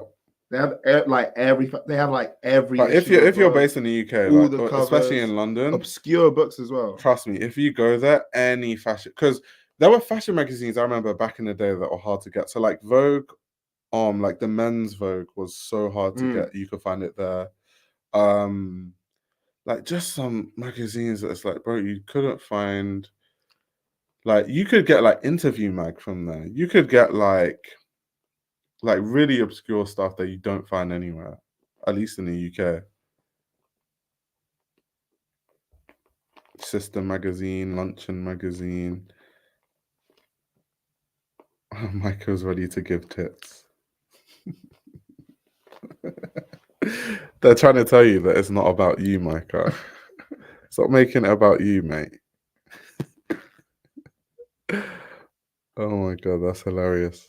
They have every. But if you're based in the UK, all like, the covers, especially in London, obscure books as well. Trust me, if you go there, any fashion, because there were fashion magazines I remember back in the day that were hard to get. So like Vogue, like the men's Vogue was so hard to get. You could find it there. Like just some magazines that it's like, bro, you couldn't find. Like you could get like Interview Mag from there. You could get like really obscure stuff that you don't find anywhere, at least in the UK. System magazine, Luncheon magazine. Oh, Michael's ready to give tips. They're trying to tell you that it's not about you, Micah. Stop making it about you, mate. Oh my god, that's hilarious.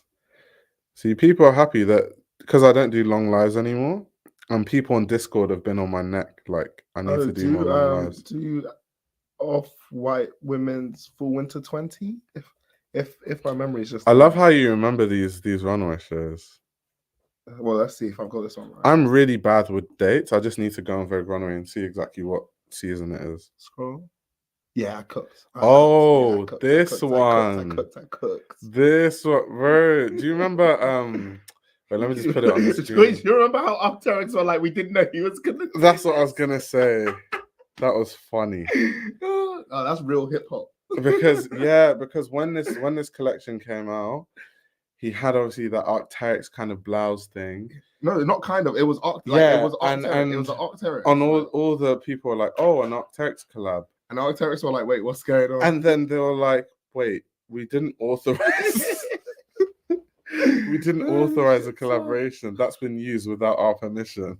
See, people are happy that because I don't do long lives anymore, and people on Discord have been on my neck. Like, I need to do more long lives. Do Off-White Women's Full Winter 20? If my memory is just. I love how you remember these runway shows. Well, let's see if I've got this one right. I'm really bad with dates. I just need to go on Vogue Runway and see exactly what season it is. Scroll. Yeah, I cooked. This one. I cooked. This one, bro. Do you remember But let me just put it on the Do screen. you remember how Arc'teryx were like, we didn't know he was gonna do That's what I was this? gonna say. That was funny. Oh, that's real hip hop. Because when this collection came out, he had obviously that Arc'teryx kind of blouse thing. No, not kind of. It was Arc'teryx. Yeah, It was Arc'teryx. and It was an Arc'teryx. on all the people were like, oh, an Arc'teryx collab. And Arc'teryx were like, wait, what's going on? And then they were like, wait, we didn't authorize we didn't authorize a collaboration. That's been used without our permission.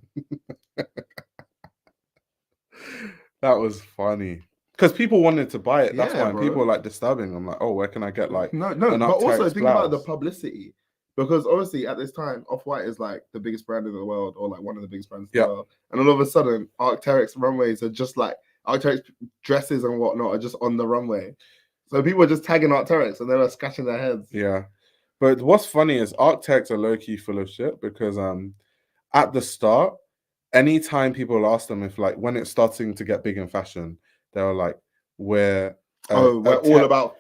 That was funny. Because people wanted to buy it. That's why people were like disturbing. I'm like, oh, where can I get like no, an but also Arc'teryx think blouse? about the publicity. Because obviously at this time, Off-White is like the biggest brand in the world, or like one of the biggest brands in the world. And all of a sudden, Arc'teryx runways are just like Arc'teryx dresses and whatnot are just on the runway. So people are just tagging Arc'teryx and they were scratching their heads. Yeah. But what's funny is Arc'teryx are low-key full of shit because at the start, anytime people ask them if like when it's starting to get big in fashion, they were like, we're all about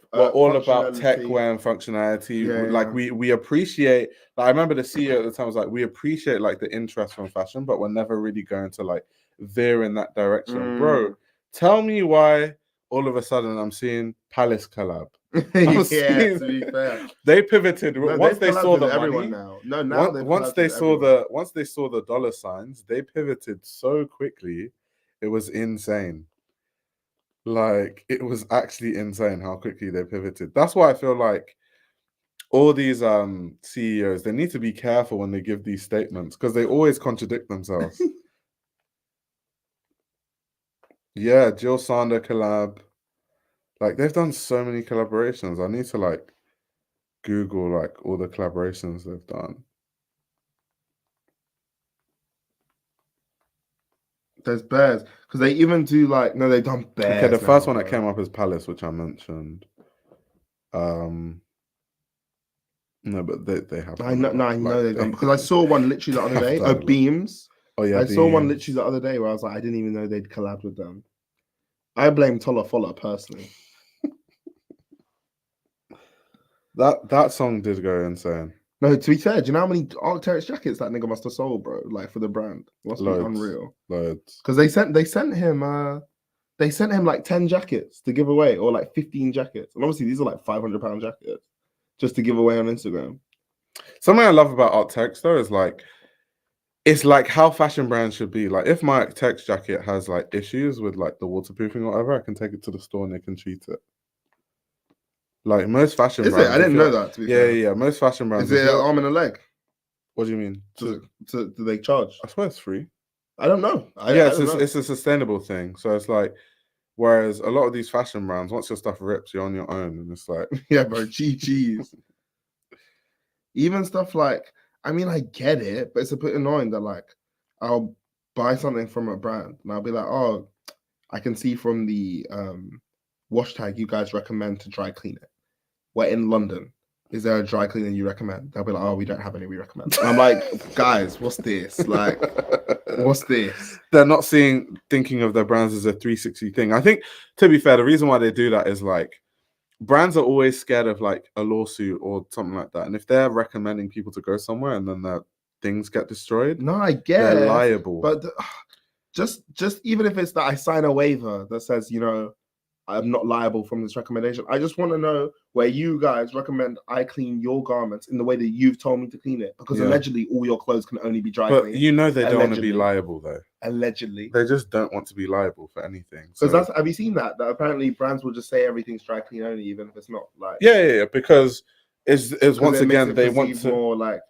tech wear and functionality. Like we appreciate, like, I remember the CEO at the time was like, we appreciate like the interest from fashion, but we're never really going to like veer in that direction. Bro, tell me why all of a sudden I'm seeing Palace collab. To be fair, they pivoted once they saw the money. Once they saw the dollar signs, they pivoted so quickly. It was insane. Like, it was actually insane how quickly they pivoted. That's why I feel like all these CEOs, they need to be careful when they give these statements because they always contradict themselves. Yeah, Jill Sander collab. Like, they've done so many collaborations. I need to like Google like all the collaborations they've done. There's bears because they even do like they've done bears. Okay, the first one that came up is Palace, which I mentioned. No, but they have. I know they've done because I saw one literally the other day. Beams. Oh yeah, I saw one literally the other day where I was like, I didn't even know they'd collabed with them. I blame Tola Folla personally. That song did go insane. No, to be fair, do you know how many Arc'teryx jackets that nigga must have sold, bro? Like for the brand, must be unreal. Loads. Because they sent him like 10 jackets to give away, or like 15 jackets, and obviously these are like £500 jackets just to give away on Instagram. Something I love about Arc'teryx though is like, it's like how fashion brands should be. Like, if my Arc'teryx jacket has like issues with like the waterproofing or whatever, I can take it to the store and they can treat it. Like most fashion brands. Is it? I didn't know that. To be fair. Yeah. Most fashion brands. Is it an arm and a leg? What do you mean? Do they charge? I swear it's free. I don't know. It's a sustainable thing. So it's like, whereas a lot of these fashion brands, once your stuff rips, you're on your own, and it's like, yeah, bro, GGs. Even stuff like, I mean, I get it, but it's a bit annoying that like I'll buy something from a brand and I'll be like, oh, I can see from the wash tag you guys recommend to dry clean it. We're in London. Is there a dry cleaner you recommend? They'll be like, oh, we don't have any we recommend. And I'm like, guys, what's this? Like, what's this? They're not thinking of their brands as a 360 thing. I think, to be fair, the reason why they do that is like, brands are always scared of like a lawsuit or something like that. And if they're recommending people to go somewhere and then their things get destroyed, no, I get they're liable. But just even if it's that I sign a waiver that says, you know, I'm not liable from this recommendation. I just want to know where you guys recommend I clean your garments in the way that you've told me to clean it. Because allegedly all your clothes can only be dry cleaned. But you know they don't want to be liable though. Allegedly. They just don't want to be liable for anything. Because have you seen that? That apparently brands will just say everything's dry clean only, even if it's not like. Yeah. Because it's once again they want to more like.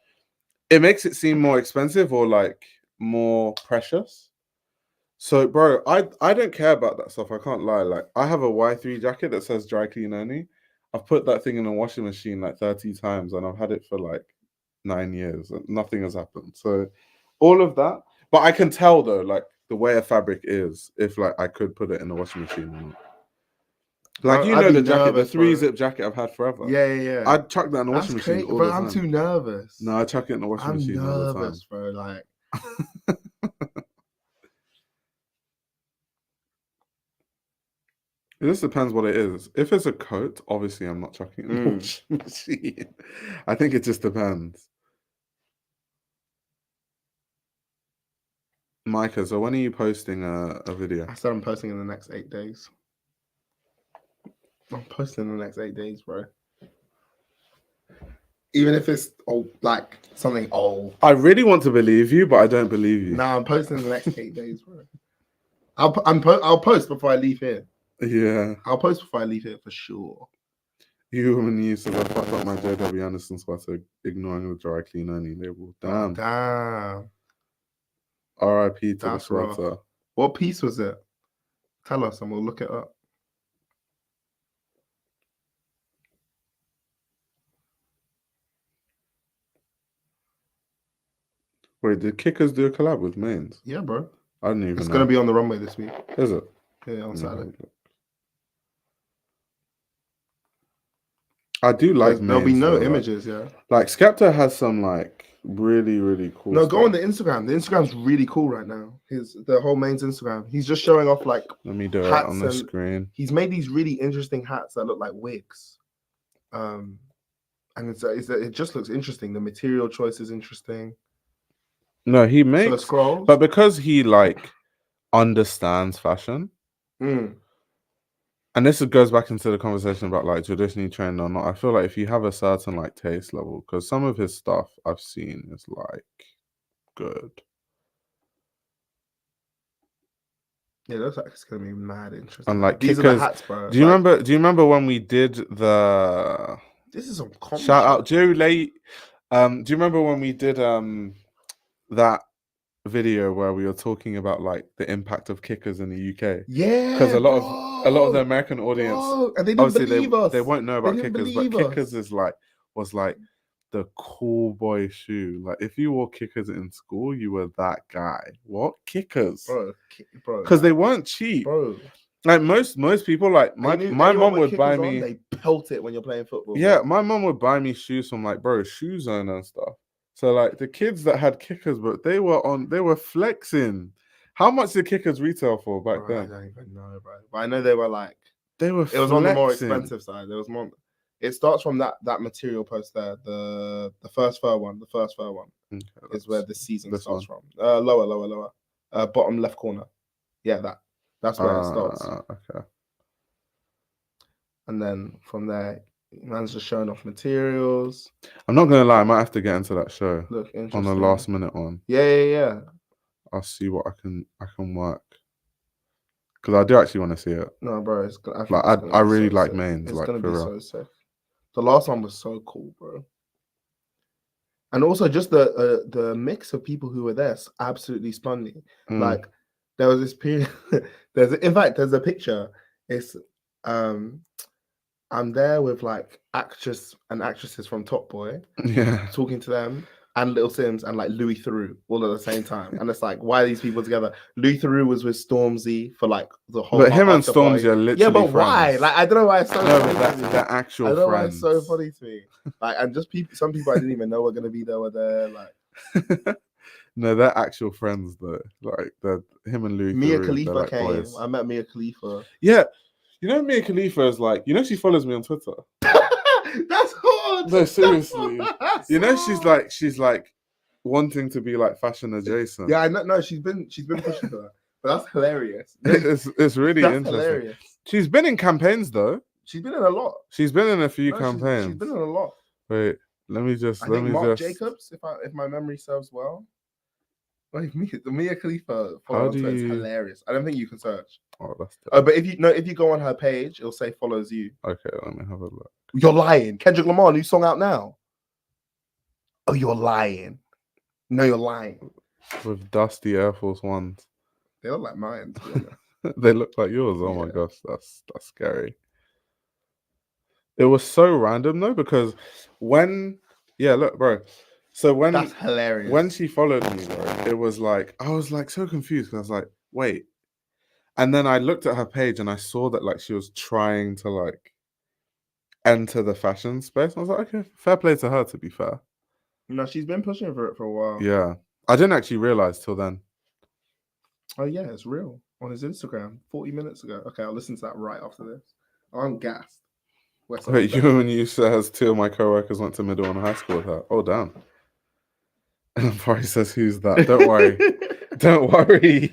It makes it seem more expensive or like more precious. So, bro, I don't care about that stuff. I can't lie. Like, I have a Y3 jacket that says dry clean only. I've put that thing in a washing machine like 30 times and I've had it for like 9 years and nothing has happened. So, all of that. But I can tell though, like, the way a fabric is, if like I could put it in the washing machine or not. Like, you know the jacket, the 3-zip jacket I've had forever. Yeah. I'd chuck that in the washing machine all the time. I'm too nervous. No, I chuck it in the washing machine all the time. I'm nervous, bro. Like. It just depends what it is. If it's a coat, obviously I'm not chucking it in the washing machine. I think it just depends. Micah, so when are you posting a video? I said I'm posting in the next 8 days. I'm posting in the next 8 days, bro. Even if it's old, like something old. I really want to believe you, but I don't believe you. Nah, I'm posting in the next 8 days, bro. I'll post before I leave here. Yeah. I'll post before I leave here for sure. You and you said I fucked up my JW Anderson sweater, ignoring the dry clean only label. Damn. Oh, damn. R.I.P. to the That's rough. sweater. What piece was it? Tell us and we'll look it up. Wait, did Kickers do a collab with Mains? Yeah, bro. I didn't even know. It's going to be on the runway this week. Is it? Yeah, on Saturday. I do like There'll be Mains, no though, images, yeah. Like Skepta has some like really, really cool No, stuff. go on the Instagram. The Instagram's really cool right now. The whole Main's Instagram. He's just showing off like Let me do it hats on the and screen. he's made these really interesting hats that look like wigs. And it just looks interesting. The material choice is interesting. No, he So makes scrolls. but because he like understands fashion. And this goes back into the conversation about like traditionally trained or not. I feel like if you have a certain like taste level, because some of his stuff I've seen is like good. Yeah, it looks like it's gonna be mad interesting. And like these Kickers, are the hats, bro. Do you remember when we did the This is some shout out Joe Late? Do you remember when we did that video where we were talking about like the impact of Kickers in the UK? Yeah, because a lot of the American audience, and they didn't obviously believe us. They won't know about Kickers, but Kickers us. was like the cool boy shoe. Like if you wore Kickers in school, you were that guy. What Kickers, bro? Because they weren't cheap, bro. Like most people, like my mom would buy me. They pelt it when you're playing football. Yeah, bro. my mom would buy me shoes from like Shoe Zone and stuff. So like the kids that had Kickers, but they were flexing. How much did Kickers retail for back then? I don't even know, bro. But I know they were like it was on the more expensive side. There was more. It starts from that material post there. The first fur one. The first fur one is where the season starts from. Lower. Bottom left corner. Yeah, that's where it starts. Okay. And then from there, man's just showing off materials. I'm not gonna lie, I might have to get into that show. Look, on the last minute one. Yeah. I'll see what I can work. Because I do actually want to see it. No, bro, I really like Mains. It's like gonna for be real. so sick. The last one was so cool, bro. And also just the mix of people who were there, absolutely spun me. Like there was this period. There's a picture. It's I'm there with like actors and actresses from Top Boy, talking to them, and Little Sims and like Louis Theroux all at the same time. And it's like, why are these people together? Louis Theroux was with Stormzy for like the whole. But him and Stormzy are literally but friends. why? Like I don't know why it's so. They're actual. I don't know friends. why it's so funny to me. Like and just some people I didn't even know were gonna be there were there. Like. No, they're actual friends though. Like him and Louis. Mia Theroux, Khalifa like came. boys. I met Mia Khalifa. Yeah. You know, Mia Khalifa is like, she follows me on Twitter. That's hard. No, seriously. She's like wanting to be like fashion adjacent. Yeah, I know. No, she's been pushing for that. But that's hilarious. It's really interesting. Hilarious. She's been in campaigns though. She's been in a lot. She's been in a few campaigns. She's been in a lot. Wait, let me just. Mark Jacobs, if my memory serves well. Wait, Mia Khalifa is hilarious. I don't think you can search. Oh, that's. But if you go on her page, it'll say follows you. Okay, let me have a look. You're lying. Kendrick Lamar, new song out now. Oh, you're lying. No, you're lying. With dusty Air Force Ones. They look like mine. They look like yours. Oh my gosh, that's scary. It was so random though, because look, bro. So that's hilarious. When she followed me, bro, it was like I was like so confused because I was like, wait. And then I looked at her page and I saw that like she was trying to like enter the fashion space. I was like, okay, fair play to her, to be fair. No, she's been pushing for it for a while. Yeah. I didn't actually realize till then. Oh yeah, it's real. On his Instagram 40 minutes ago. Okay, I'll listen to that right after this. I'm gassed. Wait, you and you says 2 of my co-workers went to middle and high school with her. Oh damn. And Barry says, who's that? Don't worry. Don't worry.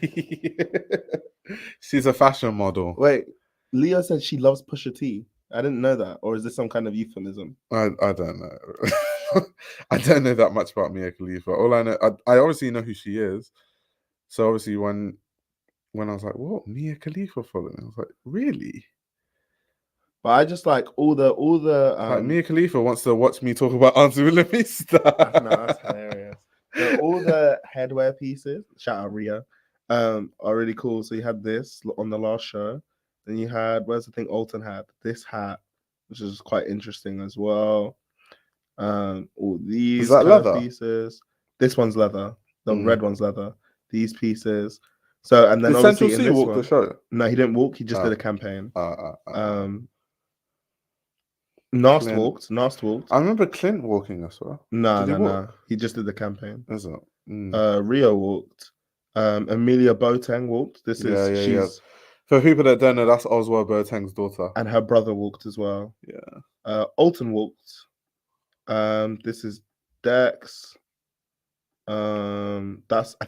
She's a fashion model. Wait, Leo said she loves Pusha T. I didn't know that, or is this some kind of euphemism? I don't know. I don't know that much about Mia Khalifa. All I know, I obviously know who she is. So obviously, when I was like, "What, Mia Khalifa following?" I was like, "Really?" But I just like all the like Mia Khalifa wants to watch me talk about Auntie Wilhelmista. No, that's hilarious. So all the headwear pieces, shout out Ria, are really cool. So you had this on the last show. Then you had, where's the thing Alton had? This hat, which is quite interesting as well. All these Is that leather? pieces. This one's leather. The red one's leather. These pieces. So and then did obviously Central C walk the show? No, he didn't walk. He just did a campaign. Nast walked. I remember Clint walking as well. No. He just did the campaign. Is it? Rio walked. Amelia Boateng walked. She's for people that don't know, that's Oswald Boateng's daughter. And her brother walked as well. Yeah. Alton walked. This is Dex. I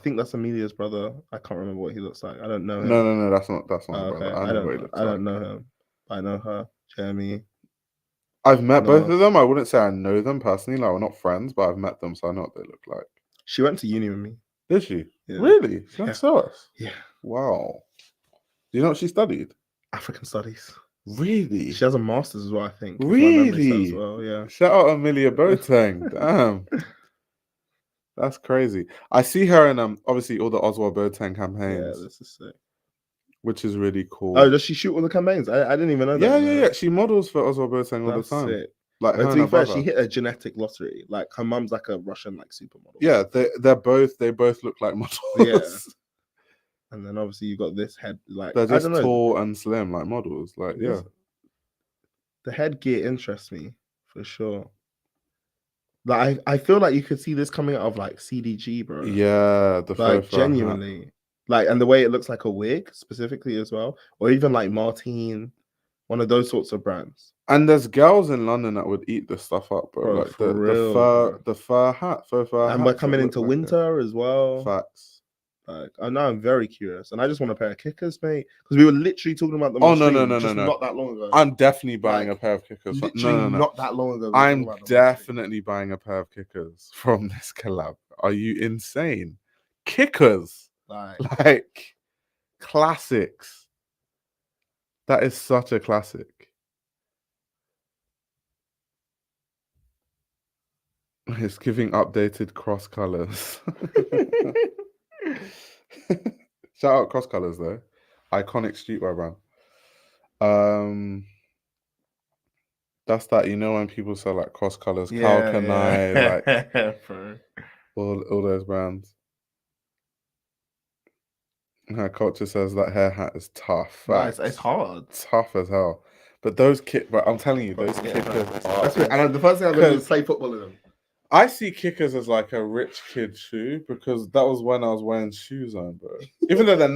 think that's Amelia's brother. I can't remember what he looks like. I don't know him. No, that's not okay. Brother. I don't know him. I know her. Jeremy. I've met both of them. I wouldn't say I know them personally. Like, we're not friends, but I've met them, so I know what they look like. She went to uni with me. Did she? Yeah. Really? She went to us? Yeah. Wow. Do you know what she studied? African studies. Really? She has a master's as well, I think. Really? As well, yeah. Shout out Amelia Boateng. Damn. That's crazy. I see her in obviously all the Oswald Boateng campaigns. Yeah, this is sick. Which is really cool. Oh, does she shoot all the campaigns? I didn't even know that. Yeah. She models for Oswald Boateng all the time. Sick. Like, to be fair, she hit a genetic lottery. Like, her mum's like a Russian like supermodel. Yeah, they both look like models. Yeah. And then obviously you got this head, like they're just tall and slim like models. Like, yeah. The headgear interests me for sure. Like, I feel like you could see this coming out of like CDG, bro. Yeah, like genuinely. Hat. Like, and the way it looks like a wig specifically as well, or even like Martine, one of those sorts of brands. And there's girls in London that would eat this stuff up, bro. Like the fur hat, faux fur. And we're coming into winter as well. Facts. Like, I know I'm very curious, and I just want a pair of kickers, mate. Because we were literally talking about them. No, not that long ago. I'm definitely buying a pair of kickers. No, not that long ago. I'm definitely buying a pair of kickers from this collab. Are you insane? Kickers, like classics. That is such a classic. It's giving updated cross colors. Shout out cross colors though, iconic streetwear brand. That's that, you know, when people sell like cross colors, Kalkanai, like all those brands. Her culture says that hair hat is tough. Nice. It's hard, tough as hell. But those but I'm telling you, those kickers are. And the first thing I'm going to do is play football in them. I see kickers as like a rich kid shoe because that was when I was wearing shoes on, bro. Even though they're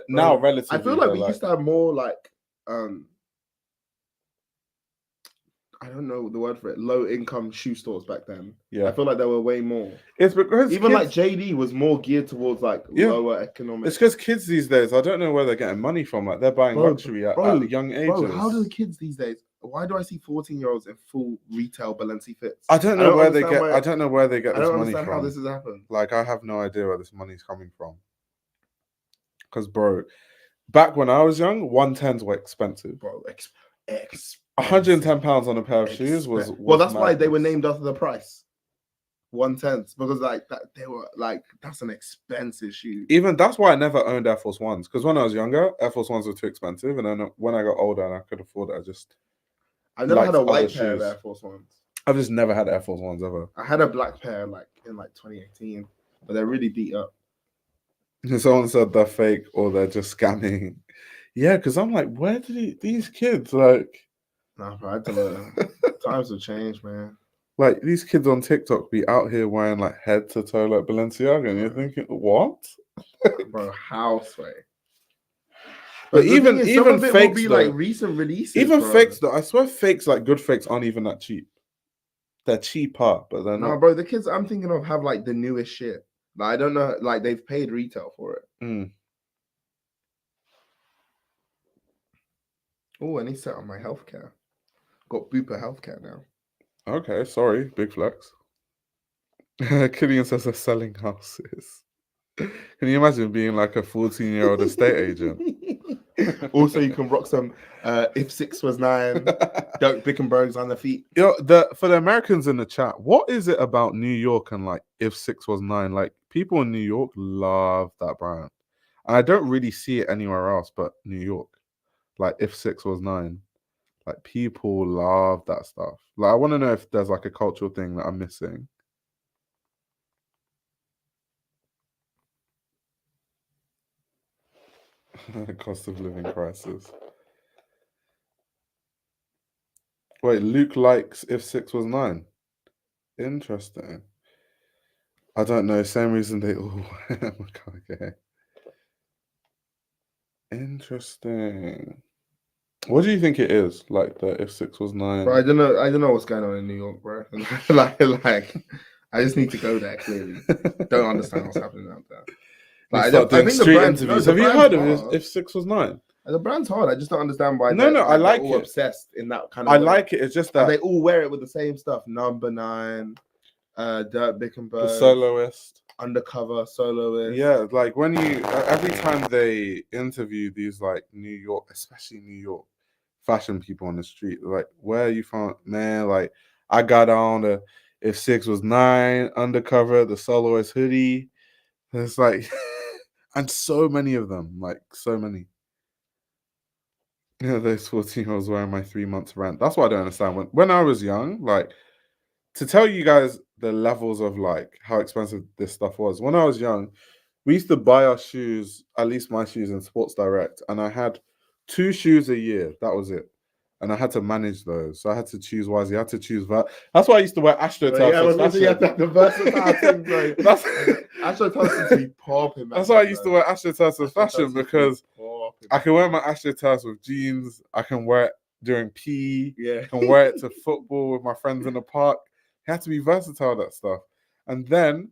now relatively. I feel like we used to have more like I don't know the word for it, low income shoe stores back then. Yeah. I feel like there were way more. It's because even like JD was more geared towards like lower economic. It's because kids these days, I don't know where they're getting money from. Like, they're buying luxury at young ages. Bro, how do the kids these days? Why do I see 14-year-olds in full retail Balenci fits? I don't know where they get. I don't know where they get this money from. I don't understand how this has happened. Like, I have no idea where this money's coming from. Because, bro, back when I was young, 110s were expensive. Bro, £110 on a pair of shoes was well, that's why they were named after the price. 110s, because like that they were like, that's an expensive shoe. Even that's why I never owned Air Force Ones, because when I was younger, Air Force Ones were too expensive, and then when I got older and I could afford it, I never had a white pair of Air Force Ones. I've just never had Air Force Ones ever. I had a black pair like in like 2018, but they're really beat up. Someone said they're fake or they're just scamming. Yeah, because I'm like, where did these kids like? Nah, bro, I don't know. Times have changed, man. Like, these kids on TikTok be out here wearing like head to toe like Balenciaga, and you're thinking, what? Bro, house way. But even fakes be like recent releases. Even fakes though, I swear fakes, like good fakes, aren't even that cheap. They're cheaper, but they're not. Bro, the kids I'm thinking of have like the newest shit. Like, I don't know. Like, they've paid retail for it. Oh, I need to set up my healthcare. Got Bupa healthcare now. Okay, sorry, big flex. Killian says they're selling houses. Can you imagine being like a 14-year-old estate agent? Also, you can rock some If 6 Was 9, Dirk Bickenberg's on the feet. For the Americans in the chat, what is it about New York and like If 6 Was 9? Like, people in New York love that brand. And I don't really see it anywhere else but New York. Like, If 6 Was 9. Like, people love that stuff. Like, I want to know if there's like a cultural thing that I'm missing. Cost of living crisis. Wait, Luke likes If 6 Was 9. Interesting. I don't know. Same reason they all. Okay. Interesting. What do you think it is? Like the If 6 Was 9? Bro, I don't know what's going on in New York, bro. like, I just need to go there. Clearly, don't understand what's happening out there. Like, I think street interviews. Have you heard of If 6 Was 9? The brand's hard. I just don't understand why. I like all it. Obsessed in that kind of. I like it. It's just that and they all wear it with the same stuff. Number 9, Dirk Bickenberg, the soloist, undercover soloist. Yeah, like when you every time they interview these like New York, especially New York fashion people on the street, like, where you from, man? Like, I got on the If 6 Was 9 undercover, the soloist hoodie. And it's like, and so many of them, like so many. Yeah, those 14-year-olds wearing my 3 months rent. That's what I don't understand. When I was young, like, to tell you guys the levels of like how expensive this stuff was. When I was young, we used to buy our shoes, at least my shoes, in Sports Direct, and I had 2 shoes a year. That was it. And I had to manage those. So I had to choose wisely. I had to choose that's why I used to wear AstroTurf. You have to have the versatile thing, bro. AstroTurf to be popping. That's why I used to wear AstroTurf as fashion, because I can wear my AstroTurf with jeans. I can wear it during PE. Yeah. I can wear it to football with my friends in the park. It had to be versatile, that stuff. And then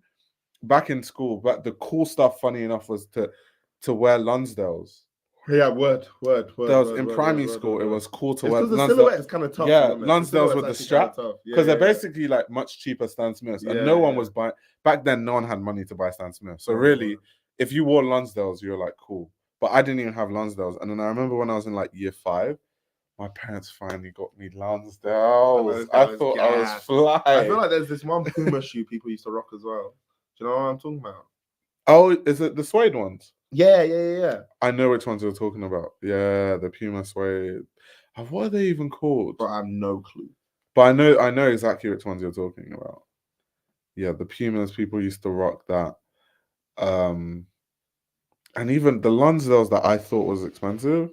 back in school, but the cool stuff, funny enough, was to wear Lonsdales. Yeah, word. In primary school, it was cool to wear. Because the silhouette is kind of tough. Yeah, Lonsdales with the strap, because they're basically like much cheaper Stan Smiths, and no one was buying. Back then, no one had money to buy Stan Smith. So really, if you wore Lonsdales, you were like cool. But I didn't even have Lonsdales, and then I remember when I was in like year 5. My parents finally got me Lonsdales. I thought I was fly. I feel like there's this one Puma shoe people used to rock as well. Do you know what I'm talking about? Oh, is it the suede ones? Yeah. I know which ones you're talking about. Yeah, the Puma suede. What are they even called? But I have no clue. But I know exactly which ones you're talking about. Yeah, the Pumas, people used to rock that. And even the Lonsdales that I thought was expensive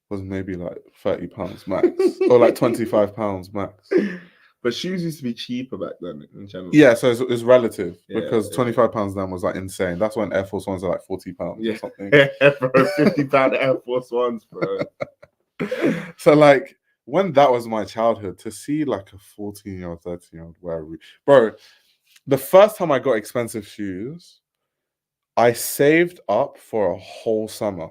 was maybe like £30 max, or like £25 max. But shoes used to be cheaper back then in general. Yeah, so it's relative, because £25 then was like insane. That's when Air Force Ones are like £40 or something. Yeah, bro, £50 Air Force Ones, bro. So like, when that was my childhood, to see like a 14-year-old, 13-year-old wear, bro, the first time I got expensive shoes, I saved up for a whole summer.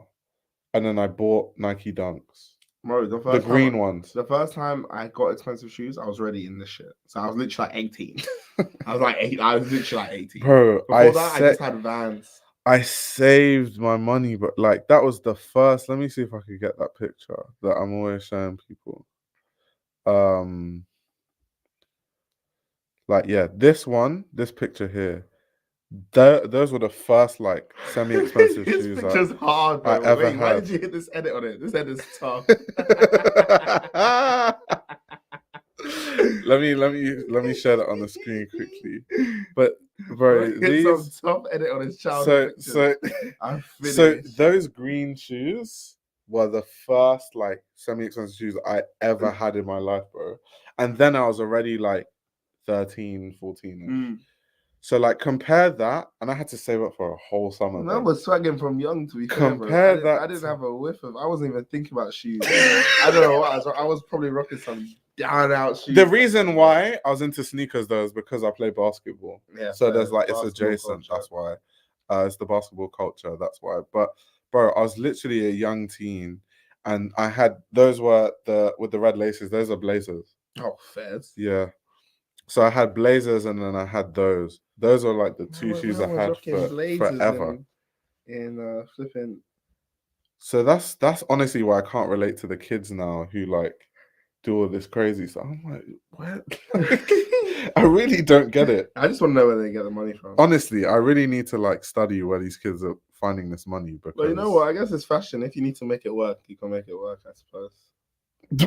And then I bought Nike Dunks. Bro, the green ones. The first time I got expensive shoes, I was already in this shit. So I was literally like 18. I was literally like 18. Bro, I just had Vans. I saved my money, but like, that was the first. Let me see if I could get that picture that I'm always showing people. Like, yeah, this picture here. Those were the first like semi-expensive shoes hard, bro. I ever had. Why did you hit this edit on it? This edit is tough. let me share that on the screen quickly. But bro, these some tough edit on his childhood. So those green shoes were the first like semi-expensive shoes I ever had in my life, bro. And then I was already like 13, 14. So like, compare that, and I had to save up for a whole summer. I was swagging from young, to be fair. I didn't have a whiff of. I wasn't even thinking about shoes. I don't know what. I was probably rocking some down out shoes. The reason why I was into sneakers though is because I play basketball. Yeah, So fair. there's like, it's Basketball adjacent. culture. That's why. It's the basketball culture. That's why. But bro, I was literally a young teen, and I had those were with the red laces. Those are blazers. Oh, fairs. Yeah. So I had blazers, and then I had those. Those are like the two shoes I had for forever. In flipping. So that's honestly why I can't relate to the kids now who like do all this crazy stuff. I'm like, what? I really don't get it. I just want to know where they get the money from. Honestly, I really need to like study where these kids are finding this money. Because But you know what? I guess it's fashion. If you need to make it work, you can make it work, I suppose.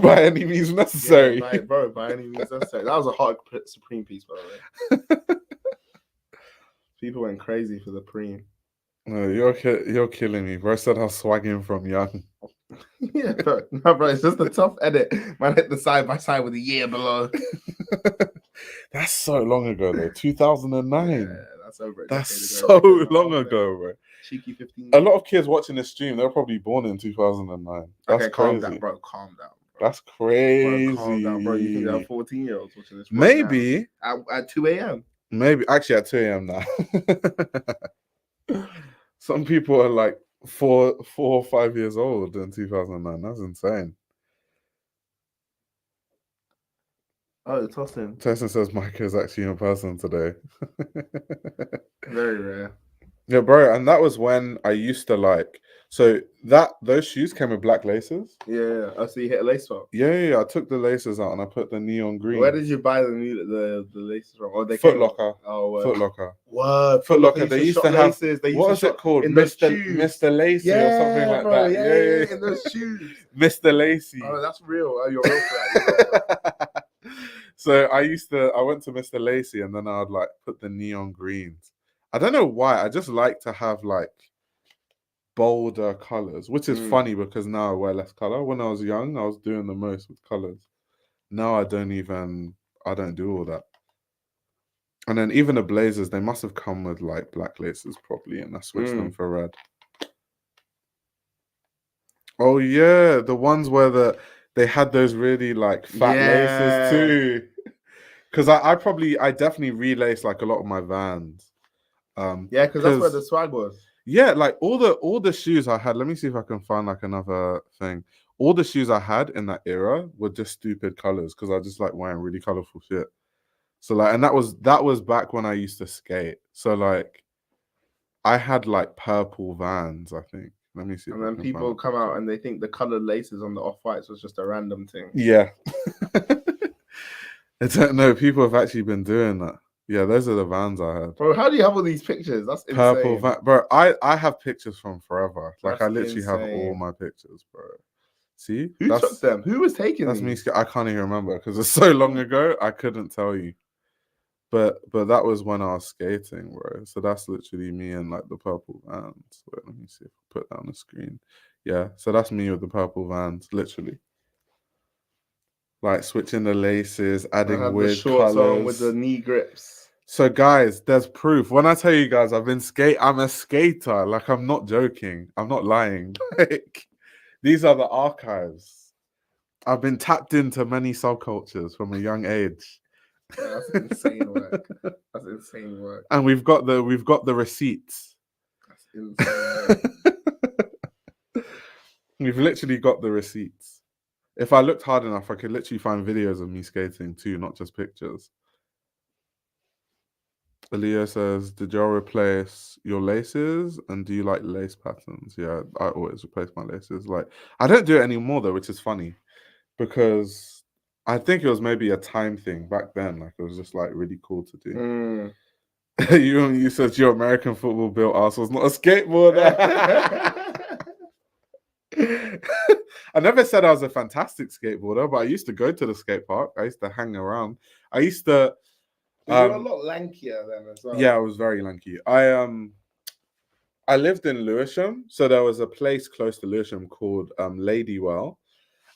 By any means necessary. Yeah, by any means necessary. That was a hard Supreme piece, by the way. People went crazy for the Preem. No, you're killing me, bro. I said I was swagging from young. Yeah, bro. No, bro, it's just a tough edit. Man hit the side by side with a year below. That's so long ago, though. 2009. Yeah, that's over. That's so long ago, bro. Cheeky 15. A lot of kids watching this stream, they're probably born in 2009. That's okay, calm down, bro. Calm down. Bro. That's crazy. Bro, calm down, bro. You think there are 14-year-olds watching this? Maybe at 2 a.m. Maybe actually at 2 a.m. now. Some people are like 4 or 5 years old in 2009. That's insane. Oh, Tossin. Tossin says Micah is actually in person today. Very rare. Yeah, bro, and that was when I used to like. So those shoes came with black laces. Yeah. Oh, so you hit a lace swap. Yeah. I took the laces out and I put the neon green. Where did you buy the laces from? Oh, they Foot Locker. Oh, Foot Locker. What? Foot Locker. They used to have laces. What was it called? Mr. Lacey or something like that. Yeah, those shoes. Mr. Lacey. Oh, that's real. Oh, you're real for that. So I went to Mr. Lacey and then I'd like put the neon greens. I don't know why. I just like to have like bolder colors, which is funny because now I wear less color. When I was young, I was doing the most with colors. Now I don't do all that. And then even the blazers, they must have come with like black laces probably, and I switched them for red. Oh yeah, the ones where they had those really like fat laces too. Because I definitely relaced like a lot of my Vans. Yeah, because that's where the swag was. Yeah, like all the shoes I had. Let me see if I can find like another thing. All the shoes I had in that era were just stupid colors because I just like wearing really colorful shit. So like, and that was back when I used to skate. So like, I had like purple Vans, I think. Let me see. And then people come out and they think the colored laces on the off-whites was just a random thing. Yeah. I don't know. People have actually been doing that. Yeah, those are the Vans I had. Bro, how do you have all these pictures? That's insane. Purple van, bro. I have pictures from forever. Like That's I literally insane. have all my pictures, bro. See, who took them? Who was taking that's these? me. I can't even remember because it's so long ago. I couldn't tell you. But that was when I was skating, bro. So that's literally me and like the purple Vans. Wait, let me see if I put that on the screen. Yeah, so that's me with the purple Vans, literally. Like switching the laces, adding weird colors on with the knee grips. So guys, there's proof. When I tell you guys I'm a skater. Like I'm not joking. I'm not lying. Like these are the archives. I've been tapped into many subcultures from a young age. Yeah, that's insane work. That's insane work. And we've got the receipts. That's insane work. We've literally got the receipts. If I looked hard enough, I could literally find videos of me skating too, not just pictures. Aaliyah says, did y'all replace your laces? And do you like lace patterns? Yeah, I always replace my laces. Like, I don't do it anymore though, which is funny. Because I think it was maybe a time thing back then. Like, it was just like really cool to do. You said your American football built ass was not a skateboarder. I never said I was a fantastic skateboarder, but I used to go to the skate park. I used to hang around. I used to. You were a lot lankier then as well. Yeah, I was very lanky. I lived in Lewisham, so there was a place close to Lewisham called Ladywell,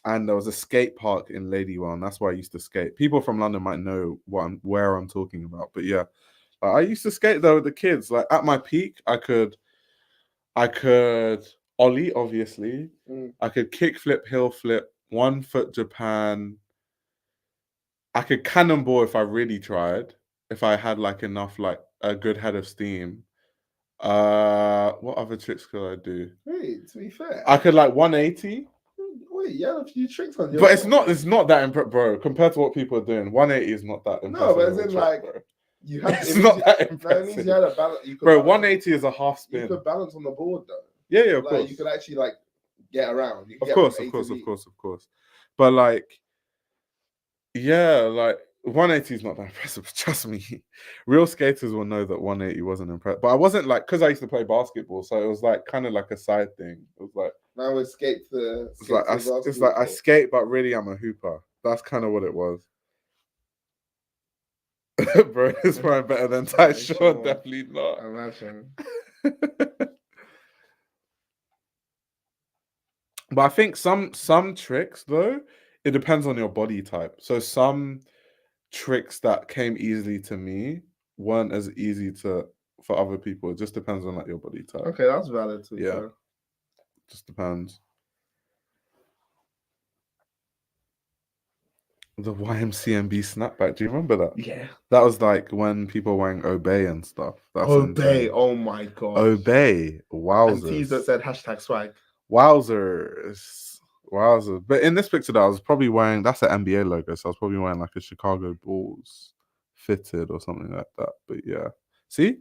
and there was a skate park in Ladywell, and that's where I used to skate. People from London might know where I'm talking about, but yeah, I used to skate there with the kids. Like at my peak, I could ollie, obviously. I could kick flip, hill flip, 1 foot Japan. I could cannonball if I really tried. If I had like enough, like a good head of steam. What other tricks could I do? Wait, to be fair, I could like 180. Wait, you had a few tricks on your. But it's not that impressive, bro. Compared to what people are doing, 180 is not that impressive. No, but as in trick, like bro. you had. It's not that impressive. That means you had a balance. Bro, 180 is a half spin. You could balance on the board though. Yeah, of like, course. You could actually like get around. Of course. But like, yeah, like 180 is not that impressive. Trust me, real skaters will know that 180 wasn't impressive. But I wasn't like, because I used to play basketball, so it was like kind of like a side thing. It was like now we skate it's like I skate, but really I'm a hooper. That's kind of what it was. Bro, it's probably better than Ty Shaw. Definitely not. Imagine. But I think some tricks though, it depends on your body type. So some tricks that came easily to me weren't as easy for other people. It just depends on like your body type. Okay, that's valid too. Yeah, just depends. The YMCMB snapback. Do you remember that? Yeah. That was like when people were wearing Obey and stuff. That's Obey. insane. Oh my god. Obey. Wowzers. And tees that said #swag. Wowzers. But in this picture that I was probably wearing, that's an NBA logo, so I was probably wearing like a Chicago Bulls fitted or something like that. But yeah. See?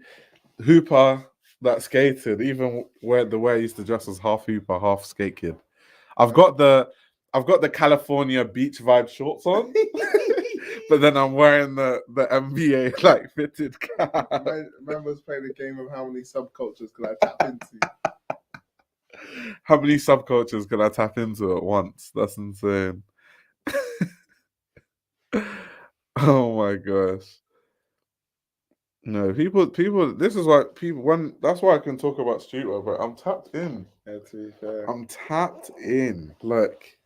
Hooper that skated, even where the way I used to dress was half hooper, half skate kid. I've got the California beach vibe shorts on, but then I'm wearing the NBA like fitted cap. Members playing the game of how many subcultures can I tap into? How many subcultures can I tap into at once? That's insane. Oh my gosh. No, people. This is why people. That's why I can talk about streetwear, but I'm tapped in. Yeah, to be fair, I'm tapped in. Like,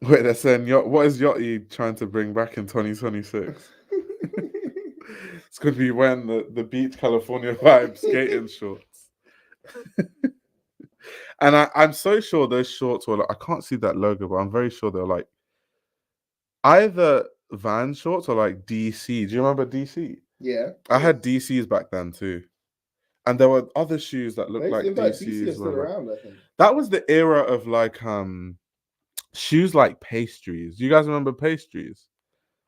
wait, they're saying, what is Yachty trying to bring back in 2026? It's going to be wearing the Beach California vibe skating shorts. And I'm so sure those shorts were like, I can't see that logo, but I'm very sure they're like either Van shorts or like DC. Do you remember DC? Yeah. I had DCs back then too. And there were other shoes that looked like DCs. DC is still around, I think. That was the era of like shoes like pastries. Do you guys remember pastries?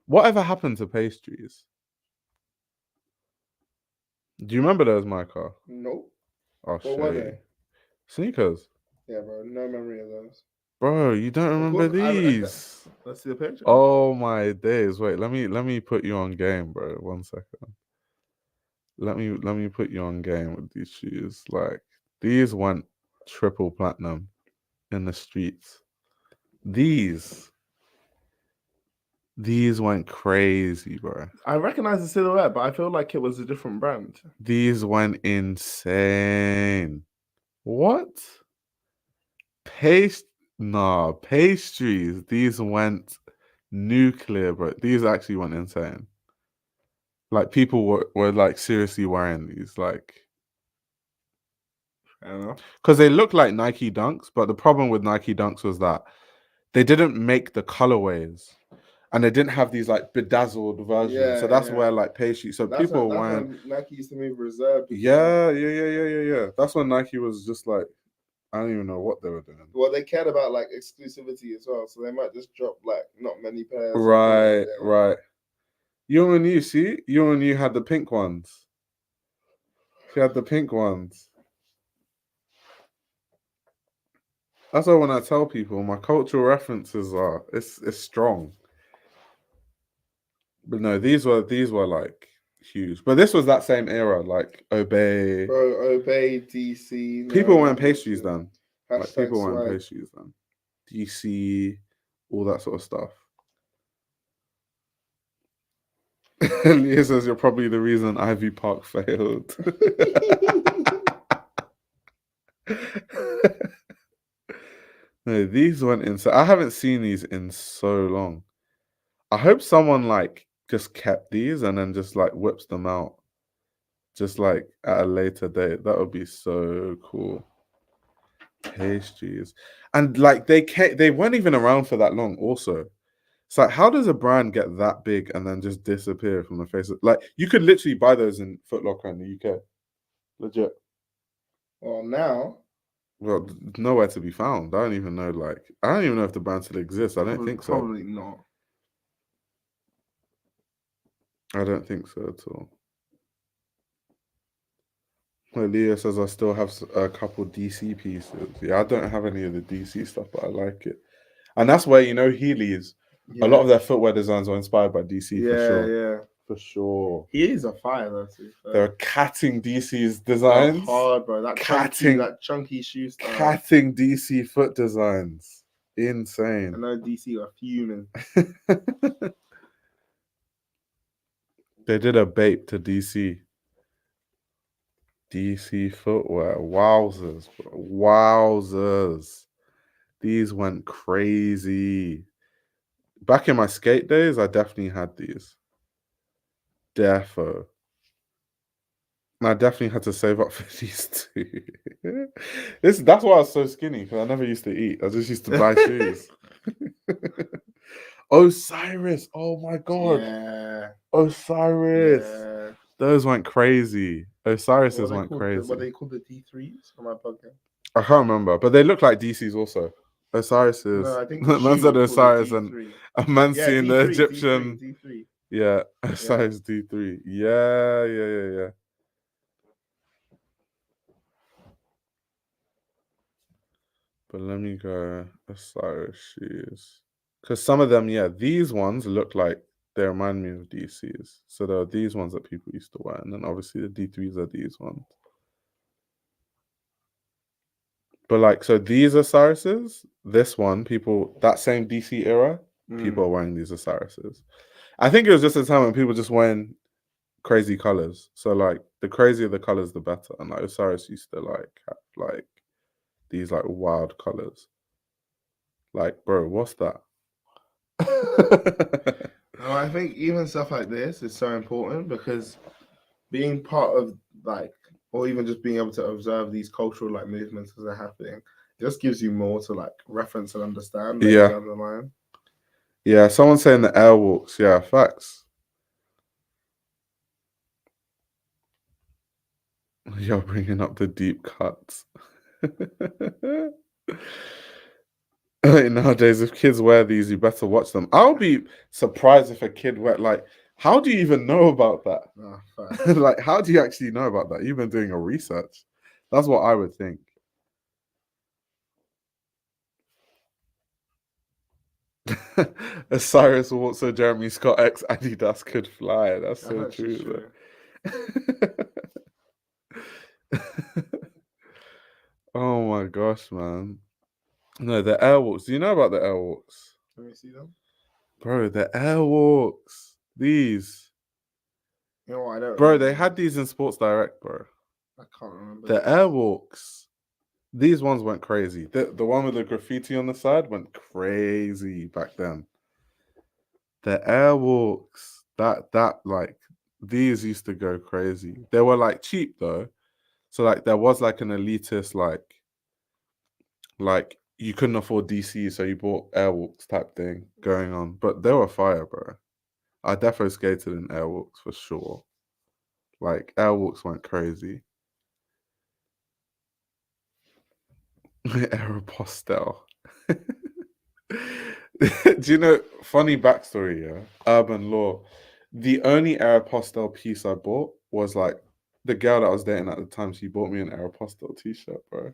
Whatever happened to pastries? Do you remember those, Micah? Nope. I'll show you. Sneakers. Yeah, bro. No memory of those. Bro, you don't remember these? Let's see the picture. Oh my days! Wait, let me put you on game, bro. 1 second. Let me put you on game with these shoes. Like these went triple platinum in the streets. These went crazy, bro. I recognize the silhouette, but I feel like it was a different brand. These went insane. What? Pastries. These went nuclear, bro. These actually went insane. Like people were like seriously wearing these, like, because they look like Nike Dunks, but the problem with Nike Dunks was that they didn't make the colorways, and they didn't have these like bedazzled versions. Yeah, so that's where like pastry. So that's people were wearing. Nike used to move reserve. Yeah. That's when Nike was just like, I don't even know what they were doing. Well, they cared about like exclusivity as well, so they might just drop like not many pairs. Right. You and you had the pink ones. She had the pink ones. That's why when I tell people my cultural references are it's strong. But no, these were like huge. But this was that same era, like Obey. Bro, Obey, DC. People wearing pastries then. Like people wearing pastries then. DC, all that sort of stuff. Leah says you're probably the reason Ivy Park failed. No, these went in. So I haven't seen these in so long. I hope someone like just kept these and then just like whips them out, just like at a later date. That would be so cool. Pastries, and like they weren't even around for that long. Also, It's like, how does a brand get that big and then just disappear from the face of, like, you could literally buy those in Foot Locker in the UK. Legit. Well, now. Well, nowhere to be found. I don't even know, like, I don't even know if the brand still exists. I don't think so. Probably not. I don't think so at all. Well, Leo says I still have a couple DC pieces. Yeah, I don't have any of the DC stuff, but I like it. And that's where, you know, Heelys, a lot of their footwear designs are inspired by DC for sure. Yeah. For sure. He is a fire, though, too. They're catting DC's designs. Hard, bro. That chunky shoe style. Catting DC foot designs. Insane. I know DC are fuming. They did a bape to DC. DC footwear. Wowzers. Wowzers. These went crazy. Back in my skate days, I definitely had these. Defo. And I definitely had to save up for these too. That's why I was so skinny, because I never used to eat. I just used to buy shoes. Osiris. Oh my God. Yeah. Osiris. Yeah. Those went crazy. Osiris's went crazy. What they called the D3s? Am I bugging? I can't remember, but they look like DC's also. Osiris's. No, I think man said Osiris, and a man seeing the Egyptian. D3. Yeah, Osiris D3. Yeah. But let me go Osiris shoes. Because some of them, these ones look like they remind me of DC's. So there are these ones that people used to wear, and then obviously the D3s are these ones. But like, so these Osiris's, this one, people, that same DC era, people are wearing these Osiris's. I think it was just a time when people just wearing crazy colors. So like, the crazier the colors, the better. And like Osiris used to like these like wild colors. Like, bro, what's that? No, I think even stuff like this is so important, because being part of like, or even just being able to observe these cultural like movements as they're happening, just gives you more to like reference and understand. Down the line. Yeah, someone's saying the airwalks. Yeah, facts. You're bringing up the deep cuts. Nowadays, if kids wear these, you better watch them. I'll be surprised if a kid wear, like, how do you even know about that? Like, how do you actually know about that? You've been doing a research. That's what I would think. Osiris walks so Jeremy Scott X Adidas could fly. That's so true. Oh my gosh, man. No, the airwalks. Do you know about the airwalks? Let me see them. Bro, the airwalks. These. You know what, I don't remember. They had these in Sports Direct, bro. I can't remember. The airwalks. These ones went crazy. The one with the graffiti on the side went crazy back then. The airwalks. That like, these used to go crazy. They were like cheap though. So like there was like an elitist like you couldn't afford DC, so you bought airwalks type thing going on. But they were fire, bro. I defo skated in airwalks for sure. Like airwalks went crazy. Aeropostale. Do you know, funny backstory, yeah? Urban Law. The only Aeropostale piece I bought was like the girl that I was dating at the time, she bought me an Aeropostale t-shirt, bro.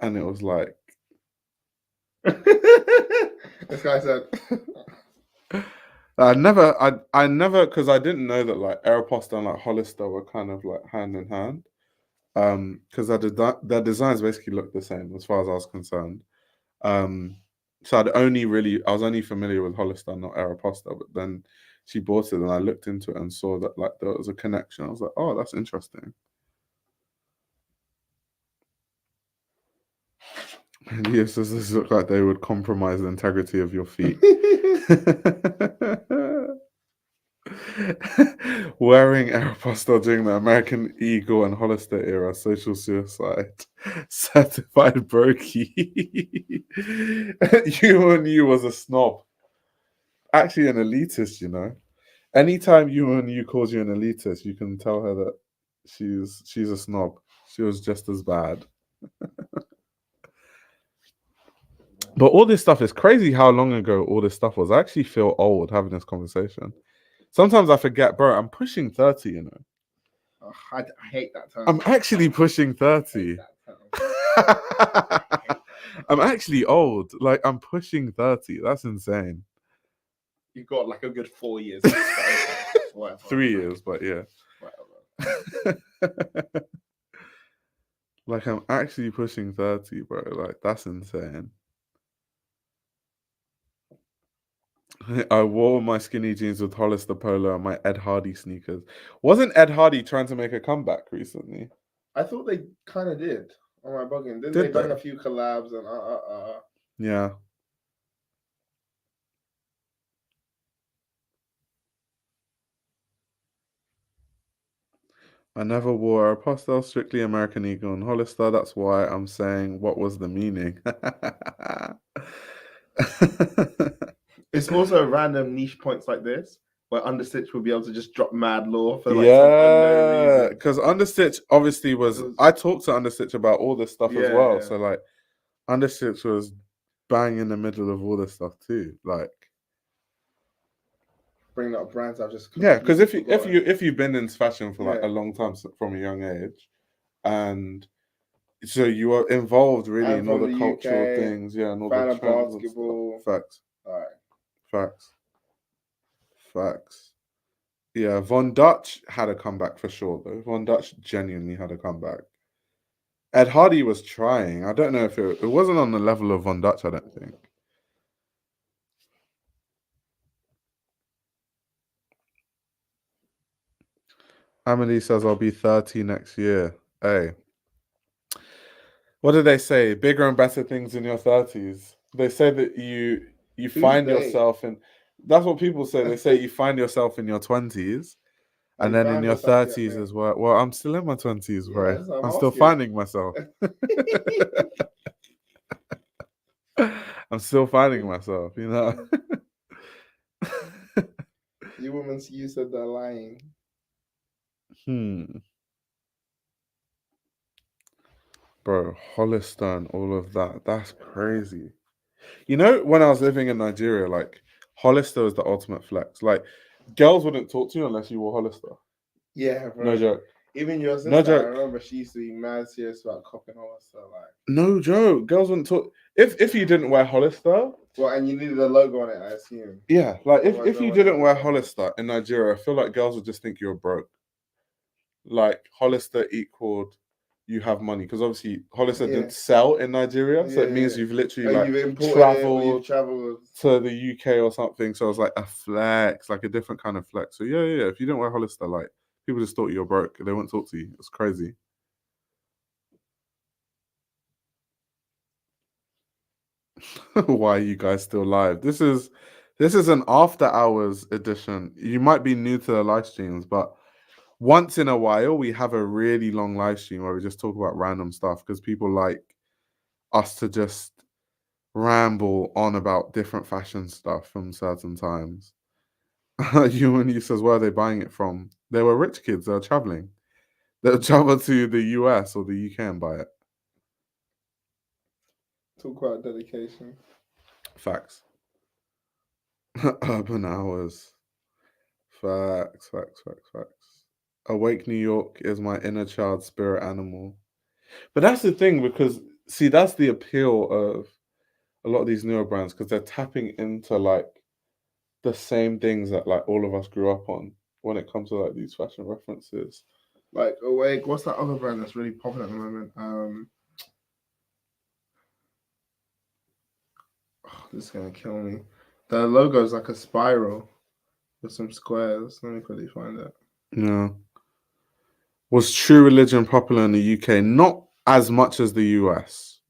And it was like this guy said I never, because I didn't know that like Aeropostale and like Hollister were kind of like hand in hand. Because their designs basically looked the same as far as I was concerned. So I was only familiar with Hollister, not Aeropostale. But then she bought it, and I looked into it and saw that like there was a connection. I was like, oh, that's interesting. And yes, this look like they would compromise the integrity of your feet. Wearing Aeropostale during the American Eagle and Hollister era, social suicide. Certified brokey. You was a snob. actually an elitist, you know. Anytime you calls you an elitist, you can tell her that she's a snob. She was just as bad. But all this stuff is crazy how long ago all this stuff was. I actually feel old having this conversation. Sometimes I forget, bro, I'm pushing 30, you know. Oh, I hate that term. I'm actually pushing 30. I'm actually old. Like, I'm pushing 30. That's insane. You've got like a good 4 years. 3 years, but yeah. Like, I'm actually pushing 30, bro. Like, that's insane. I wore my skinny jeans with Hollister polo and my Ed Hardy sneakers. Wasn't Ed Hardy trying to make a comeback recently? I thought they kind of did. Am I bugging? Didn't Did they done they? a few collabs and Yeah. I never wore a pastel, strictly American Eagle and Hollister. That's why I'm saying, what was the meaning? It's also random niche points like this where Understitch will be able to just drop mad lore for like some unknown reason. Because Understitch obviously I talked to Understitch about all this stuff as well. Yeah. So like Understitch was bang in the middle of all this stuff too. Like bringing up brands I've just because if you've been in fashion for like a long time from a young age, and so you are involved really in all the cultural things, and all the trends basketball. Facts. All right. Facts. Yeah, Von Dutch had a comeback for sure though. Von Dutch genuinely had a comeback. Ed Hardy was trying. I don't know if it wasn't on the level of Von Dutch, I don't think. Amelie says I'll be 30 next year. Hey. What do they say? Bigger and better things in your 30s. They say that you find yourself in. That's what people say. They say you find yourself in your 20s, and then in your 30s as well. Well, I'm still in my 20s, bro. I'm still finding myself. I'm still finding myself, you know. You women, you said they're lying. Bro, Hollister and all of that. That's crazy. You know, when I was living in Nigeria, like, Hollister was the ultimate flex. Like, girls wouldn't talk to you unless you wore Hollister. Yeah, bro. No joke. Even your sister, no joke. I remember she used to be mad serious about copying Hollister. Like, no joke. Girls wouldn't talk. If you didn't wear Hollister. Well, and you needed a logo on it, I assume. Yeah, like, if you didn't wear Hollister in Nigeria, I feel like girls would just think you're broke. Like, Hollister equaled you have money, because obviously Hollister didn't sell in Nigeria, so it means you've literally traveled to the UK or something. So it was like a flex, like a different kind of flex. So yeah. If you didn't wear Hollister, like, people just thought you were broke. They wouldn't talk to you. It's crazy. Why are you guys still live? This is an after hours edition. You might be new to the live streams, but once in a while, we have a really long live stream where we just talk about random stuff, because people like us to just ramble on about different fashion stuff from certain times. You says, where are they buying it from? They were rich kids. They were traveling. They'll travel to the US or the UK and buy it. Talk about dedication. Facts. Urban hours. Facts. Awake New York is my inner child spirit animal. But that's the thing, because, see, that's the appeal of a lot of these newer brands, because they're tapping into, like, the same things that, like, all of us grew up on when it comes to, like, these fashion references. Like, Awake, what's that other brand that's really popping at the moment? This is going to kill me. The logo is like a spiral with some squares. Let me quickly find it. Yeah. Was True Religion popular in the UK? Not as much as the US.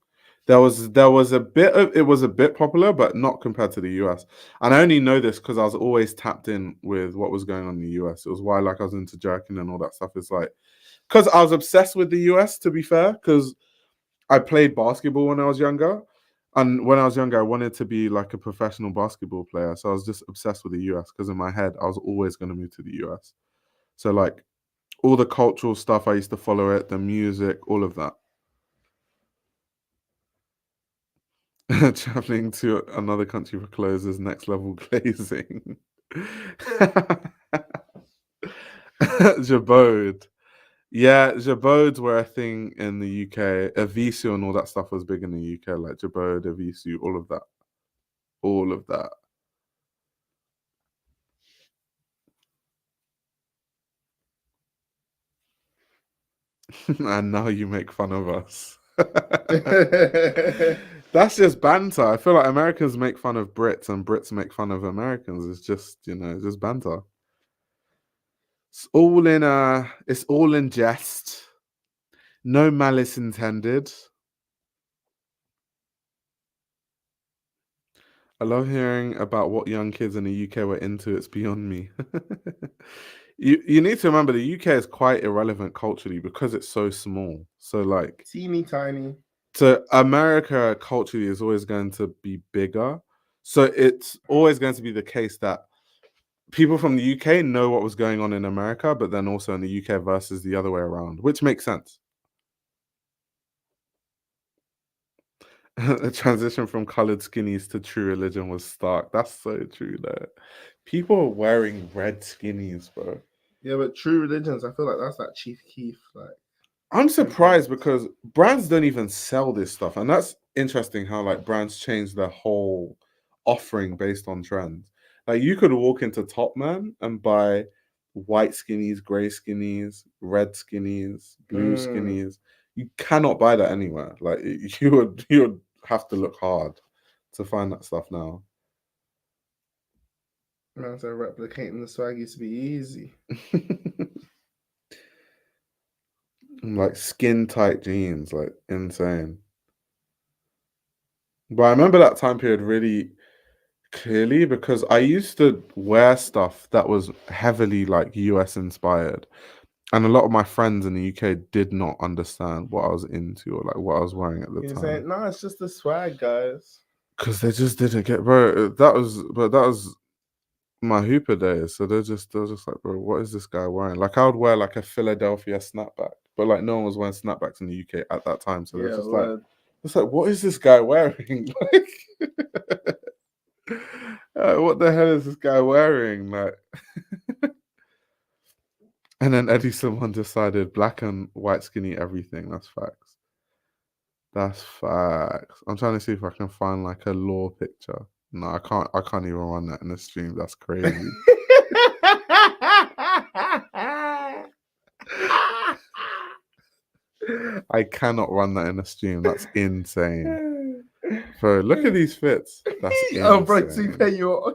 There was a bit of, it was a bit popular, but not compared to the US. And I only know this because I was always tapped in with what was going on in the US. It was why, like, I was into jerking and all that stuff. It's like, because I was obsessed with the US, to be fair, because I played basketball when I was younger. And when I was younger, I wanted to be like a professional basketball player. So I was just obsessed with the US because in my head, I was always going to move to the US. So like all the cultural stuff, I used to follow it, the music, all of that. Traveling to another country for clothes is next level glazing. Jabode. Yeah, Jabodes were a thing in the UK. Evisu and all that stuff was big in the UK, like Jabode, Evisu, all of that. All of that. And now you make fun of us. That's just banter. I feel like Americans make fun of Brits and Brits make fun of Americans. It's just, just banter. It's all in jest. No malice intended. I love hearing about what young kids in the UK were into. It's beyond me. You need to remember the UK is quite irrelevant culturally because it's so small. So like teeny tiny. So America culturally is always going to be bigger. So it's always going to be the case that people from the UK know what was going on in America, but then also in the UK versus the other way around, which makes sense. The transition from colored skinnies to true religion was stark. That's so true, though. People are wearing red skinnies, bro. Yeah, but true religions, I feel like that's like Chief Keef. Like, I'm surprised because brands don't even sell this stuff, and that's interesting. How like brands change their whole offering based on trends. Like you could walk into Topman and buy white skinnies, gray skinnies, red skinnies, blue skinnies. You cannot buy that anywhere. Like you would have to look hard to find that stuff now. Man, so replicating the swag used to be easy. Like skin tight jeans, like insane. But I remember that time period really clearly because I used to wear stuff that was heavily like US inspired. And a lot of my friends in the UK did not understand what I was into or like what I was wearing at the You're time. saying, no, it's just the swag, guys. Because they just didn't get, bro. That was my Hooper days. So they were just like, bro, what is this guy wearing? Like I would wear like a Philadelphia snapback, but like no one was wearing snapbacks in the UK at that time. So they're just like, it's like, what is this guy wearing? Like, what the hell is this guy wearing? Like, and then Eddie Simon decided black and white skinny everything. That's facts. That's facts. I'm trying to see if I can find like a law picture. No, I can't. I can't even run that in the stream. That's crazy. I cannot run that in a stream. That's insane. Bro, look at these fits. That's insane. Oh, bro,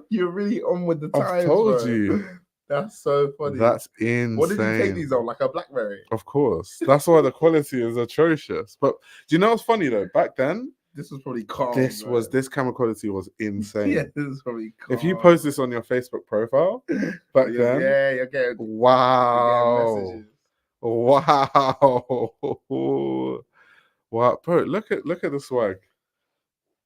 you're really on with the times. I've told bro. you. That's so funny. That's insane. What did you take these on? Like a BlackBerry? Of course. That's why the quality is atrocious. But do you know what's funny though? Back then, this was probably calm. This camera quality was insane. Yeah, this is probably calm. If you post this on your Facebook profile back then, yeah, you're getting wow. Wow. Wow. Bro, look at the swag.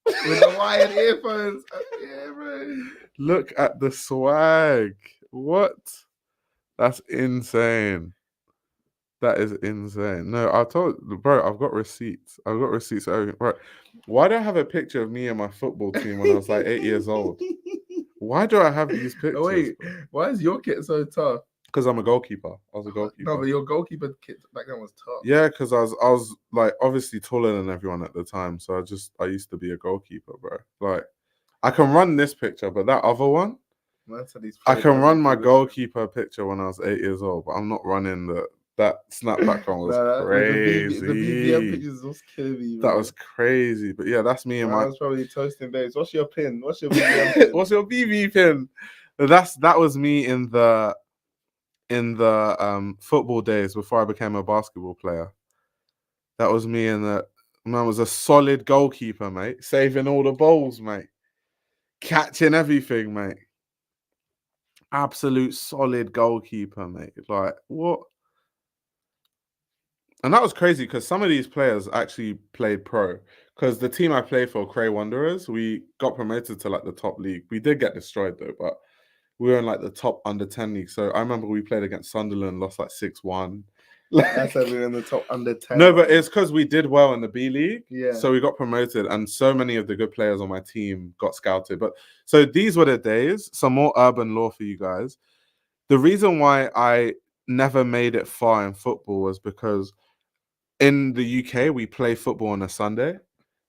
With the wired earphones. Yeah, bro. Look at the swag. What? That's insane. That is insane. No, I've got receipts. Right. Why do I have a picture of me and my football team when I was like 8 years old? Why do I have these pictures? Oh, wait, why is your kit so tough? Because I'm a goalkeeper. I was a goalkeeper. No, but your goalkeeper kit back then was tough. Yeah, because I was like obviously taller than everyone at the time. So I used to be a goalkeeper, bro. Like I can run this picture, but that other one, I can run my goalkeeper picture when I was 8 years old, but I'm not running that snapback one was crazy. The BBM pictures was killing me. That was crazy. But yeah, that's me and my. That was probably toasting days. What's your pin? What's your BBM pin? What's your BB pin? That was me in the football days before I became a basketball player. That was me in the man was a solid goalkeeper, mate. Saving all the balls, mate. Catching everything, mate. Absolute solid goalkeeper, mate. Like what? And that was crazy because some of these players actually played pro. because the team I play for, Cray Wanderers, we got promoted to like the top league. We did get destroyed though, but we were in like the top under 10 league. So I remember we played against Sunderland, lost like 6-1. That's we were in the top under 10. No, but it's because we did well in the B League. Yeah. So we got promoted, and so many of the good players on my team got scouted. But so these were the days. Some more urban lore for you guys. The reason why I never made it far in football was because in the UK we play football on a Sunday.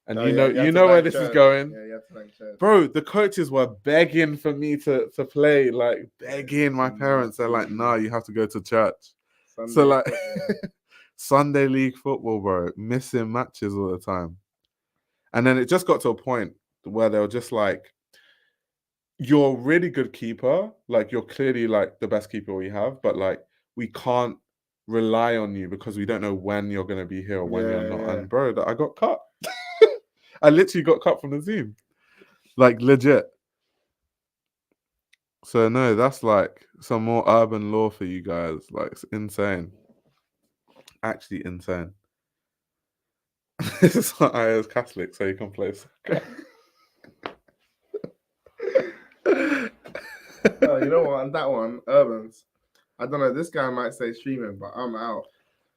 And you know where this is going. Yeah, you have to thank church. Bro, the coaches were begging for me to play, like begging my parents. They're like, "No, you have to go to church." Sunday So like football. Sunday league football, bro, missing matches all the time. And then it just got to a point where they were just like, "You're a really good keeper, like you're clearly like the best keeper we have, but like we can't rely on you because we don't know when you're gonna be here or when you're not." Yeah. And bro, I got cut. I literally got cut from the team. Like legit. So no, that's like some more urban lore for you guys. Like it's insane. Actually insane. This is why I was Catholic, so you can play soccer. Oh, you know what? That one, Urbans. I don't know. This guy might say streaming, but I'm out.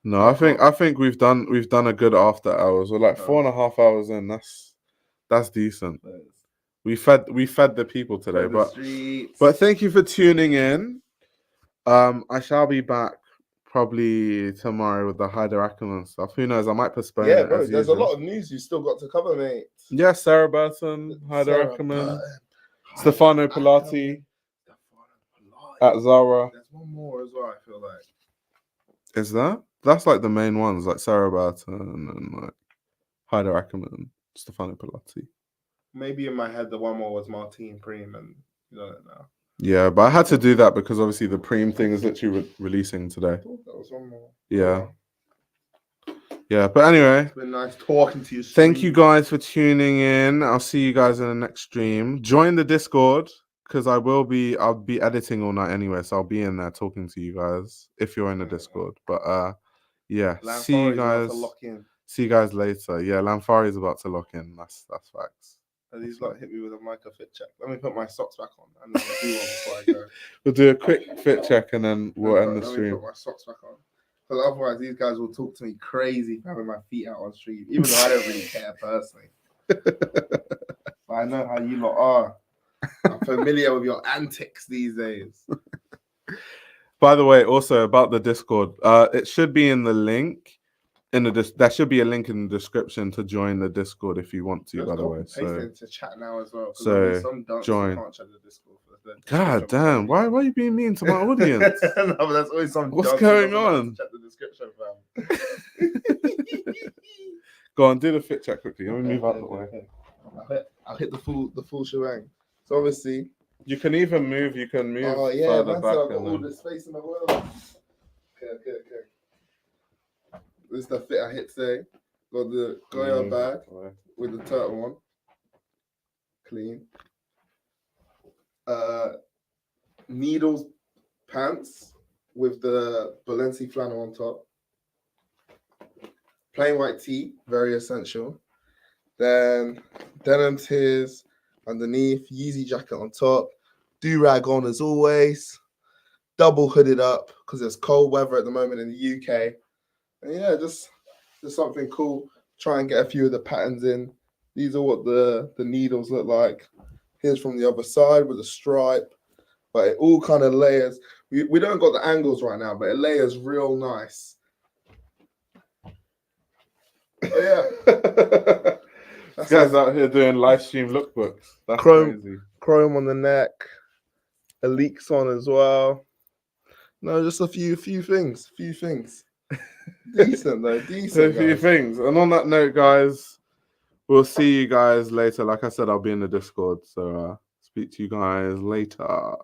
No, I think we've done a good after hours. We're like 4.5 hours in. That's decent. We fed the people today, but thank you for tuning in. I shall be back probably tomorrow with the Hyder Ackerman stuff. Who knows? I might postpone it. Bro, there's a lot of news you still got to cover, mate. Yeah, Sarah Burton, Hyder Ackerman, Stefano Pilati at Zara. There's one more as well, I feel like. Is that? That's like the main ones, like Sarah Burton and like Hyder Ackerman, Stefano Pilati. Maybe in my head, the one more was Martine Preem, and you don't know. Yeah, but I had to do that because obviously the Preem thing is literally releasing today. I thought that was one more. Yeah. Yeah, but anyway. It's been nice talking to you. Thank you guys for tuning in. I'll see you guys in the next stream. Join the Discord because I'll be editing all night anyway, so I'll be in there talking to you guys if you're in the Discord. But yeah, see you guys. See you guys later. Yeah, Lamfari is about to lock in. That's facts. And he's like hit me with a Micah fit check. Let me put my socks back on and then I'll do one before I go. We'll do a quick fit check and then we'll end the stream. Let me put my socks back on. Because otherwise these guys will talk to me crazy for having my feet out on stream, even though I don't really care personally. But I know how you lot are. I'm familiar with your antics these days. By the way, also about the Discord, it should be in the link. There should be a link in the description to join the Discord if you want to. By the way, so into chat now as well. So some join. Can't check the Discord for God damn! Why are you being mean to my audience? No, but that's always some. What's going on? Check the description, fam. Go on, do the fit check quickly. Let me move out the way. I'll hit the full shebang. So obviously, you can even move. You can move. Oh yeah, further man. back So I've got all the space in the world. Okay. This is the fit I hit today. Got the Goya bag with the turtle on. Clean. Needles pants with the Balenci flannel on top. Plain white tee, very essential. Then denim tears underneath, Yeezy jacket on top, do-rag on as always, double hooded up because it's cold weather at the moment in the UK. And yeah, just something cool. Try and get a few of the patterns in. These are what the needles look like. Here's from the other side with a stripe. But it all kind of layers. We don't got the angles right now, but it layers real nice. Oh yeah. This guy's out here doing live stream lookbooks. That's crazy. Chrome on the neck. Elite's on as well. No, just a few things. Decent though, decent. A few things. And on that note, guys, we'll see you guys later. Like I said, I'll be in the Discord. So speak to you guys later.